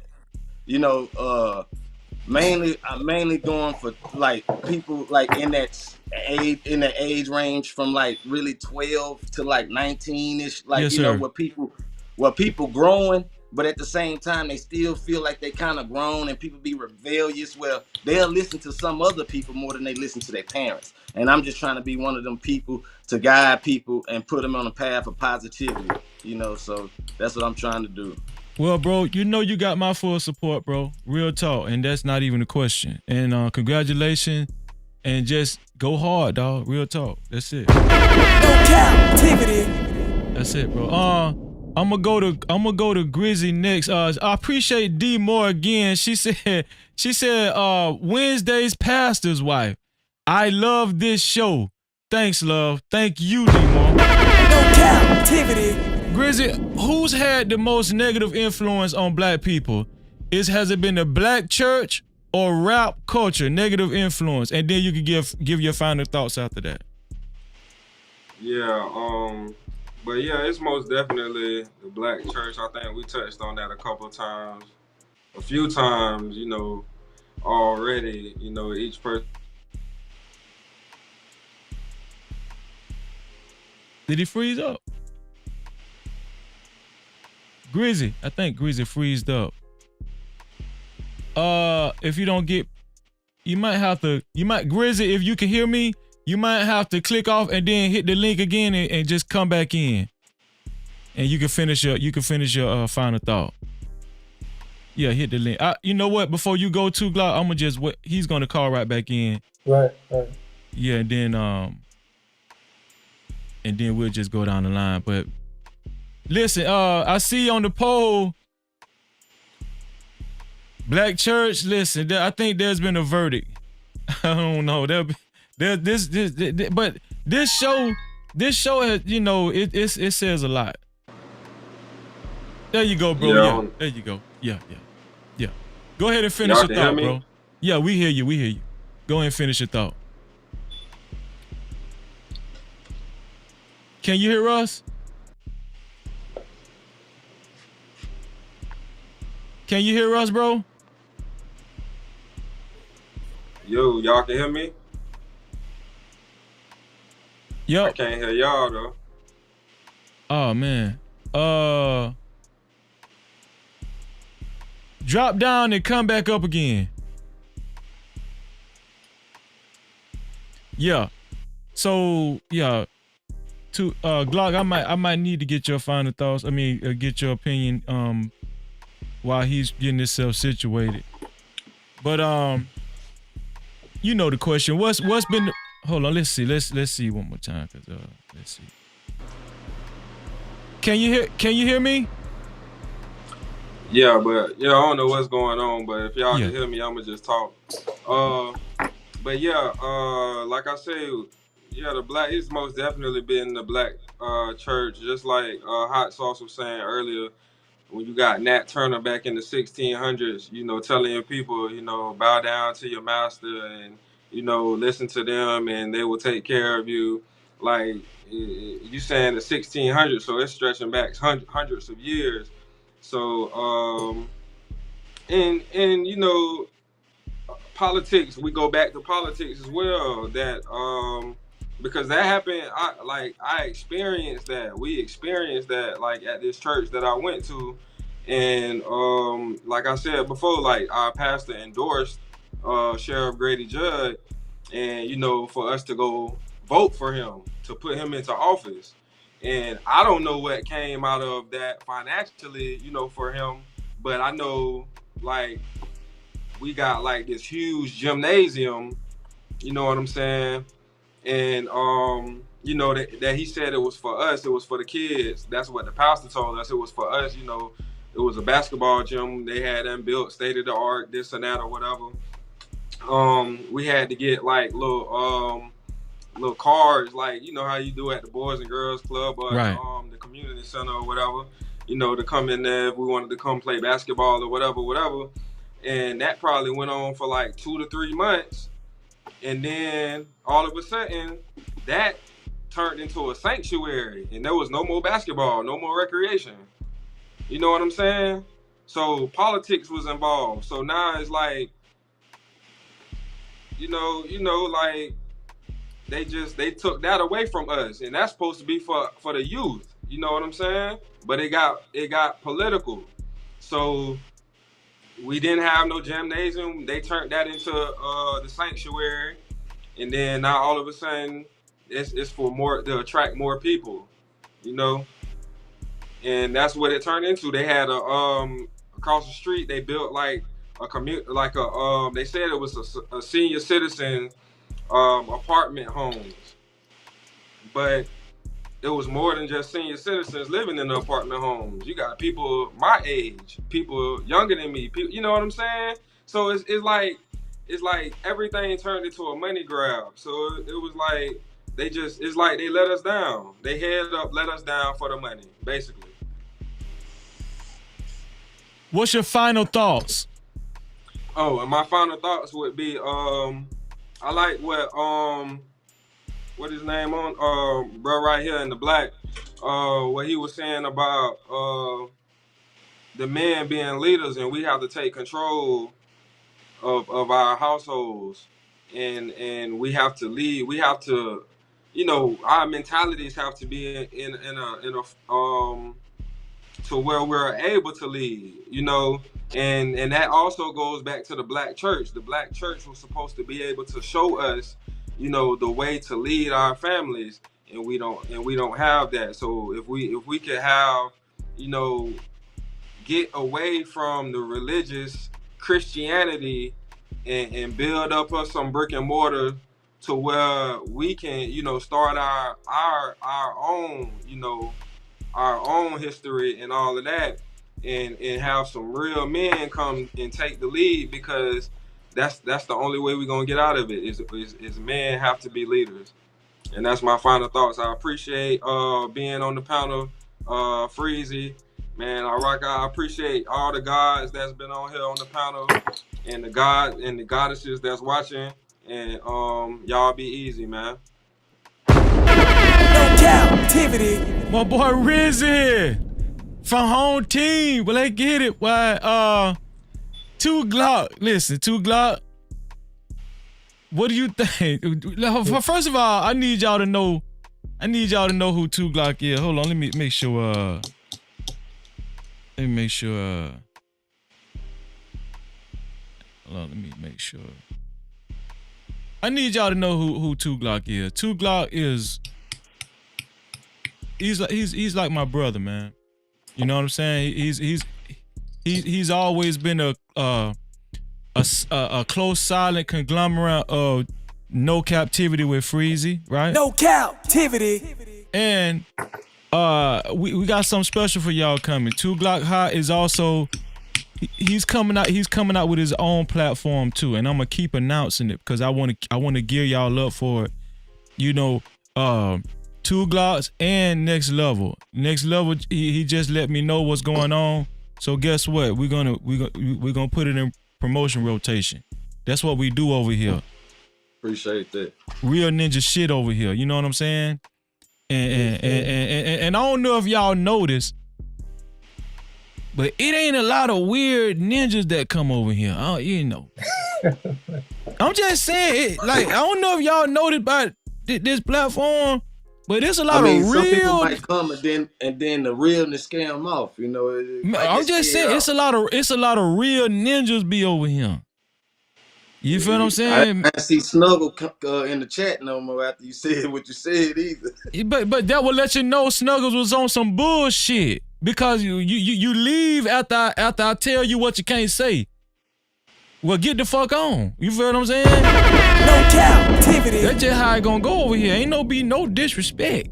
I'm mainly going for like people like in that age range from like really 12 to like 19ish, like Yes, sir. where people growing, but at the same time they still feel like they kind of grown, and people be rebellious. Well, they'll listen to some other people more than they listen to their parents. And I'm just trying to be one of them people to guide people and put them on a path of positivity, so that's what I'm trying to do. Well, bro, you got my full support, bro. Real talk, and that's not even a question. And congratulations, and just go hard, dog. Real talk. That's it. No Cap-tivity. That's it, bro. I'm gonna go to Grizzy next. I appreciate D Moore again. She said Wednesday's pastor's wife. I love this show. Thanks, love. Thank you, D Moore. No Cap-tivity. Grizzy, who's had the most negative influence on black people? Has it been the black church or rap culture? Negative influence, and then you can give your final thoughts after that. Yeah, but yeah, it's most definitely the black church. I think we touched on that a few times, already. Each person. Did he freeze up? Grizzy, I think Grizzy freezed up. If you don't get, Grizzy, if you can hear me, you might have to click off and then hit the link again and just come back in. And you can finish your final thought. Yeah, hit the link. You know what? Before you go to Glock, I'm gonna just wait. He's gonna call right back in. Right. Yeah, and then we'll just go down the line. But listen, I see on the poll, Black Church. Listen, I think there's been a verdict. I don't know. But this show has, it says a lot. There you go, bro. Yeah, there you go. Yeah. Go ahead and finish your thought, bro. Yeah, we hear you. Go ahead and finish your thought. Can you hear us? Can you hear us, bro? Yo, y'all can hear me? Yep. I can't hear y'all though. Oh man. Drop down and come back up again. Yeah. So yeah. To Glock, I might need to get your final thoughts. I mean, get your opinion while he's getting himself situated. But you know the question. What's been hold on, let's see one more time, cause let's see. Can you hear me? Yeah, but I don't know what's going on, but if y'all can hear me, I'ma just talk. But yeah, like I said, it's most definitely been the black church, just like Hot Sauce was saying earlier. when you got Nat Turner back in the 1600s, telling people, bow down to your master and, listen to them and they will take care of you. Like you saying the 1600s, so it's stretching back hundreds of years. So, and politics, we go back to politics as well, that because that happened. I experienced that. We experienced that, like, at this church that I went to. And like I said before, like, our pastor endorsed Sheriff Grady Judd, and for us to go vote for him to put him into office. And I don't know what came out of that financially, for him, but I know, like, we got like this huge gymnasium, you know what I'm saying? And that he said it was for us, it was for the kids. That's what the pastor told us. It was for us, it was a basketball gym. They had them built state of the art, this and that or whatever. We had to get like little cards, like how you do at the Boys and Girls Club or Right. the community center or whatever, to come in there if we wanted to come play basketball or whatever. And that probably went on for like 2 to 3 months. And then all of a sudden, that turned into a sanctuary. And there was no more basketball, no more recreation. You know what I'm saying? So politics was involved. So now it's like, like they took that away from us. And that's supposed to be for the youth. You know what I'm saying? But it got political. So we didn't have no gymnasium. They turned that into the sanctuary, and then now all of a sudden, it's for more to attract more people, and that's what it turned into. They had across the street. They built like a they said it was a senior citizen apartment homes, but it was more than just senior citizens living in the apartment homes. You got people my age, people younger than me, people, you know what I'm saying? So it's like everything turned into a money grab. So it was like it's like they let us down. They head up, let us down for the money, basically. What's your final thoughts? Oh, and my final thoughts would be I like what his name on bro right here in the black what he was saying about the men being leaders, and we have to take control of our households, and we have to lead. We have to, our mentalities have to be in a to where we're able to lead, and that also goes back to the black church. The black church was supposed to be able to show us, the way to lead our families, and we don't have that. So if we could have, get away from the religious Christianity and build up us some brick and mortar to where we can, start our own, our own history and all of that, and have some real men come and take the lead, because that's the only way we're gonna get out of it is men have to be leaders. And that's my final thoughts. I appreciate being on the panel, Freezy. Man, I appreciate all the gods that's been on here on the panel, and the god and the goddesses that's watching. And y'all be easy, man. No Cap-tivity. My boy Rizzy from home team. Well, they get it. Why? 2 Glock. Listen, 2 Glock. What do you think? First of all, I need y'all to know who 2 Glock is. Hold on, let me make sure. Hold on, let me make sure. I need y'all to know who 2 Glock is. 2 Glock is he's like my brother, man. You know what I'm saying? He's always been a close, silent conglomerate of No Cap-tivity with Freezy, right? No Cap-tivity. And we got something special for y'all coming. 2 Glock Hot is also he's coming out with his own platform too, and I'm gonna keep announcing it because I want to gear y'all up for it. 2 Glocks and Next Level. Next Level, he just let me know what's going on. So guess what? We're gonna put it in promotion rotation. That's what we do over here. Appreciate that. Real ninja shit over here. You know what I'm saying? And I don't know if y'all noticed, but it ain't a lot of weird ninjas that come over here. You know. I'm just saying, I don't know if y'all noticed about this platform, but it's a lot of real. Some people might come and then the realness scare them off. You know. I'm just saying, it's a lot of real ninjas be over here. You feel what I'm saying? I see Snuggle in the chat no more after you said what you said either. But that will let you know Snuggles was on some bullshit because you leave after I tell you what you can't say. Well, get the fuck on. You feel what I'm saying? No Cap-tivity. That's just how it gonna go over here. Ain't no disrespect.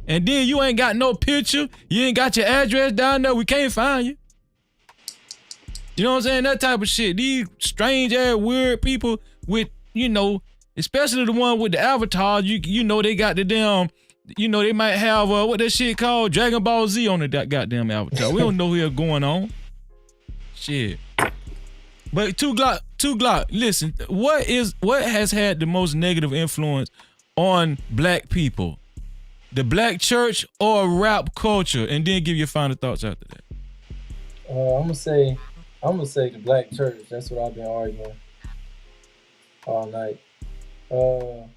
And then you ain't got no picture. You ain't got your address down there. We can't find you. You know what I'm saying? That type of shit. These strange ass weird people with, especially the one with the avatars, you know they got the damn, they might have what that shit called Dragon Ball Z on the goddamn avatar. We don't know what's going on. Shit. But Two Glock, listen, what has had the most negative influence on black people? The black church or rap culture? And then give your final thoughts after that. I'm gonna say the black church. That's what I've been arguing all night. For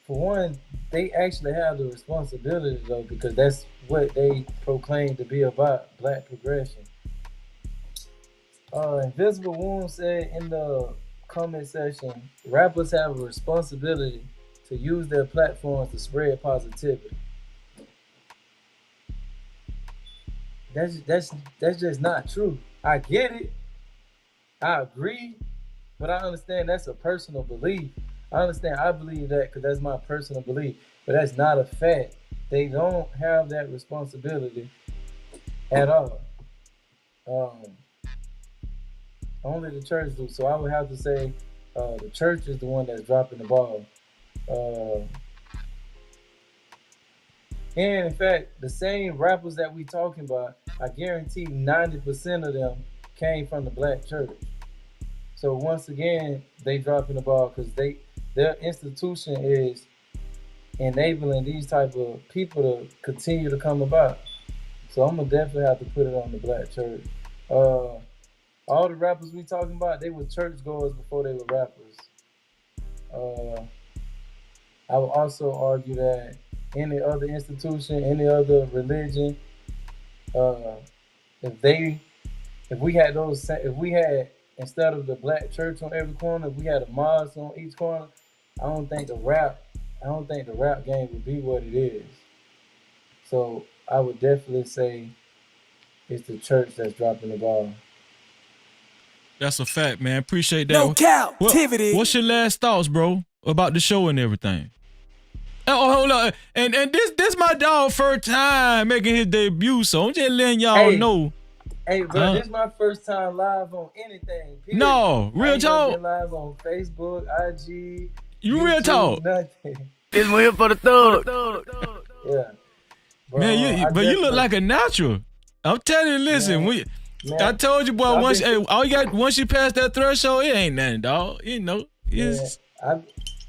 one, they actually have the responsibility though, because that's what they proclaim to be about, black progression. Invisible Wound said in the comment section, rappers have a responsibility to use their platforms to spread positivity. That's just not true. I get it. I agree. But I understand that's a personal belief. I believe that because that's my personal belief. But that's not a fact. They don't have that responsibility at all. Only the church do. So I would have to say the church is the one that's dropping the ball. And in fact, the same rappers that we talking about, I guarantee 90% of them came from the black church. So once again, they dropping the ball because their institution is enabling these type of people to continue to come about. So I'm gonna definitely have to put it on the black church. All the rappers we talking about, they were churchgoers before they were rappers. I would also argue that any other institution, any other religion, if we had instead of the black church on every corner, if we had a mosque on each corner, I don't think the rap game would be what it is. So I would definitely say it's the church that's dropping the ball. That's a fact, man. Appreciate that. No Cap-tivity. What's your last thoughts, bro, about the show and everything? Oh, hold on. And this my dog first time making his debut, so I'm just letting y'all know. Hey, bro, this is my first time live on anything. Period. No, real talk. Been live on Facebook, IG. You YouTube, real talk. Nothing. This one here for the thug. Yeah. Bro, Man, you look like a natural. I'm telling you, listen, I told you, boy, once you pass that threshold, it ain't nothing, dog. It's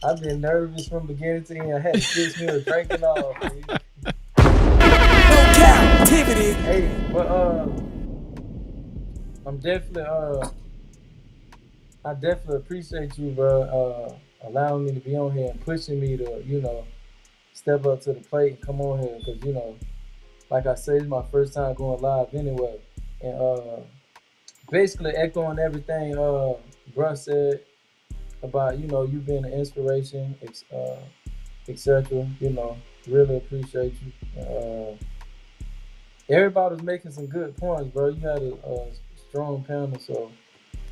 I've been nervous from beginning to end. I had to fix me a drink and all. No Cap-tivity. Hey, but I definitely appreciate you, bro, allowing me to be on here and pushing me to, step up to the plate and come on here. Because, like I said, it's my first time going live anyway. And basically echoing everything bruh said about, you being an inspiration, etc. Really appreciate you. Everybody's making some good points, bro. You had a strong panel, so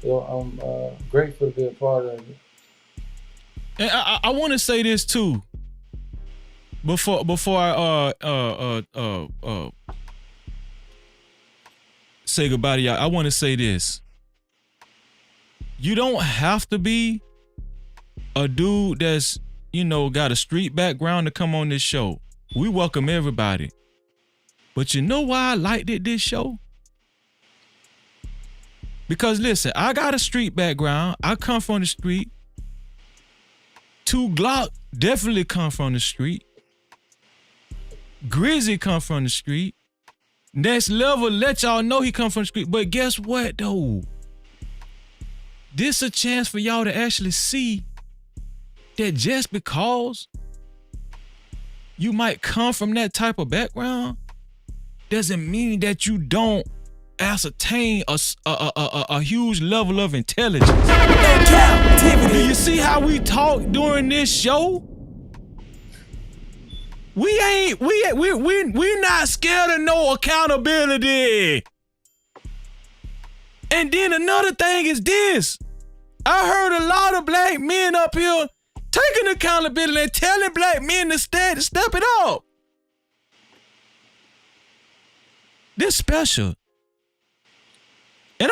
I'm grateful to be a part of it. And I want to say this too. Before I say goodbye to y'all, I want to say this. You don't have to be a dude that's, got a street background to come on this show. We welcome everybody. But you know why I liked it this show? Because listen, I got a street background. I come from the street. 2 Glock definitely come from the street. Grizzy come from the street. Next Level let y'all know he come from the street. But guess what though? This a chance for y'all to actually see that just because you might come from that type of background doesn't mean that you don't ascertain a huge level of intelligence. Do you see how we talk during this show? We not scared of no accountability. And then another thing is this. I heard a lot of black men up here taking accountability and telling black men to step it up. This special. And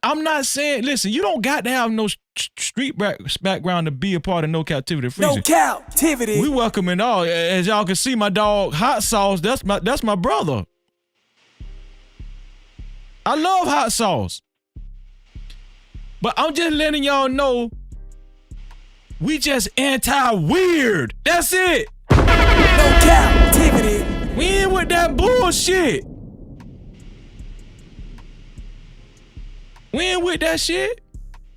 I'm not saying, listen, you don't got to have no street background to be a part of No Cap-tivity Freezing. No Cap-tivity. We welcome it all. As y'all can see, my dog Hot Sauce, that's my brother. I love Hot Sauce. But I'm just letting y'all know we just anti-weird. That's it. No Cap-tivity. We ain't with that bullshit. We ain't with that shit.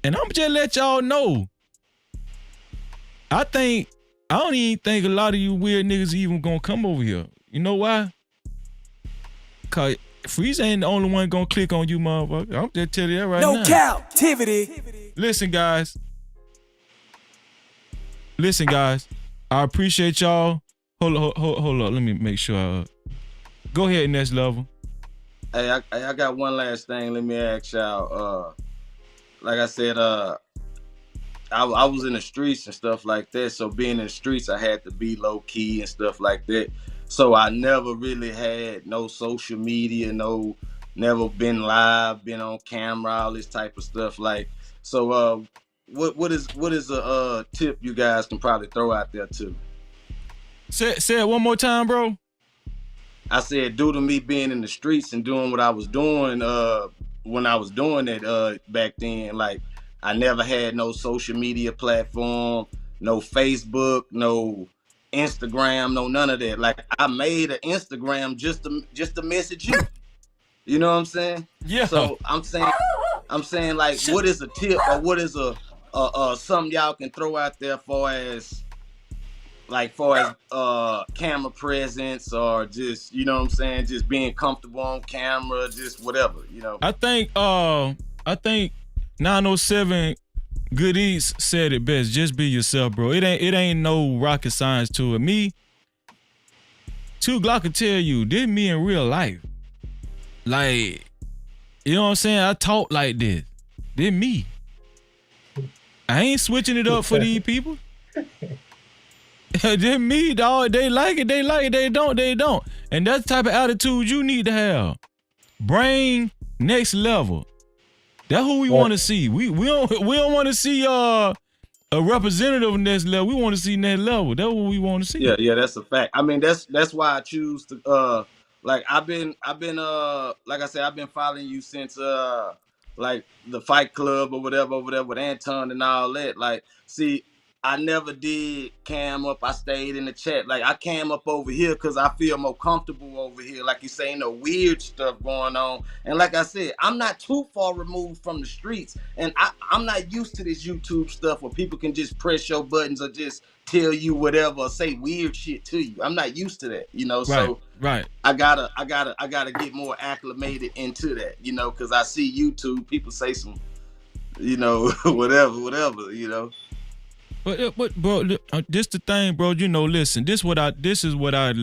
And I'm just let y'all know. I don't even think a lot of you weird niggas even gonna come over here. You know why? Cause Freeze ain't the only one gonna click on you, motherfucker. I'm just telling you that right now. No Cap-tivity. Listen, guys. I appreciate y'all. Hold up. Let me make sure. Go ahead, Next Level. Hey, I got one last thing. Let me ask y'all. Like I said, I was in the streets and stuff like that. So being in the streets, I had to be low key and stuff like that. So I never really had no social media, never been live, been on camera, all this type of stuff. Like, so what is a tip you guys can probably throw out there too? Say it one more time, bro. I said, due to me being in the streets and doing what I was doing when I was doing it back then, like I never had no social media platform, no Facebook, no Instagram, no none of that. Like I made an Instagram just to message you. You know what I'm saying? Yeah. So I'm saying like, what is a tip or what is a something y'all can throw out there for as camera presence or just, you know what I'm saying, just being comfortable on camera, just whatever, you know. I think 907 Good Eats said it best. Just be yourself, bro. It ain't no rocket science to it. Me, 2 Glock can tell you, this me in real life. Like, you know what I'm saying? I talk like this. This me. I ain't switching it up for these people. This me, dog. They like it. They don't. And that's the type of attitude you need to have. Brain next level. That's who we want to see. We don't want to see a representative of next level. We want to see next level. That's what we want to see. Yeah, that's a fact. I mean, that's why I choose to like I've been like I said, I've been following you since like the Fight Club or whatever over there with Anton and all that. Like, see, I never did cam up. I stayed in the chat. Like I cam up over here because I feel more comfortable over here. Like you say, no weird stuff going on. And like I said, I'm not too far removed from the streets. And I'm not used to this YouTube stuff where people can just press your buttons or just tell you whatever or say weird shit to you. I'm not used to that, you know. So right. I gotta get more acclimated into that, you know, because I see YouTube people say some, you know, whatever, you know. But bro, this the thing, bro. You know, listen. This is what I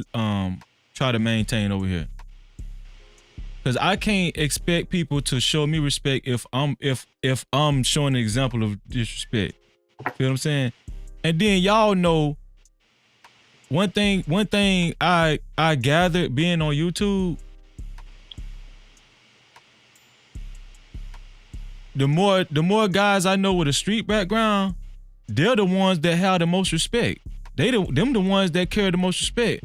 try to maintain over here. Cause I can't expect people to show me respect if I'm showing an example of disrespect. Feel what I'm saying? And then y'all know one thing I gathered being on YouTube. The more guys I know with a street background, they're the ones that have the most respect. Them the ones that carry the most respect.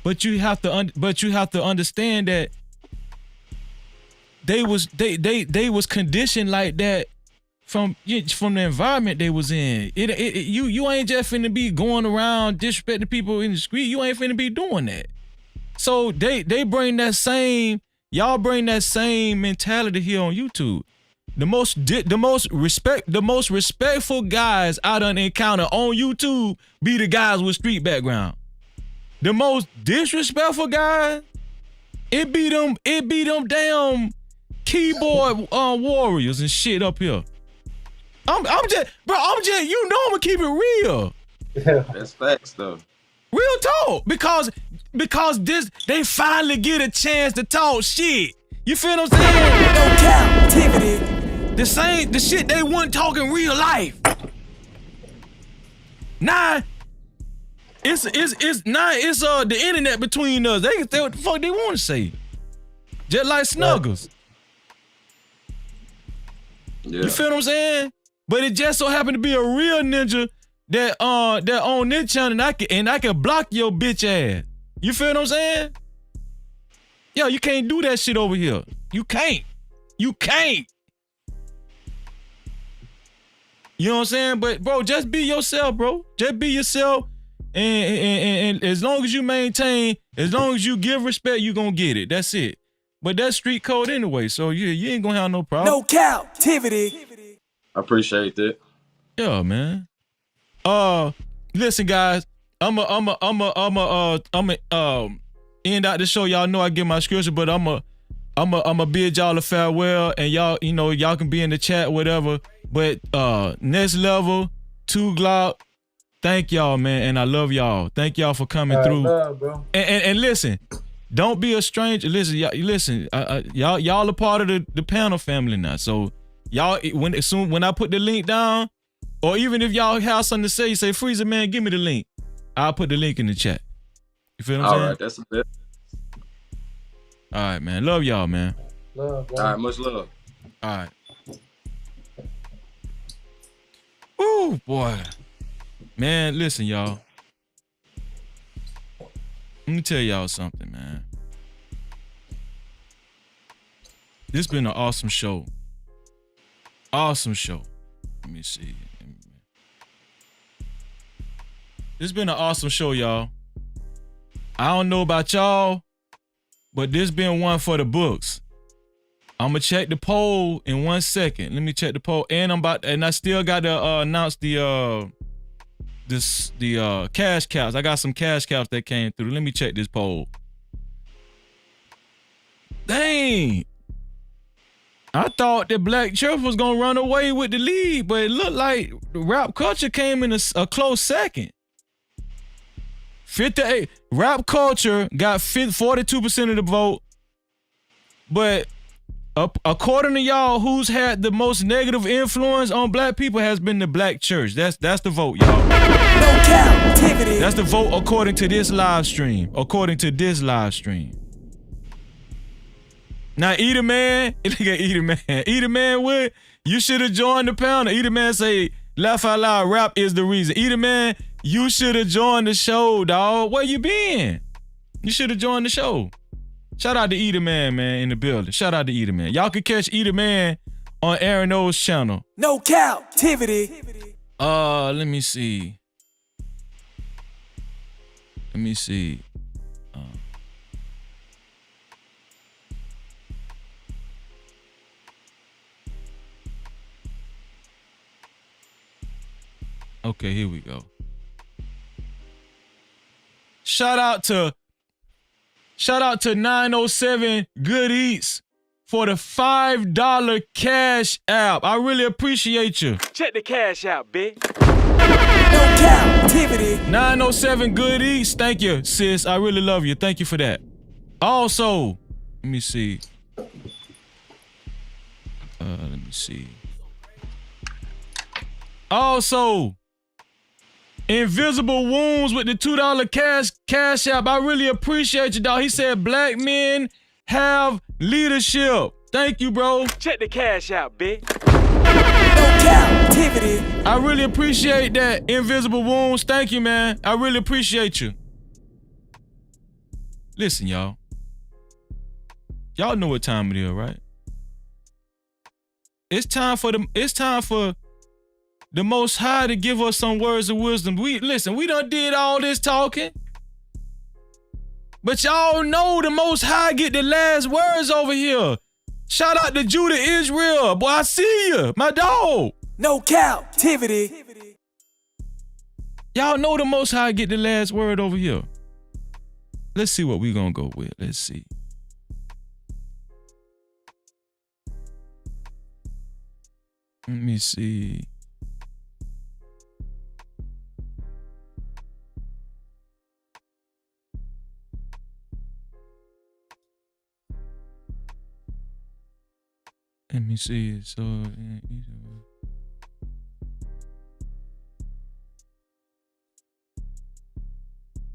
But you have to understand that they was conditioned like that from the environment they was in. You ain't just finna be going around disrespecting people in the street. You ain't finna be doing that. So they bring that same, y'all bring that same mentality here on YouTube. The most respectful guys I done encounter on YouTube be the guys with street background. The most disrespectful guys, it be them damn keyboard warriors and shit up here. I'm just, you know I'm gonna keep it real. That's facts though. Real talk, because they finally get a chance to talk shit. You feel what I'm saying? No Cap-tivity. The shit they wasn't talking real life. Nah, it's the internet between us. They can say what the fuck they want to say. Just like Snuggles. Yeah. You feel what I'm saying? But it just so happened to be a real ninja that on this channel and I can block your bitch ass. You feel what I'm saying? Yo, you can't do that shit over here. You can't. You know what I'm saying? But bro, just be yourself, bro. Just be yourself. And as long as you maintain, as long as you give respect, you gonna get it. That's it. But that's street code anyway, so you ain't gonna have no problem. No Cap-tivity. I appreciate that. Yeah, man. Listen, guys. I'ma end out the show. Y'all know I give my scripture, but I'ma bid y'all a farewell, and y'all, y'all can be in the chat, whatever. But next level, 2 Glock. Thank y'all, man, and I love y'all. Thank y'all for coming through. Love, bro. And listen, don't be a stranger. Listen, y'all a part of the panel family now. So y'all, when I put the link down, or even if y'all have something to say, you say, Freezer, man, give me the link. I'll put the link in the chat. You feel what I'm saying? All right, that's a bit. All right, man. Love y'all, man. Love, bro. All right, much love. All right. Ooh, boy. Man, listen, y'all. Let me tell y'all something, man. This been an awesome show. Awesome show. Let me see. This been an awesome show, y'all. I don't know about y'all, but this been one for the books. I'm gonna check the poll in 1 second. Let me check the poll, and I still got to announce the cash cows. I got some cash cows that came through. Let me check this poll. Dang. I thought that Black Church was gonna run away with the lead, but it looked like Rap Culture came in a close second. 58. Rap Culture got 42% of the vote, but according to y'all, who's had the most negative influence on black people has been the Black Church. That's the vote, y'all. No Cap-tivity. That's the vote according to this live stream. Now, Eater Man, look at Eater Man. Eater Man, what? You should have joined the panel. Eater Man say, laugh out loud, rap is the reason. Eater Man, you should have joined the show, dog. Where you been? You should have joined the show. Shout out to Eater Man, in the building. Shout out to Eater Man. Y'all can catch Eater Man on Aaron O's channel. No Cap-tivity. Let me see. Okay, here we go. Shout out to 907 Good Eats for the $5 cash app. I really appreciate you. Check the cash out, bitch. No Cap-tivity. 907 Good Eats. Thank you, sis. I really love you. Thank you for that. Also, let me see. Also, Invisible Wounds with the $2 cash app. I really appreciate you, dog. He said black men have leadership. Thank you, bro. Check the cash out, bitch. No Cap-tivity. I really appreciate that, Invisible Wounds. Thank you, man. I really appreciate you. Listen, y'all. Y'all know what time it is, right? It's time for the Most High to give us some words of wisdom. We done did all this talking. But y'all know the Most High get the last words over here. Shout out to Judah Israel. Boy, I see you, my dog. No captivity. Y'all know the Most High get the last word over here. Let's see what we gonna go with. Let's see. Let me see. Let me see. So,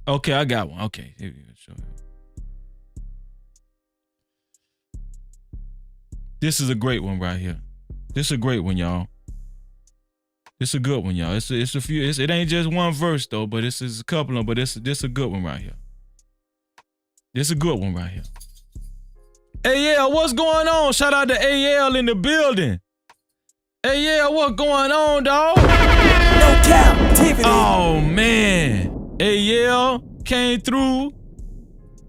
okay, I got one. Okay, here we go. Show you. This is a great one right here. This is a great one, y'all. This is a good one, y'all. It's a few. It ain't just one verse though, but this is a couple of them. But this a good one right here. This is a good one right here. AL, what's going on? Shout out to AL in the building. AL, what's going on, dog? No captivity. Oh man, AL came through.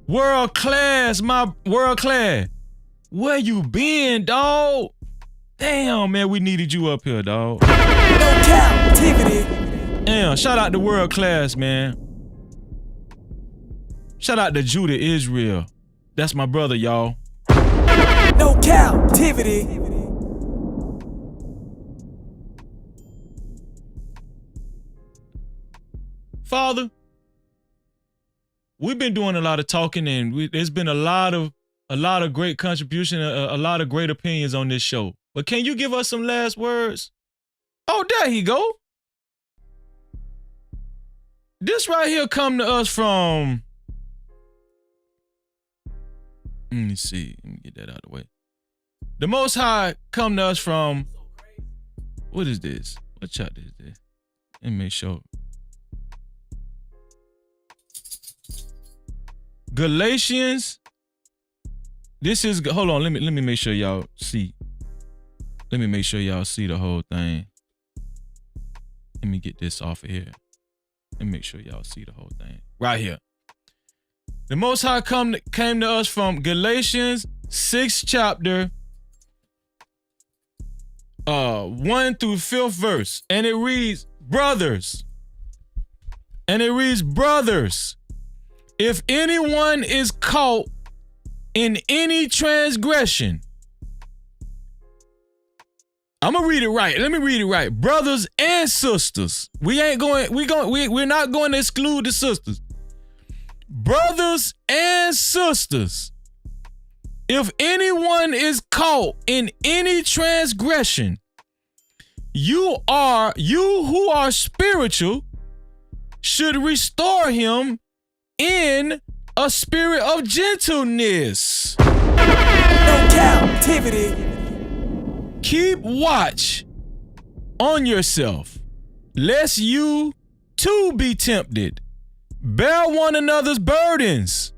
World class, my world class. Where you been, dog? Damn, man, we needed you up here, dog. No captivity. Damn, shout out to world class, man. Shout out to Judah Israel. That's my brother, y'all. No captivity. Father, we've been doing a lot of talking, and there's been a lot of great contribution, a lot of great opinions on this show. But can you give us some last words? Oh, there he go. This right here come to us from. Let me see. Let me get that out of the way. The Most High come to us from. What is this? What chapter is this? Let me make sure. Galatians. This is. Hold on. Let me make sure y'all see. Let me make sure y'all see the whole thing. Let me get this off of here. Let me make sure y'all see the whole thing. Right here. The Most High came to us from Galatians 6th chapter, 1 through 5th verse. And it reads, brothers. And it reads, brothers, if anyone is caught in any transgression. I'm gonna read it right. Let me read it right. Brothers and sisters. We're not going to exclude the sisters. Brothers and sisters. If anyone is caught in any transgression, you who are spiritual should restore him in a spirit of gentleness. No captivity. Keep watch on yourself, lest you too be tempted. Bear one another's burdens,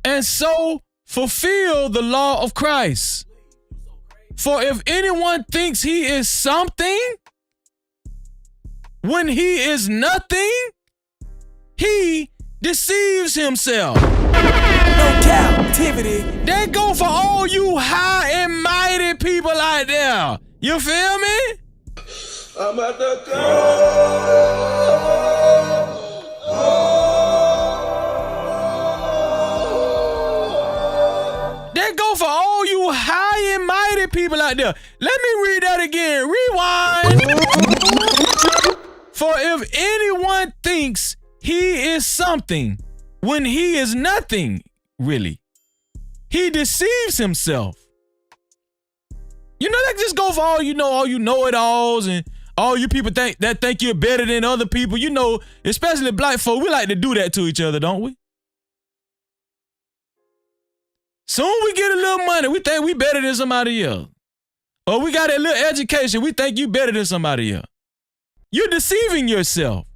and so fulfill the law of Christ. For if anyone thinks he is something, when he is nothing, he deceives himself. No captivity. That go for all you high and mighty people out there. You feel me? I'm at the That go for all you high and mighty people out there. Let me read that again. Rewind. For if anyone thinks he is something when he is nothing, really, he deceives himself. You know, that just go for all you know-it-alls and all you people that think you're better than other people. You know, especially black folk, we like to do that to each other, don't we? Soon we get a little money, we think we better than somebody else. Or we got a little education, we think you better than somebody else. You're deceiving yourself.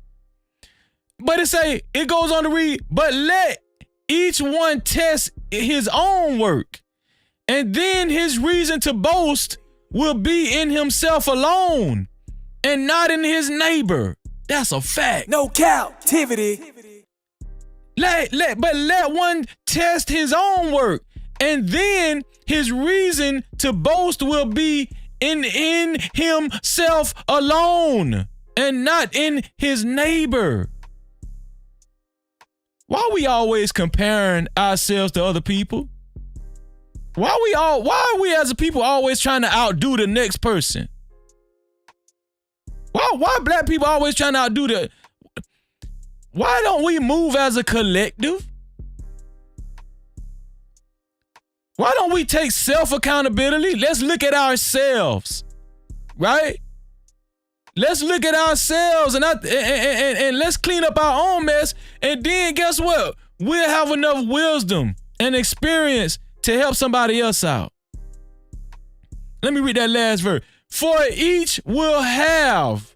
But it goes on to read, but let each one test his own work, and then his reason to boast will be in himself alone and not in his neighbor. That's a fact. No captivity. Let one test his own work, and then his reason to boast will be in himself alone and not in his neighbor. Why we always comparing ourselves to other people? Why are we as a people always trying to outdo the next person? Why black people always trying to outdo the... Why don't we move as a collective? Why don't we take self-accountability? Let's look at ourselves, right? Let's look at ourselves and let's clean up our own mess. And then guess what? We'll have enough wisdom and experience to help somebody else out. Let me read that last verse. For each will have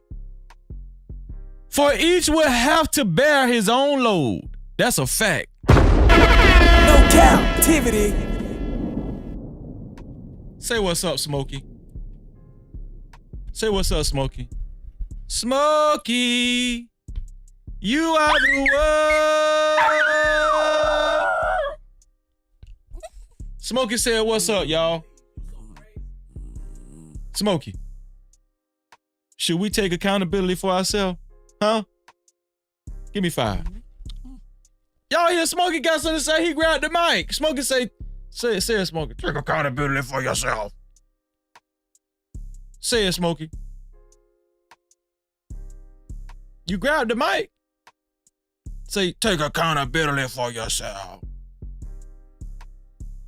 to bear his own load. That's a fact. No captivity. Say what's up, Smokey. Say what's up, Smokey. Smokey, you are the world. Smokey said, what's up, y'all? Smokey, should we take accountability for ourselves? Huh? Give me 5. Y'all hear Smokey got something to say? He grabbed the mic. Smokey say it, Smokey. Take accountability for yourself. Say it, Smokey. You grabbed the mic. Say, take accountability for yourself.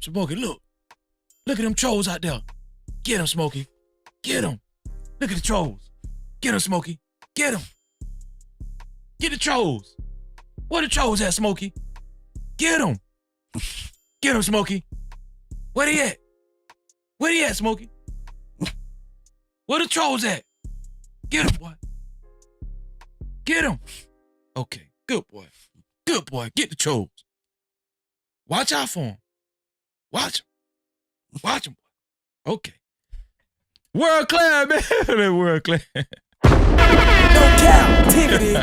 Smokey, look. Look at them trolls out there. Get them, Smokey. Get them. Look at the trolls. Get them, Smokey. Get them. Get the trolls. Where the trolls at, Smokey? Get them. Get them, Smokey. Where they at? Where they at, Smokey? Where the trolls at? Get them, boy. Get them. Okay, good boy. Good boy. Get the trolls. Watch out for them. Watch them. Watch them, boy. Okay. World class, man. World class. No captivity.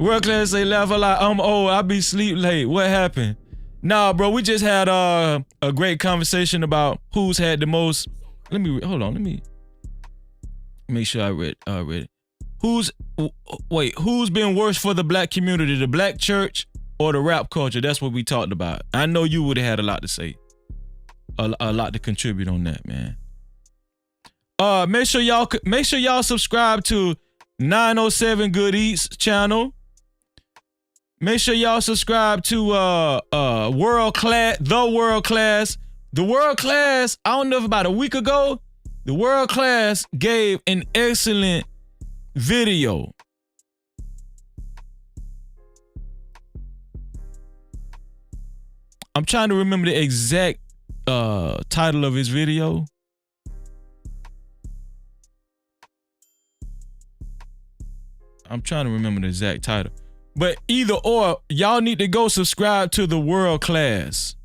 World class say laugh a lot. I'm old. I be sleep late. What happened? Nah, bro. We just had a great conversation about who's had the most. Hold on. Let me make sure I read it. Who's been worse for the black community, the black church or the rap culture? That's what we talked about. I know you would have had a lot to say, a lot to contribute on that, man. Make sure y'all subscribe to 907 Good Eats channel. Make sure y'all subscribe to World Class. The World Class, I don't know if about a week ago, the World Class gave an excellent video. I'm trying to remember the exact title of his video. I'm trying to remember the exact title. But either or, y'all need to go subscribe to the World Class.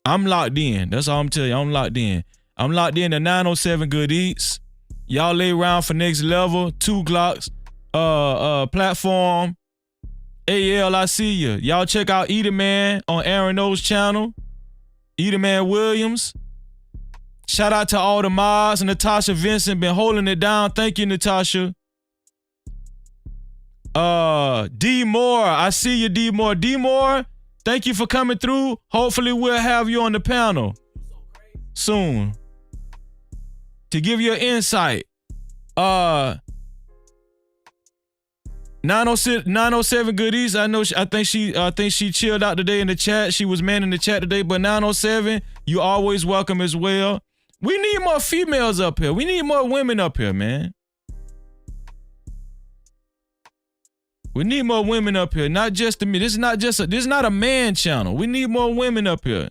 I'm locked in. That's all I'm telling you. I'm locked in. I'm locked in to 907 Good Eats. Y'all lay around for next level. 2 Glocks. Platform. AL, I see ya. Y'all check out Eater Man on Aaron O's channel. Eater Man Williams. Shout out to all the mods. Natasha Vincent been holding it down. Thank you, Natasha. D Moore, I see you, D Moore. D Moore, thank you for coming through. Hopefully we'll have you on the panel soon to give you an insight. 907 Goodies. I think she chilled out today in the chat. She was manning the chat today, but 907, you always welcome as well. We need more females up here. We need more women up here, man. We need more women up here, not just to me. This is not a man channel. We need more women up here,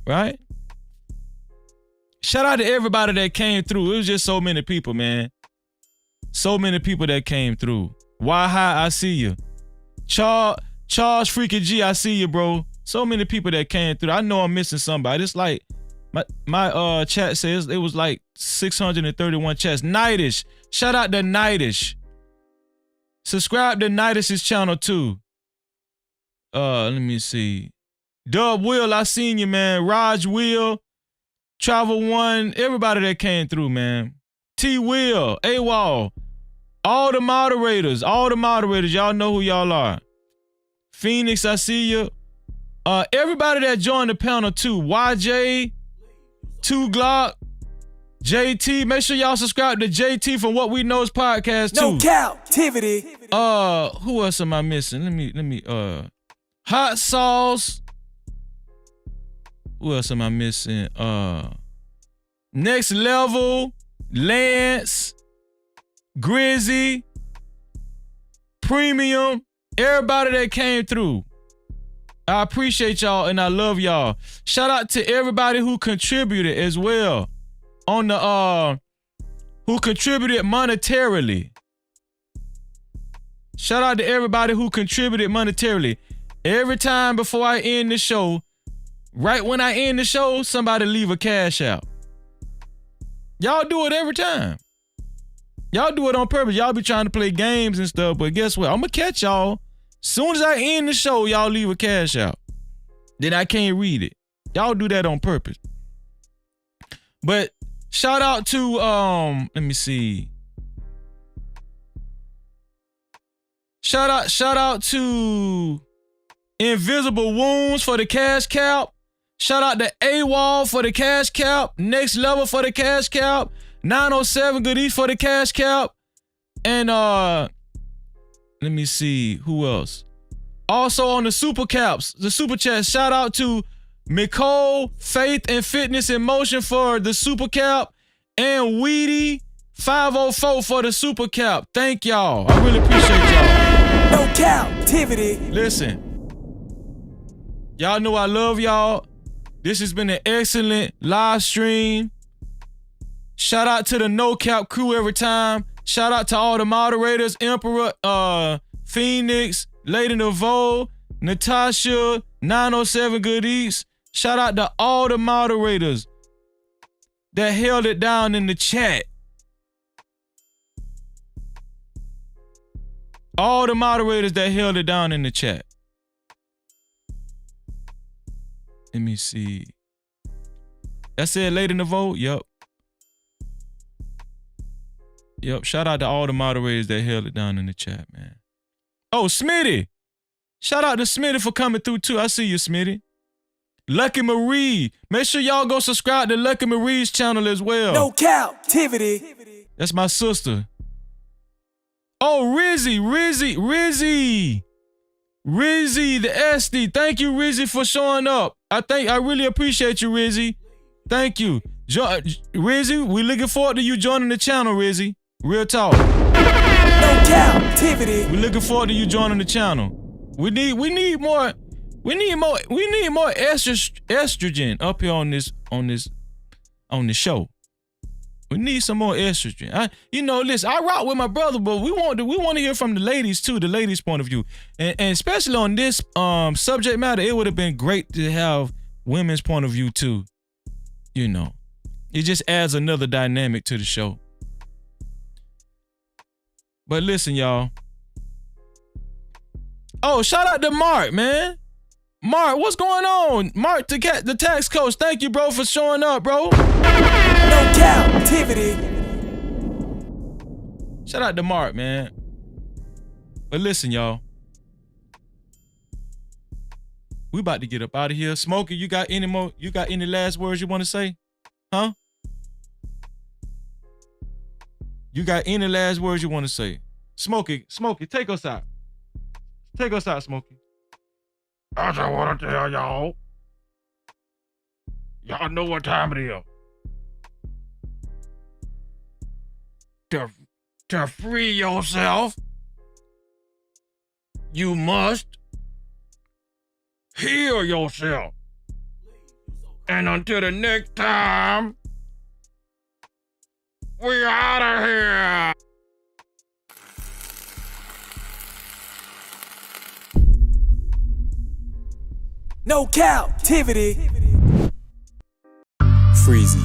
right? Shout out to everybody that came through. It was just so many people, man. So many people that came through. Why High, I see you. Charles Freaky G, I see you, bro. So many people that came through. I know I'm missing somebody. It's like my chat says it was like 631 chats. Nightish. Shout out to Nightish. Subscribe to Nightish's channel too. Let me see. Dub Will, I seen you, man. Raj Will, Travel One, everybody that came through, man. T Will, AWOL, all the moderators, y'all know who y'all are. Phoenix, I see you. Everybody that joined the panel too. YJ, 2 Glock, JT. Make sure y'all subscribe to JT from What We Know's podcast too. No Cap-tivity. Who else am I missing? Let me Hot Sauce. Who else am I missing? Next Level, Lance, Grizzy, Premium, everybody that came through. I appreciate y'all and I love y'all. Shout out to everybody who contributed as well on the who contributed monetarily. Shout out to everybody who contributed monetarily. Every time before I end the show, right when I end the show, somebody leave a cash out. Y'all do it every time. Y'all do it on purpose. Y'all be trying to play games and stuff, but guess what? I'm gonna catch y'all. Soon as I end the show, y'all leave a cash out. Then I can't read it. Y'all do that on purpose. But shout out to let me see. Shout out to Invisible Wounds for the cash cap. Shout out to AWOL for the cash cap. Next Level for the cash cap. 907 Good East for the cash cap. And let me see who else. Also on the super caps, the super chat, shout out to Nicole, Faith and Fitness in Motion for the super cap, and Weedy 504 for the super cap. Thank y'all. I really appreciate y'all. No Cap-tivity. Listen, y'all know I love y'all. This has been an excellent live stream. Shout out to the No Cap crew every time. Shout out to all the moderators, Emperor, Phoenix, Lady Naveau, Natasha, 907 Good Eats. Shout out to all the moderators that held it down in the chat. All the moderators that held it down in the chat. Let me see. That said Lady Naveau? Yep. Shout out to all the moderators that held it down in the chat, man. Oh, Smitty. Shout out to Smitty for coming through too. I see you, Smitty. Lucky Marie. Make sure y'all go subscribe to Lucky Marie's channel as well. No Cap-tivity. That's my sister. Oh, Rizzy the SD. Thank you, Rizzy, for showing up. I really appreciate you, Rizzy. Thank you. Rizzy, we looking forward to you joining the channel, Rizzy. Real talk. No Cap-tivity. We looking forward to you joining the channel. We need more estrogen up here on this show. We need some more estrogen. Listen, I rock with my brother, but we want to hear from the ladies too, the ladies' point of view, and especially on this subject matter, it would have been great to have women's point of view too. It just adds another dynamic to the show. But listen, y'all. Oh, shout out to Mark, man. Mark, what's going on? Mark, the tax coach. Thank you, bro, for showing up, bro. No Cap-tivity. Shout out to Mark, man. But listen, y'all. We about to get up out of here. Smokey, you got any last words you want to say? Huh? You got any last words you want to say? Smokey, take us out. Take us out, Smokey. I just want to tell y'all. Y'all know what time it is. To free yourself, you must heal yourself. And until the next time, we out of here. No Cap-tivity. Freezy.